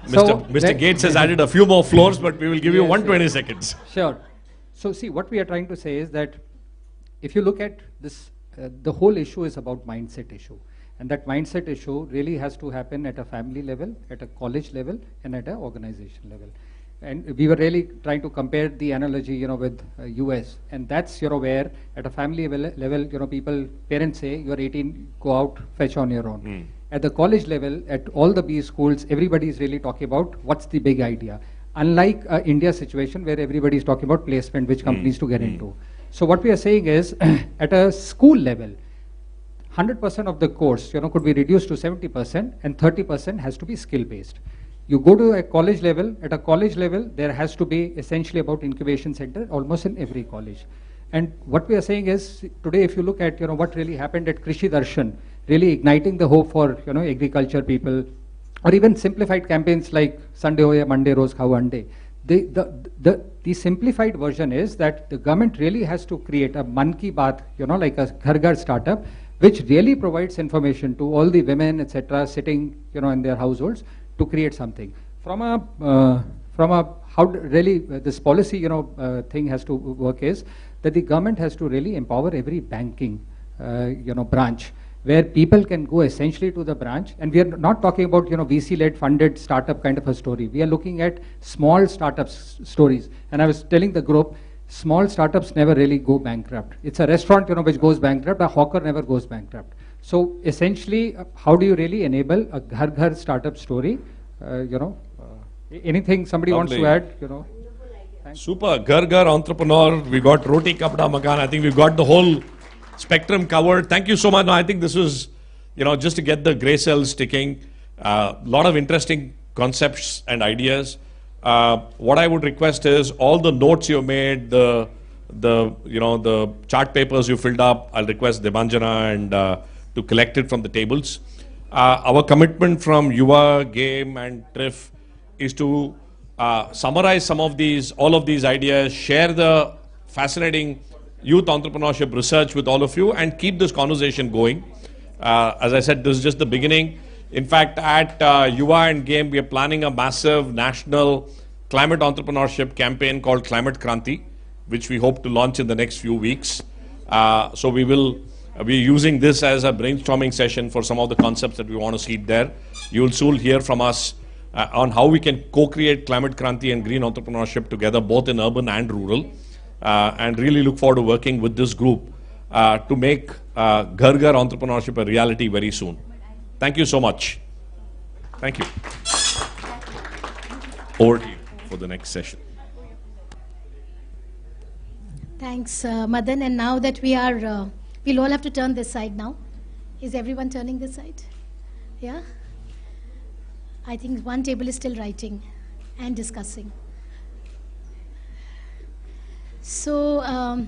Mr. Gates has added a few more floors, but we will give you 120 seconds. Sure. So see, what we are trying to say is that if you look at this, the whole issue is about mindset issue. And that mindset issue really has to happen at a family level, at a college level, and at an organization level. And we were really trying to compare the analogy, with US. And that's, where at a family level, parents say, you're 18, go out, fetch on your own. At the college level, at all the B schools, everybody is really talking about what's the big idea. unlike India situation where everybody is talking about placement, which companies to get into. So what we are saying is, at a school level, 100% of the course, could be reduced to 70%, and 30% has to be skill-based. You go to a college level, at a college level, there has to be essentially about incubation center almost in every college. And what we are saying is, today if you look at, what really happened at Krishi Darshan, really igniting the hope for, agriculture people, or even simplified campaigns like Sunday Hoya, Monday Rose Khao Ande. The simplified version is that the government really has to create a Man Ki Baat, like a Ghar Ghar startup, which really provides information to all the women, etc., sitting, in their households to create something. From a how really this policy, thing has to work is that the government has to really empower every banking, branch, where people can go essentially to the branch. And we are not talking about, VC-led funded startup kind of a story. We are looking at small startups stories. And I was telling the group, small startups never really go bankrupt. It's a restaurant, which goes bankrupt. A hawker never goes bankrupt. So essentially, how do you really enable a Ghar Ghar startup story? Anything somebody wants to add? Super. Ghar Ghar entrepreneur. We got Roti Kapda Makan. I think we've got the whole spectrum covered. Thank you so much. No, I think this was, just to get the gray cells ticking. A lot of interesting concepts and ideas. What I would request is all the notes you made, the chart papers you filled up, I'll request Debanjana and to collect it from the tables. Our commitment from Yuva, Game and TRIF is to summarize all of these ideas, share the fascinating youth entrepreneurship research with all of you, and keep this conversation going. As I said, this is just the beginning. In fact, at Yuva and Game, we are planning a massive national climate entrepreneurship campaign called Climate Kranti, which we hope to launch in the next few weeks. So we will be using this as a brainstorming session for some of the concepts that we want to seed there. You will soon hear from us on how we can co-create Climate Kranti and green entrepreneurship together, both in urban and rural. And really look forward to working with this group to make Ghar Ghar entrepreneurship a reality very soon. Thank you so much. Thank you. Over to you for the next session. Thanks, Madan. And now that we are, we'll all have to turn this side now. Is everyone turning this side? Yeah? I think one table is still writing and discussing. So,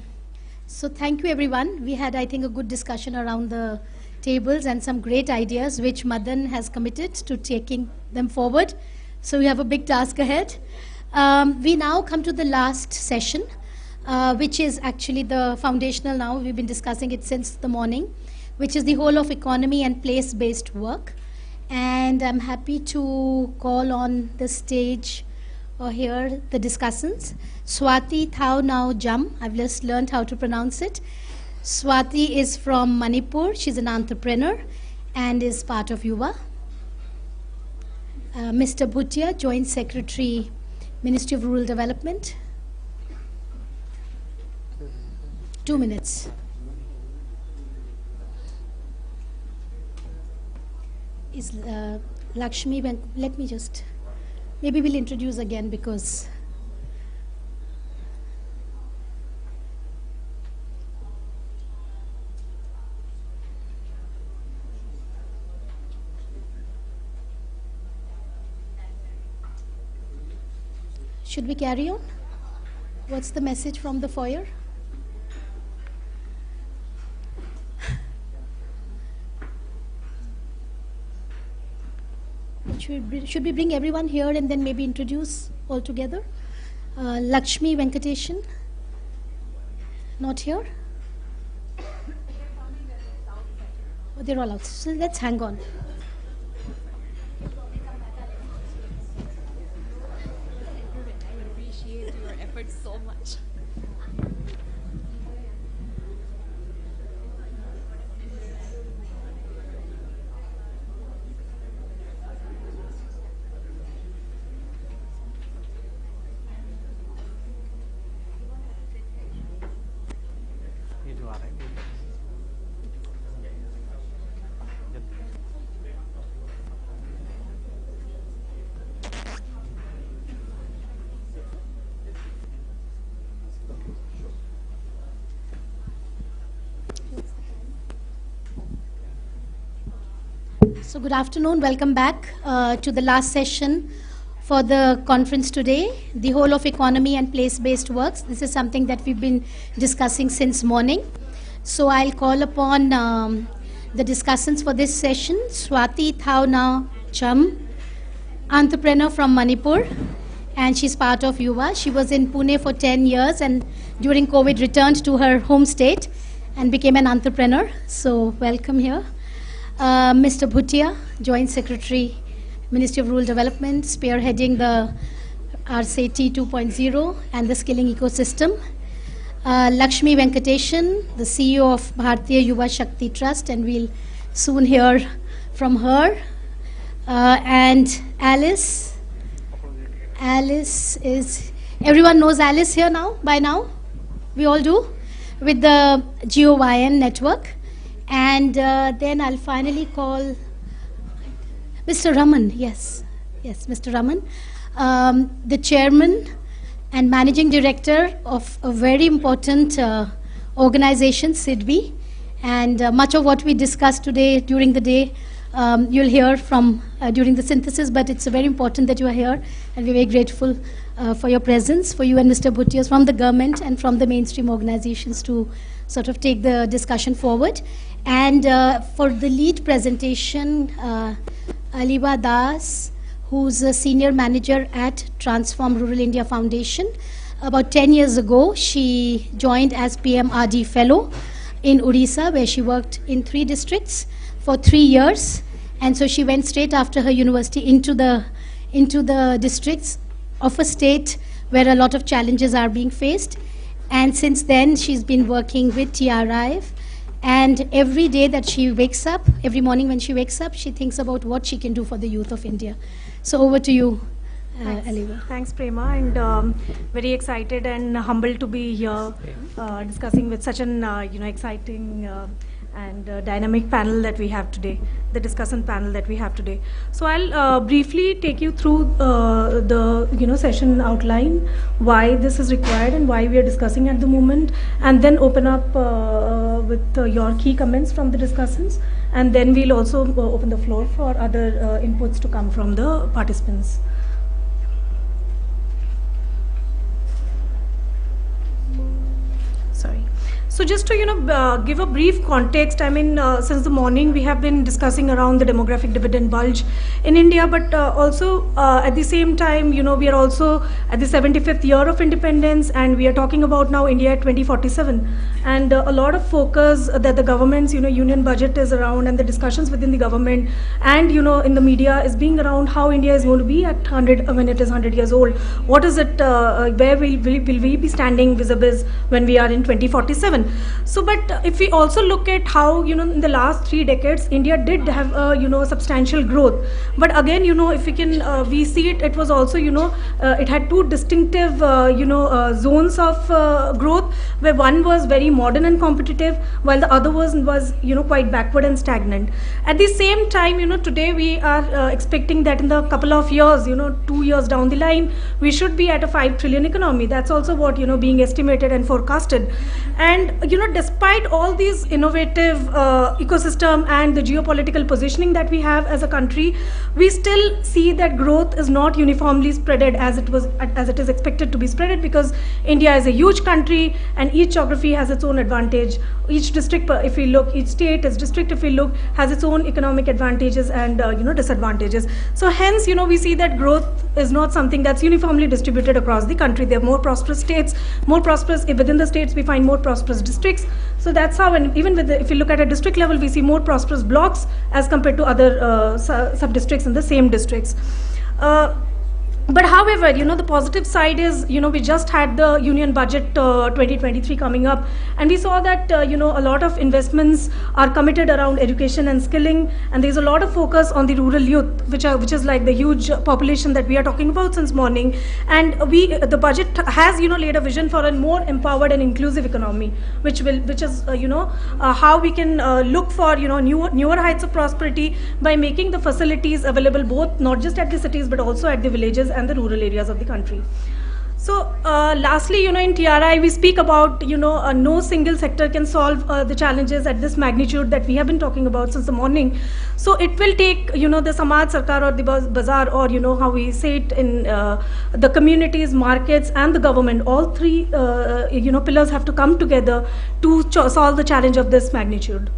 so thank you everyone. We had, I think, a good discussion around the tables and some great ideas which Madan has committed to taking them forward. So we have a big task ahead. We now come to the last session, which is actually the foundational now. We've been discussing it since the morning, which is the whole of economy and place-based work. And I'm happy to call on the stage here the discussants. Swati Thao Now Jam, I've just learned how to pronounce it. Swati is from Manipur. She's an entrepreneur and is part of Yuva. Mr. Bhutia, Joint Secretary, Ministry of Rural Development. 2 minutes. Is Lakshmi, let me just, maybe we'll introduce again because should we carry on? What's the message from the foyer? Should we bring everyone here and then maybe introduce all together? Lakshmi Venkatesan, not here? Oh, they're all out. So let's hang on. I appreciate your efforts so much. So good afternoon, welcome back to the last session for the conference today, the whole of economy and place-based works. This is something that we've been discussing since morning. So I'll call upon the discussants for this session, Swati Thauna Cham, entrepreneur from Manipur, and she's part of Yuva. She was in Pune for 10 years and during COVID returned to her home state and became an entrepreneur. So welcome here. Mr. Bhutia, Joint Secretary, Ministry of Rural Development, spearheading the RCT 2.0 and the skilling ecosystem. Lakshmi Venkateshan, the CEO of Bharatiya Yuva Shakti Trust, and we'll soon hear from her. And Alice. Alice is, everyone knows Alice here now, by now? We all do? With the GOYN network. And then I'll finally call Mr. Raman, yes, Mr. Raman, the chairman and managing director of a very important organization, SIDBI, and much of what we discussed today during the day, you'll hear from during the synthesis, but it's very important that you are here, and we're very grateful for your presence, for you and Mr. Bhutias from the government and from the mainstream organizations to sort of take the discussion forward. And for the lead presentation, Aliba Das, who's a senior manager at Transform Rural India Foundation. About 10 years ago, she joined as PMRD Fellow in Odisha, where she worked in 3 districts for 3 years. And so she went straight after her university into the districts of a state where a lot of challenges are being faced. And since then, she's been working with TRIF. And every day that she wakes up, every morning when she wakes up, she thinks about what she can do for the youth of India. So over to you, Aliba. Thanks, Prema, and very excited and humbled to be here discussing with such an exciting and dynamic panel that we have today, the discussion panel that we have today. So I'll briefly take you through the session outline, why this is required and why we are discussing at the moment, and then open up with your key comments from the discussants, and then we'll also open the floor for other inputs to come from the participants. Sorry. So just to give a brief context, I mean, since the morning we have been discussing around the demographic dividend bulge in India, but also at the same time, we are also at the 75th year of independence, and we are talking about now India at 2047, and a lot of focus that the government's union budget is around, and the discussions within the government and in the media is being around how India is going to be at 100 when it is 100 years old. What is it? Where will we be standing vis-a-vis when we are in 2047? So, but if we also look at how, in the last 3 decades, India did have, substantial growth. But again, if we can, we see it, it was also, it had 2 distinctive, zones of growth, where one was very modern and competitive, while the other was quite backward and stagnant. At the same time, today we are expecting that in the couple of years, 2 years down the line, we should be at a 5 trillion economy. That's also what, being estimated and forecasted. And despite all these innovative ecosystem and the geopolitical positioning that we have as a country, we still see that growth is not uniformly spreaded as it is expected to be spreaded, because India is a huge country and each geography has its own advantage. Each district, if we look, each state, as district, if we look, has its own economic advantages and disadvantages. So hence, we see that growth is not something that's uniformly distributed across the country. There are more prosperous states, more prosperous within the states. We find more prosperous districts. So that's how, and even with if you look at a district level, we see more prosperous blocks as compared to other sub-districts in the same districts. But however, the positive side is, we just had the Union Budget 2023 coming up, and we saw that, a lot of investments are committed around education and skilling, and there's a lot of focus on the rural youth, which is like the huge population that we are talking about since morning. And the budget has, laid a vision for a more empowered and inclusive economy, which is, how we can look for, newer heights of prosperity by making the facilities available both, not just at the cities, but also at the villages and the rural areas of the country. So lastly, in TRI, we speak about, no single sector can solve the challenges at this magnitude that we have been talking about since the morning. So it will take, the Samaj Sarkar or the Bazaar, or, how we say it in the communities, markets, and the government. All three, pillars have to come together to solve the challenge of this magnitude.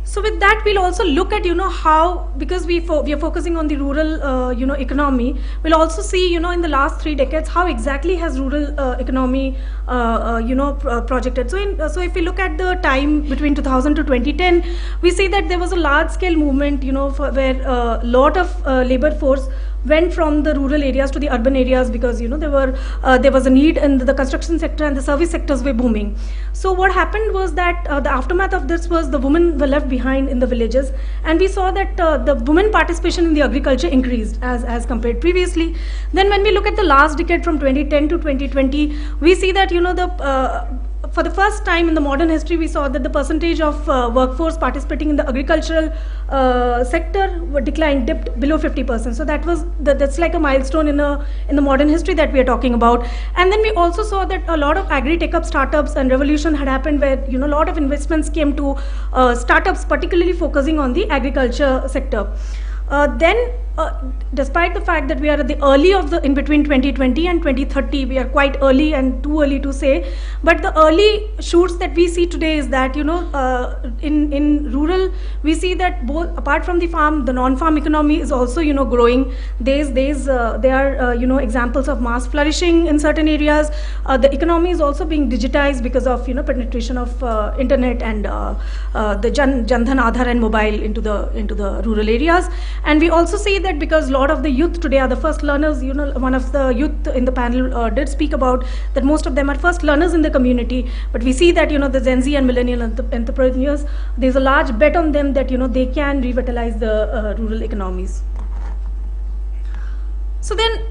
So with that, we'll also look at, how, because we are focusing on the rural, economy, we'll also see, in the last 3 decades, how exactly has rural economy, projected. So if we look at the time between 2000 to 2010, we see that there was a large-scale movement, where a lot of labor force went from the rural areas to the urban areas, because there was a need in the construction sector, and the service sectors were booming. So what happened was that the aftermath of this was the women were left behind in the villages, and we saw that the women participation in the agriculture increased as compared previously. Then when we look at the last decade from 2010 to 2020, we see that for the first time in the modern history, we saw that the percentage of workforce participating in the agricultural sector dipped below 50%. So that's like a milestone in the modern history that we are talking about. And then we also saw that a lot of agri-tech-up startups and revolution had happened, where a lot of investments came to startups, particularly focusing on the agriculture sector. Despite the fact that we are at the early of in between 2020 and 2030, we are quite early and too early to say, but the early shoots that we see today is that, in rural, we see that both, apart from the farm, the non-farm economy is also, growing. There are, examples of mass flourishing in certain areas. The economy is also being digitized because of, penetration of internet and the Jan Dhan Aadhaar and mobile into the rural areas. And we also see that because a lot of the youth today are the first learners, one of the youth in the panel did speak about that most of them are first learners in the community, but we see that, the Gen Z and millennial entrepreneurs, there's a large bet on them that, they can revitalize the rural economies. So then,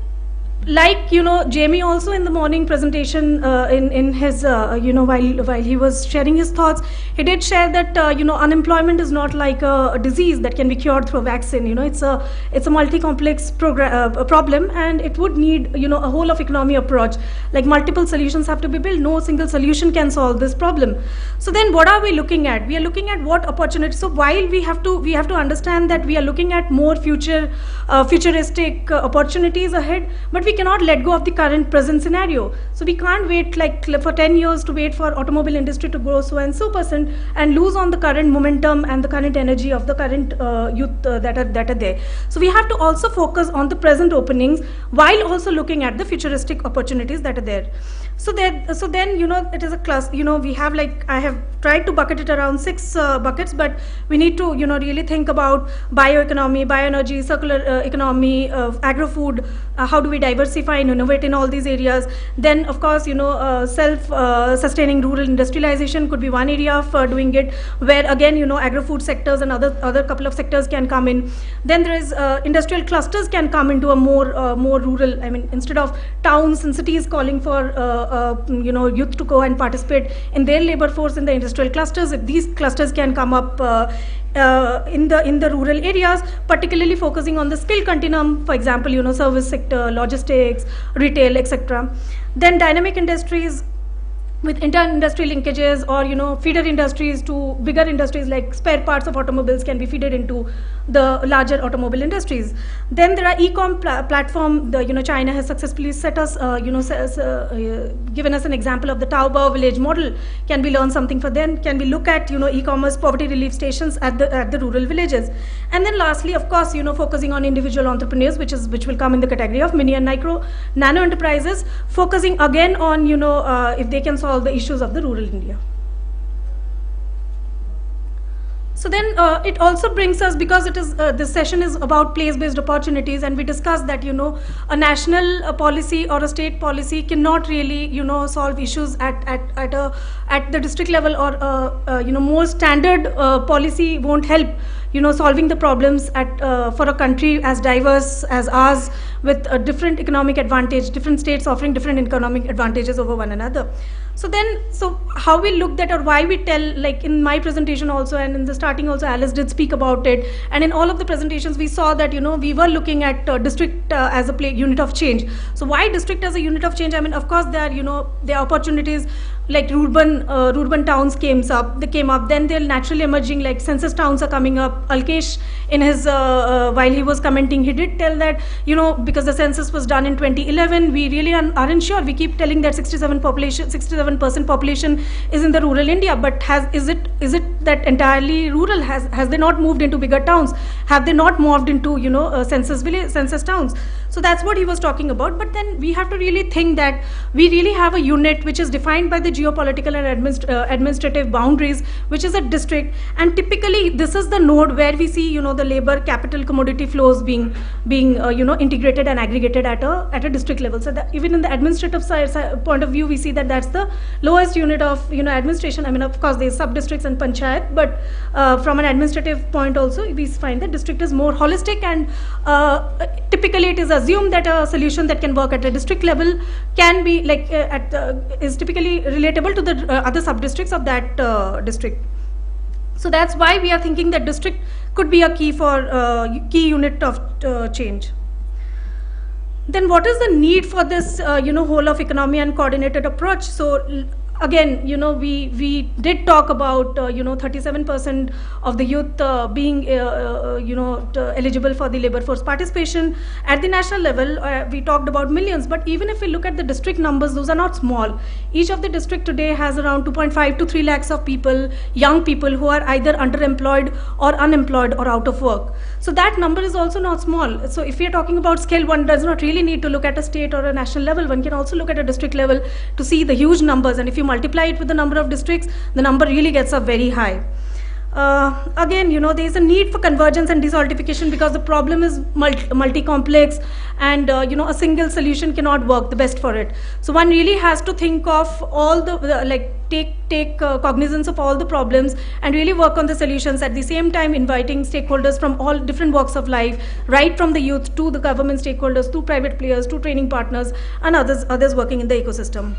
like, Jamie also in the morning presentation in his, while he was sharing his thoughts, he did share that, unemployment is not like a disease that can be cured through a vaccine. It's a multi-complex problem, and it would need, a whole of economy approach. Like multiple solutions have to be built. No single solution can solve this problem. So then what are we looking at? We are looking at what opportunities. So while we have to understand that we are looking at more futuristic opportunities ahead, but we cannot let go of the current present scenario. So we can't wait like for 10 years to wait for automobile industry to grow so and so % and lose on the current momentum and the current energy of the current youth that are there. So we have to also focus on the present openings while also looking at the futuristic opportunities that are there. So then, it is a class, we have I have tried to bucket it around 6 buckets, but we need to, really think about bioeconomy, bioenergy, circular economy, agro-food, how do we diversify and innovate in all these areas. Then, of course, self-sustaining rural industrialization could be one area of doing it, where again, agro-food sectors and other couple of sectors can come in. Then there is industrial clusters can come into a more rural, instead of towns and cities calling for youth to go and participate in their labor force in the industrial clusters, if these clusters can come up in the rural areas, particularly focusing on the skill continuum, for example, service sector, logistics, retail, etc. Then dynamic industries with inter-industry linkages, or feeder industries to bigger industries like spare parts of automobiles can be feeded into the larger automobile industries. Then there are e-com platform. China has successfully set us, given us an example of the Taobao village model. Can we learn something from them? Can we look at e-commerce poverty relief stations at the rural villages? And then lastly, of course, focusing on individual entrepreneurs, which will come in the category of mini and nano enterprises, focusing again on if they can solve the issues of the rural India. So then it also brings us, because it is this session is about place-based opportunities, and we discussed that a national policy or a state policy cannot really solve issues at the district level, or more standard policy won't help solving the problems for a country as diverse as ours, with a different economic advantage, different states offering different economic advantages over one another. So how we looked at, or why we tell, like in my presentation also, and in the starting also, Alice did speak about it, and in all of the presentations we saw that, you know, we were looking at district as a unit of change. So why district as a unit of change? I mean, of course, there are, you know, there are opportunities like urban towns came up, then they're naturally emerging, like census towns are coming up. Alkesh, in his, while he was commenting, he did tell that, you know, because the census was done in 2011, we really aren't sure. We keep telling that 67% population is in the rural India, but is it that entirely rural? Has they not moved into bigger towns? Have they not moved into, you know, census towns? So that's what he was talking about. But then we have to really think that we really have a unit which is defined by the geopolitical and administrative boundaries, which is a district. And typically this is the node where we see, you know, the labor, capital, commodity flows being you know, integrated and aggregated at a district level. So that even in the administrative point of view, we see that that's the lowest unit of, you know, administration. I mean, of course, there's sub-districts and panchayat, but from an administrative point also, we find that district is more holistic, and typically it is assumed that a solution that can work at a district level can be like is typically relatable to the other sub-districts of that district. So that's why we are thinking that district could be a key for key unit of change. Then what is the need for this, you know, whole of economy and coordinated approach? So again, you know, we did talk about, you know, 37% of the youth being, you know, eligible for the labor force participation. At the national level, we talked about millions, but even if we look at the district numbers, those are not small. Each of the district today has around 2.5 to 3 lakhs of people, young people who are either underemployed or unemployed or out of work. So that number is also not small. So if we are talking about scale, one does not really need to look at a state or a national level. One can also look at a district level to see the huge numbers. And if you multiply it with the number of districts, the number really gets up very high. Again, you know, there is a need for convergence and desertification because the problem is multi-complex, and you know, a single solution cannot work the best for it. So one really has to think of all the like take cognizance of all the problems and really work on the solutions, at the same time inviting stakeholders from all different walks of life, right from the youth to the government stakeholders, to private players, to training partners, and others working in the ecosystem.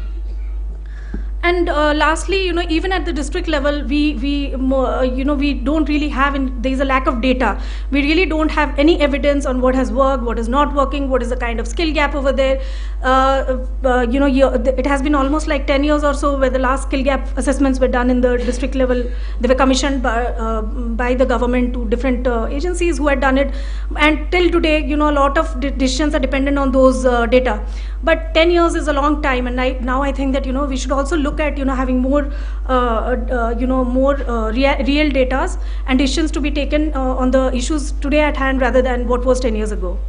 And lastly, you know, even at the district level, you know, we don't really have, there is a lack of data. We really don't have any evidence on what has worked, what is not working, what is the kind of skill gap over there. You know, it has been almost like 10 years or so where the last skill gap assessments were done in the district level. They were commissioned by the government to different agencies who had done it. And till today, you know, a lot of decisions are dependent on those data. But 10 years is a long time, and now I think that, you know, we should also look at, you know, having more, you know, more real data and decisions to be taken on the issues today at hand rather than what was 10 years ago.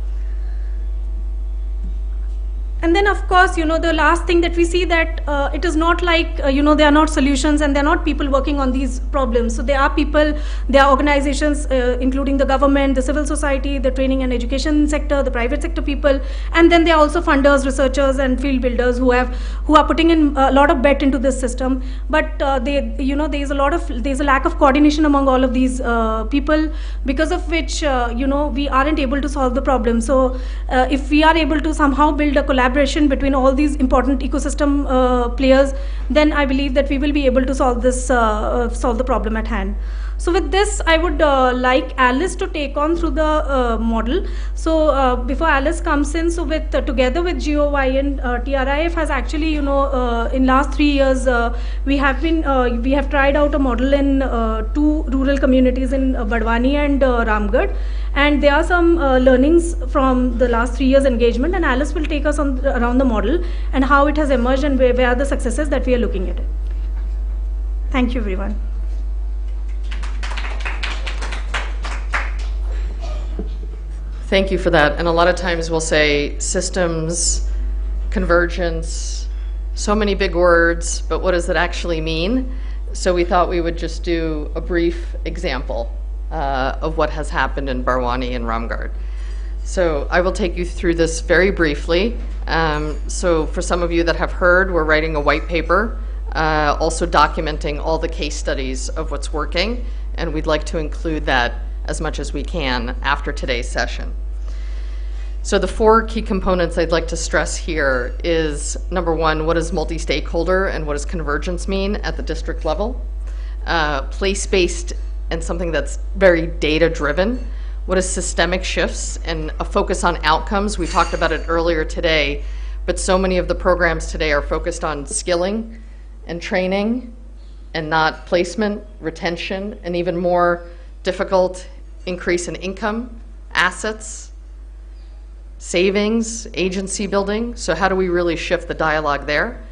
And then, of course, you know, the last thing that we see that it is not like, you know, there are not solutions and there are not people working on these problems. So there are people, there are organizations, including the government, the civil society, the training and education sector, the private sector people, and then there are also funders, researchers, and field builders who are putting in a lot of bet into this system. But you know, there's a lack of coordination among all of these people, because of which, you know, we aren't able to solve the problem. So if we are able to somehow build a collaboration between all these important ecosystem players, then I believe that we will be able to solve the problem at hand. So with this, I would like Alice to take on through the model. So before Alice comes in, so together with GOY and TRIF has actually, you know, in last 3 years, we have tried out a model in 2 rural communities in Badwani and Ramgarh. And there are some learnings from the last 3 years engagement, and Alice will take us around the model and how it has emerged and where are the successes that we are looking at it. Thank you, everyone. Thank you for that. And a lot of times we'll say systems, convergence, so many big words, but what does it actually mean? So we thought we would just do a brief example of what has happened in Barwani and Ramgarh. So I will take you through this very briefly. So for some of you that have heard, we're writing a white paper, also documenting all the case studies of what's working, and we'd like to include that as much as we can after today's session. So the 4 key components I'd like to stress here is, number 1, what does multi-stakeholder and what does convergence mean at the district level? Place-based and something that's very data-driven. What is systemic shifts and a focus on outcomes? We talked about it earlier today, but so many of the programs today are focused on skilling and training and not placement, retention, and even more difficult, increase in income, assets, savings, agency building. So how do we really shift the dialogue there?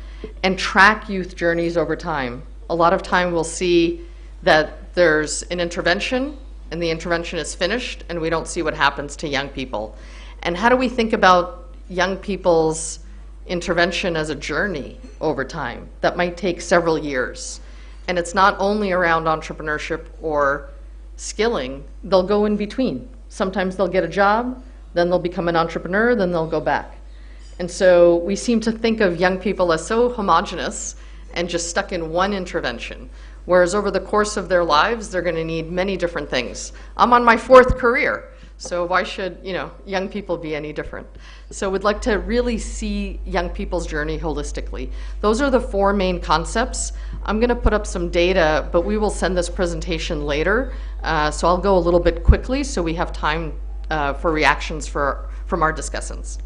And track youth journeys over time. A lot of time we'll see that there's an intervention and the intervention is finished and we don't see what happens to young people. And how do we think about young people's intervention as a journey over time that might take several years? And it's not only around entrepreneurship or skilling, they'll go in between. Sometimes they'll get a job, then they'll become an entrepreneur, then they'll go back. And so we seem to think of young people as so homogenous and just stuck in one intervention, whereas over the course of their lives, they're going to need many different things. I'm on my 4th career, so why should, young people be any different? So we'd like to really see young people's journey holistically. Those are the 4 main concepts. I'm going to put up some data, but we will send this presentation later, so I'll go a little bit quickly so we have time for reactions from our discussants.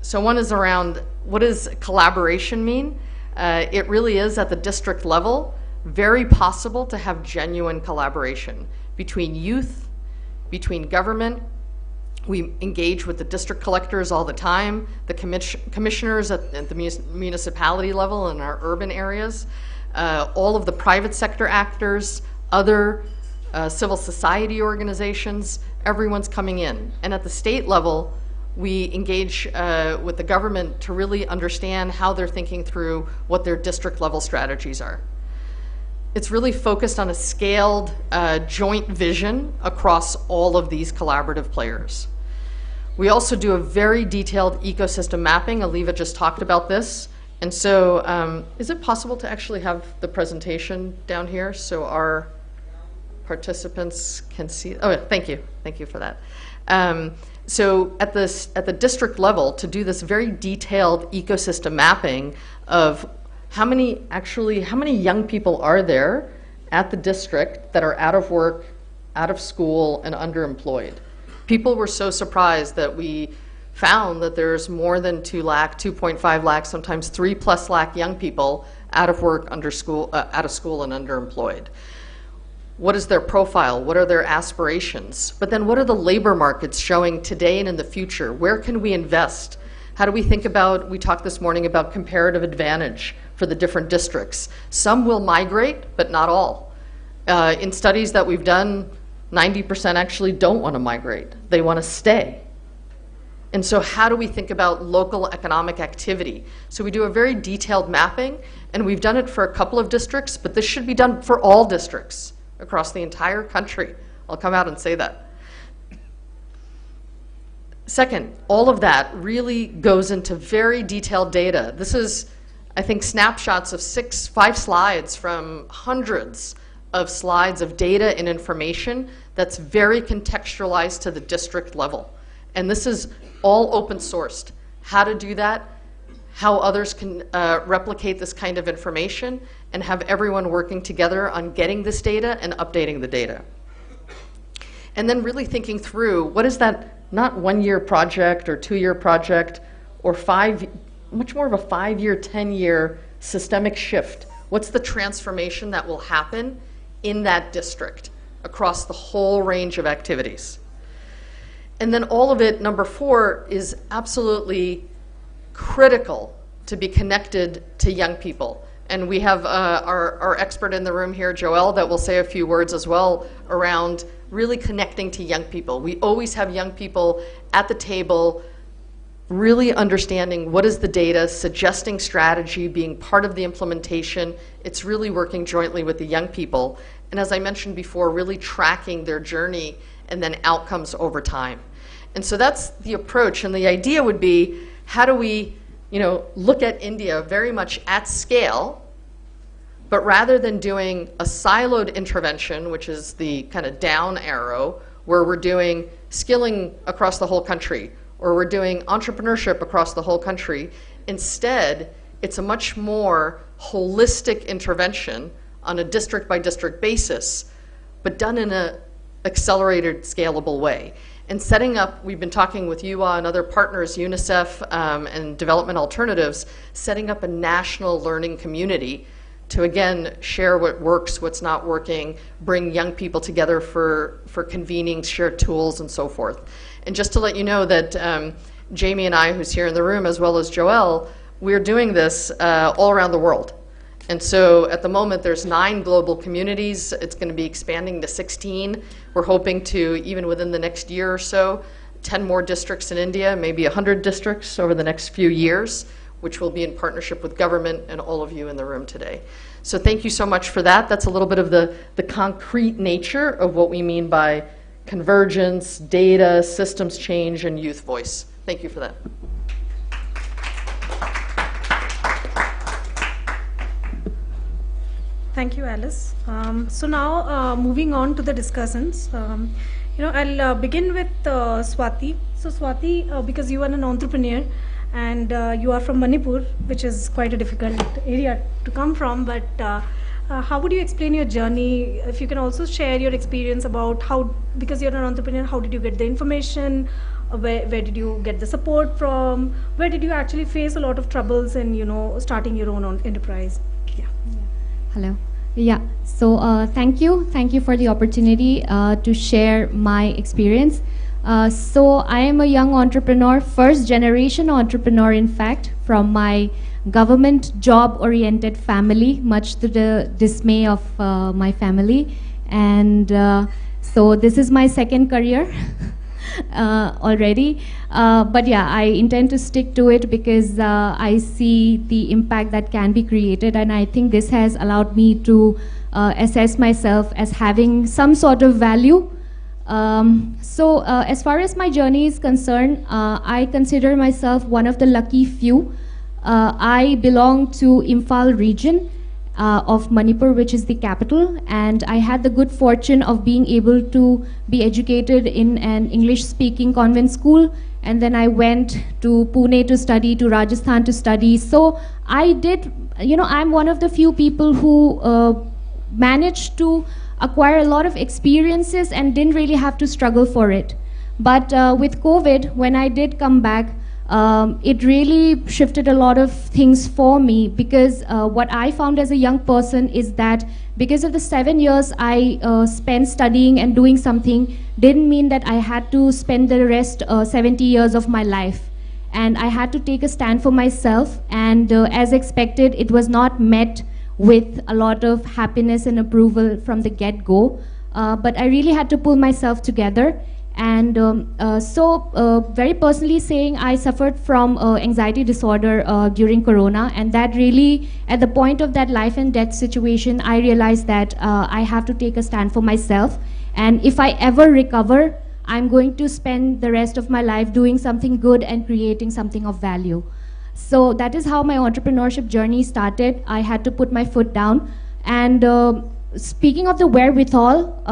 So one is around, what does collaboration mean? It really is at the district level very possible to have genuine collaboration between youth, between government. We engage with the district collectors all the time, the commissioners at the municipality level in our urban areas, all of the private sector actors, other civil society organizations, everyone's coming in. And at the state level, we engage with the government to really understand how they're thinking through what their district level strategies are. It's really focused on a scaled joint vision across all of these collaborative players. We also do a very detailed ecosystem mapping. Aliva just talked about this. And so is it possible to actually have the presentation down here so our participants can see? Oh, thank you. Thank you for that. So at the district level, to do this very detailed ecosystem mapping of how many young people are there at the district that are out of work, out of school, and underemployed. People were so surprised that we found that there's more than 2 lakh, 2.5 lakh, sometimes 3+ lakh young people out of work, out of school, and underemployed. What is their profile? What are their aspirations? But then what are the labor markets showing today and in the future? Where can we invest? How do we think about, we talked this morning about comparative advantage for the different districts. Some will migrate, but not all. In studies that we've done, 90% actually don't want to migrate. They want to stay. And so how do we think about local economic activity? So we do a very detailed mapping, and we've done it for a couple of districts, but this should be done for all districts across the entire country. I'll come out and say that. Second, all of that really goes into very detailed data. This is, I think, snapshots of 5 slides from hundreds of slides of data and information that's very contextualized to the district level. And this is all open sourced. How to do that, how others can replicate this kind of information, and have everyone working together on getting this data and updating the data. And then really thinking through, what is that, not 1-year project or 2-year project, or much more of a 5-year, 10-year systemic shift? What's the transformation that will happen in that district across the whole range of activities? And then all of it, number 4, is absolutely critical to be connected to young people. And we have our expert in the room here, Joelle, that will say a few words as well around really connecting to young people. We always have young people at the table really understanding what is the data, suggesting strategy, being part of the implementation. It's really working jointly with the young people. And as I mentioned before, really tracking their journey and then outcomes over time. And so that's the approach. And the idea would be, how do we look at India very much at scale, but rather than doing a siloed intervention, which is the kind of down arrow, where we're doing skilling across the whole country, or we're doing entrepreneurship across the whole country. Instead, it's a much more holistic intervention on a district by district basis, but done in an accelerated, scalable way. And setting up, we've been talking with UA and other partners, UNICEF and Development Alternatives, setting up a national learning community to, again, share what works, what's not working, bring young people together for convening, share tools, and so forth. And just to let you know that Jamie and I, who's here in the room, as well as Joelle, we're doing this all around the world. And so at the moment, there's 9 global communities. It's going to be expanding to 16. We're hoping to, even within the next year or so, 10 more districts in India, maybe 100 districts over the next few years, which will be in partnership with government and all of you in the room today. So thank you so much for that. That's a little bit of the concrete nature of what we mean by convergence, data, systems change, and youth voice. Thank you for that. Thank you, Alice. So now moving on to the discussants. I'll begin with Swati. So Swati, because you are an entrepreneur and you are from Manipur, which is quite a difficult area to come from, but how would you explain your journey? If you can also share your experience about how, because you're an entrepreneur, how did you get the information? Where did you get the support from? Where did you actually face a lot of troubles in, starting your own enterprise? Hello. Yeah, so thank you for the opportunity to share my experience. So I am a young entrepreneur, first generation entrepreneur in fact, from my government job oriented family, much to the dismay of my family. And so this is my second career already. But yeah, I intend to stick to it because I see the impact that can be created, and I think this has allowed me to assess myself as having some sort of value. So as far as my journey is concerned, I consider myself one of the lucky few. I belong to Imphal region of Manipur, which is the capital, and I had the good fortune of being able to be educated in an English-speaking convent school, and then I went to Pune to study, to Rajasthan to study. So I did, I'm one of the few people who managed to acquire a lot of experiences and didn't really have to struggle for it. But with COVID, when I did come back, it really shifted a lot of things for me, because what I found as a young person is that because of the 7 years I spent studying and doing something didn't mean that I had to spend the rest 70 years of my life. And I had to take a stand for myself, and as expected, it was not met with a lot of happiness and approval from the get-go. But I really had to pull myself together. And so very personally saying, I suffered from anxiety disorder during Corona, and that really, at the point of that life and death situation, I realized that I have to take a stand for myself. And if I ever recover, I'm going to spend the rest of my life doing something good and creating something of value. So that is how my entrepreneurship journey started. I had to put my foot down. And speaking of the wherewithal,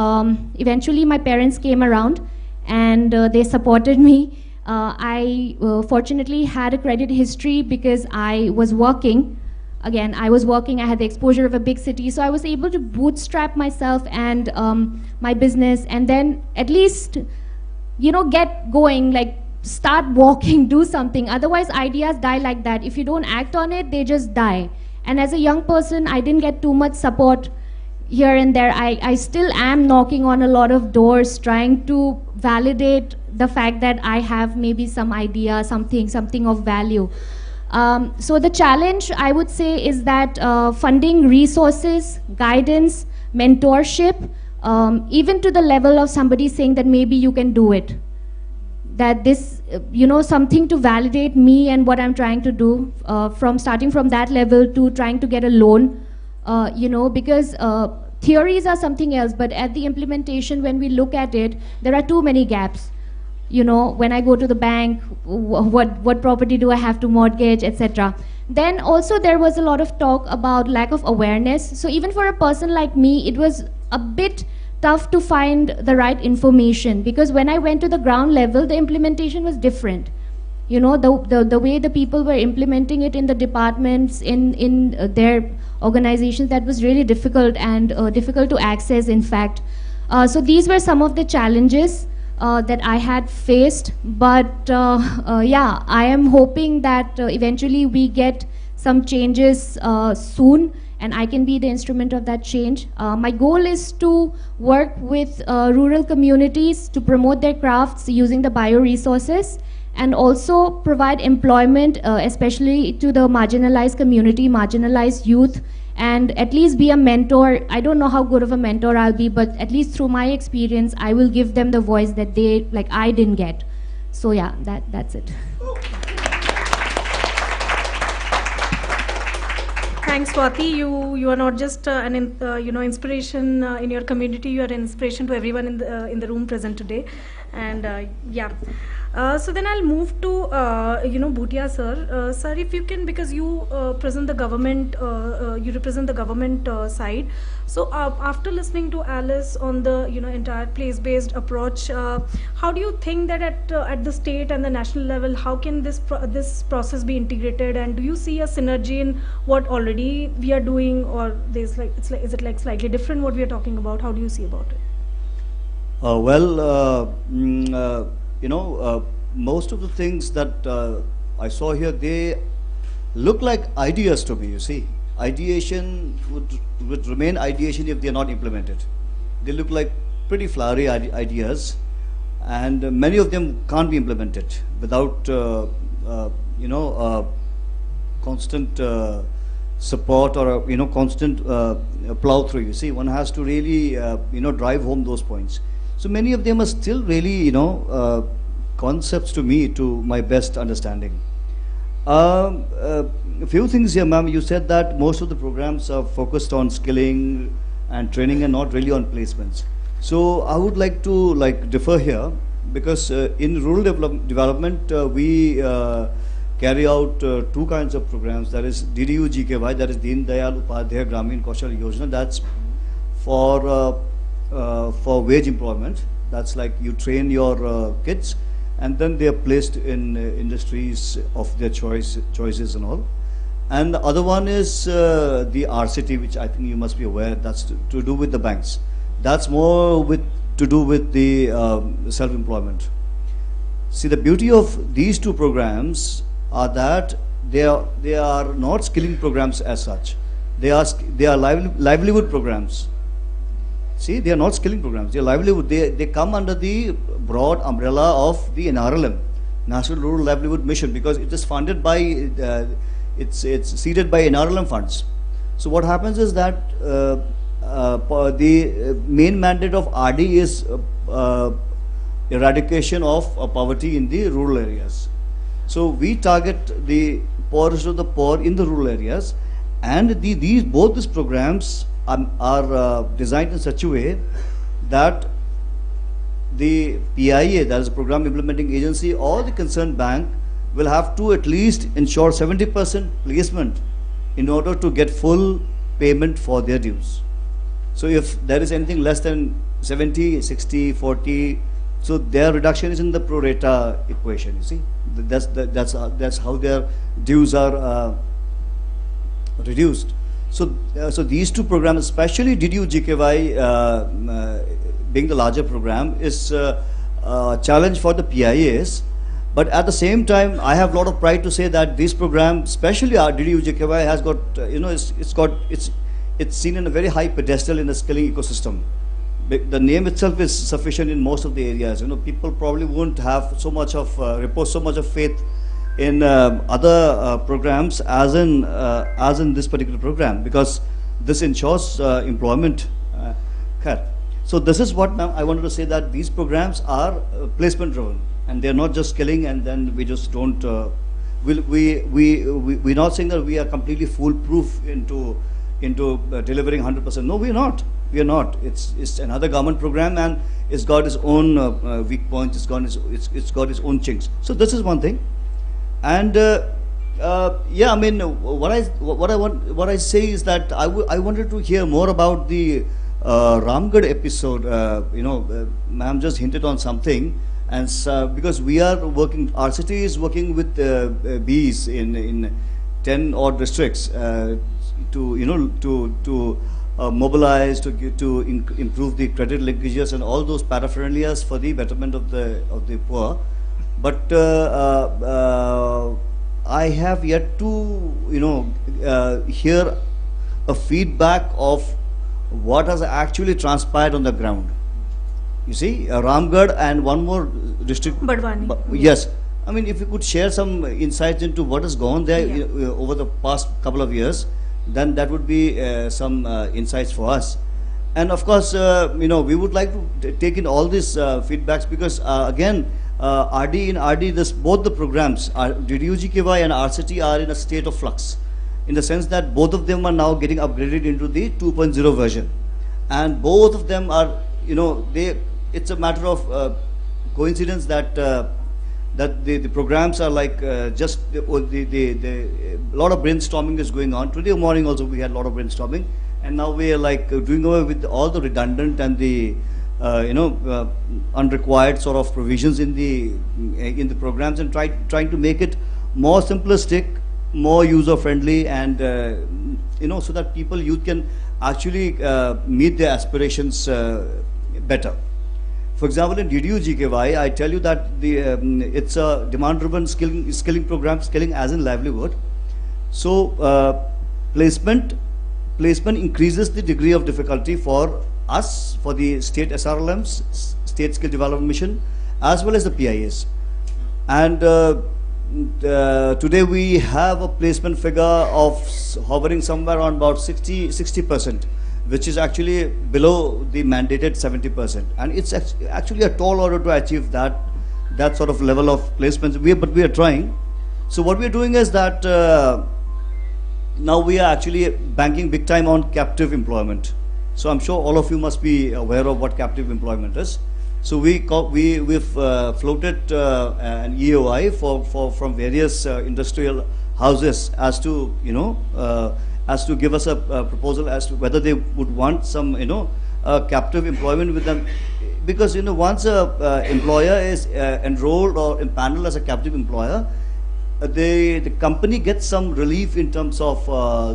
eventually my parents came around, and they supported me. I fortunately had a credit history because I was working. Again, I was working, I had the exposure of a big city, so I was able to bootstrap myself and my business, and then at least, get going, like start walking, do something. Otherwise, ideas die like that. If you don't act on it, they just die. And as a young person, I didn't get too much support here and there. I still am knocking on a lot of doors, trying to validate the fact that I have maybe some idea, something of value. So the challenge, I would say, is that funding, resources, guidance, mentorship, even to the level of somebody saying that maybe you can do it. That this, something to validate me and what I'm trying to do, from starting from that level to trying to get a loan. Because theories are something else, but at the implementation, when we look at it, there are too many gaps. When I go to the bank, what property do I have to mortgage, etc. Then also there was a lot of talk about lack of awareness. So even for a person like me, it was a bit tough to find the right information, because when I went to the ground level, the implementation was different. You know, the way the people were implementing it in the departments, in their organizations, that was really difficult and difficult to access, in fact. So these were some of the challenges that I had faced, but yeah, I am hoping that eventually we get some changes soon, and I can be the instrument of that change. My goal is to work with rural communities to promote their crafts using the bioresources, and also provide employment, especially to the marginalized community, marginalized youth, and at least be a mentor. I don't know how good of a mentor I'll be, but at least through my experience, I will give them the voice that they, like, I didn't get. So yeah, that's it. Thanks, Swati. You are not just an inspiration in your community. You are an inspiration to everyone in the room present today, and yeah. So then I'll move to Bhutia sir. Sir, if you can, because you present the government, you represent the government side. So after listening to Alice on the entire place-based approach, how do you think that at the state and the national level, how can this process be integrated? And do you see a synergy in what already we are doing, or is it like slightly different what we are talking about? How do you see about it? Most of the things that I saw here, they look like ideas to me, you see. Ideation would remain ideation if they are not implemented. They look like pretty flowery ideas, and many of them can't be implemented without, constant support or, constant plow through, you see. One has to really, drive home those points. So many of them are still really, concepts to me, to my best understanding. A few things here, ma'am. You said that most of the programs are focused on skilling and training and not really on placements. So I would like to differ here, because in rural development we carry out two kinds of programs. That is DDU GKY, that is Deen Dayal Upadhyay Gramin Kaushal Yojana. That's for wage employment. That's like you train your kids, and then they are placed in industries of their choices and all. And the other one is the RCT, which I think you must be aware. That's to do with the banks. That's more to do with the self-employment. See, the beauty of these two programs are that they are not skilling programs as such. They are livelihood programs. See, they are not skilling programs. They are livelihood. They come under the broad umbrella of the NRLM, National Rural Livelihood Mission, because it is funded by, it's seeded by NRLM funds. So what happens is that the main mandate of RD is eradication of poverty in the rural areas. So we target the poorest of the poor in the rural areas, and both these programs are designed in such a way that the PIA, that is Program Implementing Agency, or the concerned bank will have to at least ensure 70% placement in order to get full payment for their dues. So if there is anything less than 70, 60, 40, so their reduction is in the pro rata equation, you see. That's how their dues are reduced. So these two programs, especially DDU GKY being the larger program, is a challenge for the PIAs. But at the same time, I have a lot of pride to say that this program, especially our DDU GKY, has got, it's seen in a very high pedestal in the skilling ecosystem. The name itself is sufficient in most of the areas. People probably won't have so much of repose so much of faith in other programs as in this particular program, because this ensures employment. So this is what I wanted to say, that these programs are placement driven, and they're not just skilling and then we just don't. We're not saying that we are completely foolproof into delivering 100%. No, we're not. We are not. It's another government program, and it's got its own weak points. It's got its own chinks. So this is one thing. And yeah, I mean, what I say is that I wanted to hear more about the Ramgarh episode, ma'am just hinted on something, and because we are working, our city is working with bees in 10 odd districts to mobilize, to improve the credit linkages and all those paraphernalias for the betterment of the poor. But I have yet to hear a feedback of what has actually transpired on the ground. You see, Ramgarh and one more district. Badwani. Yes. I mean, if you could share some insights into what has gone there over the past couple of years, then that would be some insights for us. And of course, we would like to take in all these feedbacks, because again, both the programs, DDU-GKY and RCT, are in a state of flux, in the sense that both of them are now getting upgraded into the 2.0 version. And both of them are, it's a matter of coincidence that the programs are like a lot of brainstorming is going on. Today morning also we had a lot of brainstorming, and now we are like doing away with all the redundant and the unrequired sort of provisions in the programs, and trying to make it more simplistic, more user friendly, and so that youth can actually meet their aspirations better. For example, in DDU-GKY, I tell you that it's a demand-driven skilling program, skilling as in livelihood. So placement increases the degree of difficulty for us, for the state SRLMs, State Skill Development Mission, as well as the PIAs. And today we have a placement figure of hovering somewhere around about 60%, which is actually below the mandated 70%. And it's actually a tall order to achieve that sort of level of placements, but we are trying. So what we are doing is that now we are actually banking big time on captive employment. So I'm sure all of you must be aware of what captive employment is. So we've floated an EOI from various industrial houses as to give us a proposal as to whether they would want some captive employment with them, because once a employer is enrolled or empaneled as a captive employer, the company gets some relief in terms of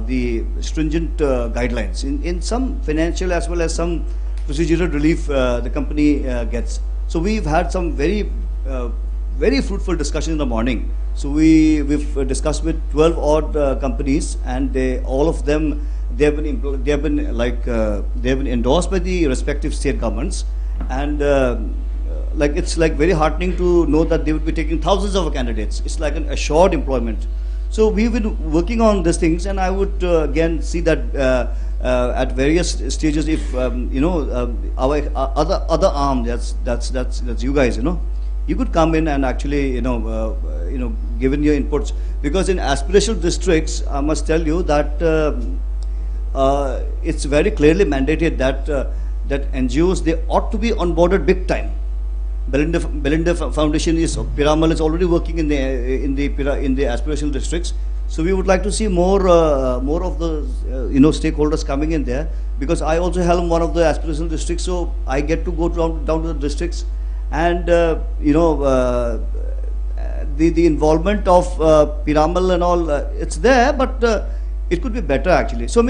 the stringent guidelines in some financial as well as some procedural relief the company gets. So we've had some very fruitful discussion in the morning. So we've discussed with 12 odd companies, and all of them they have been endorsed by the respective state governments, and it's like very heartening to know that they would be taking thousands of candidates. It's like an assured employment. So we've been working on these things, and I would again see that at various stages, if our other arm, that's you guys, you could come in and actually given your inputs, because in aspirational districts, I must tell you that it's very clearly mandated that NGOs, they ought to be onboarded big time. Belinda Foundation Piramal is already working in the aspirational districts. So we would like to see more of the stakeholders coming in there, because I also helm one of the aspirational districts, so I get to go down to the districts, and the involvement of Piramal and all, it's there, but it could be better actually. There's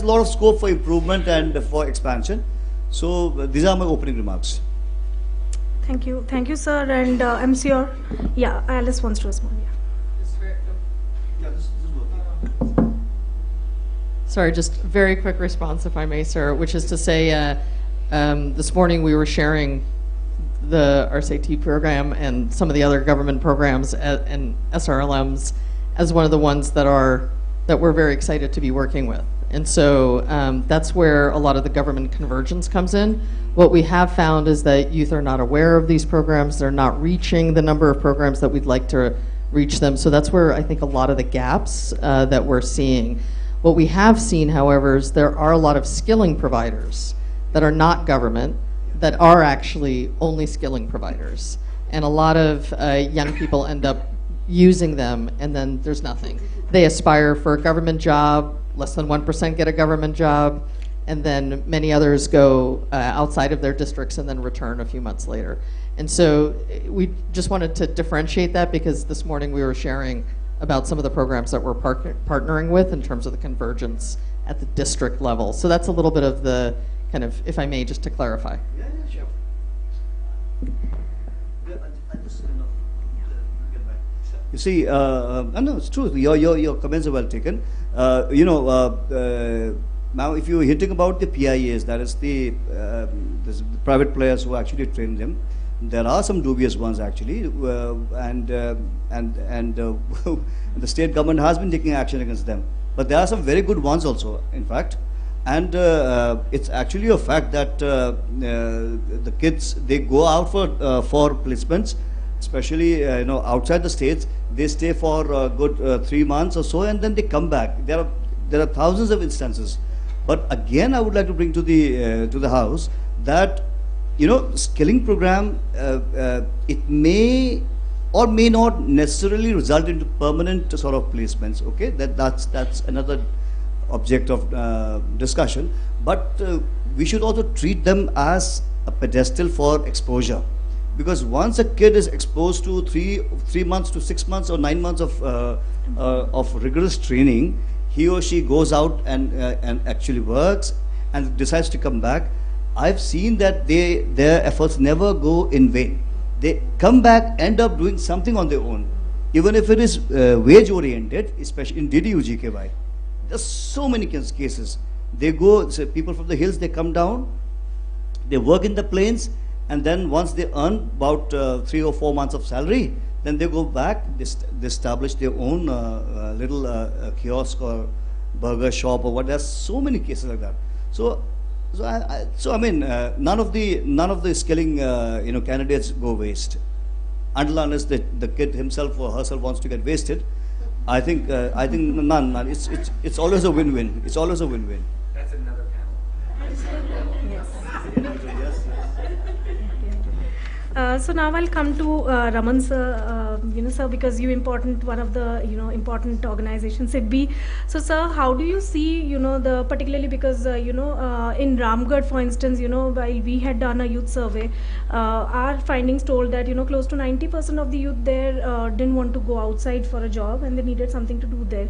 a lot of scope for improvement and for expansion. So these are my opening remarks. Thank you, sir. And I'm sure, Alice wants to respond. Sorry, just very quick response, if I may, sir, which is to say, this morning we were sharing the RCT program and some of the other government programs and SRLMs as one of the ones that we're very excited to be working with. And so that's where a lot of the government convergence comes in. What we have found is that youth are not aware of these programs. They're not reaching the number of programs that we'd like to reach them. So that's where I think a lot of the gaps that we're seeing. What we have seen, however, is there are a lot of skilling providers that are not government that are actually only skilling providers. And a lot of young people end up using them, and then there's nothing. They aspire for a government job, less than 1% get a government job, and then many others go outside of their districts and then return a few months later. And so we just wanted to differentiate that, because this morning we were sharing about some of the programs that we're partnering with in terms of the convergence at the district level. So that's a little bit of the kind of, if I may, just to clarify. Yeah, sure. You see, no, it's true. Your comments are well taken. Now, if you're hitting about the PIAs, that is the private players who actually train them. There are some dubious ones actually, and the state government has been taking action against them. But there are some very good ones also, in fact. And it's actually a fact that the kids, they go out for placements, especially outside the states. They stay for a good 3 months or so, and then they come back. There are thousands of instances. But again, I would like to bring to the house that skilling program, it may or may not necessarily result into permanent sort of placements. Okay, that's another object of discussion. But we should also treat them as a pedestal for exposure, because once a kid is exposed to 3 months to 6 months or 9 months of rigorous training, he or she goes out and actually works and decides to come back. I've seen that their efforts never go in vain. They come back, end up doing something on their own, even if it is wage oriented, especially in DDU-GKY. There's so many cases. They go, so people from the hills, they come down, they work in the plains, and then once they earn about 3 or 4 months of salary, then they go back, they establish their own little kiosk or burger shop or what. There's so many cases like that. So I mean, none of the skilling candidates go waste, unless the kid himself or herself wants to get wasted. I think none. It's always a win-win. It's always a win-win. That's another panel. Yes. So now I'll come to Raman sir, sir, because one of the important organizations, SIDBI. So sir, how do you see, particularly because, in Ramgarh, for instance, while we had done a youth survey, our findings told that, close to 90% of the youth there didn't want to go outside for a job, and they needed something to do there.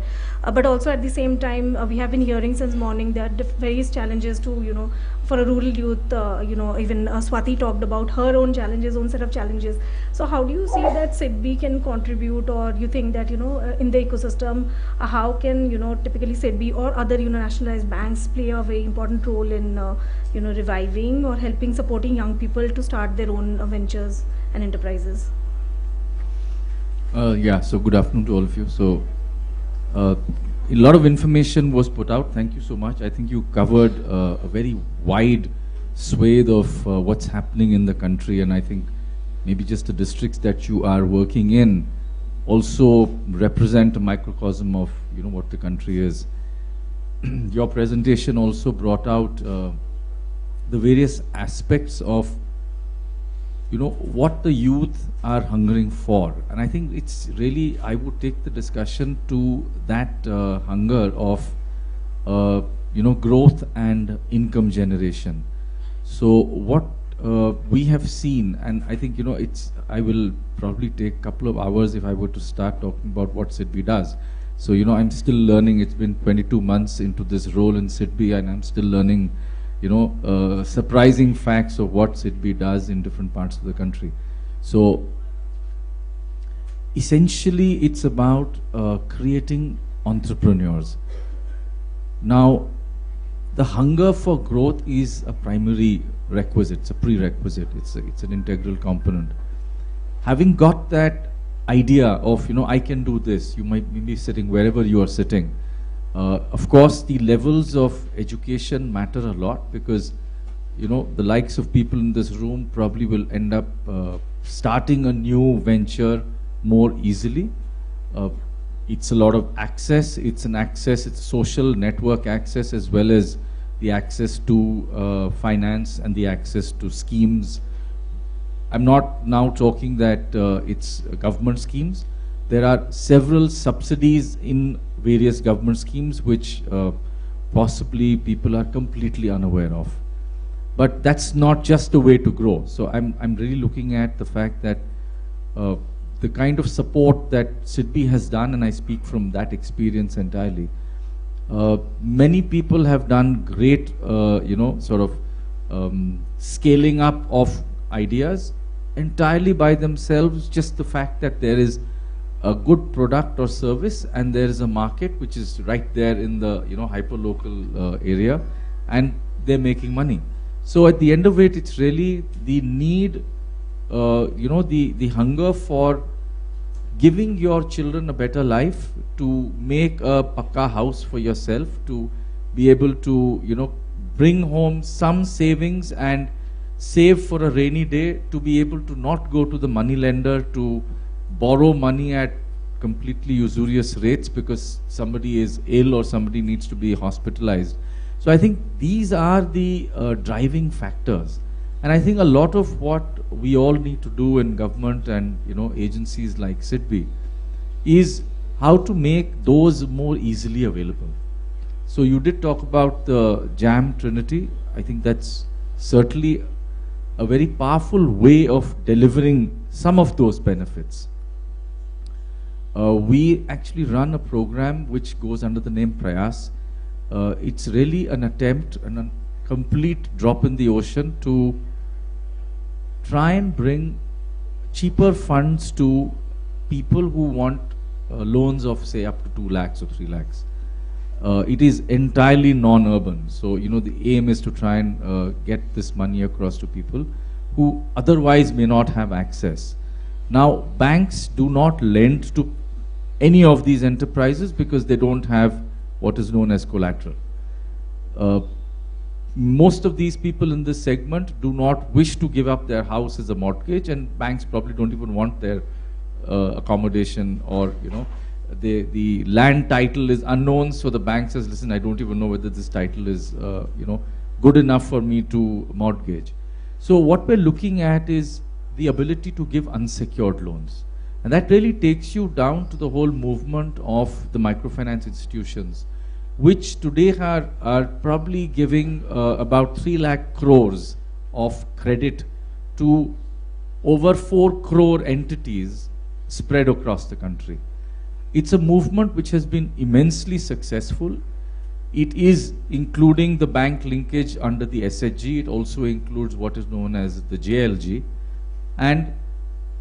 But also at the same time, we have been hearing since morning that various challenges to, for a rural youth, even Swati talked about her own challenges, own set of challenges. So how do you see that SIDBI can contribute, or you think that, in the ecosystem, how can, typically SIDBI or other, nationalized banks play a very important role in, reviving or helping, supporting young people to start their own ventures and enterprises? Yeah, so good afternoon to all of you. So a lot of information was put out. Thank you so much. I think you covered a very wide swathe of what's happening in the country, and I think maybe just the districts that you are working in also represent a microcosm of what the country is. Your presentation also brought out the various aspects of what the youth are hungering for, and I think it's really, I would take the discussion to that hunger of growth and income generation. So what we have seen, and I think I will probably take a couple of hours if I were to start talking about what SIDBI does. So I'm still learning. It's been 22 months into this role in SIDBI, and I'm still learning surprising facts of what SIDBI does in different parts of the country. So essentially it's about creating entrepreneurs. Now the hunger for growth is a primary requisite, it's a prerequisite, it's an integral component. Having got that idea of I can do this, you might be sitting wherever you are sitting. Of course, the levels of education matter a lot, because the likes of people in this room probably will end up starting a new venture more easily. It's a lot of access. It's social network access, as well as the access to finance and the access to schemes. I'm not now talking that it's government schemes. There are several subsidies in various government schemes which possibly people are completely unaware of. But that's not just the way to grow. So I'm really looking at the fact that the kind of support that SIDBI has done, and I speak from that experience entirely, many people have done great, scaling up of ideas entirely by themselves. Just the fact that there is a good product or service and there is a market which is right there in the hyper-local area, and they're making money. So at the end of it, it's really the need, the hunger for giving your children a better life, to make a pakka house for yourself, to be able to, bring home some savings and save for a rainy day, to be able to not go to the money lender to borrow money at completely usurious rates because somebody is ill or somebody needs to be hospitalized. So I think these are the driving factors. And I think a lot of what we all need to do in government and agencies like SIDBI is how to make those more easily available. So you did talk about the JAM Trinity. I think that's certainly a very powerful way of delivering some of those benefits. We actually run a program which goes under the name Prayas. It's really an attempt and a complete drop in the ocean to try and bring cheaper funds to people who want loans of say up to 2 lakhs or 3 lakhs. It is entirely non-urban. So, the aim is to try and get this money across to people who otherwise may not have access. Now, banks do not lend to any of these enterprises because they don't have what is known as collateral. Most of these people in this segment do not wish to give up their house as a mortgage, and banks probably don't even want their accommodation, or the land title is unknown, so the bank says, listen, I don't even know whether this title is good enough for me to mortgage. So what we're looking at is the ability to give unsecured loans. And that really takes you down to the whole movement of the microfinance institutions, which today are probably giving about 3 lakh crores of credit to over 4 crore entities spread across the country. It's a movement which has been immensely successful. It is including the bank linkage under the SHG. It also includes what is known as the JLG. And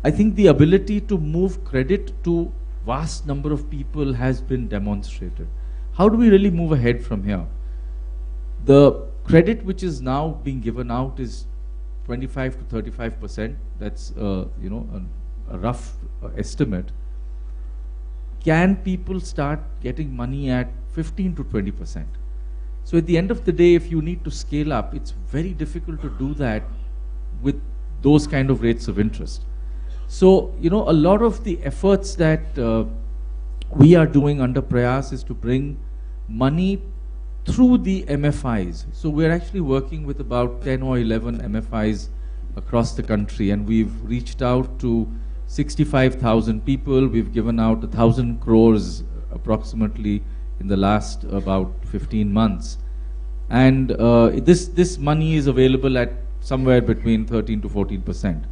I think the ability to move credit to vast number of people has been demonstrated. How do we really move ahead from here? The credit which is now being given out is 25 to 35%. That's a rough estimate. Can people start getting money at 15 to 20%? So at the end of the day, if you need to scale up, it's very difficult to do that with those kind of rates of interest. So, a lot of the efforts that we are doing under Prayas is to bring money through the MFIs. So we're actually working with about 10 or 11 MFIs across the country, and we've reached out to 65,000 people. We've given out 1,000 crores approximately in the last about 15 months. And this money is available at somewhere between 13 to 14%.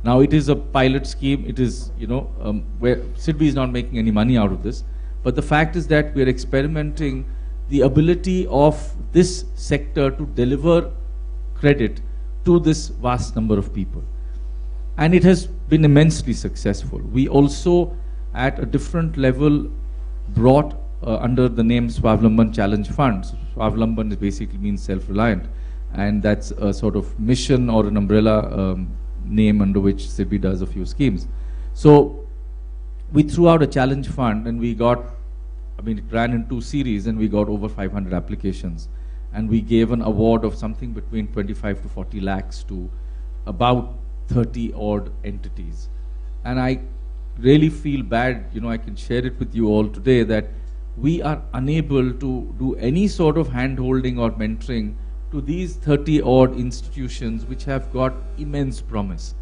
Now it is a pilot scheme. It is, where SIDBI is not making any money out of this. But the fact is that we are experimenting the ability of this sector to deliver credit to this vast number of people. And it has been immensely successful. We also, at a different level, brought under the name Swavlamban Challenge Fund. Swavlamban basically means self-reliant. And that's a sort of mission or an umbrella name under which SIDBI does a few schemes. So we threw out a challenge fund, and we got, it ran in 2 series, and we got over 500 applications. And we gave an award of something between 25 to 40 lakhs to about 30 odd entities. And I really feel bad, I can share it with you all today, that we are unable to do any sort of hand-holding or mentoring to these 30 odd institutions which have got immense promise.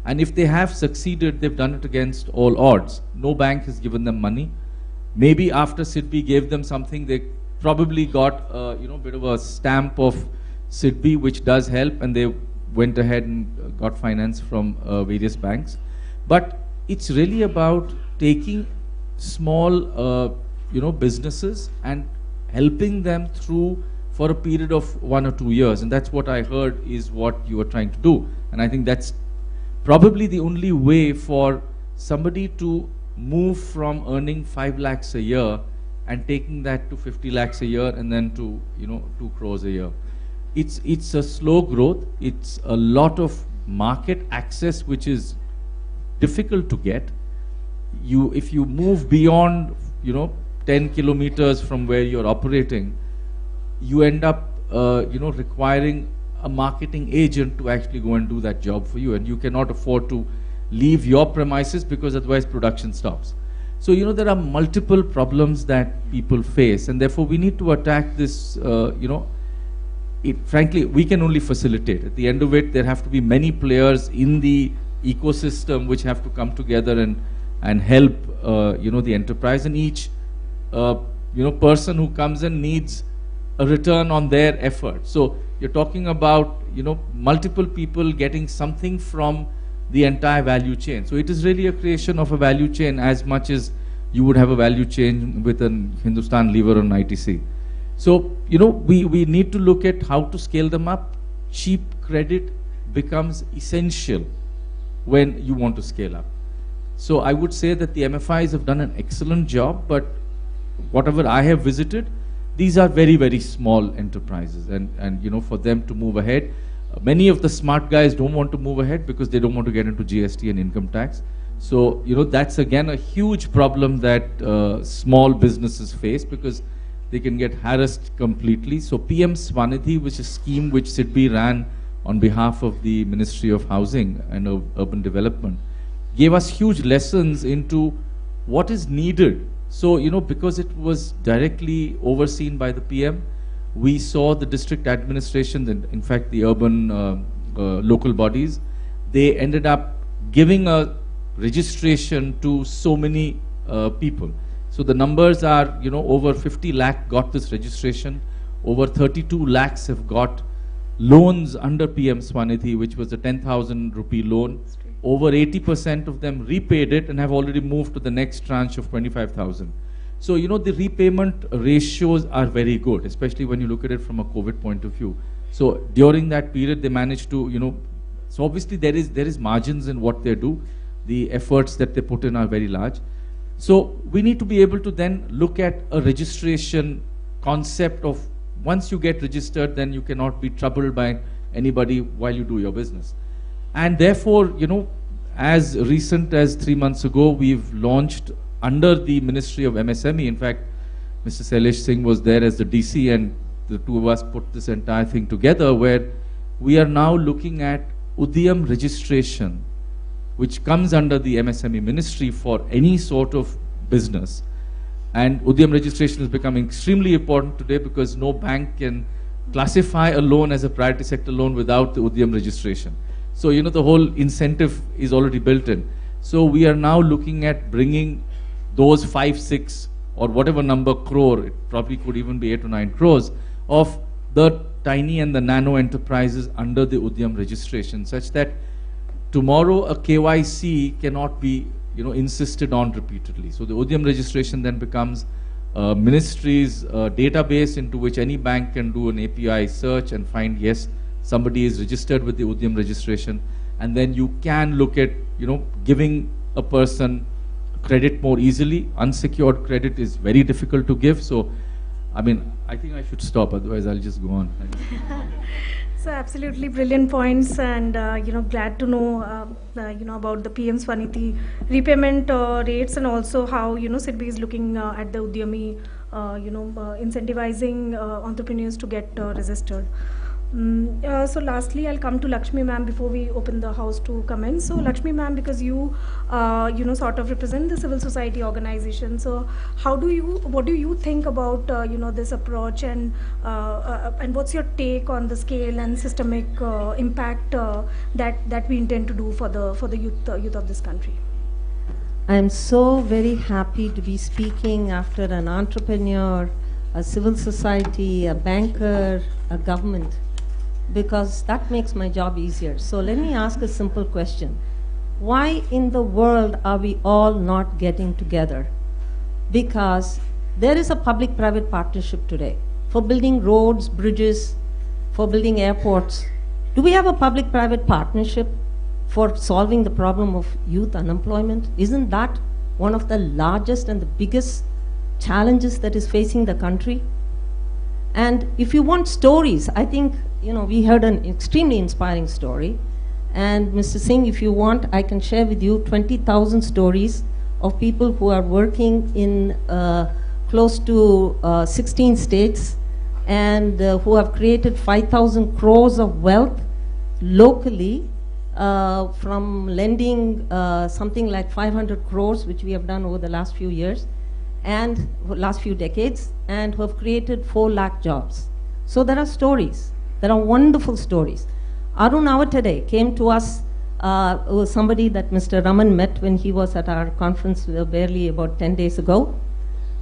And if they have succeeded, they've done it against all odds. No bank has given them money. Maybe after SIDBI gave them something, they probably got bit of a stamp of SIDBI, which does help, and they went ahead and got finance from various banks. But it's really about taking small businesses and helping them through for a period of 1 or 2 years, and that's what I heard is what you are trying to do. And I think that's probably the only way for somebody to move from earning 5 lakhs a year and taking that to 50 lakhs a year and then to 2 crores a year. It's a slow growth. It's a lot of market access which is difficult to get. If you move beyond 10 kilometers from where you're operating, you end up requiring a marketing agent to actually go and do that job for you, and you cannot afford to leave your premises because otherwise production stops. So there are multiple problems that people face, and therefore we need to attack this. Frankly, we can only facilitate. At the end of it, there have to be many players in the ecosystem which have to come together and help the enterprise, and each person who comes in needs a return on their effort. So you're talking about multiple people getting something from the entire value chain. So it is really a creation of a value chain as much as you would have a value chain with an Hindustan Lever or an ITC. So we need to look at how to scale them up. Cheap credit becomes essential when you want to scale up. So I would say that the MFIs have done an excellent job, but whatever I have visited, these are very, very small enterprises, and for them to move ahead, many of the smart guys don't want to move ahead because they don't want to get into GST and income tax. So that's again a huge problem that small businesses face, because they can get harassed completely. So PM Swanidhi, which is a scheme which SIDBI ran on behalf of the Ministry of Housing and Urban Development, gave us huge lessons into what is needed. So, because it was directly overseen by the PM, we saw the district administration, in fact the urban local bodies, they ended up giving a registration to so many people. So the numbers are, over 50 lakh got this registration, over 32 lakhs have got loans under PM Swanidhi, which was a 10,000 rupee loan. Over 80% of them repaid it and have already moved to the next tranche of 25,000. So, the repayment ratios are very good, especially when you look at it from a COVID point of view. So during that period, they managed to, so obviously there is margins in what they do. The efforts that they put in are very large. So we need to be able to then look at a registration concept of once you get registered, then you cannot be troubled by anybody while you do your business. And therefore, as recent as 3 months ago, we've launched under the Ministry of MSME. In fact, Mr. Sailesh Singh was there as the DC, and the two of us put this entire thing together, where we are now looking at Udyam registration, which comes under the MSME ministry for any sort of business. And Udyam registration is becoming extremely important today because no bank can classify a loan as a priority sector loan without the Udyam registration. So, the whole incentive is already built in. So we are now looking at bringing those 5, 6 or whatever number crore, it probably could even be 8 or 9 crores, of the tiny and the nano enterprises under the Udyam registration, such that tomorrow a KYC cannot be insisted on repeatedly. So the Udyam registration then becomes a ministry's database into which any bank can do an API search and find, yes, somebody is registered with the Udyam registration, and then you can look at giving a person credit more easily. Unsecured credit is very difficult to give. So I think I should stop, otherwise I'll just go on. So absolutely brilliant points, and glad to know about the PM Swanidhi repayment rates, and also how SIDBI is looking at the Udyami incentivizing entrepreneurs to get registered. So lastly, I'll come to Lakshmi ma'am before we open the house to comments. So Lakshmi ma'am, because you sort of represent the civil society organization, so what do you think about this approach, and what's your take on the scale and systemic impact that we intend to do for the youth of this country? I'm so very happy to be speaking after an entrepreneur a civil society, a banker, a government, because that makes my job easier. So let me ask a simple question. Why in the world are we all not getting together? Because there is a public-private partnership today for building roads, bridges, for building airports. Do we have a public-private partnership for solving the problem of youth unemployment? Isn't that one of the largest and the biggest challenges that is facing the country? And if you want stories, I think, we heard an extremely inspiring story. And Mr. Singh, if you want, I can share with you 20,000 stories of people who are working in close to 16 states and who have created 5,000 crores of wealth locally from lending something like 500 crores, which we have done over the last few years and last few decades, and who have created 4 lakh jobs. So there are stories. There are wonderful stories. Arun Avatade came to us, was somebody that Mr. Raman met when he was at our conference barely about 10 days ago.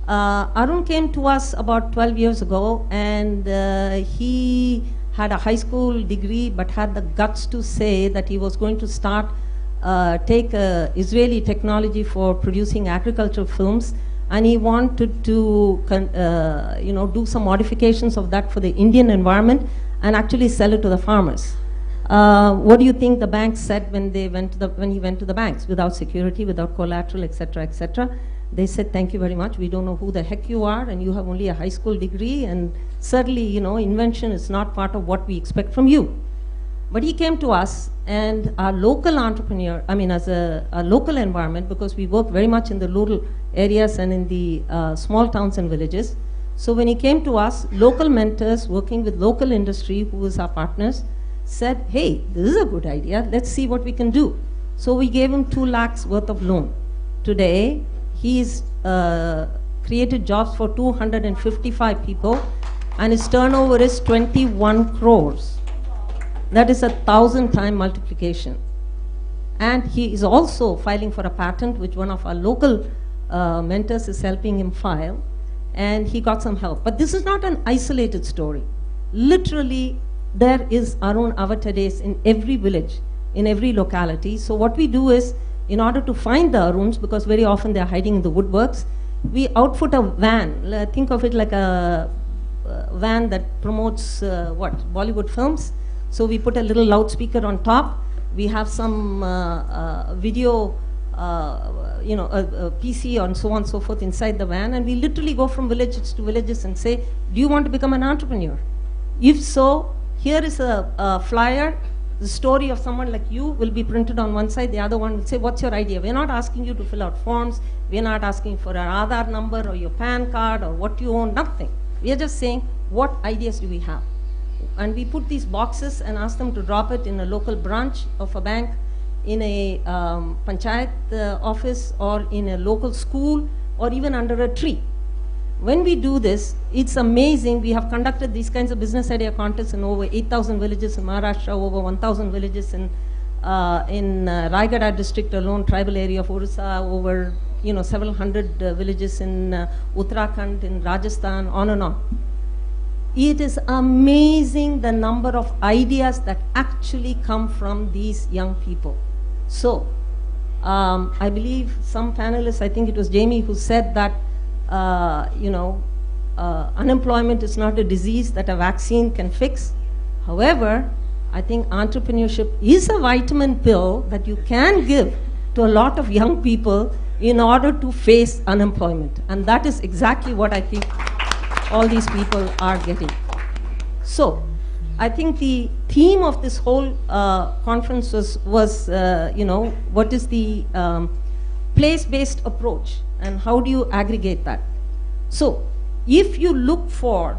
Arun came to us about 12 years ago, and he had a high school degree but had the guts to say that he was going to take Israeli technology for producing agricultural films, and he wanted to do some modifications of that for the Indian environment and actually sell it to the farmers. What do you think the banks said when he went to the banks? Without security, without collateral, etc., etc. They said, thank you very much, we don't know who the heck you are, and you have only a high school degree, and certainly, invention is not part of what we expect from you. But he came to us, and our local entrepreneur, as a local environment, because we work very much in the rural areas and in the small towns and villages. So when he came to us, local mentors working with local industry, who is our partners, said, hey, this is a good idea, let's see what we can do. So we gave him 2 lakhs worth of loan. Today, he's created jobs for 255 people, and his turnover is 21 crores. That is 1,000-time multiplication. And he is also filing for a patent, which one of our local mentors is helping him file, and he got some help. But this is not an isolated story. Literally, there is Arun Avatades in every village, in every locality. So what we do is, in order to find the Aruns, because very often they're hiding in the woodworks, we outfit a van. Think of it like a van that promotes Bollywood films. So we put a little loudspeaker on top. We have some video, a PC and so on and so forth inside the van, and we literally go from villages to villages and say, do you want to become an entrepreneur? If so, here is a flyer. The story of someone like you will be printed on one side, the other one will say, what's your idea? We're not asking you to fill out forms, we're not asking for an Aadhaar number or your PAN card or what you own, nothing. We are just saying, what ideas do we have? And we put these boxes and ask them to drop it in a local branch of a bank, in a panchayat office, or in a local school, or even under a tree. When we do this, it's amazing. We have conducted these kinds of business idea contests in over 8,000 villages in Maharashtra, over 1,000 villages in Raigada district alone, tribal area of Orissa, over several hundred villages in Uttarakhand, in Rajasthan, on and on. It is amazing the number of ideas that actually come from these young people. So, I believe some panelists, I think it was Jamie who said that unemployment is not a disease that a vaccine can fix. However, I think entrepreneurship is a vitamin pill that you can give to a lot of young people in order to face unemployment. And that is exactly what I think all these people are getting. So, I think the theme of this whole conference was what is the place-based approach, and how do you aggregate that? So, if you look for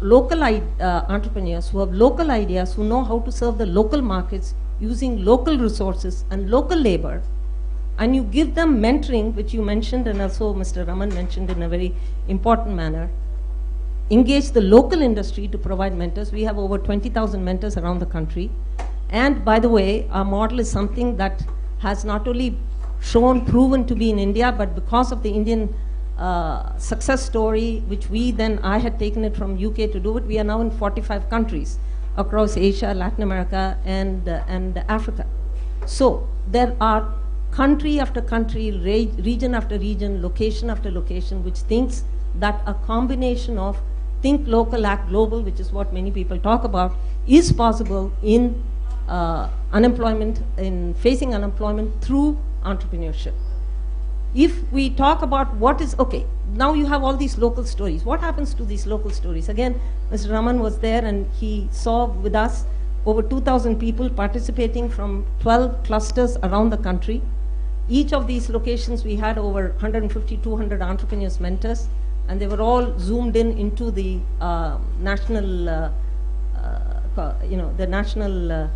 local entrepreneurs who have local ideas, who know how to serve the local markets using local resources and local labor, and you give them mentoring, which you mentioned and also Mr. Raman mentioned in a very important manner, engage the local industry to provide mentors. We have over 20,000 mentors around the country. And by the way, our model is something that has not only proven to be in India, but because of the Indian success story, which I had taken it from UK to do it. We are now in 45 countries across Asia, Latin America, and Africa. So there are country after country, region after region, location after location, which thinks that a combination of think local, act global, which is what many people talk about, is possible in unemployment, in facing unemployment through entrepreneurship. If we talk about what is, okay, now you have all these local stories. What happens to these local stories? Again, Mr. Raman was there and he saw with us over 2,000 people participating from 12 clusters around the country. Each of these locations we had over 150, 200 entrepreneurs, mentors, and they were all zoomed in into the national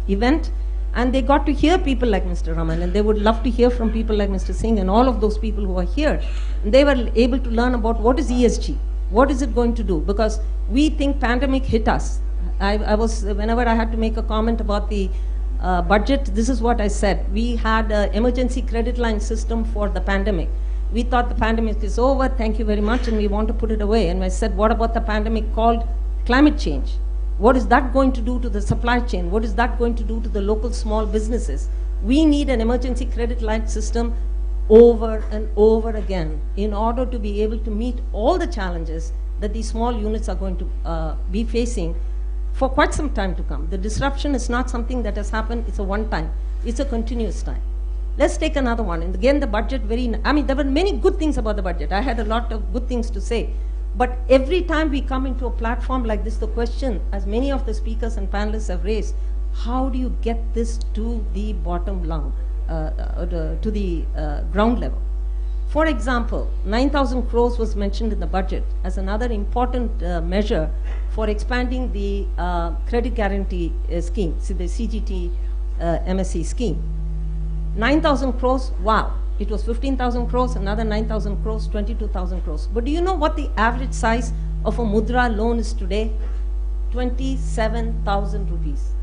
event, and they got to hear people like Mr. Raman, and they would love to hear from people like Mr. Singh and all of those people who are here. And they were able to learn about what is ESG, what is it going to do, because we think pandemic hit us. Whenever I had to make a comment about the budget, this is what I said. We had an emergency credit line system for the pandemic. We thought the pandemic is over, thank you very much, and we want to put it away. And I said, what about the pandemic called climate change? What is that going to do to the supply chain? What is that going to do to the local small businesses? We need an emergency credit line system over and over again in order to be able to meet all the challenges that these small units are going to be facing for quite some time to come. The disruption is not something that has happened, it's a one time, it's a continuous time. Let's take another one. And again, the budget, there were many good things about the budget. I had a lot of good things to say. But every time we come into a platform like this, the question, as many of the speakers and panelists have raised, how do you get this to the bottom line, to the ground level? For example, 9,000 crores was mentioned in the budget as another important measure for expanding the credit guarantee scheme, see the CGT MSC scheme. 9,000 crores, wow. It was 15,000 crores, another 9,000 crores, 22,000 crores. But do you know what the average size of a mudra loan is today? 27,000 rupees.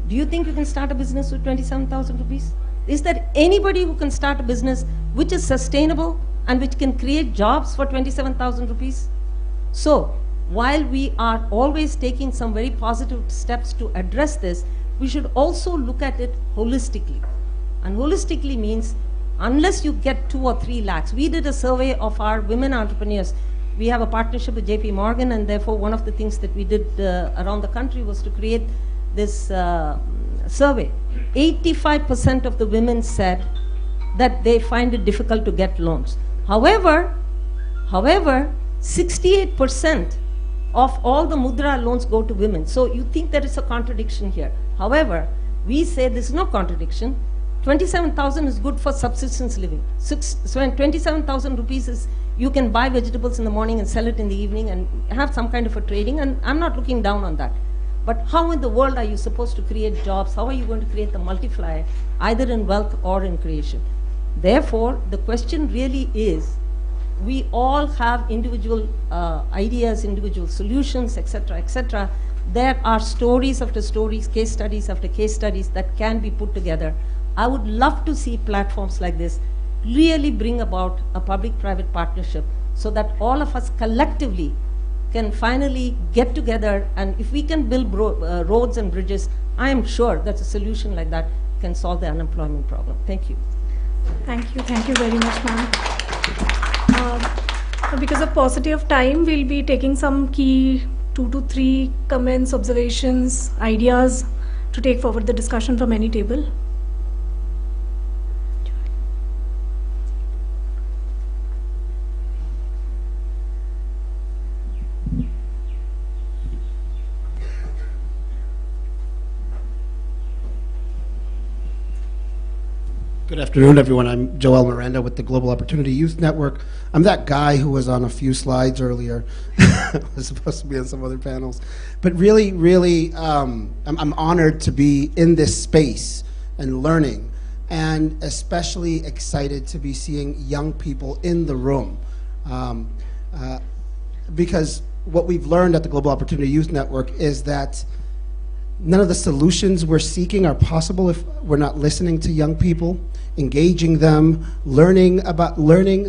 Do you think you can start a business with 27,000 rupees? Is there anybody who can start a business which is sustainable and which can create jobs for 27,000 rupees? So, while we are always taking some very positive steps to address this, we should also look at it holistically. And holistically means unless you get 2 or 3 lakhs. We did a survey of our women entrepreneurs. We have a partnership with JP Morgan, and therefore one of the things that we did around the country was to create this survey. 85% of the women said that they find it difficult to get loans. However, 68% of all the mudra loans go to women. So you think there is a contradiction here. However, we say there is no contradiction. 27,000 is good for subsistence living. 27,000 rupees is, you can buy vegetables in the morning and sell it in the evening and have some kind of a trading, and I'm not looking down on that. But how in the world are you supposed to create jobs? How are you going to create the multiplier, either in wealth or in creation? Therefore, the question really is, we all have individual ideas, individual solutions, etc., etc. There are stories after stories, case studies after case studies that can be put together. I would love to see platforms like this really bring about a public-private partnership so that all of us collectively can finally get together, and if we can build roads and bridges, I am sure that a solution like that can solve the unemployment problem. Thank you. Thank you very much, ma'am. Because of paucity of time, we'll be taking some key 2 to 3 comments, observations, ideas to take forward the discussion from any table. Good afternoon, everyone. I'm Joel Miranda with the Global Opportunity Youth Network. I'm that guy who was on a few slides earlier. I was supposed to be on some other panels. But really, I'm honored to be in this space and learning, and especially excited to be seeing young people in the room. Because what we've learned at the Global Opportunity Youth Network is that None of the solutions we're seeking are possible if we're not listening to young people, engaging them, learning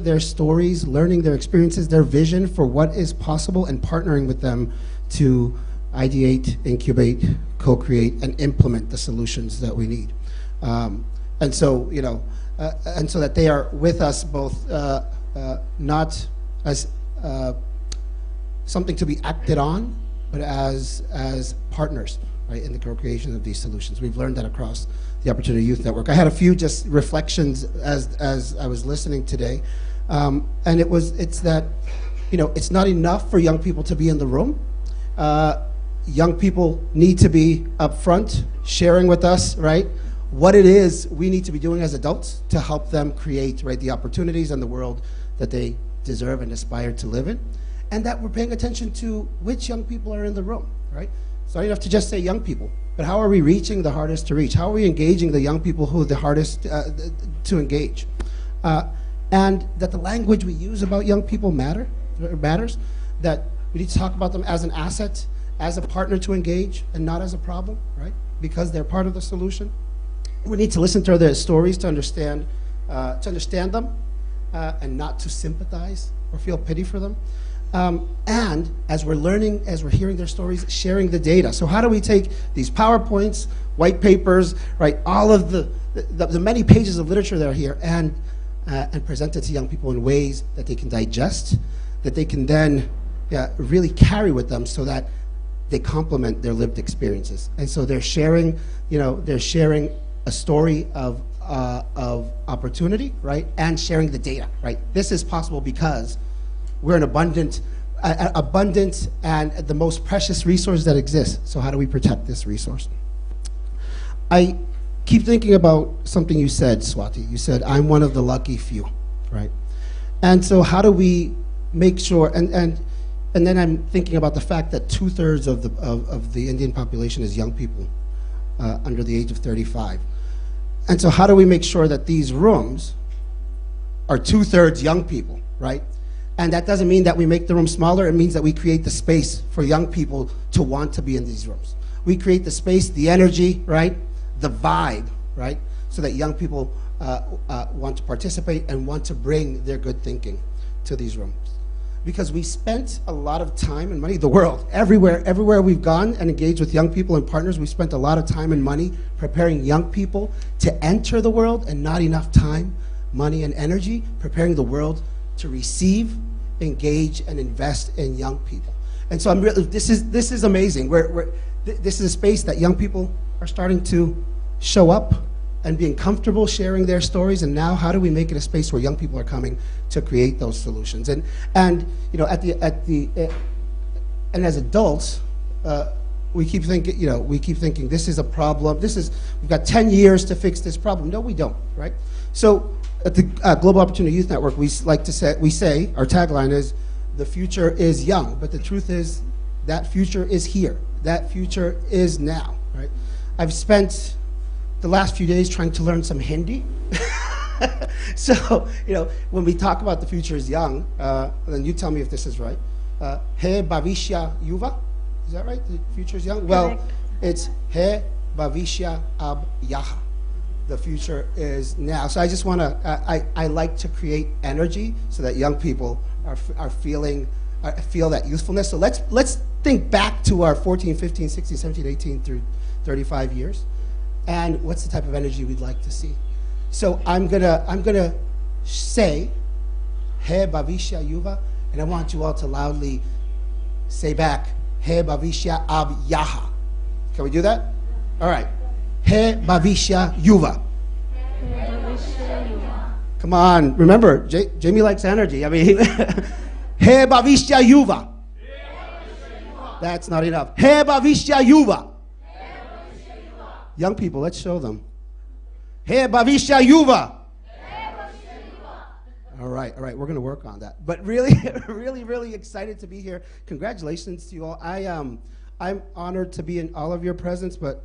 their stories, learning their experiences, their vision for what is possible, and partnering with them to ideate, incubate, co-create, and implement the solutions that we need. And so that they are with us both not as something to be acted on, but as partners, right, in the co-creation of these solutions. We've learned that across the Opportunity Youth Network. I had a few just reflections as I was listening today, and it's that, it's not enough for young people to be in the room. Young people need to be up front, sharing with us, right, what it is we need to be doing as adults to help them create, right, the opportunities and the world that they deserve and aspire to live in, and that we're paying attention to which young people are in the room, right? It's not enough to just say young people, but how are we reaching the hardest to reach? How are we engaging the young people who are the hardest to engage? And that the language we use about young people matters, that we need to talk about them as an asset, as a partner to engage, and not as a problem, right? Because they're part of the solution. We need to listen to their stories to understand them, and not to sympathize or feel pity for them. And as we're learning, as we're hearing their stories, sharing the data. So how do we take these PowerPoints, white papers, right, all of the many pages of literature that are here, and present it to young people in ways that they can digest, that they can then really carry with them, so that they complement their lived experiences. And so they're sharing, a story of opportunity, right, and sharing the data, right? This is possible because we're an abundant and the most precious resource that exists. So how do we protect this resource? I keep thinking about something you said, Swati. You said, I'm one of the lucky few, right? And so how do we make sure, and then I'm thinking about the fact that 2/3 of the Indian population is young people under the age of 35. And so how do we make sure that these rooms are 2/3 young people, right? And that doesn't mean that we make the room smaller. It means that we create the space for young people to want to be in these rooms. We create the space, the energy, right? The vibe, right? So that young people want to participate and want to bring their good thinking to these rooms. Because we spent a lot of time and money, the world, everywhere we've gone and engaged with young people and partners, we spent a lot of time and money preparing young people to enter the world, and not enough time, money, and energy preparing the world to receive, engage, and invest in young people. And so this is amazing. This is a space that young people are starting to show up and being comfortable sharing their stories. And now, how do we make it a space where young people are coming to create those solutions? And as adults, we keep thinking this is a problem. We've got 10 years to fix this problem. No, we don't, right? So at the Global Opportunity Youth Network, we say our tagline is, the future is young, but the truth is that future is here. That future is now, right? I've spent the last few days trying to learn some Hindi. So, when we talk about the future is young, then you tell me if this is right. Hai Bhavishya Yuva, is that right? The future is young? Well, it's Hai Bhavishya Ab Yaha. The future is now. So I just want to, I like to create energy so that young people feel that youthfulness. So let's think back to our 14, 15, 16, 17, 18 through 35 years. And what's the type of energy we'd like to see? So I'm gonna say, Hai Bhavishya Yuva, and I want you all to loudly say back, Hai Bhavishya Ab Yaha. Can we do that? All right. Hai Bhavishya Yuva. Come on, remember, Jamie likes energy. I mean, Hai Bhavishya Yuva. That's not enough. Hai Bhavishya Yuva. Young people, let's show them. Hai Bhavishya Yuva. All right, we're going to work on that. But really, really excited to be here. Congratulations to you all. I'm honored to be in all of your presence, but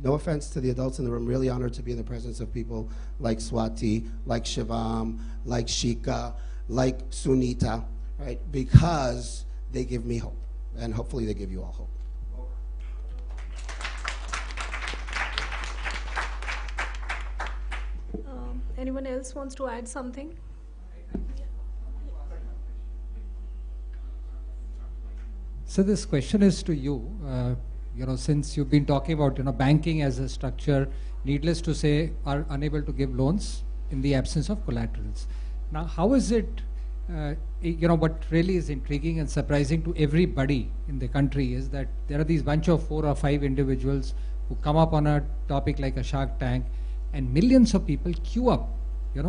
no offense to the adults in the room, really honored to be in the presence of people like Swati, like Shivam, like Shika, like Sunita, right? Because they give me hope, and hopefully they give you all hope. Anyone else wants to add something? So this question is to you. Since you've been talking about, banking as a structure, needless to say, are unable to give loans in the absence of collaterals. Now, how is it, what really is intriguing and surprising to everybody in the country is that there are these bunch of 4 or 5 individuals who come up on a topic like a Shark Tank, and millions of people queue up,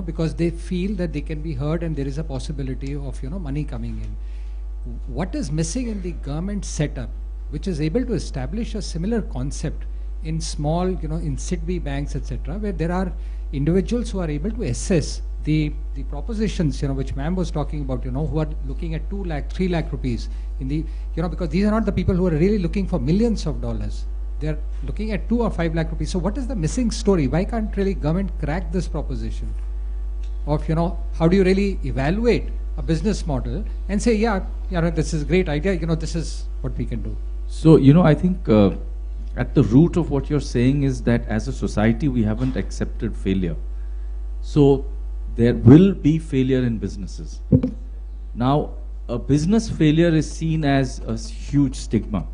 because they feel that they can be heard and there is a possibility of, money coming in. What is missing in the government setup, which is able to establish a similar concept in small, in SIDBI banks, etc., where there are individuals who are able to assess the propositions, which ma'am was talking about, who are looking at 2 lakh, 3 lakh rupees in the, because these are not the people who are really looking for millions of dollars. They're looking at 2 or 5 lakh rupees. So what is the missing story? Why can't really government crack this proposition of, how do you really evaluate a business model and say, yeah, this is a great idea, this is what we can do. So, I think at the root of what you're saying is that as a society, we haven't accepted failure. So there will be failure in businesses. Now, a business failure is seen as a huge stigma.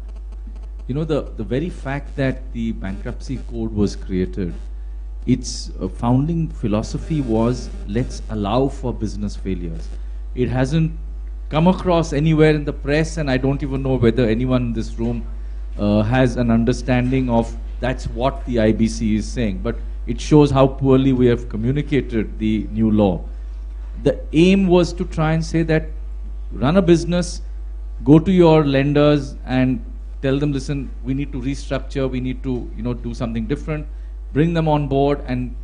The very fact that the bankruptcy code was created, its founding philosophy was, let's allow for business failures. It hasn't come across anywhere in the press, and I don't even know whether anyone in this room has an understanding of that's what the IBC is saying. But it shows how poorly we have communicated the new law. The aim was to try and say that run a business, go to your lenders and tell them, listen, we need to restructure, we need to do something different, bring them on board and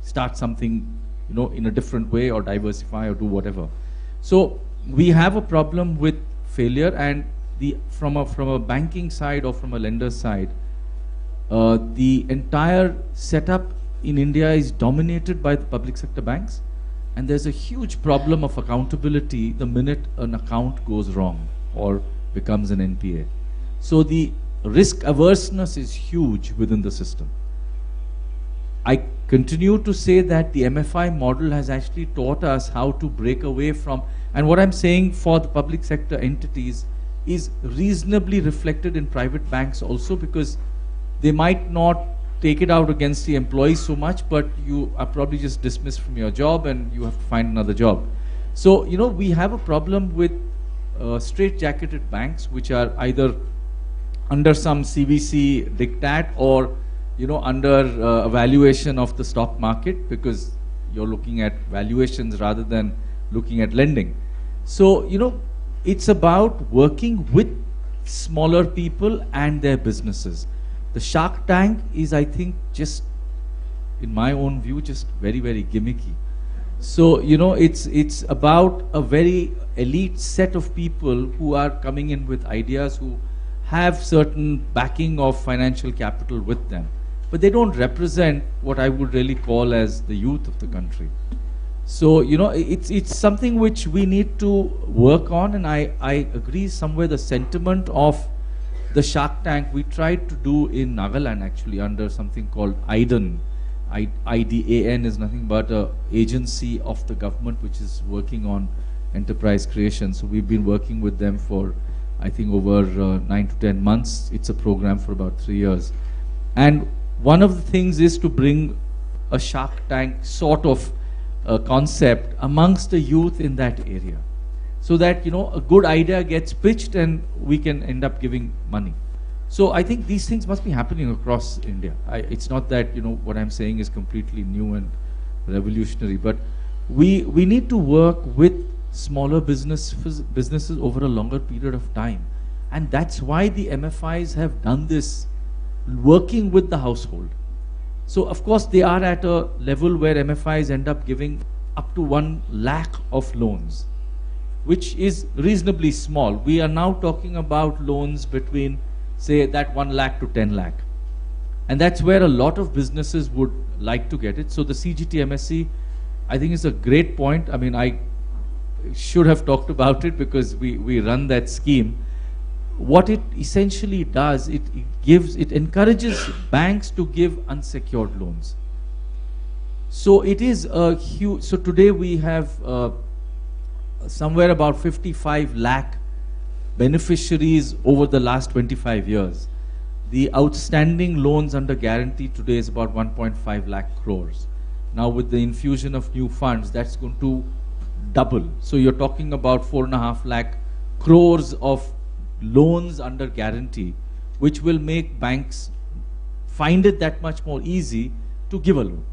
start something in a different way, or diversify, or do whatever. So we have a problem with failure, and from a banking side or from a lender side, the entire setup in India is dominated by the public sector banks, and there's a huge problem of accountability the minute an account goes wrong or becomes an NPA. So the risk averseness is huge within the system. I continue to say that the MFI model has actually taught us how to break away from, and what I'm saying for the public sector entities is reasonably reflected in private banks also, because they might not take it out against the employees so much, but you are probably just dismissed from your job and you have to find another job. So, we have a problem with straight-jacketed banks, which are either under some CVC diktat or under evaluation of the stock market, because you're looking at valuations rather than looking at lending. So, it's about working with smaller people and their businesses. The Shark Tank is, I think, just, in my own view, just very, very gimmicky. So, it's about a very elite set of people who are coming in with ideas, who have certain backing of financial capital with them. But they don't represent what I would really call as the youth of the country. So, it's something which we need to work on, and I agree somewhere the sentiment of the Shark Tank we tried to do in Nagaland actually under something called IDAN. IDAN is nothing but an agency of the government which is working on enterprise creation. So we've been working with them for, I think, over 9 to 10 months. It's a program for about 3 years. And one of the things is to bring a Shark Tank sort of concept amongst the youth in that area, so that a good idea gets pitched and we can end up giving money. So I think these things must be happening across India. It's not that what I'm saying is completely new and revolutionary, but we need to work with smaller businesses over a longer period of time, and that's why the MFIs have done this, working with the household. So of course they are at a level where MFIs end up giving up to 1 lakh of loans, which is reasonably small. We are now talking about loans between, say, that 1 lakh to 10 lakh. And that's where a lot of businesses would like to get it. So the CGT MSc, I think, is a great point. I mean, I should have talked about it because we run that scheme. What it essentially does, it encourages banks to give unsecured loans. So it is a huge, so today we have somewhere about 55 lakh beneficiaries over the last 25 years. The outstanding loans under guarantee today is about 1.5 lakh crores. Now with the infusion of new funds, that's going to double. So you're talking about 4.5 lakh crores of loans under guarantee, which will make banks find it that much more easy to give a loan.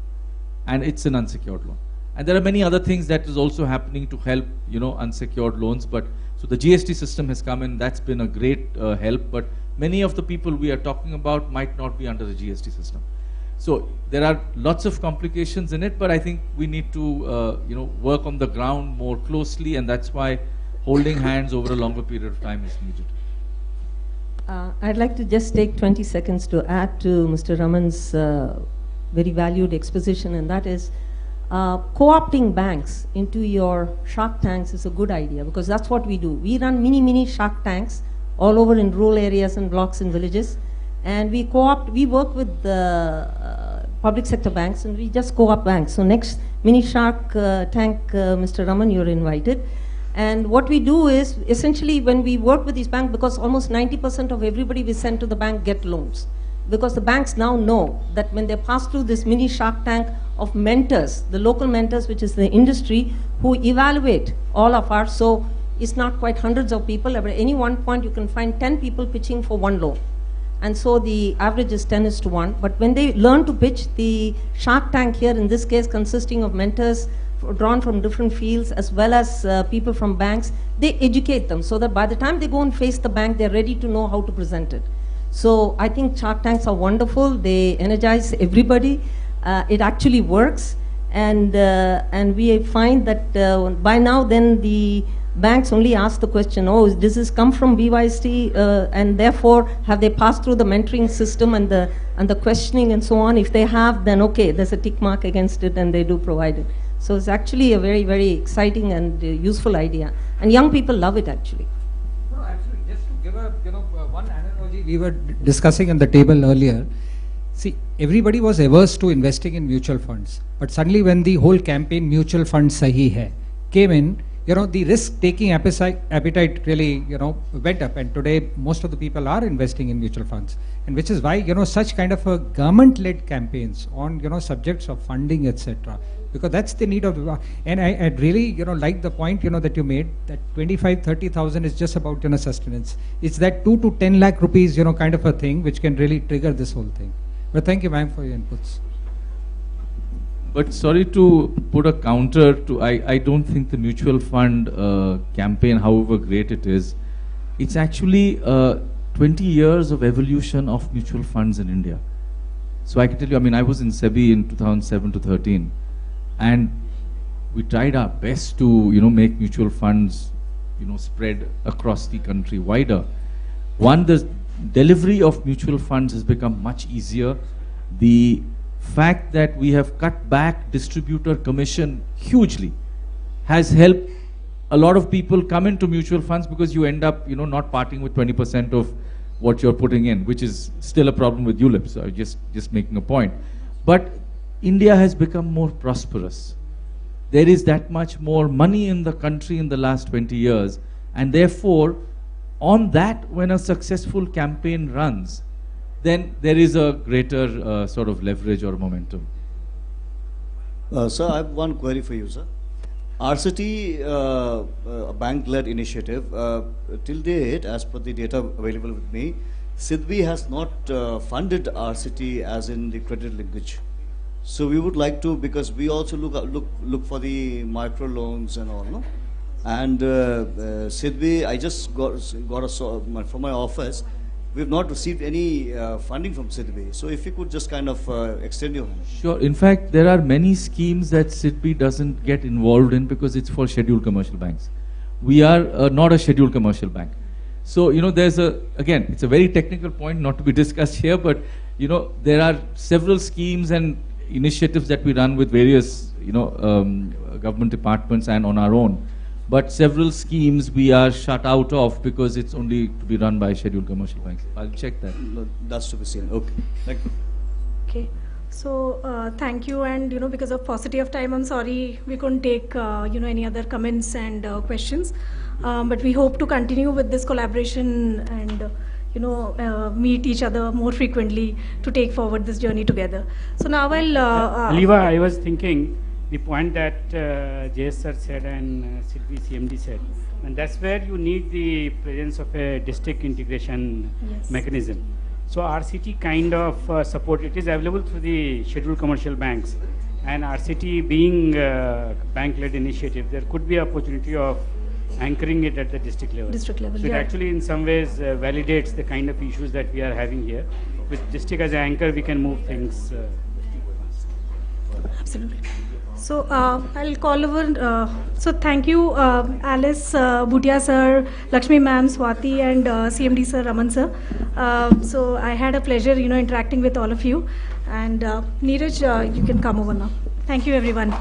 And it's an unsecured loan. And there are many other things that is also happening to help, unsecured loans. But so the GST system has come in, that's been a great help. But many of the people we are talking about might not be under the GST system. So there are lots of complications in it, but I think we need to, work on the ground more closely, and that's why holding hands over a longer period of time is needed. I'd like to just take 20 seconds to add to Mr. Raman's very valued exposition, and that is co-opting banks into your shark tanks is a good idea, because that's what we do. We run mini shark tanks all over in rural areas and blocks and villages, and we work with the public sector banks, and we just co-opt banks. So next mini shark tank, Mr. Raman, you're invited. And what we do is, essentially, when we work with these banks, because almost 90% of everybody we send to the bank get loans, because the banks now know that when they pass through this mini shark tank of mentors, the local mentors, which is the industry, who evaluate all of our, so it's not quite hundreds of people. At any one point, you can find 10 people pitching for one loan. And so the average is 10:1. But when they learn to pitch, the shark tank here, in this case, consisting of mentors drawn from different fields, as well as people from banks, they educate them so that by the time they go and face the bank, they're ready to know how to present it. So I think shark tanks are wonderful. They energize everybody. It actually works. And we find that by now then the banks only ask the question, oh, does this come from BYST? And therefore, have they passed through the mentoring system and the questioning and so on? If they have, then okay, there's a tick mark against it, and they do provide it. So it's actually a very, very exciting and useful idea. And young people love it, actually. No, actually, just to give a, one analogy we were discussing on the table earlier. See, everybody was averse to investing in mutual funds. But suddenly when the whole campaign, Mutual Fund Sahi Hai, came in, the risk-taking appetite really, went up. And today, most of the people are investing in mutual funds. And which is why, such kind of a government-led campaigns on, subjects of funding, etc. Because that's the need of, and I really, like the point, that you made, that 25,000-30,000 is just about, sustenance. It's that 2 to 10 lakh rupees, kind of a thing, which can really trigger this whole thing. But thank you, ma'am, for your inputs. But sorry to put a counter to, I don't think the mutual fund campaign, however great it is, it's actually 20 years of evolution of mutual funds in India. So I can tell you, I was in SEBI in 2007 to 13, and we tried our best to, make mutual funds, spread across the country wider. One, the delivery of mutual funds has become much easier. The fact that we have cut back distributor commission hugely has helped a lot of people come into mutual funds, because you end up, not parting with 20% of what you're putting in, which is still a problem with ULIP. So I'm just making a point. But India has become more prosperous. There is that much more money in the country in the last 20 years. And therefore, on that, when a successful campaign runs, then there is a greater sort of leverage or momentum. Sir, I have one query for you, sir. RCT, a bank-led initiative, till date, as per the data available with me, SIDBI has not funded RCT as in the credit linkage. So we would like to, because we also look for the micro loans and all, no? And SIDBI, I just got from my office, we've not received any funding from SIDBI. So if you could just kind of extend your hand. Sure. In fact, there are many schemes that SIDBI doesn't get involved in because it's for scheduled commercial banks. We are not a scheduled commercial bank. So, there's again, it's a very technical point not to be discussed here, but, there are several schemes and initiatives that we run with various, government departments and on our own. But several schemes we are shut out of because it's only to be run by scheduled commercial banks. I'll check that. No, that's to be seen. Okay. Thank you. Okay. So thank you, and because of paucity of time, I'm sorry we couldn't take any other comments and questions, but we hope to continue with this collaboration and meet each other more frequently to take forward this journey together. So now I'll. Aliva, I was thinking the point that JS sir said and Sylvie CMD said, and that's where you need the presence of a district integration mechanism. So RCT kind of support, it is available through the scheduled commercial banks, and RCT being bank-led initiative, there could be opportunity of anchoring it at the district level. District level, so it actually in some ways validates the kind of issues that we are having here. With district as an anchor, we can move things. Absolutely. So I'll call over. So thank you, Alice, Bhutia sir, Lakshmi ma'am, Swati, and CMD sir, Raman sir. So I had a pleasure, interacting with all of you. And Neeraj, you can come over now. Thank you, everyone.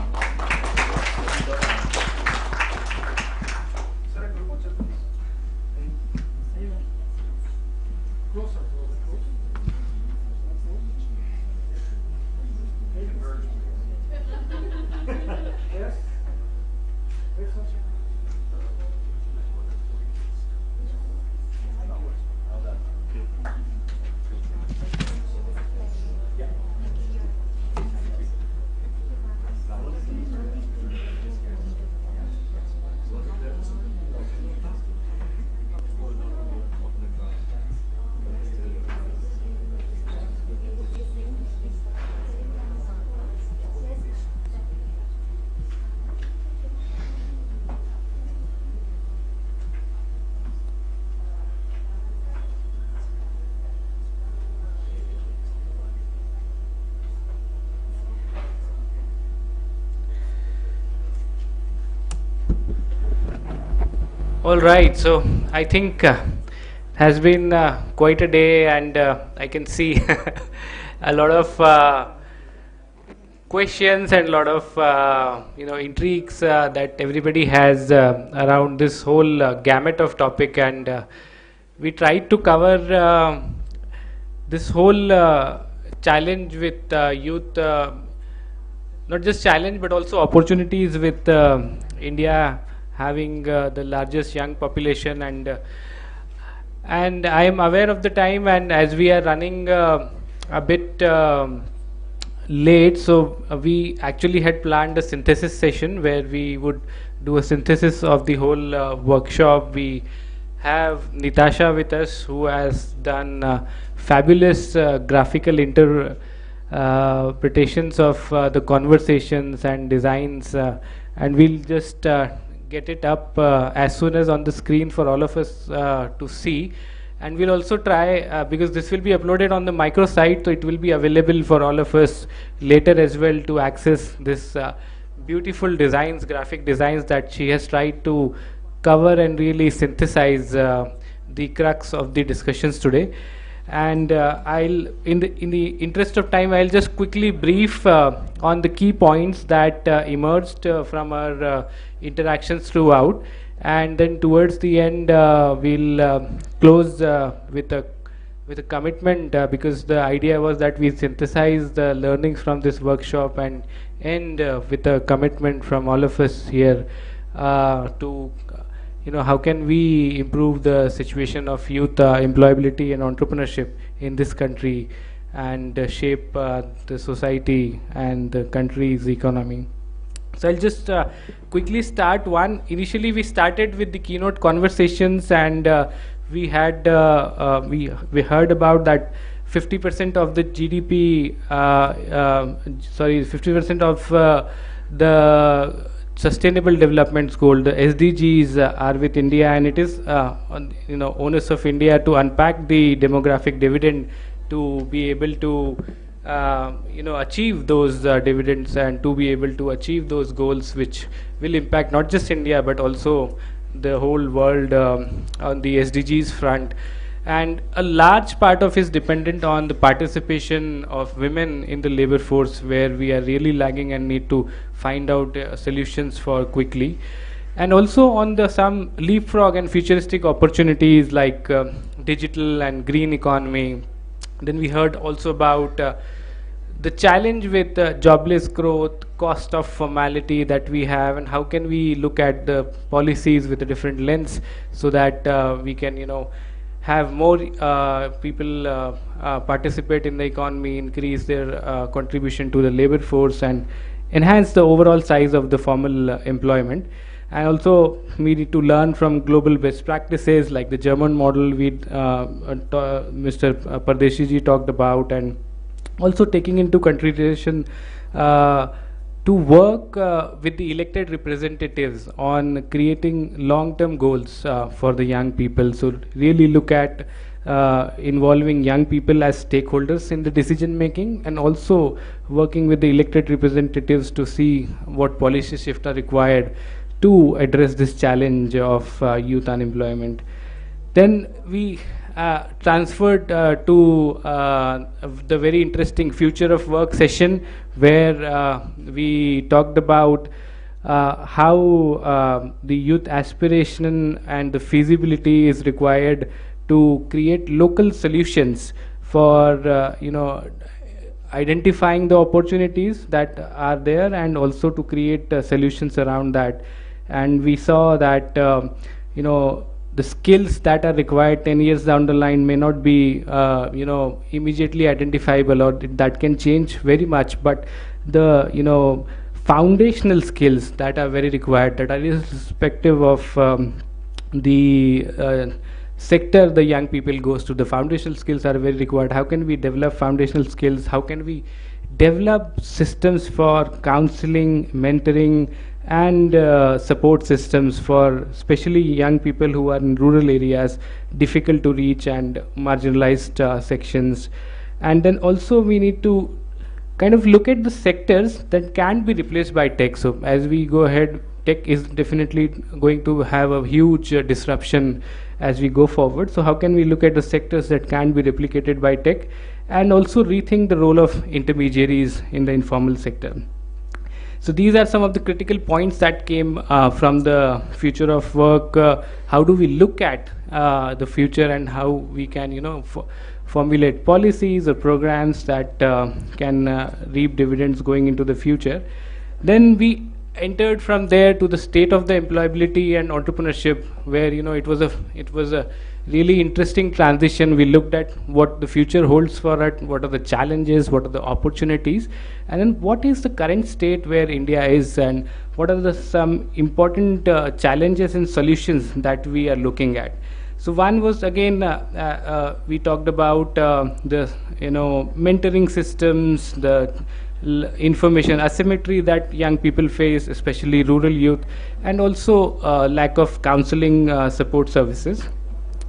All right, so I think has been quite a day, and I can see a lot of questions and a lot of intrigues that everybody has around this whole gamut of topic, and we tried to cover this whole challenge with youth, not just challenge but also opportunities with India having the largest young population, and I am aware of the time, and as we are running a bit late, so we actually had planned a synthesis session where we would do a synthesis of the whole workshop. We have Nitasha with us, who has done fabulous graphical interpretations of the conversations and designs, and we'll just get it up as soon as on the screen for all of us to see. And we'll also try, because this will be uploaded on the microsite, so it will be available for all of us later as well to access this beautiful designs, graphic designs that she has tried to cover and really synthesize the crux of the discussions today. And I'll, in the interest of time, I'll just quickly brief on the key points that emerged from our interactions throughout, and then towards the end we'll close with a commitment, because the idea was that we synthesize the learnings from this workshop and end with a commitment from all of us here to how can we improve the situation of youth employability and entrepreneurship in this country, and shape the society and the country's economy. So I'll just quickly start one. Initially we started with the keynote conversations, and we had we heard about that 50% of the GDP, 50% of the Sustainable Development Goal, the SDGs, are with India, and it is onus of India to unpack the demographic dividend to be able to achieve those dividends, and to be able to achieve those goals, which will impact not just India but also the whole world on the SDGs front. And a large part of it is dependent on the participation of women in the labor force, where we are really lagging and need to find out solutions for quickly. And also on the some leapfrog and futuristic opportunities like digital and green economy. Then we heard also about the challenge with jobless growth, cost of formality that we have, and how can we look at the policies with a different lens so that we can, have more people participate in the economy, increase their contribution to the labor force, and enhance the overall size of the formal employment. And also we need to learn from global best practices like the German model Mr. Pardeshi ji talked about, and also taking into consideration to work with the elected representatives on creating long-term goals for the young people. So really look at involving young people as stakeholders in the decision making, and also working with the elected representatives to see what policy shifts are required to address this challenge of youth unemployment. Then we transferred to the very interesting future of work session, where we talked about how the youth aspiration and the feasibility is required to create local solutions for identifying the opportunities that are there, and also to create solutions around that. And we saw that the skills that are required 10 years down the line may not be immediately identifiable, or that can change very much, but the foundational skills that are very required, that are irrespective of the sector the young people goes to, the foundational skills are very required. How can we develop foundational skills? How can we develop systems for counseling, mentoring, and support systems for especially young people who are in rural areas, difficult to reach and marginalized sections. And then also we need to kind of look at the sectors that can be replaced by tech. So as we go ahead, tech is definitely going to have a huge disruption as we go forward. So how can we look at the sectors that can be replicated by tech, and also rethink the role of intermediaries in the informal sector. So these are some of the critical points that came from the future of work. How do we look at the future, and how we can formulate policies or programs that can reap dividends going into the future. Then we entered from there to the state of the employability and entrepreneurship, where it was a really interesting transition. We looked at what the future holds for it, what are the challenges, what are the opportunities, and then what is the current state where India is, and what are some important challenges and solutions that we are looking at. So one was, again, we talked about the mentoring systems, the information asymmetry that young people face, especially rural youth, and also lack of counseling support services.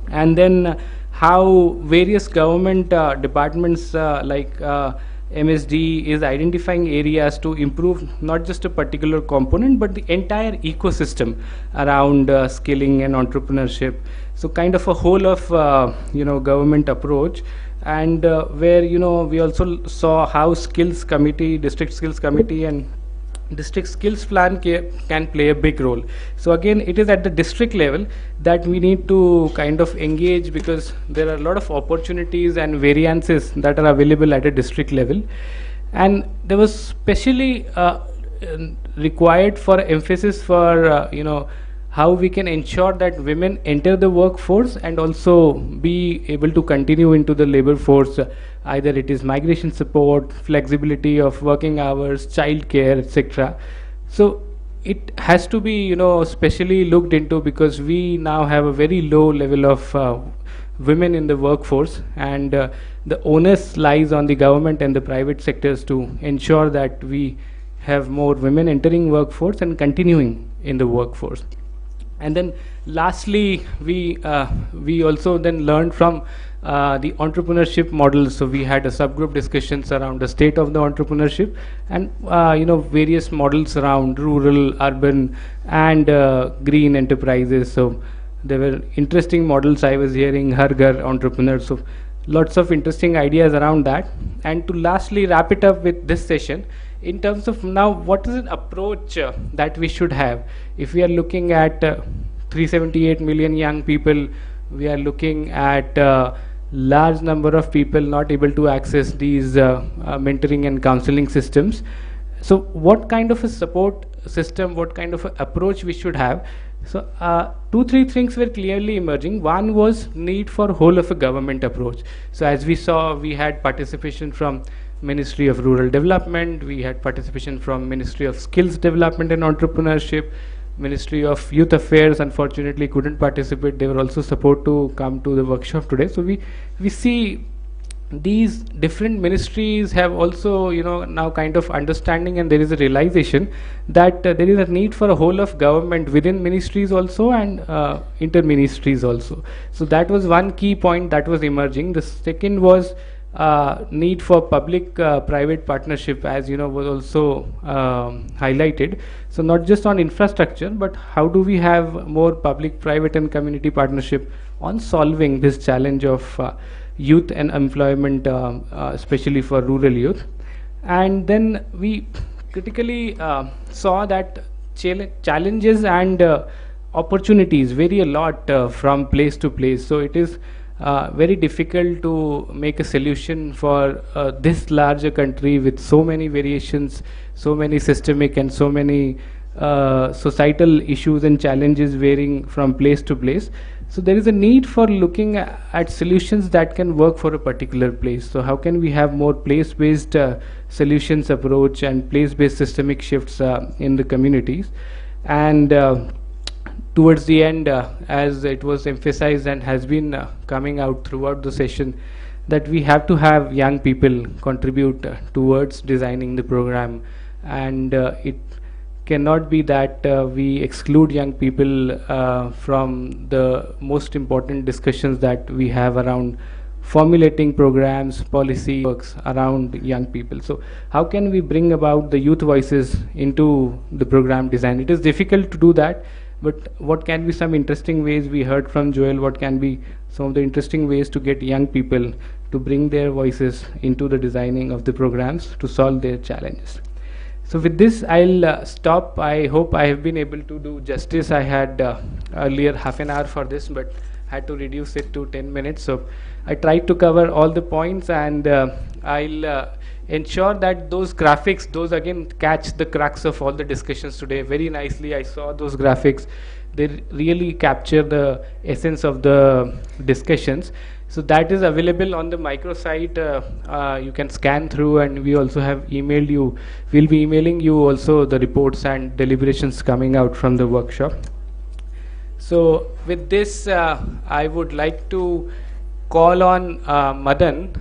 And then how various government departments like MSD is identifying areas to improve not just a particular component, but the entire ecosystem around skilling and entrepreneurship. So kind of a whole of government approach. And where we also saw how skills committee, district skills committee, and district skills plan can play a big role. So again, it is at the district level that we need to kind of engage, because there are a lot of opportunities and variances that are available at a district level. And there was specially required for emphasis for how we can ensure that women enter the workforce and also be able to continue into the labor force. Either it is migration support, flexibility of working hours, childcare, etc. So it has to be specially looked into, because we now have a very low level of women in the workforce, and the onus lies on the government and the private sectors to ensure that we have more women entering workforce and continuing in the workforce. And then lastly, we also then learned from the entrepreneurship model. So we had a subgroup discussions around the state of the entrepreneurship, and various models around rural, urban, and green enterprises. So there were interesting models I was hearing, Har Ghar entrepreneurs. So lots of interesting ideas around that. And to lastly wrap it up with this session, in terms of now, what is an approach that we should have? If we are looking at 378 million young people, we are looking at large number of people not able to access these mentoring and counseling systems. So what kind of a support system, what kind of a approach we should have? So 2-3 things were clearly emerging. One was need for whole of a government approach. So as we saw, we had participation from Ministry of Rural Development, we had participation from Ministry of Skills Development and Entrepreneurship, Ministry of Youth Affairs unfortunately couldn't participate. They were also supposed to come to the workshop today. So we see these different ministries have also, now kind of understanding, and there is a realization that there is a need for a whole of government within ministries also and inter-ministries also. So that was one key point that was emerging. The second was need for public-private partnership, as was also highlighted. So not just on infrastructure, but how do we have more public, private and community partnership on solving this challenge of youth and employment, especially for rural youth. And then we critically saw that challenges and opportunities vary a lot from place to place. So it is very difficult to make a solution for this larger country with so many variations, so many systemic and so many societal issues and challenges varying from place to place. So there is a need for looking at solutions that can work for a particular place. So how can we have more place-based solutions approach and place-based systemic shifts in the communities? And towards the end, as it was emphasized and has been coming out throughout the session, that we have to have young people contribute towards designing the program, and it cannot be that we exclude young people from the most important discussions that we have around formulating programs, policy works around young people. So how can we bring about the youth voices into the program design? It is difficult to do that, but what can be some interesting ways? We heard from Joel what can be some of the interesting ways to get young people to bring their voices into the designing of the programs to solve their challenges. So with this, I'll stop. I hope I have been able to do justice. I had earlier half an hour for this, but had to reduce it to 10 minutes. So I tried to cover all the points, and I'll ensure that those graphics, those again catch the crux of all the discussions today very nicely. I saw those graphics. They really capture the essence of the discussions. So that is available on the microsite. You can scan through, and we also have emailed you. We'll be emailing you also the reports and deliberations coming out from the workshop. So with this, I would like to call on Madan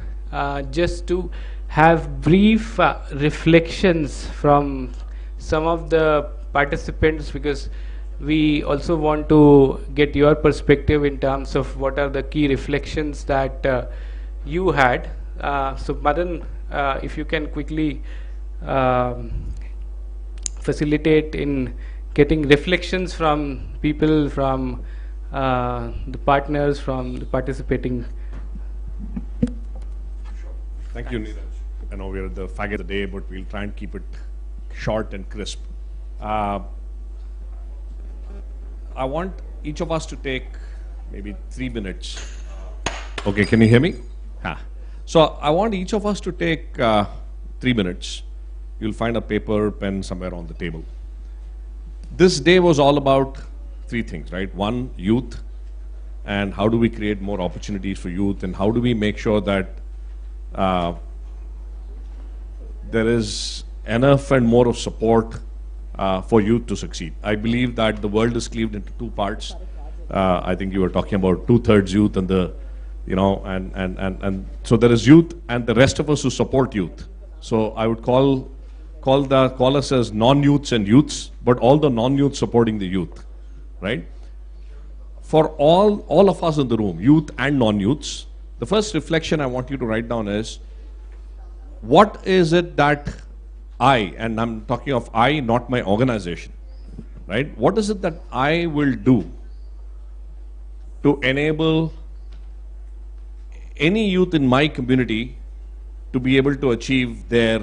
just to have brief reflections from some of the participants, because we also want to get your perspective in terms of what are the key reflections that you had. So Madan, if you can quickly facilitate in getting reflections from people, from the partners, from the participating. Thank you, Neeraj. I know we're at the fag of the day, but we'll try and keep it short and crisp. I want each of us to take maybe 3 minutes. Okay, can you hear me? So I want each of us to take 3 minutes. You'll find a paper, pen somewhere on the table. This day was all about 3 things, right? One, youth, and how do we create more opportunities for youth, and how do we make sure that there is enough and more of support for youth to succeed. I believe that the world is cleaved into 2 parts. I think you were talking about 2/3 youth and the, and so there is youth and the rest of us who support youth. So I would call us as non-youths and youths, but all the non-youths supporting the youth, right? For all of us in the room, youth and non-youths, the first reflection I want you to write down is, what is it that I, and I'm talking of I, not my organization, right? What is it that I will do to enable any youth in my community to be able to achieve their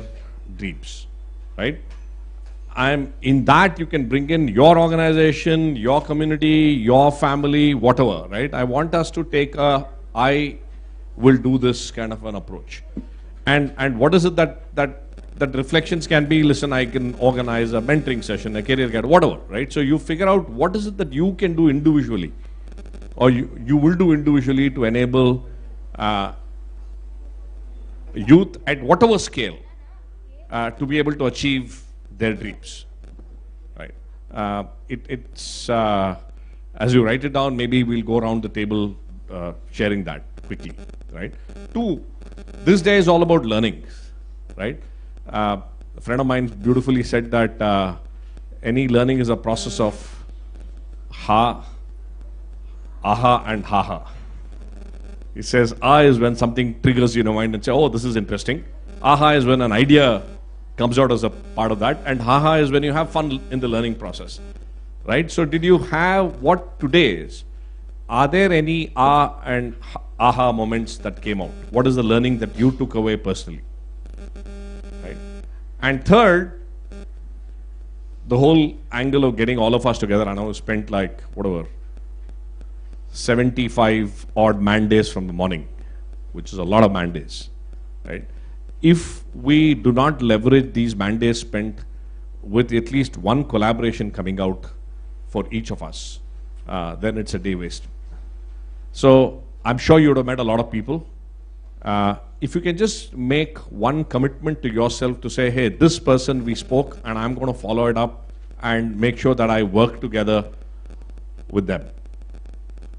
dreams, right? In that you can bring in your organization, your community, your family, whatever, right? I want us to take a I will do this kind of an approach. And what is it that reflections can be? Listen, I can organize a mentoring session, a career guide, whatever, right? So you figure out what is it that you can do individually, or you will do individually to enable youth at whatever scale to be able to achieve their dreams, right? It's as you write it down, maybe we'll go around the table sharing that quickly, right? 2, this day is all about learning, right? A friend of mine beautifully said that any learning is a process of aha, and haha. He says, is when something triggers you in your mind and say, oh, this is interesting. Aha is when an idea comes out as a part of that. And haha is when you have fun in the learning process, right? So did you have what today is? Are there any and aha moments that came out? What is the learning that you took away personally? Right? And third, the whole angle of getting all of us together, I know we spent like, whatever, 75 odd man days from the morning, which is a lot of man days, right? If we do not leverage these man days spent with at least one collaboration coming out for each of us, then it's a day wasted. So I'm sure you would have met a lot of people. If you can just make one commitment to yourself to say, hey, this person we spoke and I'm going to follow it up and make sure that I work together with them.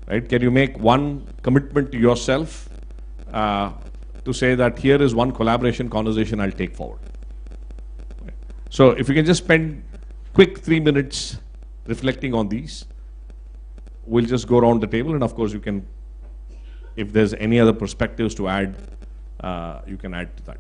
Right? Can you make one commitment to yourself to say that here is one collaboration conversation I'll take forward? Right. So if you can just spend quick 3 minutes reflecting on these, we'll just go around the table, and of course you can, if there's any other perspectives to add, you can add to that.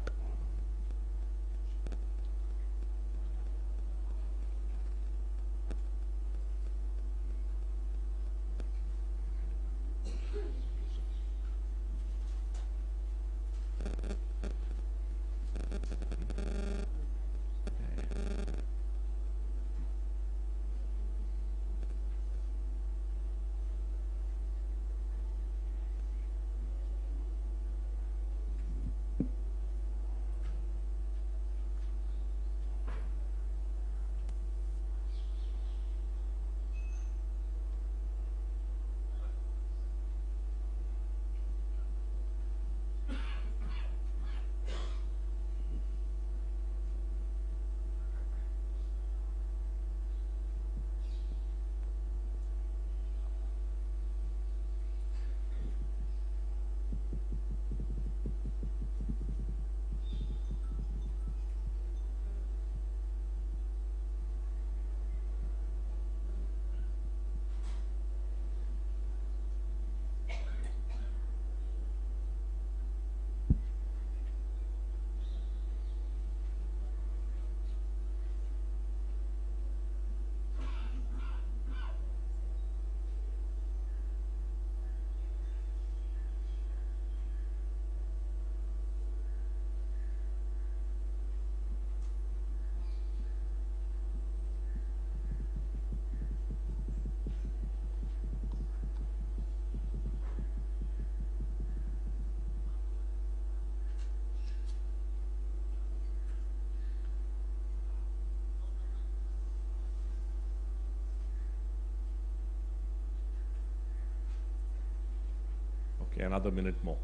Okay, another minute more.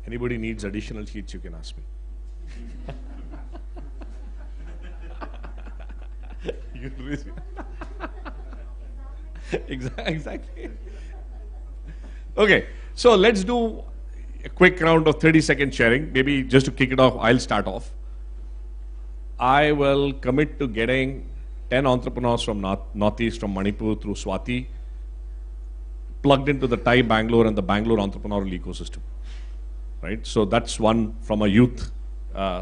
Anybody needs additional sheets, you can ask me. Exactly. Okay, so let's do a quick round of 30-second sharing. Maybe just to kick it off, I'll start off. I will commit to getting 10 entrepreneurs from Northeast, from Manipur through Swati, plugged into the Thai Bangalore and the Bangalore entrepreneurial ecosystem. Right? So that's one from a youth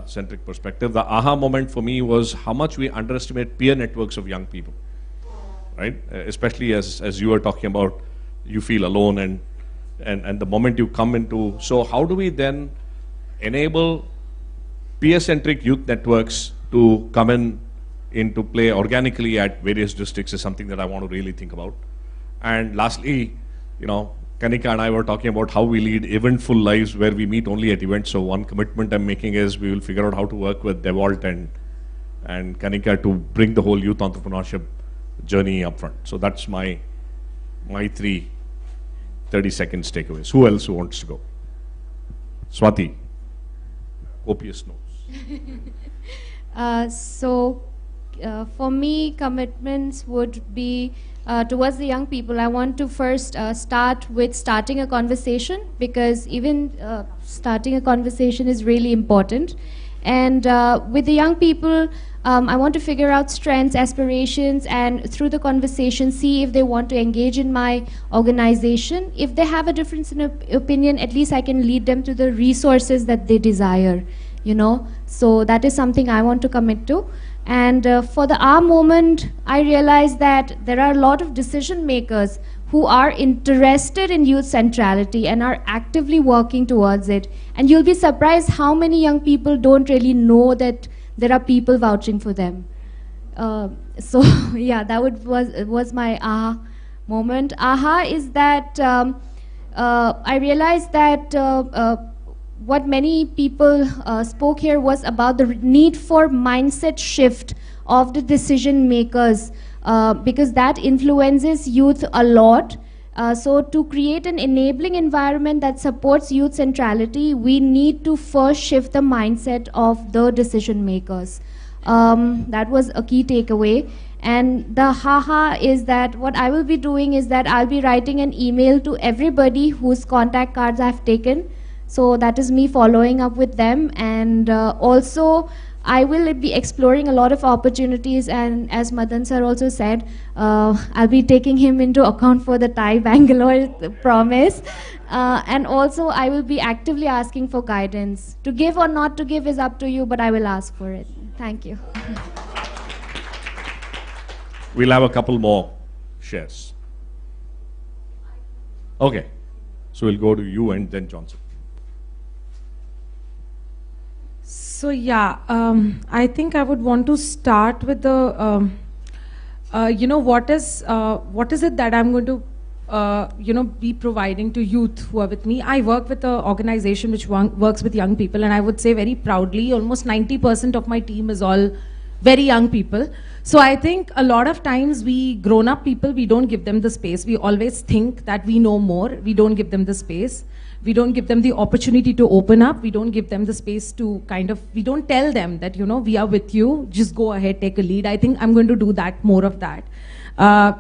centric perspective. The aha moment for me was how much we underestimate peer networks of young people. Right? Especially as you were talking about, you feel alone and the moment you come into, so how do we then enable peer-centric youth networks to come into play organically at various districts is something that I want to really think about. And lastly, Kanika and I were talking about how we lead eventful lives where we meet only at events. So one commitment I'm making is we will figure out how to work with Devault and Kanika to bring the whole youth entrepreneurship journey up front. So that's my 3 30 seconds takeaways. Who else wants to go? Swati, copious notes. For me, commitments would be towards the young people. I want to first start with starting a conversation, because even starting a conversation is really important. And with the young people, I want to figure out strengths, aspirations, and through the conversation, see if they want to engage in my organization. If they have a difference in opinion, at least I can lead them to the resources that they desire, So that is something I want to commit to. And for the aha moment, I realized that there are a lot of decision makers who are interested in youth centrality and are actively working towards it. And you'll be surprised how many young people don't really know that there are people vouching for them. Yeah, that was my aha moment. Aha is that I realized that what many people spoke here was about the need for mindset shift of the decision makers, because that influences youth a lot. So to create an enabling environment that supports youth centrality, we need to first shift the mindset of the decision makers. That was a key takeaway. And the haha is that what I will be doing is that I'll be writing an email to everybody whose contact cards I've taken. So that is me following up with them. And also, I will be exploring a lot of opportunities, and as Madan sir also said, I'll be taking him into account for the Thai Bangalore promise. And also, I will be actively asking for guidance. To give or not to give is up to you, but I will ask for it. Thank you. We'll have a couple more shares. Okay, so we'll go to you and then Johnson. So yeah, I think I would want to start with the, what is it that I'm going to, be providing to youth who are with me. I work with an organization which works with young people, and I would say very proudly, almost 90% of my team is all very young people. So I think a lot of times we grown-up people, we don't give them the space. We always think that we know more. We don't give them the space. We don't give them the opportunity to open up. We don't give them the space to we don't tell them that, we are with you, just go ahead, take a lead. I think I'm going to do that, more of that.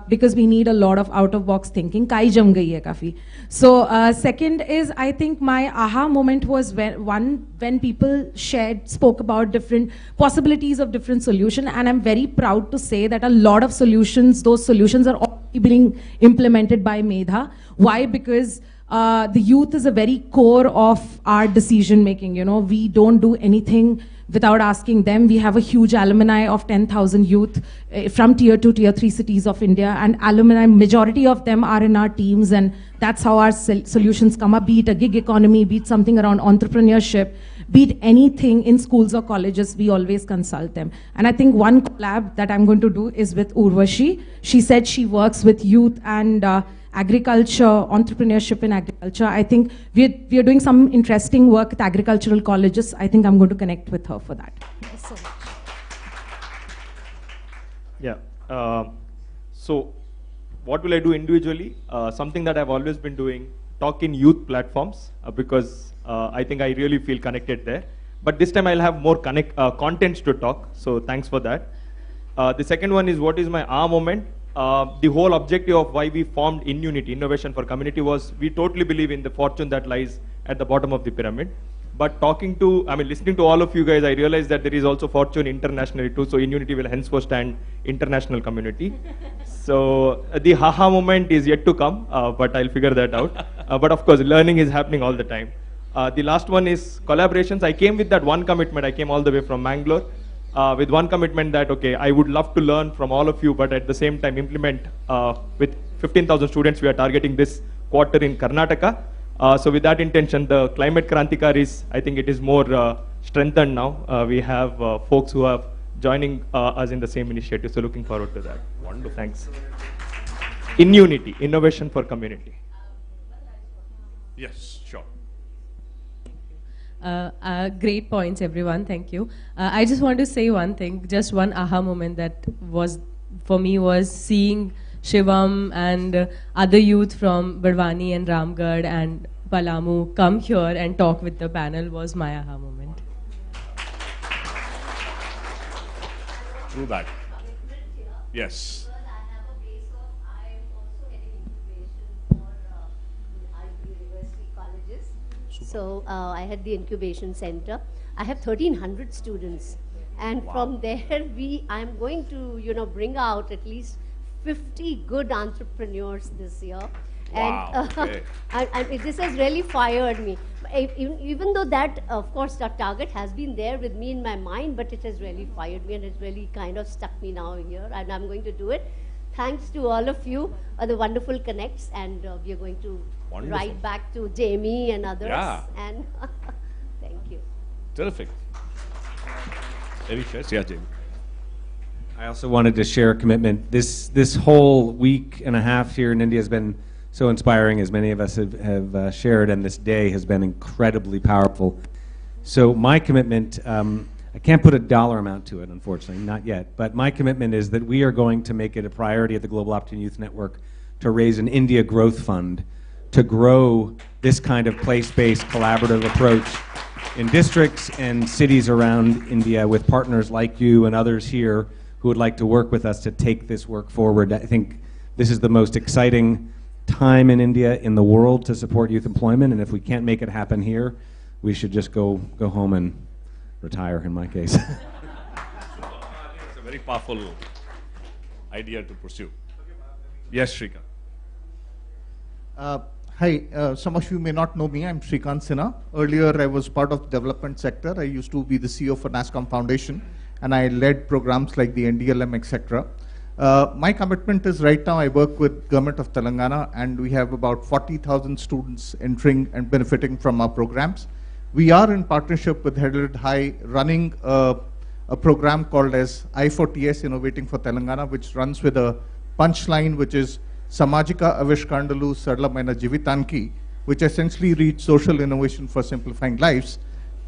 Because we need a lot of out-of-box thinking. Kai jam gayi hai kafi. So second is, I think my aha moment was when people spoke about different possibilities of different solutions, and I'm very proud to say that a lot of solutions, those solutions are already being implemented by Medha. Why? Because the youth is a very core of our decision making. We don't do anything without asking them. We have a huge alumni of 10,000 youth from tier 2, tier 3 cities of India, and alumni, majority of them are in our teams, and that's how our solutions come up, be it a gig economy, be it something around entrepreneurship, be it anything in schools or colleges, we always consult them. And I think one collab that I'm going to do is with Urvashi. She said she works with youth and agriculture, entrepreneurship in agriculture. I think we are doing some interesting work at agricultural colleges. I think I'm going to connect with her for that. Thank you so much. Yeah. So what will I do individually? Something that I've always been doing, talk in youth platforms, because I think I really feel connected there. But this time I'll have more contents to talk, so thanks for that. The second one is, what is my aha moment? The whole objective of why we formed InUnity, Innovation for Community, was we totally believe in the fortune that lies at the bottom of the pyramid. But listening to all of you guys, I realized that there is also fortune internationally too, so InUnity will henceforth stand international community. So the haha moment is yet to come, but I'll figure that out. But of course, learning is happening all the time. The last one is collaborations. I came with that one commitment. I came all the way from Mangalore. With one commitment that, okay, I would love to learn from all of you, but at the same time implement with 15,000 students we are targeting this quarter in Karnataka. So with that intention, the Climate Krantikar is, I think it is more strengthened now. We have folks who are joining us in the same initiative, so looking forward to that. Wonderful. Thanks. In unity, innovation for community. Yes, sure. Great points, everyone. Thank you. I just want to say one thing, just one aha moment that was, for me, was seeing Shivam and other youth from Barwani and Ramgarh and Palamu come here and talk with the panel was my aha moment. True that. Yes. So I had the incubation center. I have 1,300 students, and from there I'm going to bring out at least 50 good entrepreneurs this year. Wow, And okay. this has really fired me. Even though that, of course, that target has been there with me in my mind, but it has really fired me and it's really kind of stuck me now here, and I'm going to do it. Thanks to all of you, the wonderful connects, and we are going to Wonderful. write back to Jamie and others. Yeah. And thank you. Terrific. Any shares? Yeah, Jamie. I also wanted to share a commitment. This whole week and a half here in India has been so inspiring, as many of us have shared, and this day has been incredibly powerful. So my commitment, I can't put a dollar amount to it, unfortunately, not yet, but my commitment is that we are going to make it a priority at the Global Opportunity Youth Network to raise an India Growth Fund to grow this kind of place-based collaborative approach in districts and cities around India with partners like you and others here who would like to work with us to take this work forward. I think this is the most exciting time in India, in the world, to support youth employment, and if we can't make it happen here, we should just go home and retire, in my case. It's a very powerful idea to pursue. Yes, Shrikant. Hi, some of you may not know me. I'm Shrikant Sinha. Earlier, I was part of the development sector. I used to be the CEO for NASCOM Foundation, and I led programs like the NDLM, etc. My commitment is right now I work with Government of Telangana, and we have about 40,000 students entering and benefiting from our programs. We are in partnership with Herald High running a program called as I4TS, Innovating for Telangana, which runs with a punchline which is Samajika Avishkandalu Sarlamaina Jivitanki, which essentially reads social innovation for simplifying lives.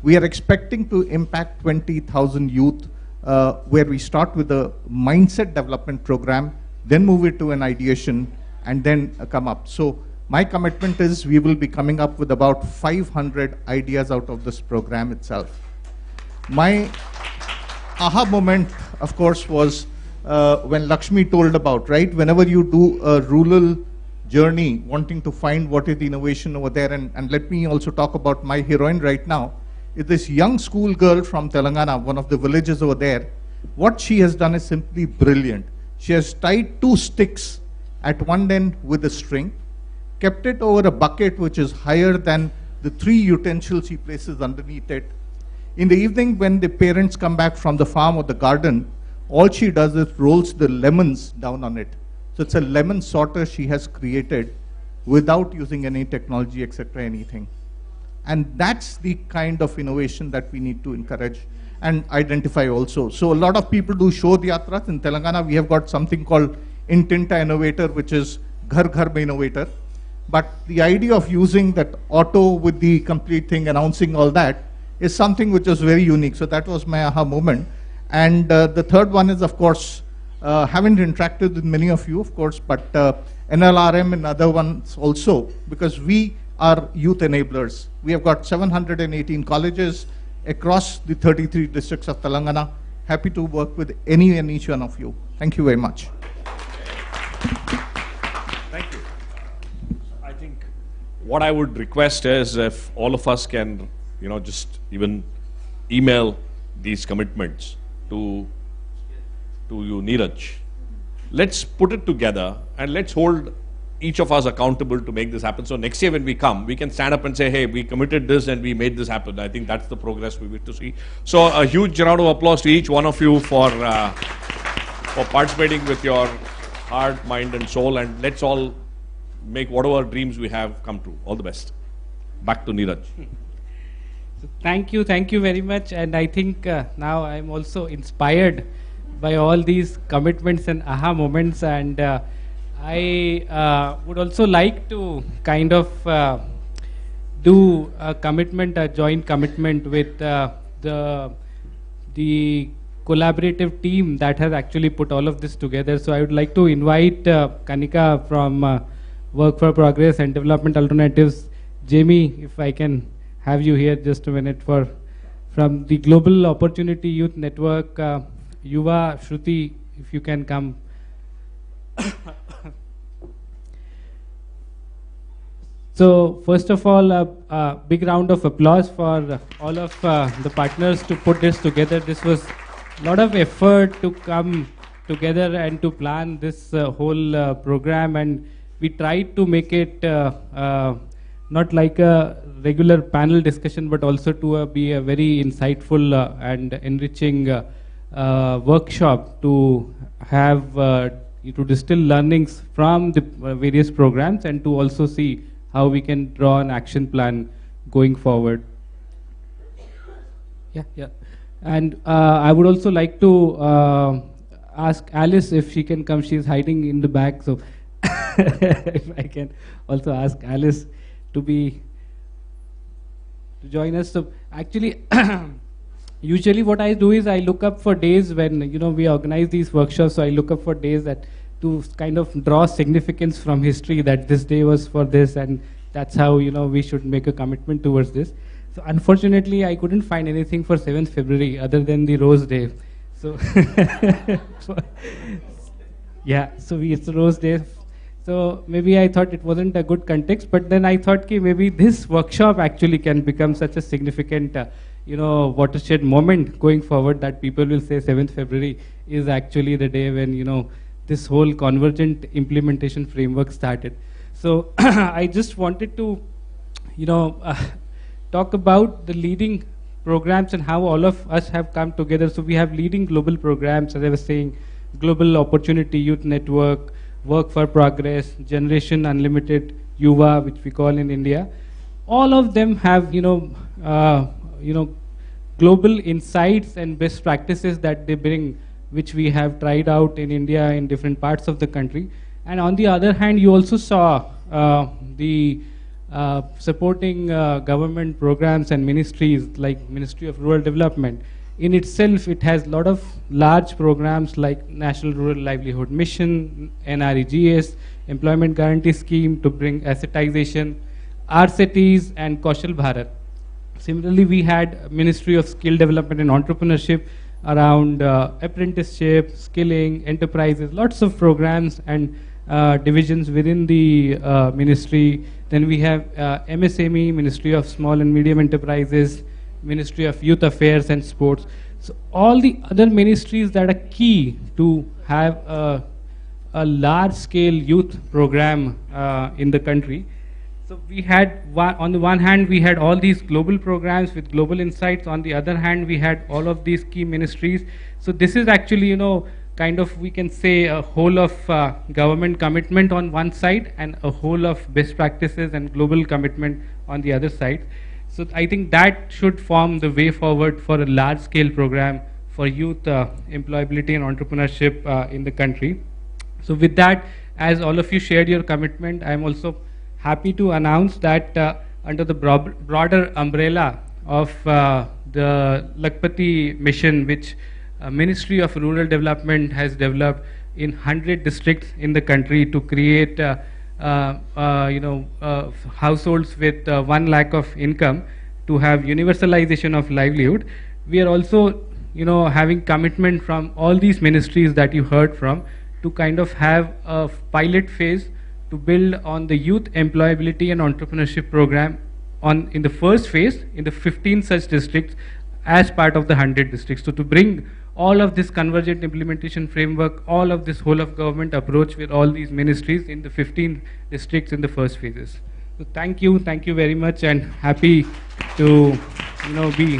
We are expecting to impact 20,000 youth, where we start with a mindset development program, then move it to an ideation, and then come up. So my commitment is we will be coming up with about 500 ideas out of this program itself. My aha moment, of course, was when Lakshmi told about, right, whenever you do a rural journey, wanting to find what is the innovation over there, and let me also talk about my heroine right now, is this young school girl from Telangana, one of the villages over there. What she has done is simply brilliant. She has tied 2 sticks at one end with a string, kept it over a bucket which is higher than the 3 utensils she places underneath it. In the evening, when the parents come back from the farm or the garden, all she does is rolls the lemons down on it. So it's a lemon sorter she has created without using any technology, etc., anything. And that's the kind of innovation that we need to encourage and identify also. So a lot of people do Shodh Yatras. In Telangana, we have got something called Intinta Innovator, which is Ghar Ghar Mein Innovator. But the idea of using that auto with the complete thing, announcing all that, is something which is very unique. So that was my aha moment. And the third one is, of course, haven't interacted with many of you, of course, but NLRM and other ones also, because we are youth enablers. We have got 718 colleges across the 33 districts of Telangana. Happy to work with any and each one of you. Thank you very much. Thank you. I think what I would request is if all of us can, just even email these commitments to you, Neeraj. Let's put it together and let's hold each of us accountable to make this happen. So next year when we come, we can stand up and say, hey, we committed this and we made this happen. I think that's the progress we wish to see. So a huge round of applause to each one of you for participating with your heart, mind and soul, and let's all make whatever dreams we have come true. All the best. Back to Neeraj. So thank you very much. And I think now I'm also inspired by all these commitments and aha moments. And I would also like to kind of do a commitment, a joint commitment with the collaborative team that has actually put all of this together. So I would like to invite Kanika from Work for Progress and Development Alternatives. Jamie, if I can have you here just a minute from the Global Opportunity Youth Network, Yuva, Shruti, if you can come. So first of all, a big round of applause for all of the partners to put this together. This was a lot of effort to come together and to plan this whole program, and we tried to make it not like a regular panel discussion, but also to be a very insightful and enriching workshop to have to distill learnings from the various programs and to also see how we can draw an action plan going forward. Yeah. And I would also like to ask Alice if she can come. She's hiding in the back, so if I can also ask Alice to join us. So actually, usually what I do is I look up for days when we organize these workshops. So I look up for days to kind of draw significance from history, that this day was for this, and that's how we should make a commitment towards this. So unfortunately, I couldn't find anything for 7th February other than the Rose Day. So yeah, so it's Rose Day. So maybe I thought it wasn't a good context, but then I thought maybe this workshop actually can become such a significant watershed moment going forward, that people will say 7th February is actually the day when this whole convergent implementation framework started. So I just wanted to talk about the leading programs and how all of us have come together. So we have leading global programs, as I was saying, Global Opportunity Youth Network, Work for Progress, Generation Unlimited, Yuva, which we call in India. All of them have global insights and best practices that they bring, which we have tried out in India in different parts of the country. And on the other hand, you also saw the supporting government programs and ministries like Ministry of Rural Development. In itself, it has a lot of large programs like National Rural Livelihood Mission, NREGS, Employment Guarantee Scheme to bring assetization, RCTs, and Kaushal Bharat. Similarly, we had Ministry of Skill Development and Entrepreneurship around apprenticeship, skilling, enterprises, lots of programs and divisions within the ministry. Then we have MSME, Ministry of Small and Medium Enterprises, Ministry of Youth Affairs and Sports. So all the other ministries that are key to have a large-scale youth program in the country. So we had, on the one hand, we had all these global programs with global insights. On the other hand, we had all of these key ministries. So this is actually, kind of, we can say, a whole of government commitment on one side and a whole of best practices and global commitment on the other side. So I think that should form the way forward for a large-scale program for youth employability and entrepreneurship in the country. So with that, as all of you shared your commitment, I'm also happy to announce that under the broader umbrella of the Lakpati mission, which Ministry of Rural Development has developed in 100 districts in the country to create households with 1 lakh of income to have universalization of livelihood. We are also having commitment from all these ministries that you heard from to kind of have a pilot phase to build on the youth employability and entrepreneurship program in the first phase in the 15 such districts as part of the 100 districts. So to bring all of this convergent implementation framework, all of this whole of government approach with all these ministries in the 15 districts in the first phases. So thank you very much, and happy to be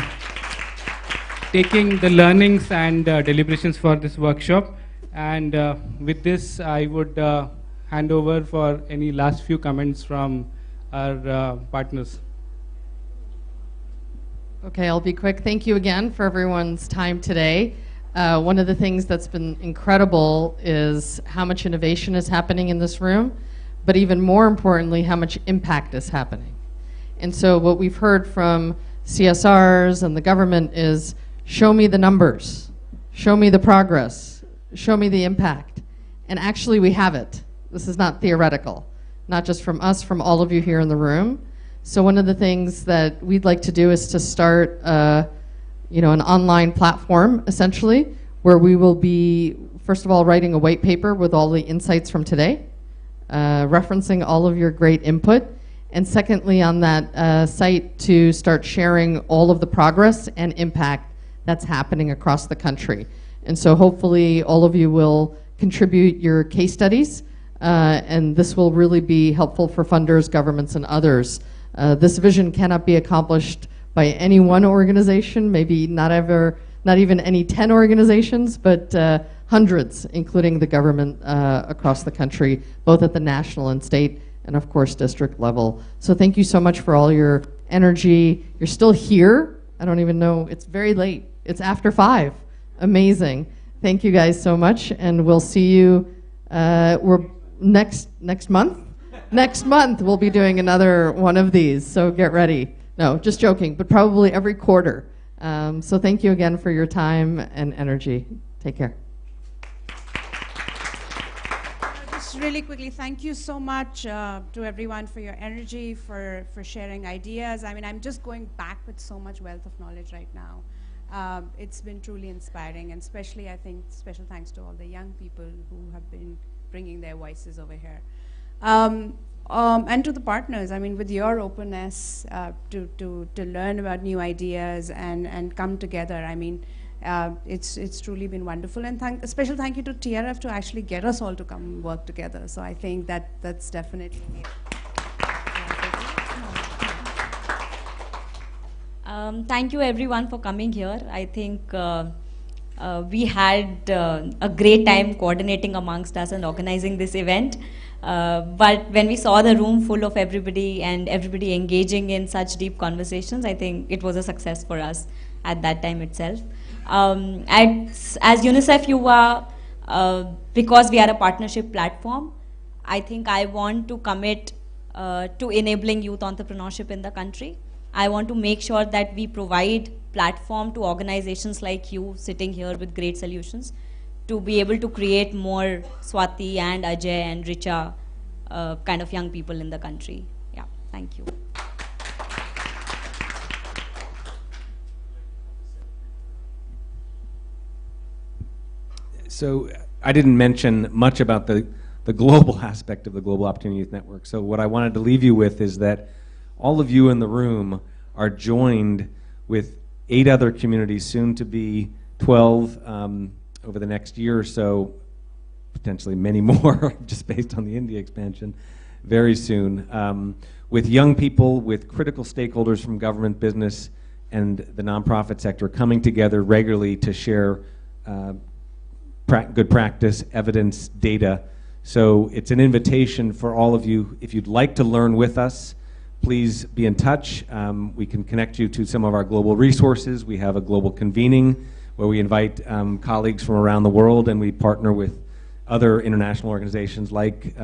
taking the learnings and deliberations for this workshop. And with this, I would hand over for any last few comments from our partners. Okay, I'll be quick. Thank you again for everyone's time today. One of the things that's been incredible is how much innovation is happening in this room, but even more importantly, how much impact is happening. And so what we've heard from CSRs and the government is, show me the numbers, show me the progress, show me the impact. And actually we have it. This is not theoretical, not just from us, from all of you here in the room. So one of the things that we'd like to do is to start an online platform, essentially, where we will be, first of all, writing a white paper with all the insights from today, referencing all of your great input, and secondly, on that site, to start sharing all of the progress and impact that's happening across the country. And so hopefully all of you will contribute your case studies, and this will really be helpful for funders, governments, and others. This vision cannot be accomplished by any one organization, maybe not even any 10 organizations, but hundreds, including the government across the country, both at the national and state, and of course district level. So thank you so much for all your energy. You're still here. I don't even know, it's very late. It's after 5. Amazing. Thank you guys so much, and we'll see you we're next month. Next month, we'll be doing another one of these, so get ready. No, just joking, but probably every quarter. So thank you again for your time and energy. Take care. Just really quickly, thank you so much to everyone for your energy, for sharing ideas. I mean, I'm just going back with so much wealth of knowledge right now. It's been truly inspiring, and especially, I think, special thanks to all the young people who have been bringing their voices over here. And to the partners, I mean, with your openness to learn about new ideas and come together, I mean, it's truly been wonderful. And a special thank you to TRF to actually get us all to come work together. So I think that's definitely Thank you everyone for coming here. I think we had a great time coordinating amongst us and organizing this event. But when we saw the room full of everybody and everybody engaging in such deep conversations, I think it was a success for us at that time itself. As UNICEF Yuva, because we are a partnership platform, I think I want to commit to enabling youth entrepreneurship in the country. I want to make sure that we provide platform to organizations like you sitting here with great solutions to be able to create more Swati and Ajay and Richa kind of young people in the country. Yeah, thank you. So I didn't mention much about the global aspect of the Global Opportunity Youth Network. So what I wanted to leave you with is that all of you in the room are joined with 8 other communities, soon to be 12 over the next year or so, potentially many more, just based on the India expansion, very soon, with young people, with critical stakeholders from government, business, and the nonprofit sector coming together regularly to share good practice, evidence, data. So it's an invitation for all of you. If you'd like to learn with us, please be in touch. We can connect you to some of our global resources. We have a global convening where we invite colleagues from around the world, and we partner with other international organizations like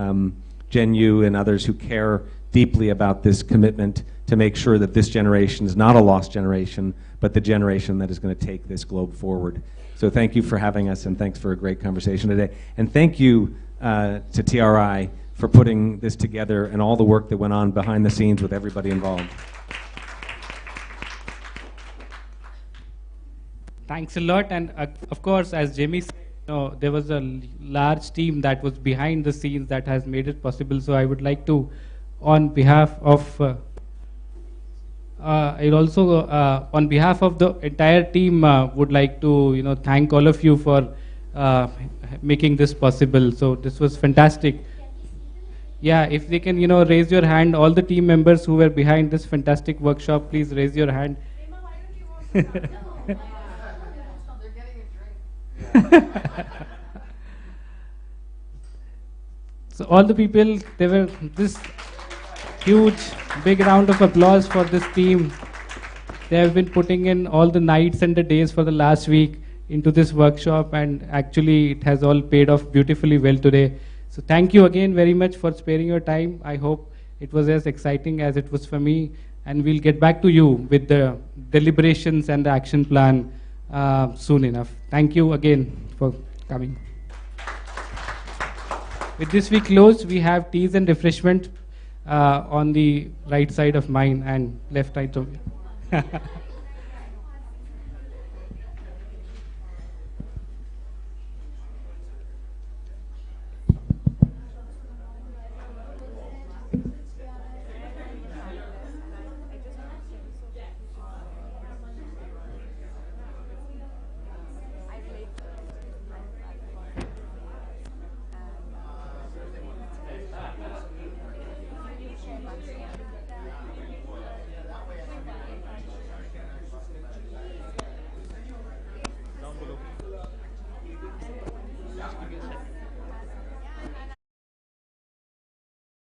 GenU and others who care deeply about this commitment to make sure that this generation is not a lost generation, but the generation that is going to take this globe forward. So thank you for having us, and thanks for a great conversation today. And thank you to TRI for putting this together and all the work that went on behind the scenes with everybody involved. Thanks a lot, and of course, as Jamie said, there was a large team that was behind the scenes that has made it possible. So I would like to, on behalf of, on behalf of the entire team, would like to, thank all of you for making this possible. So this was fantastic. Yeah, if they can, raise your hand, all the team members who were behind this fantastic workshop, please raise your hand. So all the people, they were this huge, big round of applause for this team. They have been putting in all the nights and the days for the last week into this workshop, and actually it has all paid off beautifully well today. So thank you again very much for sparing your time. I hope it was as exciting as it was for me, and we'll get back to you with the deliberations and the action plan soon enough. Thank you again for coming. With this we close. We have teas and refreshment on the right side of mine and left side of you.